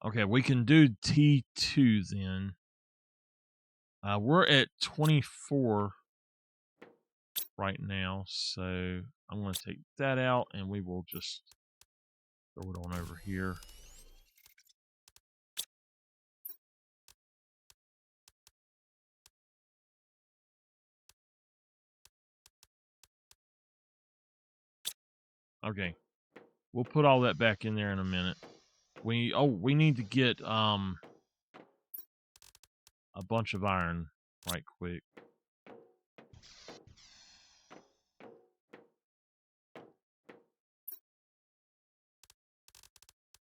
Okay, we can do T2 then. We're at 24 right now, so I'm going to take that out, and we will just throw it on over here. Okay, we'll put all that back in there in a minute. We need to get a bunch of iron right quick.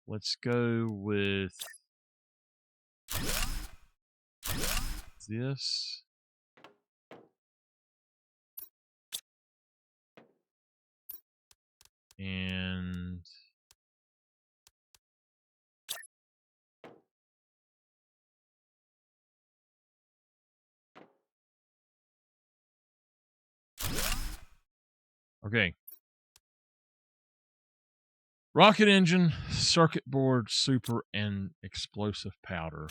Let's go with this. And okay. Rocket engine, circuit board, super, and explosive powder.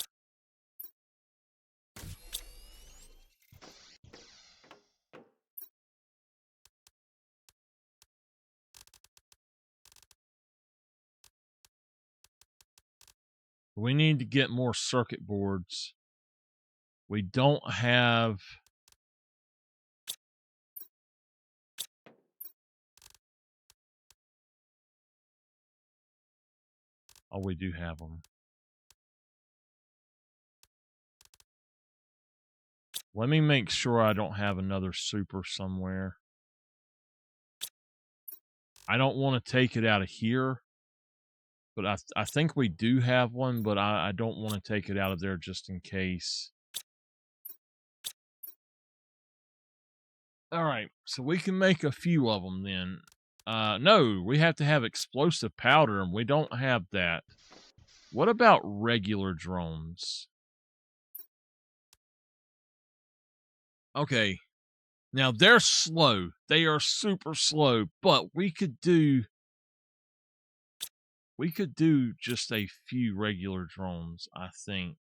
We need to get more circuit boards. We don't have... Oh, we do have them. Let me make sure I don't have another super somewhere. I don't want to take it out of here. But I think we do have one, but I don't want to take it out of there just in case. Alright, so we can make a few of them then. No, we have to have explosive powder, and we don't have that. What about regular drones? Okay. Now, they're slow. They are super slow, but we could do just a few regular drones, I think.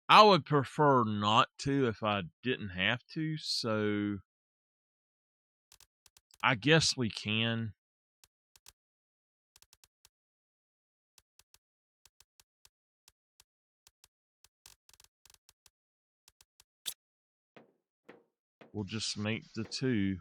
I would prefer not to if I didn't have to, so I guess we can. we'll just make the 2.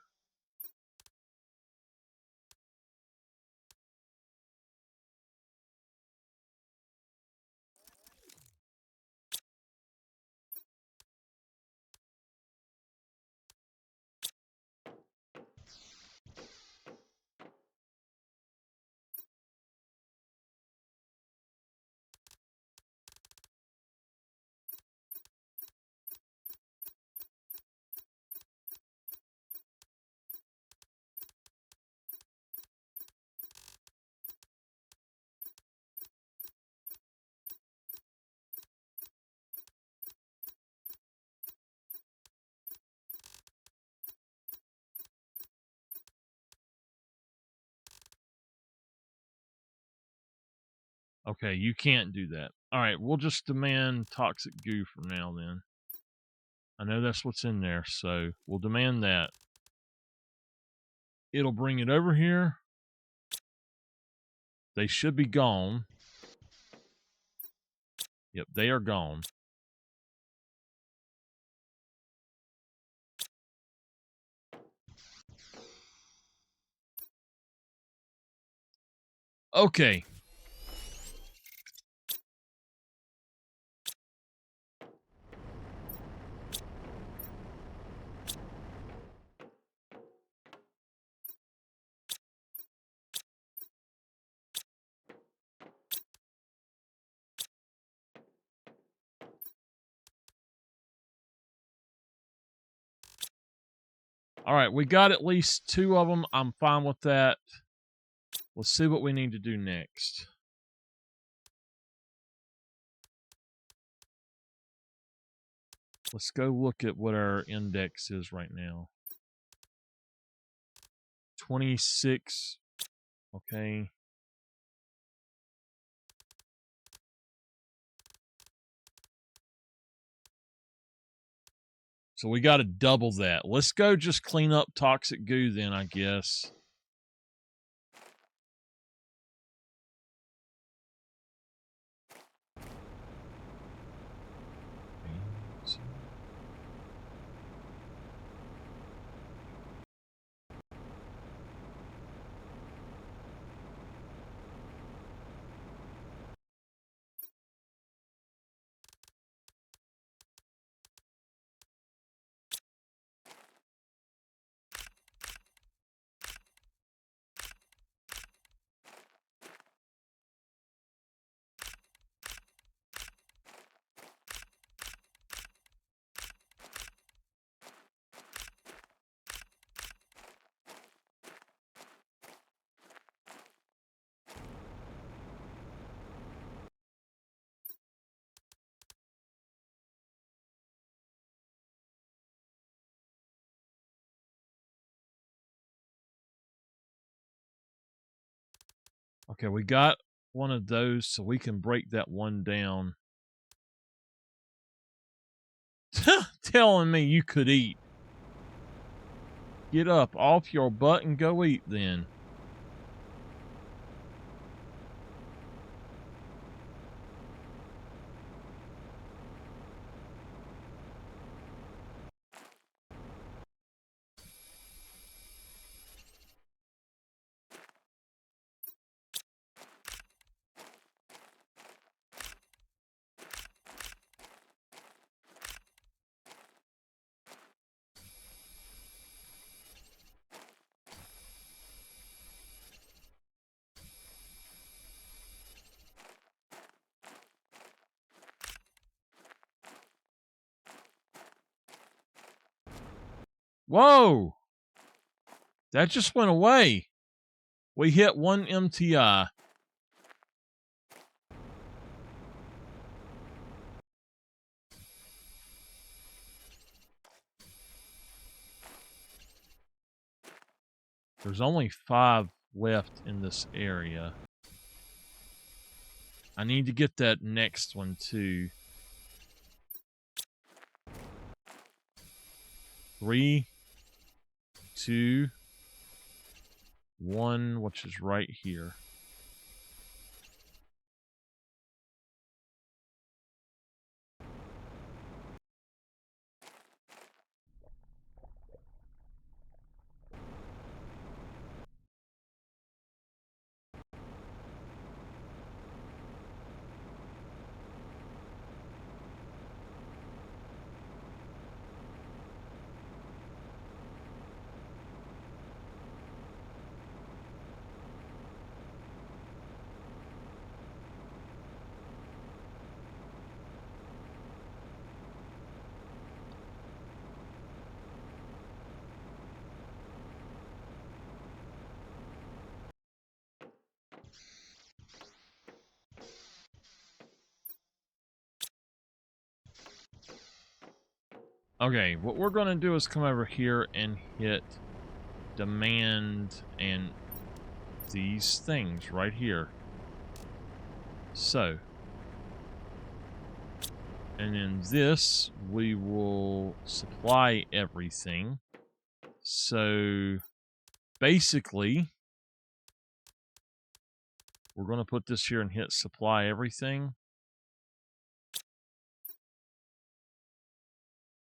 Okay, you can't do that. All right, we'll just demand toxic goo from now then. I know that's what's in there, so we'll demand that. It'll bring it over here. They should be gone. Yep, they are gone. Okay. All right, we got at least 2 of them. I'm fine with that. Let's see what we need to do next. Let's go look at what our index is right now. 26. Okay. So we got to double that. Let's go just clean up toxic goo then, I guess. Okay, we got one of those, so we can break that one down. Telling me you could eat. Get up off your butt and go eat then. Whoa! That just went away. We hit 1 MTI. There's only 5 left in this area. I need to get that next one too. 3, 2, 1, which is right here. Okay, what we're going to do is come over here and hit demand and these things right here. So, and then this, we will supply everything. So, basically, we're going to put this here and hit supply everything.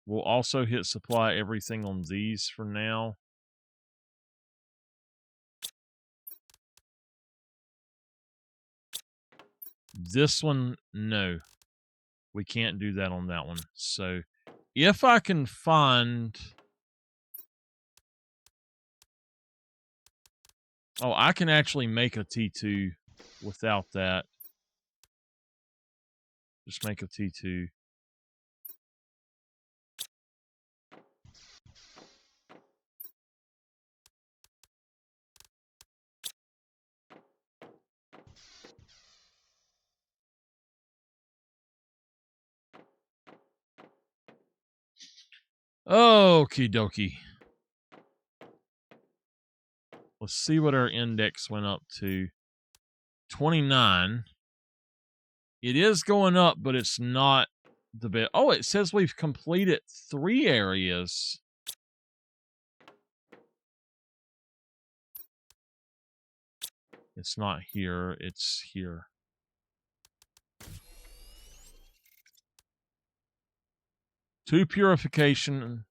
We'll also hit supply everything on these for now. This one, no. We can't do that on that one. So, if I can find... Oh, I can actually make a T2 without that. Just make a T2. Okie dokie. Let's see what our index went up to. 29. It is going up, but it's not the best. Oh, it says we've completed 3 areas. It's not here. It's here. Two purification.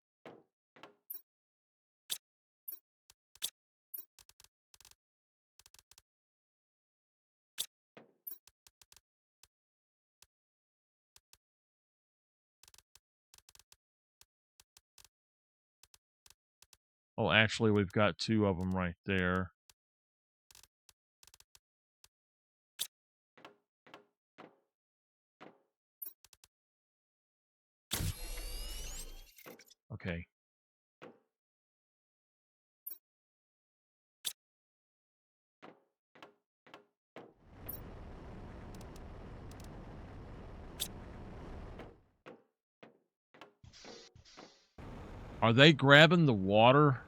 Oh, actually, we've got 2 of them right there. Okay. Are they grabbing the water?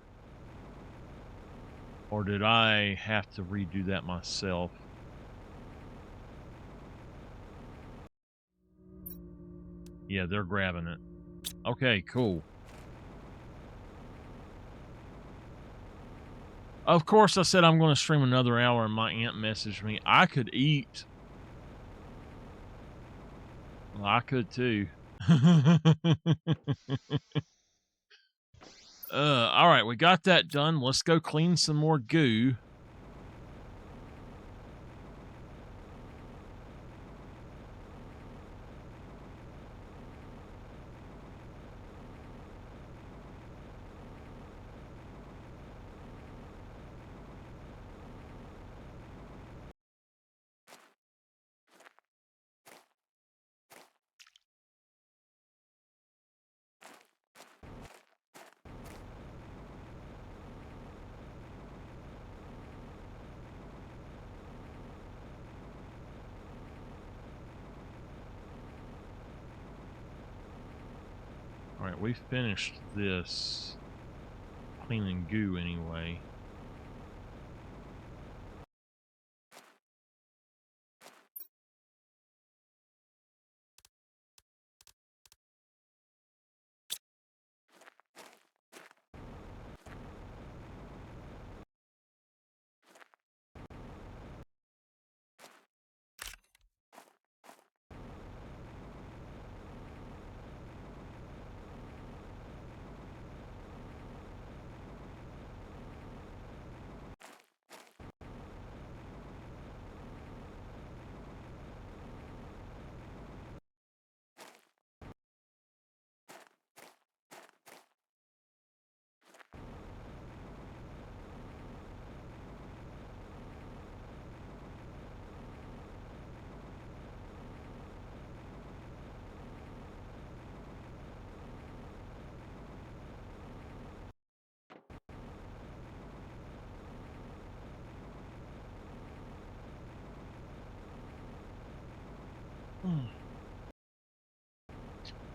Or did I have to redo that myself? Yeah, they're grabbing it. Okay, cool. Of course, I said I'm going to stream another hour, and my aunt messaged me. I could eat. Well, I could too. All right, we got that done. Let's go clean some more goo. All right, we finished this cleaning goo anyway.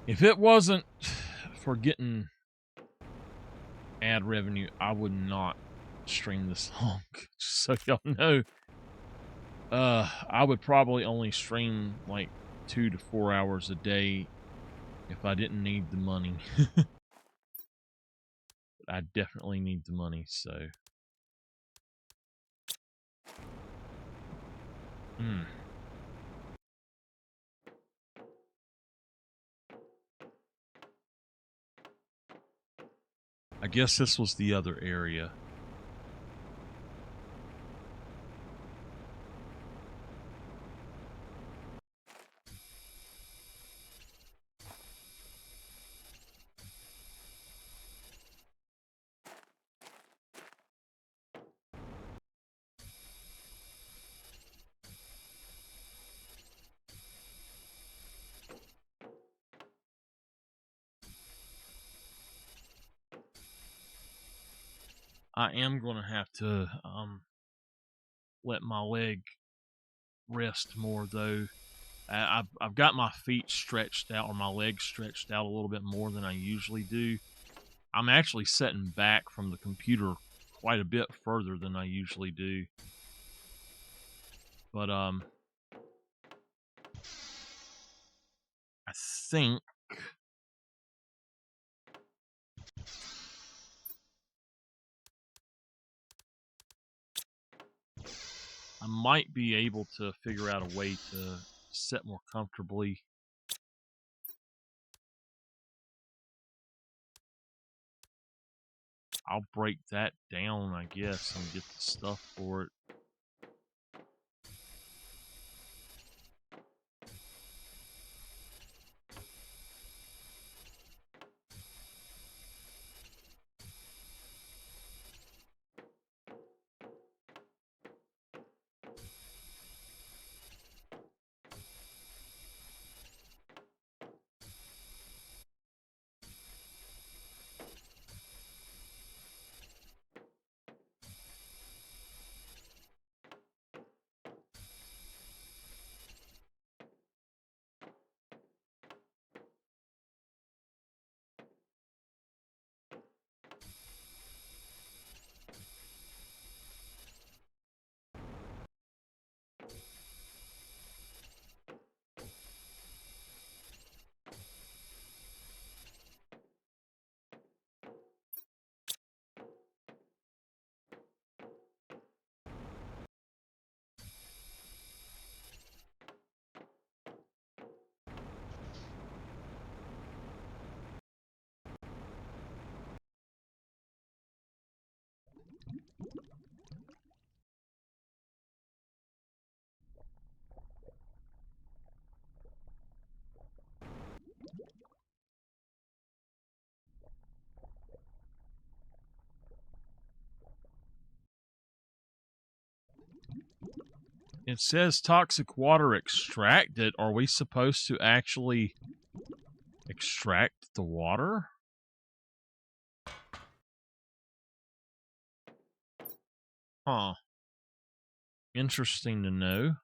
If it wasn't for getting ad revenue, I would not stream this long. Just so y'all know. I would probably only stream like 2 to 4 hours a day if I didn't need the money. I definitely need the money, so. I guess this was the other area. I am going to have to let my leg rest more, though. I've got my feet stretched out, or my legs stretched out a little bit more than I usually do. I'm actually sitting back from the computer quite a bit further than I usually do. But I think I might be able to figure out a way to sit more comfortably. I'll break that down, I guess, and get the stuff for it. It says toxic water extracted. Are we supposed to actually extract the water? Huh. Interesting to know.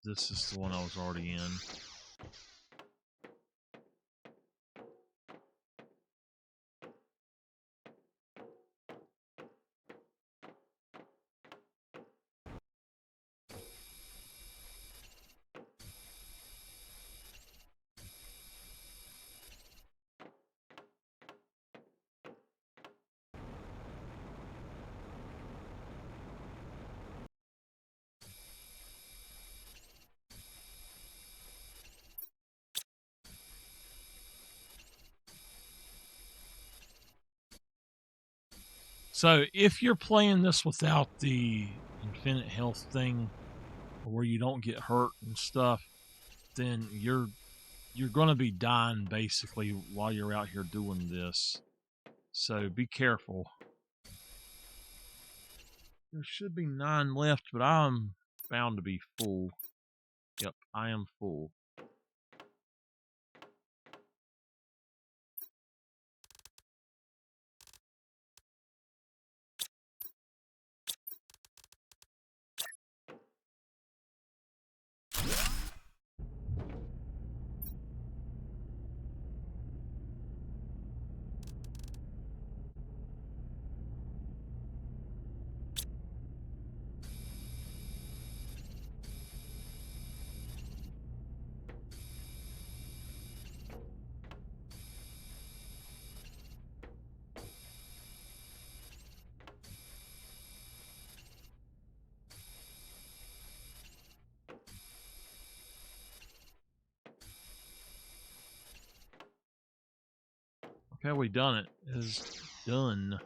This is the one I was already in. So if you're playing this without the infinite health thing, where you don't get hurt and stuff, then you're going to be dying basically while you're out here doing this. So be careful. There should be 9 left, but I'm bound to be full. Yep, I am full. Okay, we done it. It's done.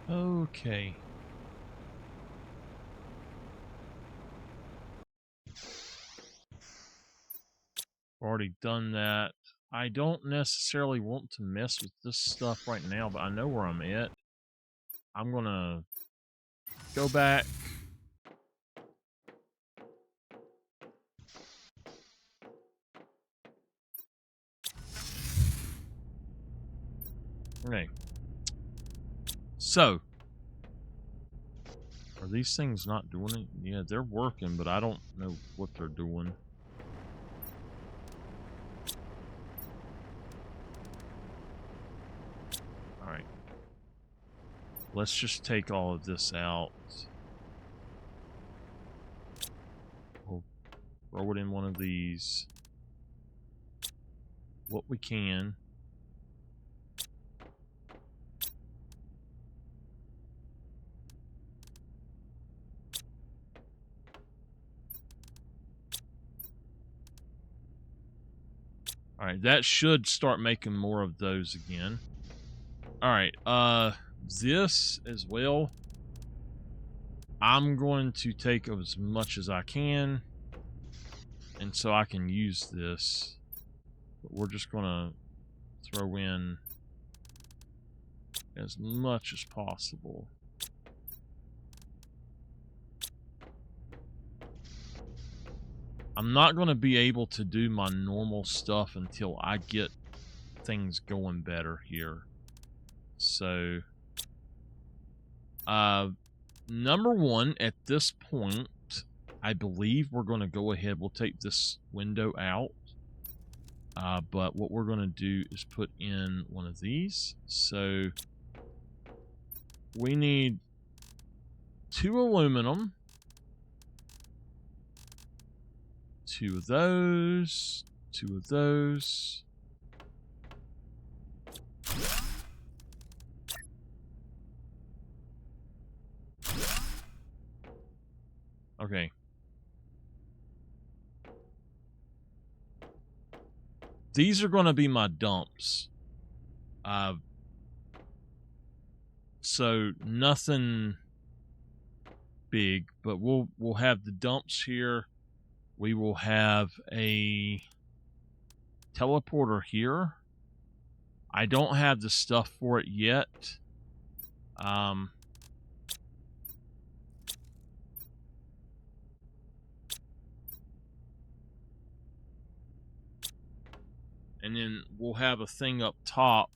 Okay. Already done that. I don't necessarily want to mess with this stuff right now, but I know where I'm at. I'm gonna go back. Okay. So, are these things not doing it? Yeah, they're working, but I don't know what they're doing. Alright. Let's just take all of this out. We'll throw it in one of these. What we can. Alright, that should start making more of those again. All right. This as well. I'm going to take as much as I can, and so I can use this. But we're just gonna throw in as much as possible. I'm not going to be able to do my normal stuff until I get things going better here. So, number one, at this point, I believe we're going to go ahead. We'll take this window out. But what we're going to do is put in one of these. So, we need 2 aluminum. 2 of those. 2 of those. Okay. These are going to be my dumps. So nothing big, but we'll have the dumps here. We will have a teleporter here. I don't have the stuff for it yet. And then we'll have a thing up top.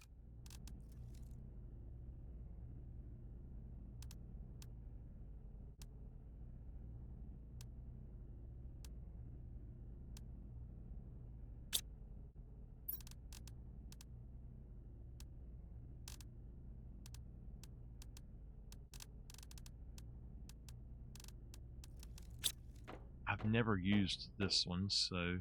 I've never used this one, so...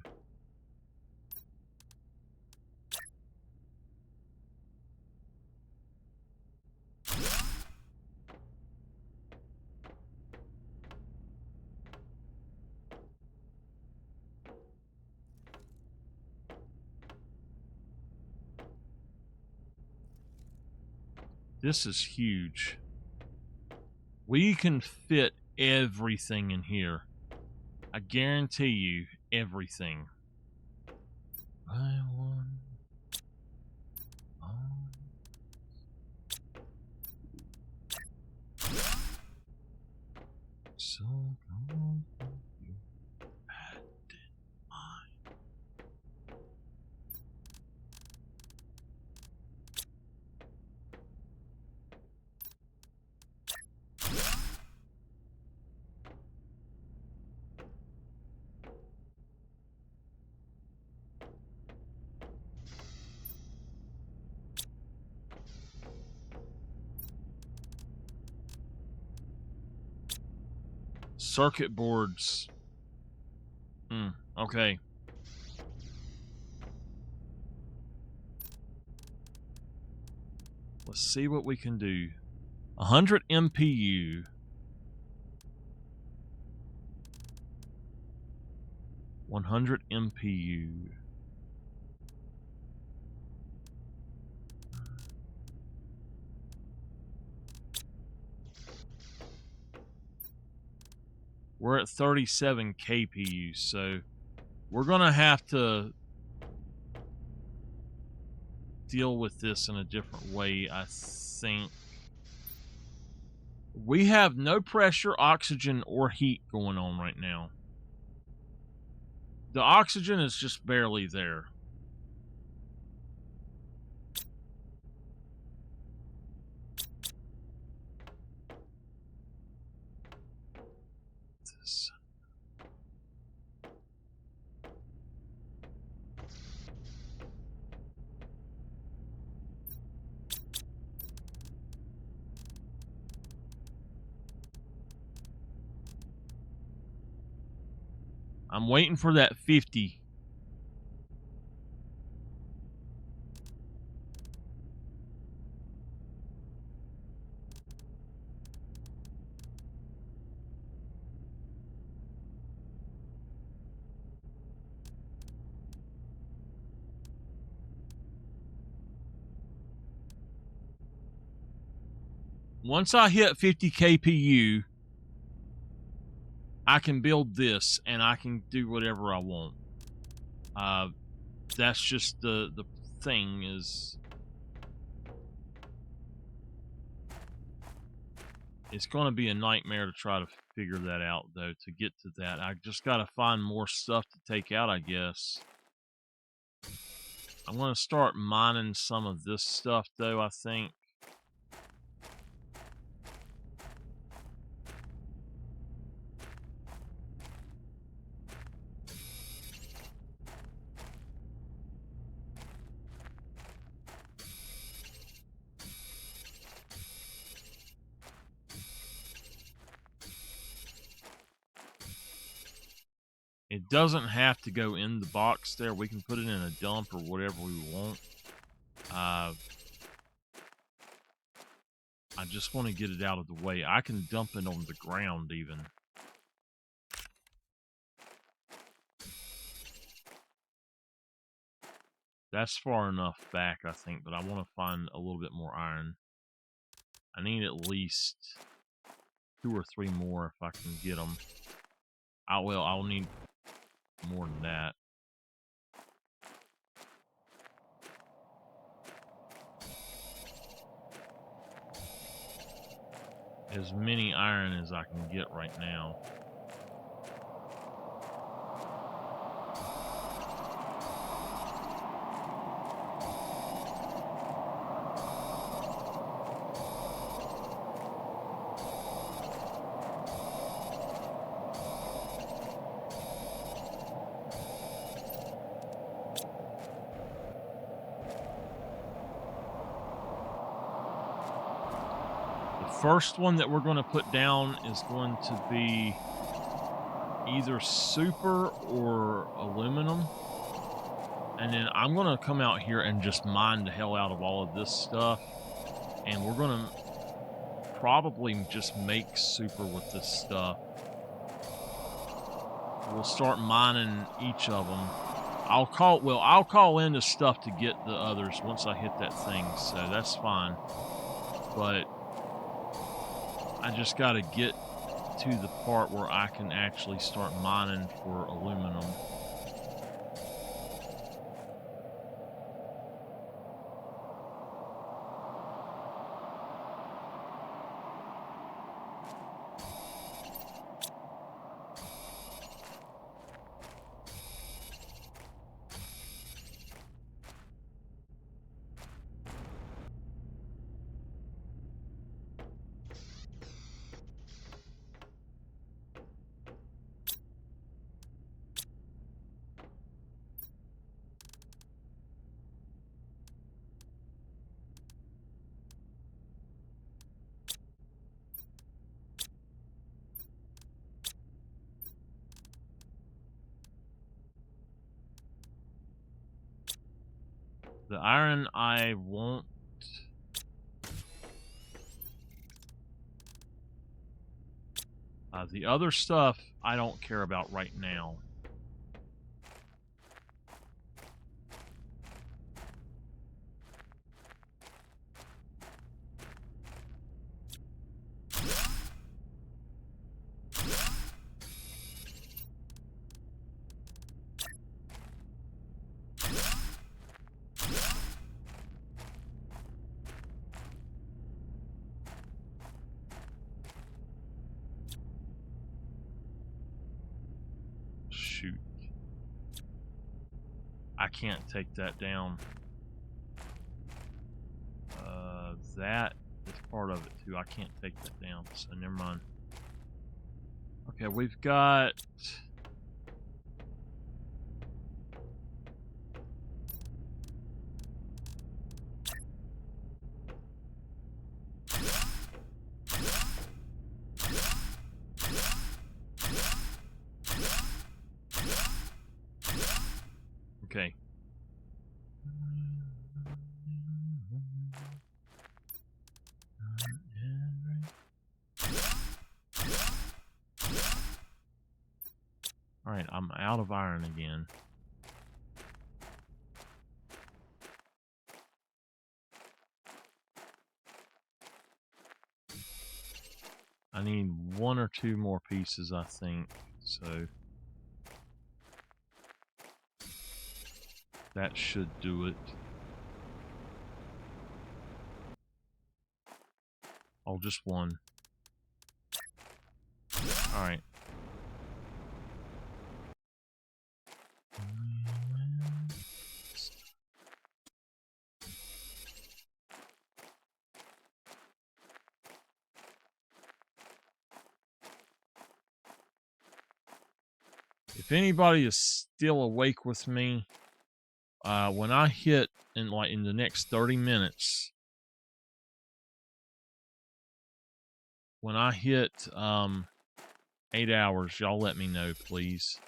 This is huge. We can fit everything in here. I guarantee you, everything. I want... So come you had mine. Circuit boards. Okay. Let's see what we can do. 100 MPU. 100 MPU. We're at 37 KPU, so we're gonna have to deal with this in a different way, I think. We have no pressure, oxygen, or heat going on right now. The oxygen is just barely there. This. I'm waiting for that 50. once I hit 50 kpu, I can build this and I can do whatever I want. That's just the thing is, it's going to be a nightmare to try to figure that out, though, to get to that. I just got to find more stuff to take out, I guess. I'm going to start mining some of this stuff, though, I think. It doesn't have to go in the box there. We can put it in a dump or whatever we want. I just want to get it out of the way. I can dump it on the ground even. That's far enough back, I think, but I want to find a little bit more iron. I need at least 2 or 3 more if I can get them. I'll need more than that. As many iron as I can get right now. First one that we're going to put down is going to be either super or aluminum. And then I'm going to come out here and just mine the hell out of all of this stuff. And we're going to probably just make super with this stuff. We'll start mining each of them. I'll call in the stuff to get the others once I hit that thing, so that's fine. But I just got to get to the part where I can actually start mining for aluminum. The iron I won't. The other stuff I don't care about right now. Shoot. I can't take that down. That is part of it too. I can't take that down, so never mind. Okay, we've got... Okay. Alright, I'm out of iron again. I need 1 or 2 more pieces, I think. So that should do it. Oh, just 1. All right. If anybody is still awake with me, when I hit in the next 30 minutes, when I hit 8 hours, y'all let me know, please.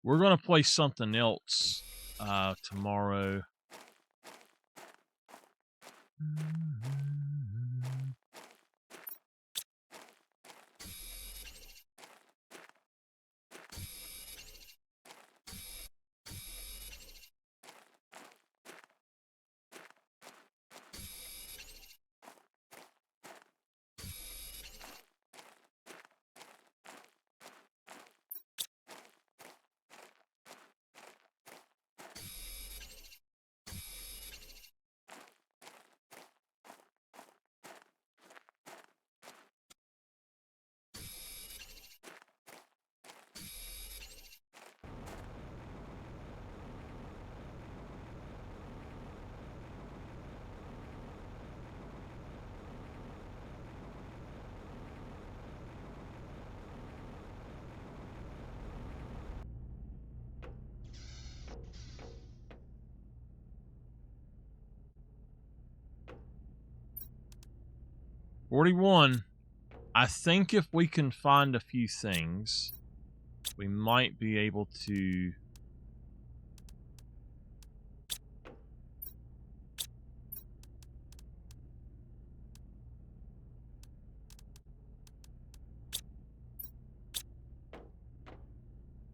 We're going to play something else tomorrow. $41. I think if we can find a few things, we might be able to...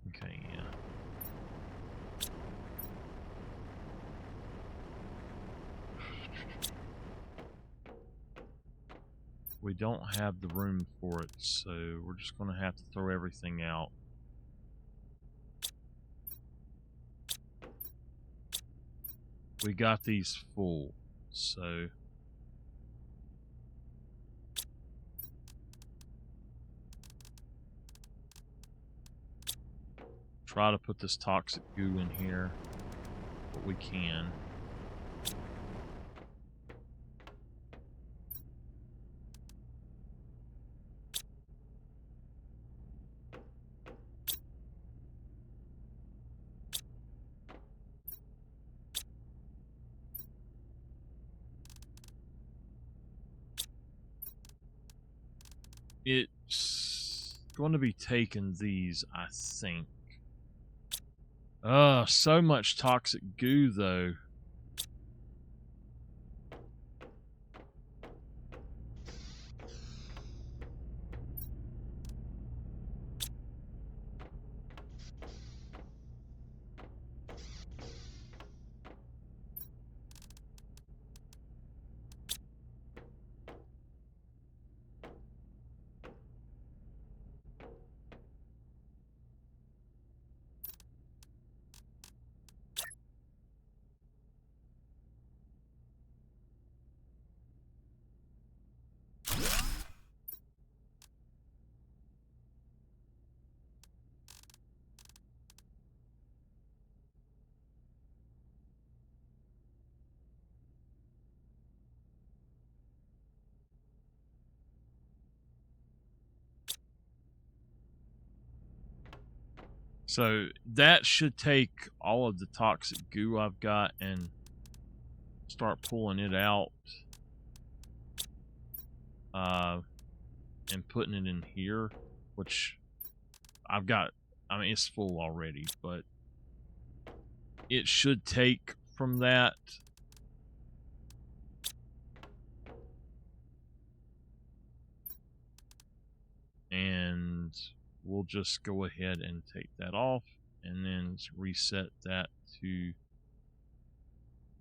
Okay, yeah. We don't have the room for it, so we're just going to have to throw everything out. We got these full, so... Try to put this toxic goo in here, but we can. It's going to be taking these, I think. So much toxic goo, though. So that should take all of the toxic goo I've got and start pulling it out and putting it in here, which I've got. I mean, it's full already, but it should take from that. And we'll just go ahead and take that off and then reset that to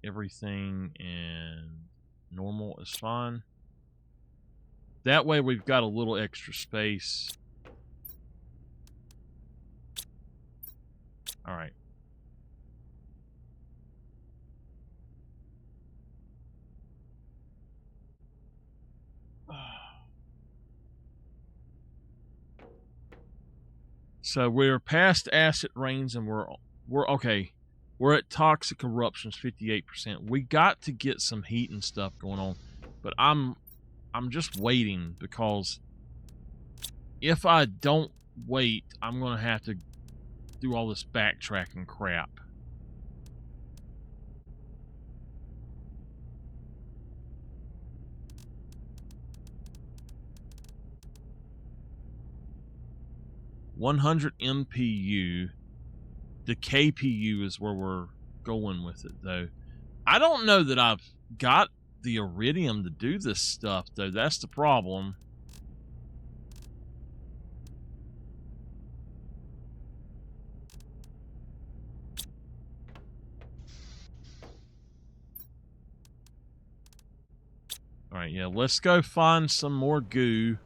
everything, and normal is fine. That way we've got a little extra space. All right. So we're past acid rains and we're okay. We're at toxic eruptions 58%. We got to get some heat and stuff going on. But I'm just waiting, because if I don't wait, I'm going to have to do all this backtracking crap. $100 MPU. The KPU is where we're going with it, though. I don't know that I've got the iridium to do this stuff, though. That's the problem. Alright, yeah, let's go find some more goo.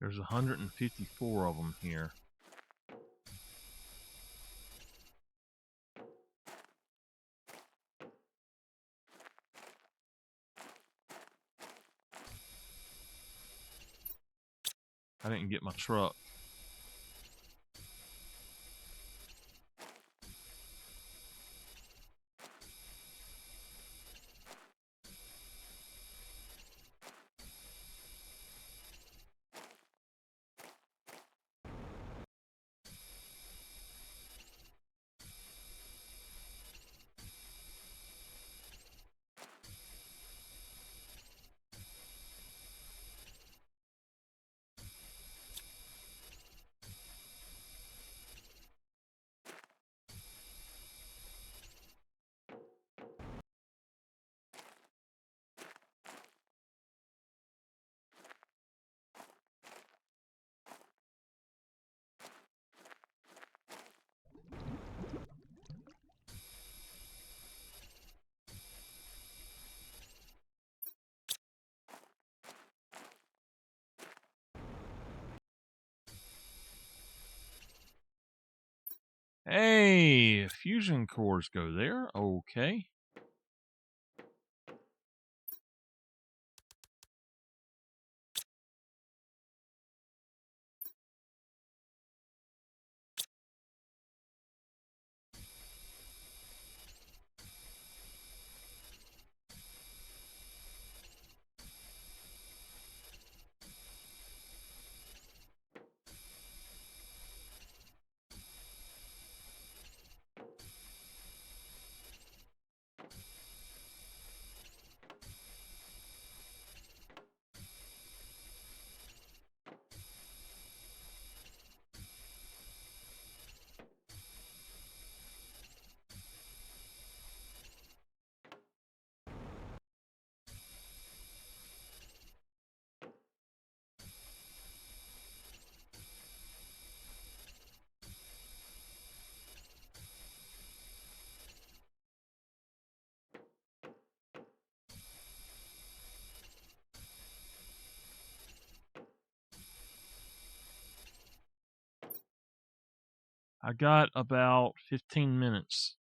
There's 154 of them here. I didn't get my truck. Hey, fusion cores go there. Okay. I got about 15 minutes.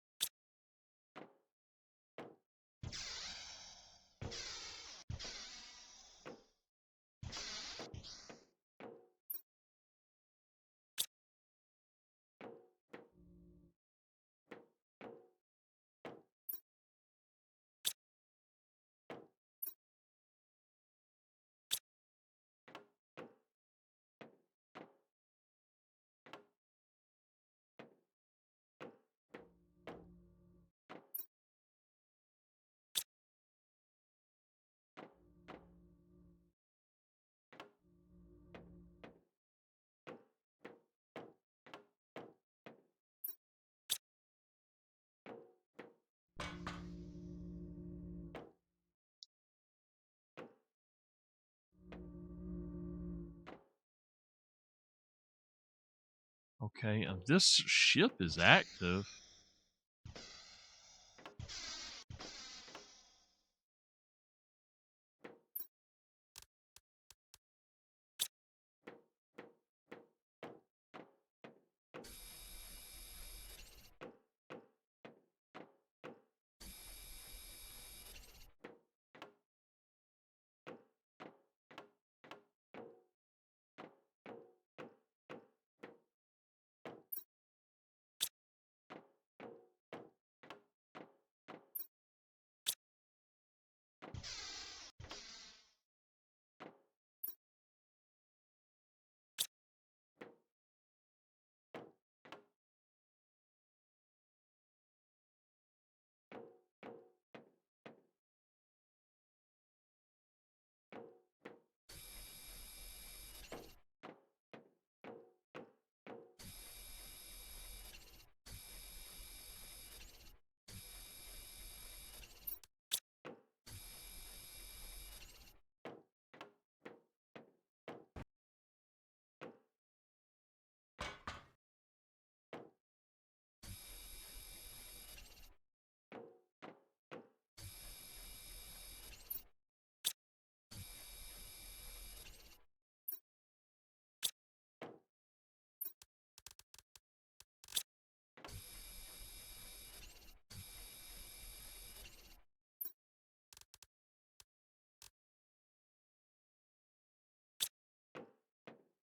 Okay, this ship is active.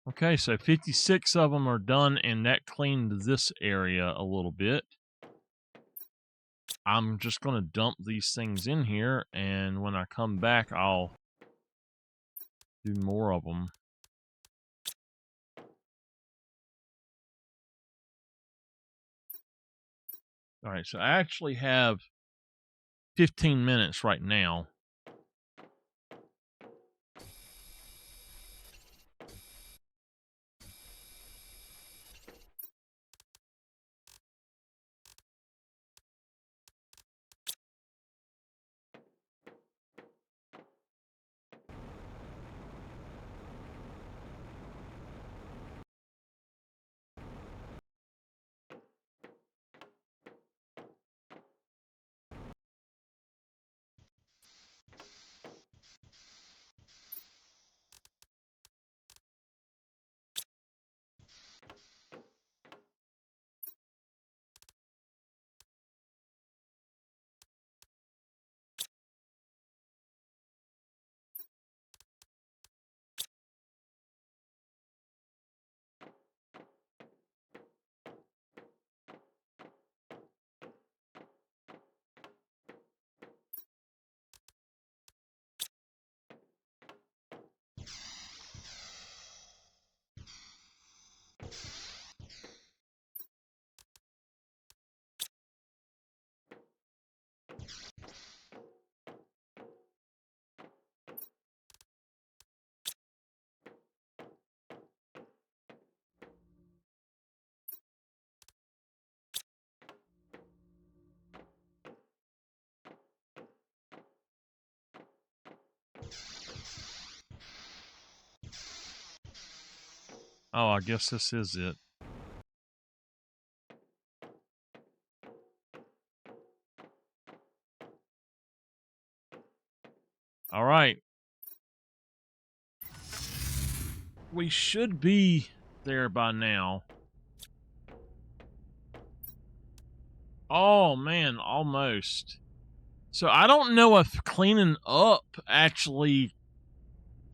Okay, so 56 of them are done, and that cleaned this area a little bit. I'm just going to dump these things in here, and when I come back, I'll do more of them. All right, so I actually have 15 minutes right now. Oh, I guess this is it. All right. We should be there by now. Oh, man, almost. So I don't know if cleaning up actually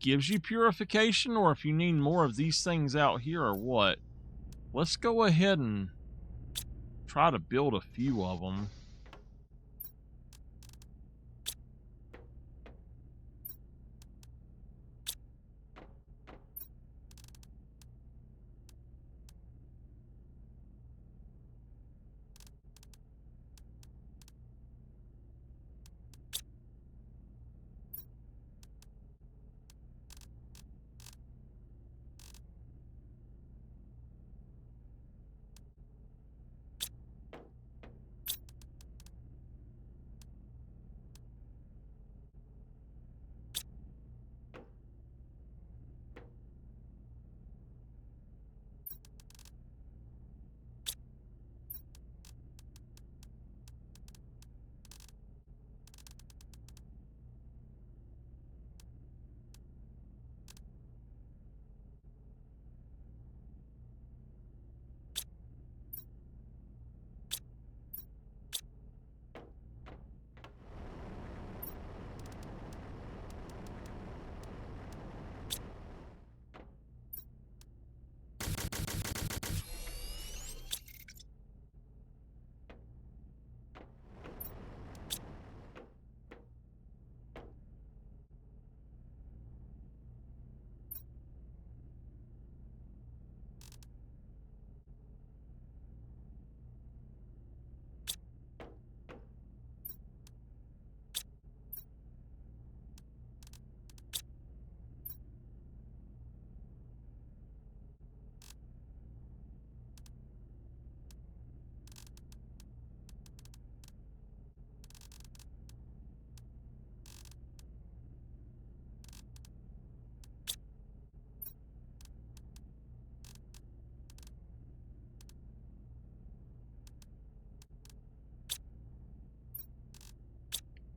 gives you purification or if you need more of these things out here or what. Let's go ahead and try to build a few of them.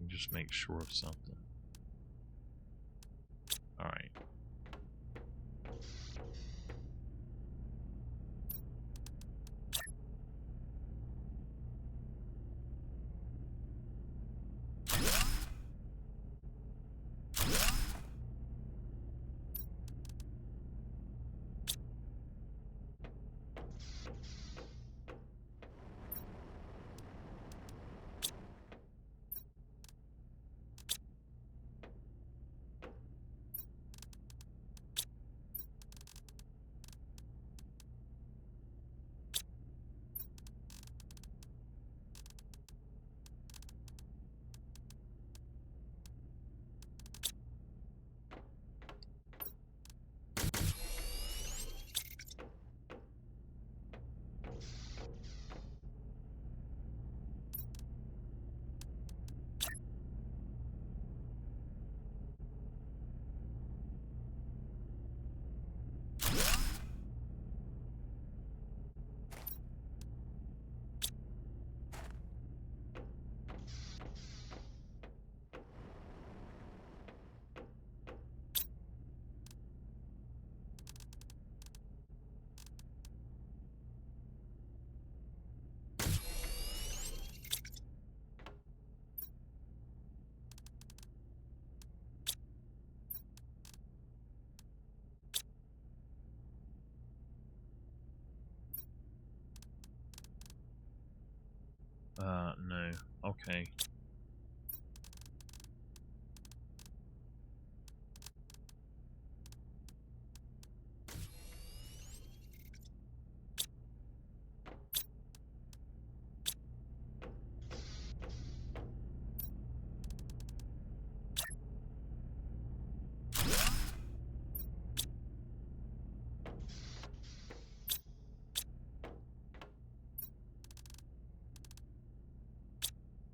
Just make sure of something. All right. No. Okay.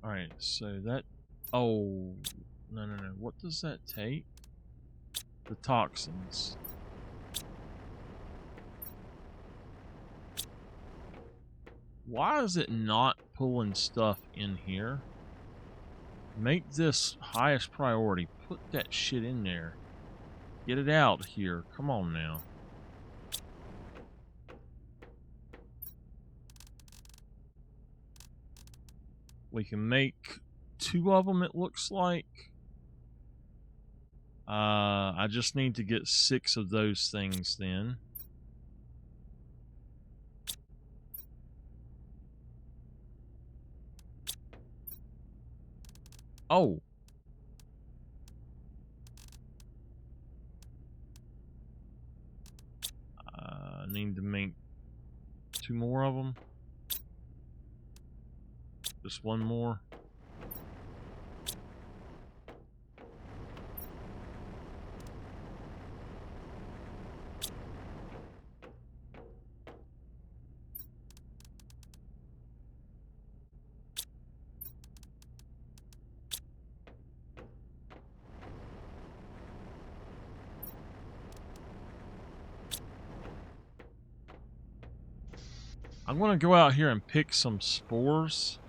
All right. So that. Oh, no, no, no. What does that take? The toxins. Why is it not pulling stuff in here? Make this highest priority. Put that shit in there. Get it out here. Come on now. We can make 2 of them, it looks like. I just need to get 6 of those things then. Oh. I need to make 2 more of them. Just 1 more. I'm going to go out here and pick some spores.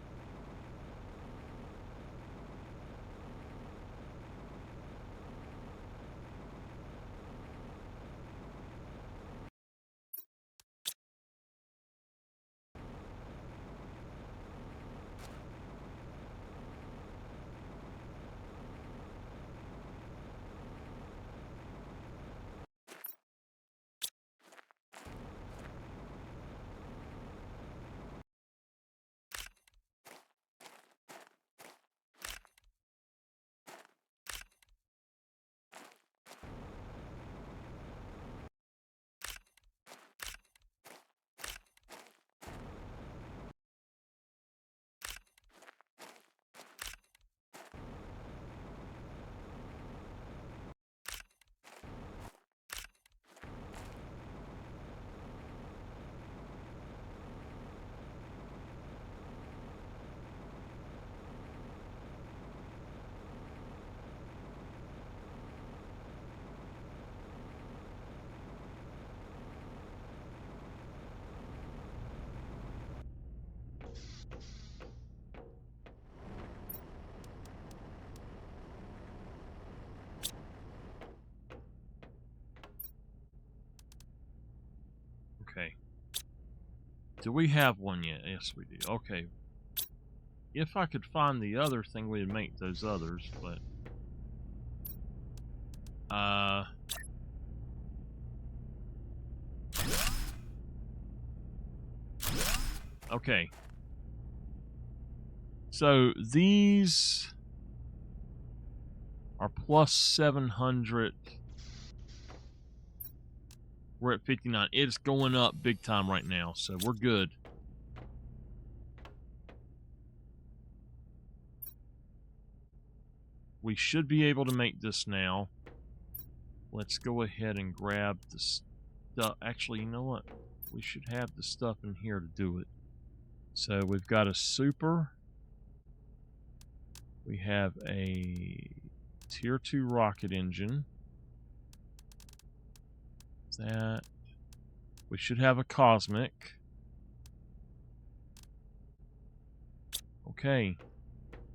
Okay. Do we have one yet? Yes, we do. Okay. If I could find the other thing, we'd make those others, but... Okay. So, these... are plus 700. We're at 59. It's going up big time right now, so we're good. We should be able to make this now. Let's go ahead and grab the stuff. Actually, you know what? We should have the stuff in here to do it. So we've got a super. We have a tier 2 rocket engine. That. We should have a cosmic. Okay.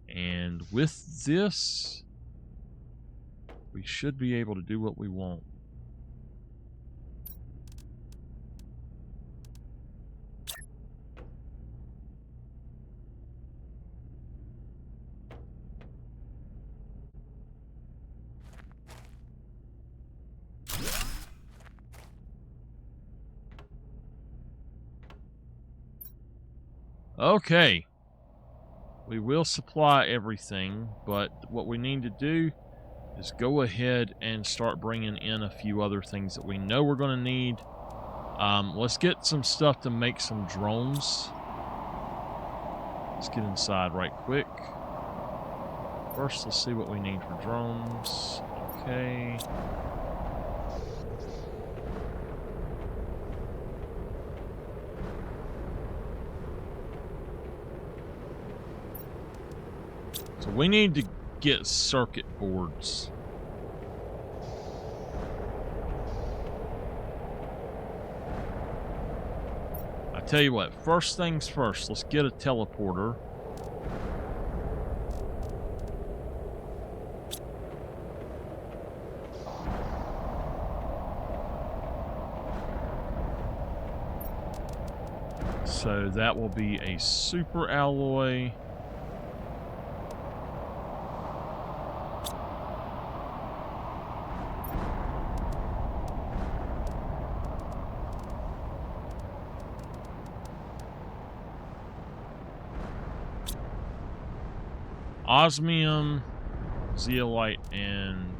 And with this, we should be able to do what we want. Okay. We will supply everything, but what we need to do is go ahead and start bringing in a few other things that we know we're going to need. Let's get some stuff to make some drones. Let's get inside right quick. First, let's see what we need for drones. Okay. So we need to get circuit boards. I tell you what, first things first, let's get a teleporter. So that will be a super alloy. Osmium, zeolite, and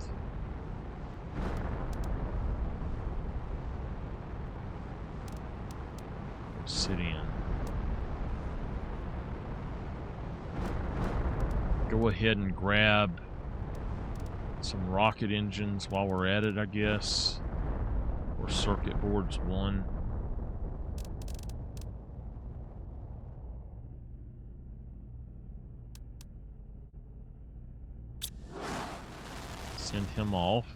obsidian. Go ahead and grab some rocket engines while we're at it, I guess. Or circuit boards 1. Send him off.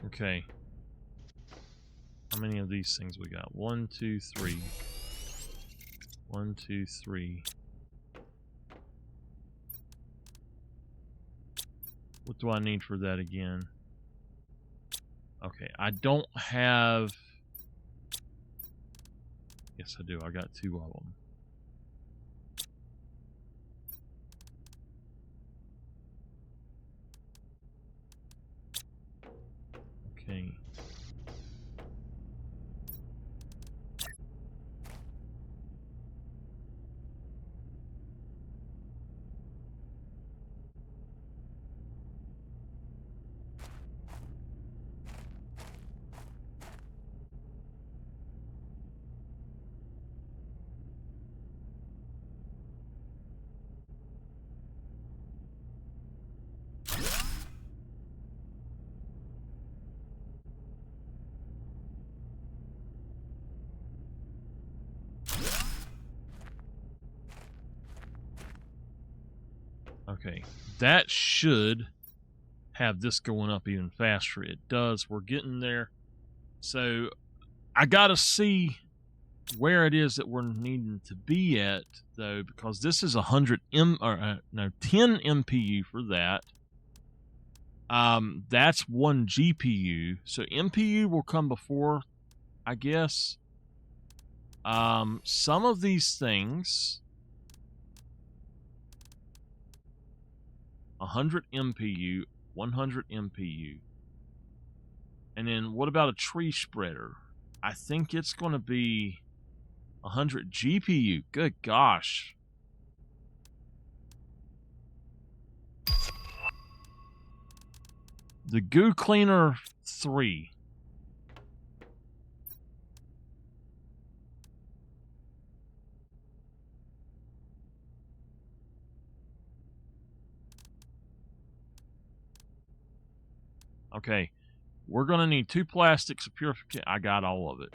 Okay. How many of these things we got? 1, 2, 3. 1, 2, 3. What do I need for that again? Okay, I don't have... Yes, I do. I got 2 of them. Okay. Okay, that should have this going up even faster. It does. We're getting there. So I gotta see where it is that we're needing to be at, though, because this is 10 MPU for that. That's 1 GPU. So MPU will come before, I guess. Some of these things, 100 MPU, 100 MPU. And then what about a tree spreader? I think it's going to be 100 GPU. Good gosh. The Goo Cleaner 3. Okay. We're going to need 2 plastics of purification. I got all of it.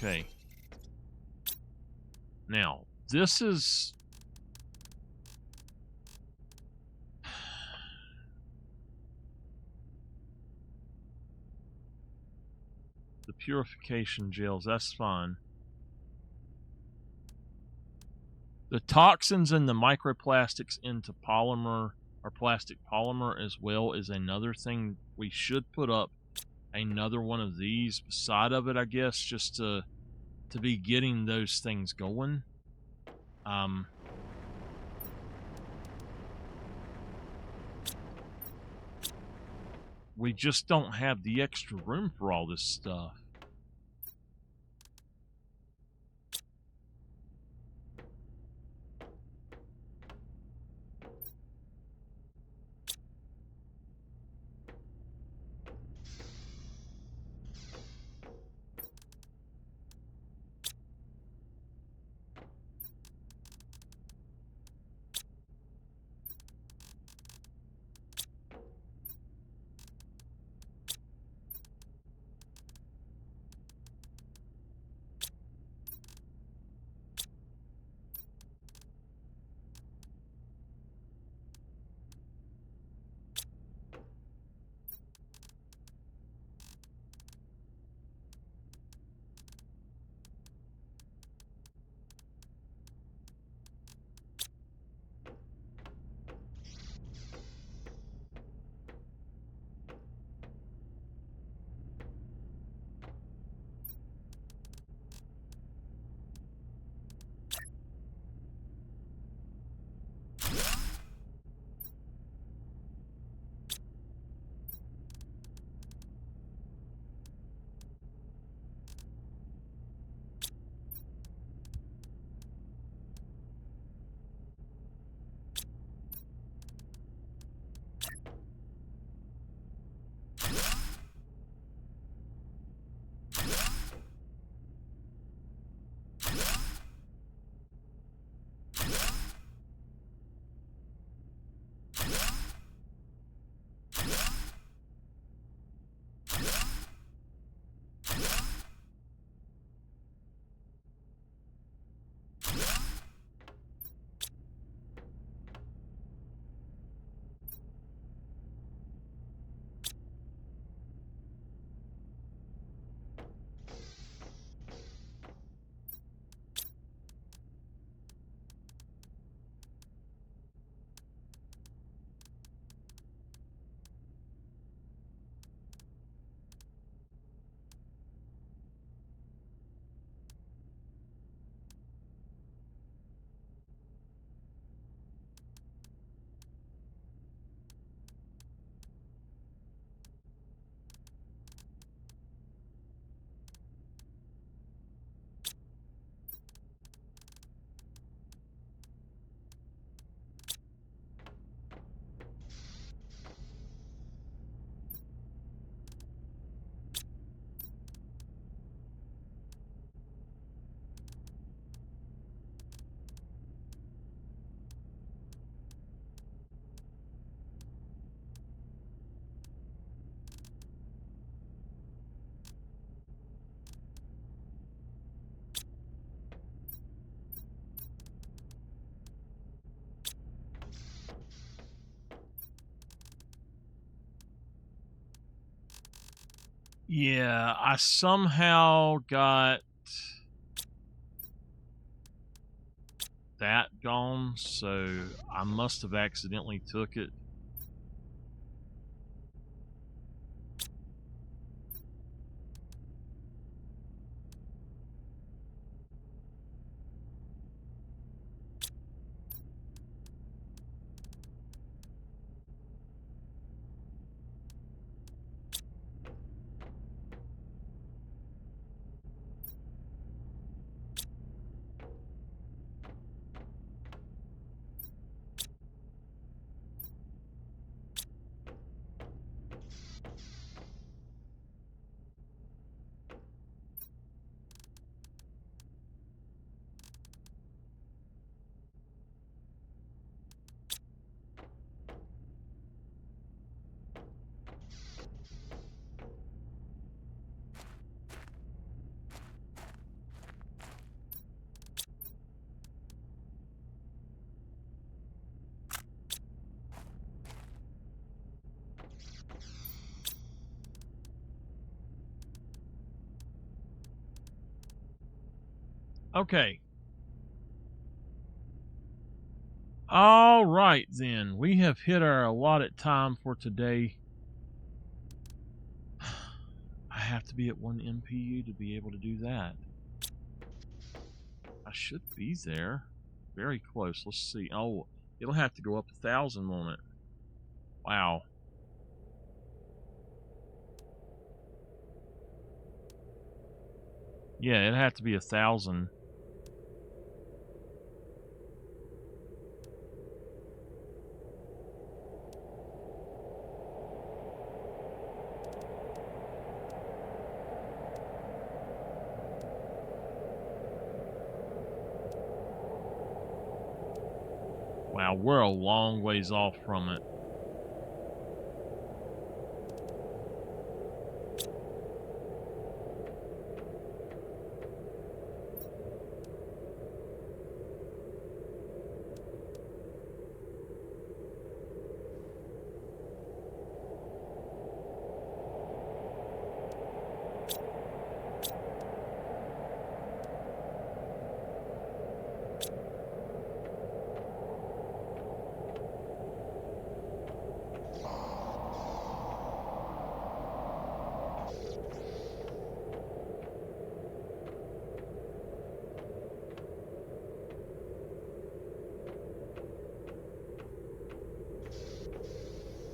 Okay. Now, this is... the purification gels, that's fine. The toxins and the microplastics into polymer or plastic polymer as well is another thing. We should put up another one of these beside of it, I guess, just to be getting those things going. We just don't have the extra room for all this stuff. Yeah, I somehow got that gone, so I must have accidentally took it. Okay. All right, then. We have hit our allotted time for today. I have to be at 1 MPU to be able to do that. I should be there. Very close. Let's see. Oh, it'll have to go up 1,000 on it. Wow. Yeah, it'd have to be 1,000. Wow, we're a long ways off from it.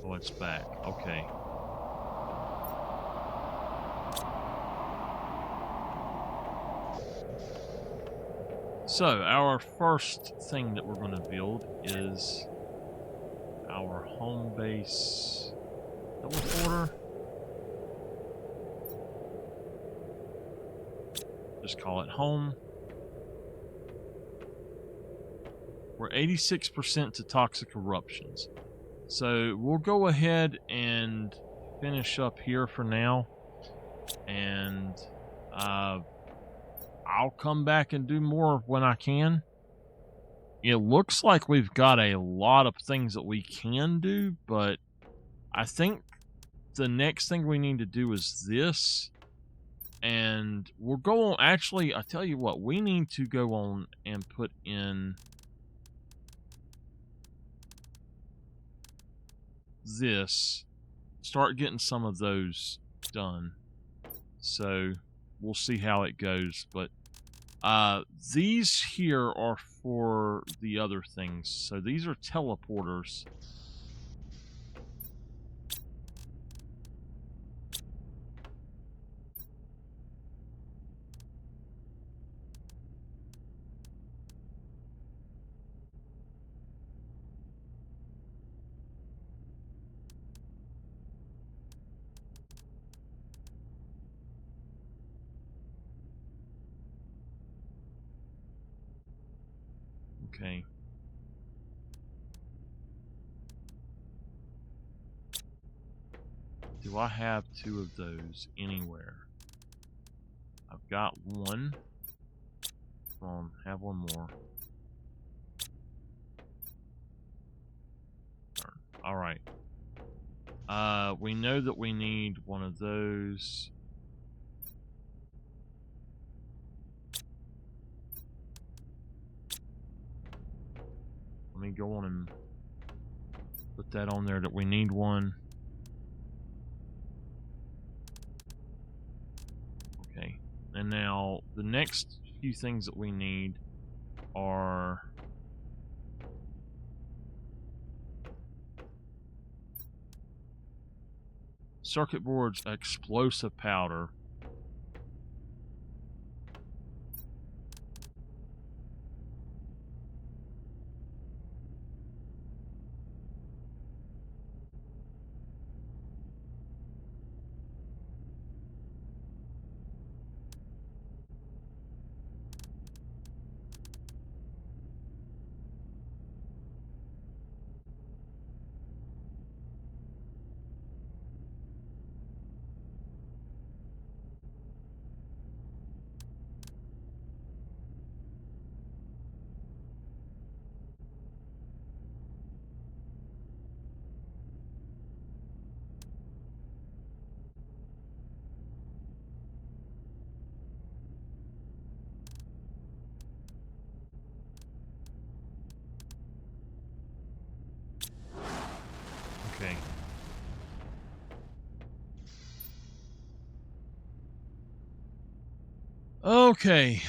Oh, it's back. Okay. So, our first thing that we're going to build is our home base teleporter. Just call it home. We're 86% to toxic eruptions. So we'll go ahead and finish up here for now. And I'll come back and do more when I can. It looks like we've got a lot of things that we can do, but I think the next thing we need to do is this. And we'll go on. Actually, I tell you what, we need to go on and put in this. Start getting some of those done. So we'll see how it goes. But these here are for the other things. So these are teleporters. Okay. Do I have 2 of those anywhere? I've got one. Come on, have one more. All right. We know that we need one of those. Let me go on and put that on there that we need one. Okay. And now the next few things that we need are circuit boards, explosive powder. Okay. Okay.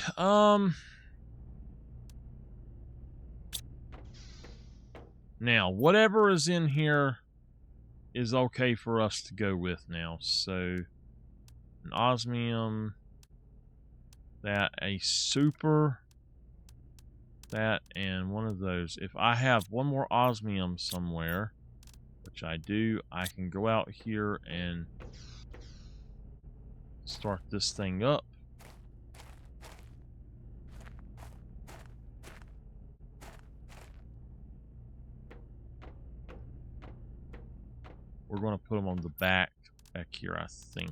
Now, whatever is in here is okay for us to go with now. So, an osmium, that, a super, that, and one of those. If I have one more osmium somewhere, which I do, I can go out here and start this thing up. We're going to put them on the back here, I think.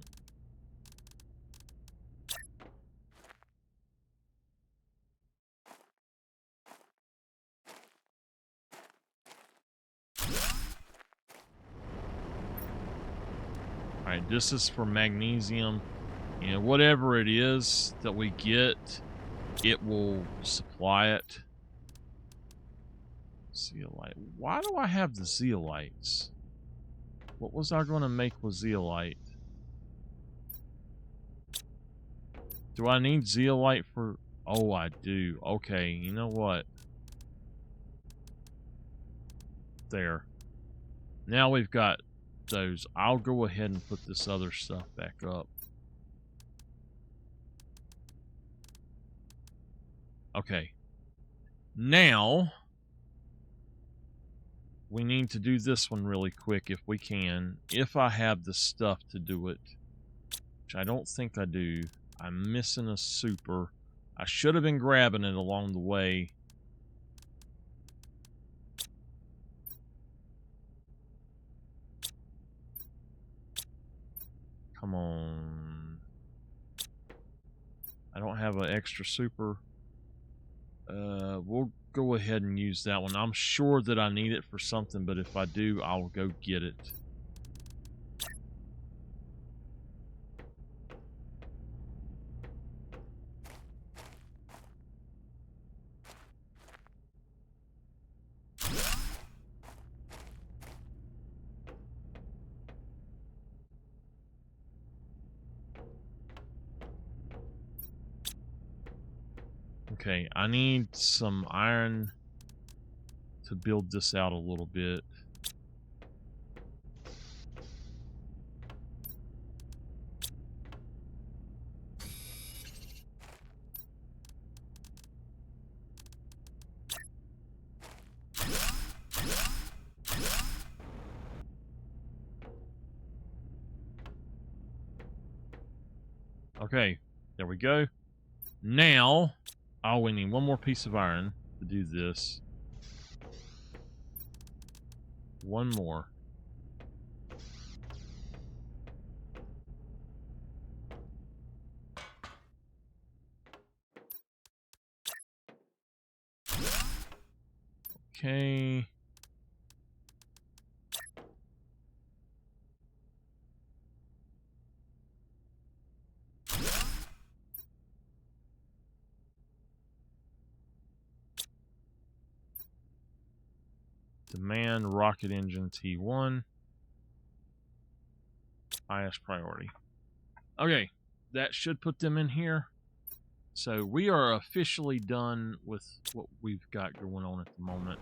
Alright, this is for magnesium. And whatever it is that we get, it will supply it. Zeolite. Why do I have the zeolites? What was I going to make with zeolite? Do I need zeolite for... Oh, I do. Okay, you know what? There. Now we've got those. I'll go ahead and put this other stuff back up. Okay. Now, we need to do this one really quick if we can. If I have the stuff to do it. Which I don't think I do. I'm missing a super. I should have been grabbing it along the way. Come on. I don't have an extra super. We'll go ahead and use that one. I'm sure that I need it for something, but if I do, I'll go get it. Okay, I need some iron to build this out a little bit. Okay, there we go. Now, oh, we need one more piece of iron to do this. One more. Okay. Demand rocket engine T1. Highest priority. Okay, that should put them in here. So we are officially done with what we've got going on at the moment.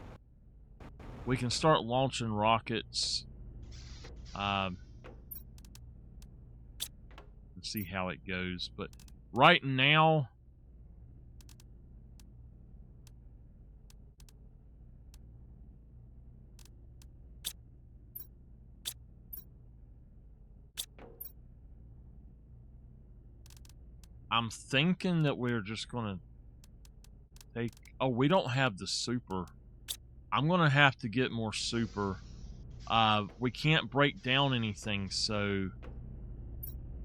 We can start launching rockets. And see how it goes. But right now, I'm thinking that we're just going to take... Oh, we don't have the super. I'm going to have to get more super. We can't break down anything, so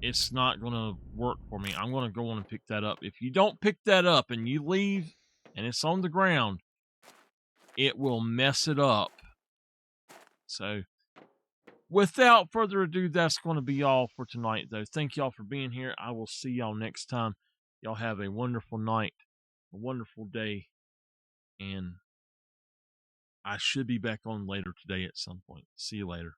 it's not going to work for me. I'm going to go on and pick that up. If you don't pick that up and you leave and it's on the ground, it will mess it up. So, without further ado, that's going to be all for tonight, though. Thank y'all for being here. I will see y'all next time. Y'all have a wonderful night, a wonderful day, and I should be back on later today at some point. See you later.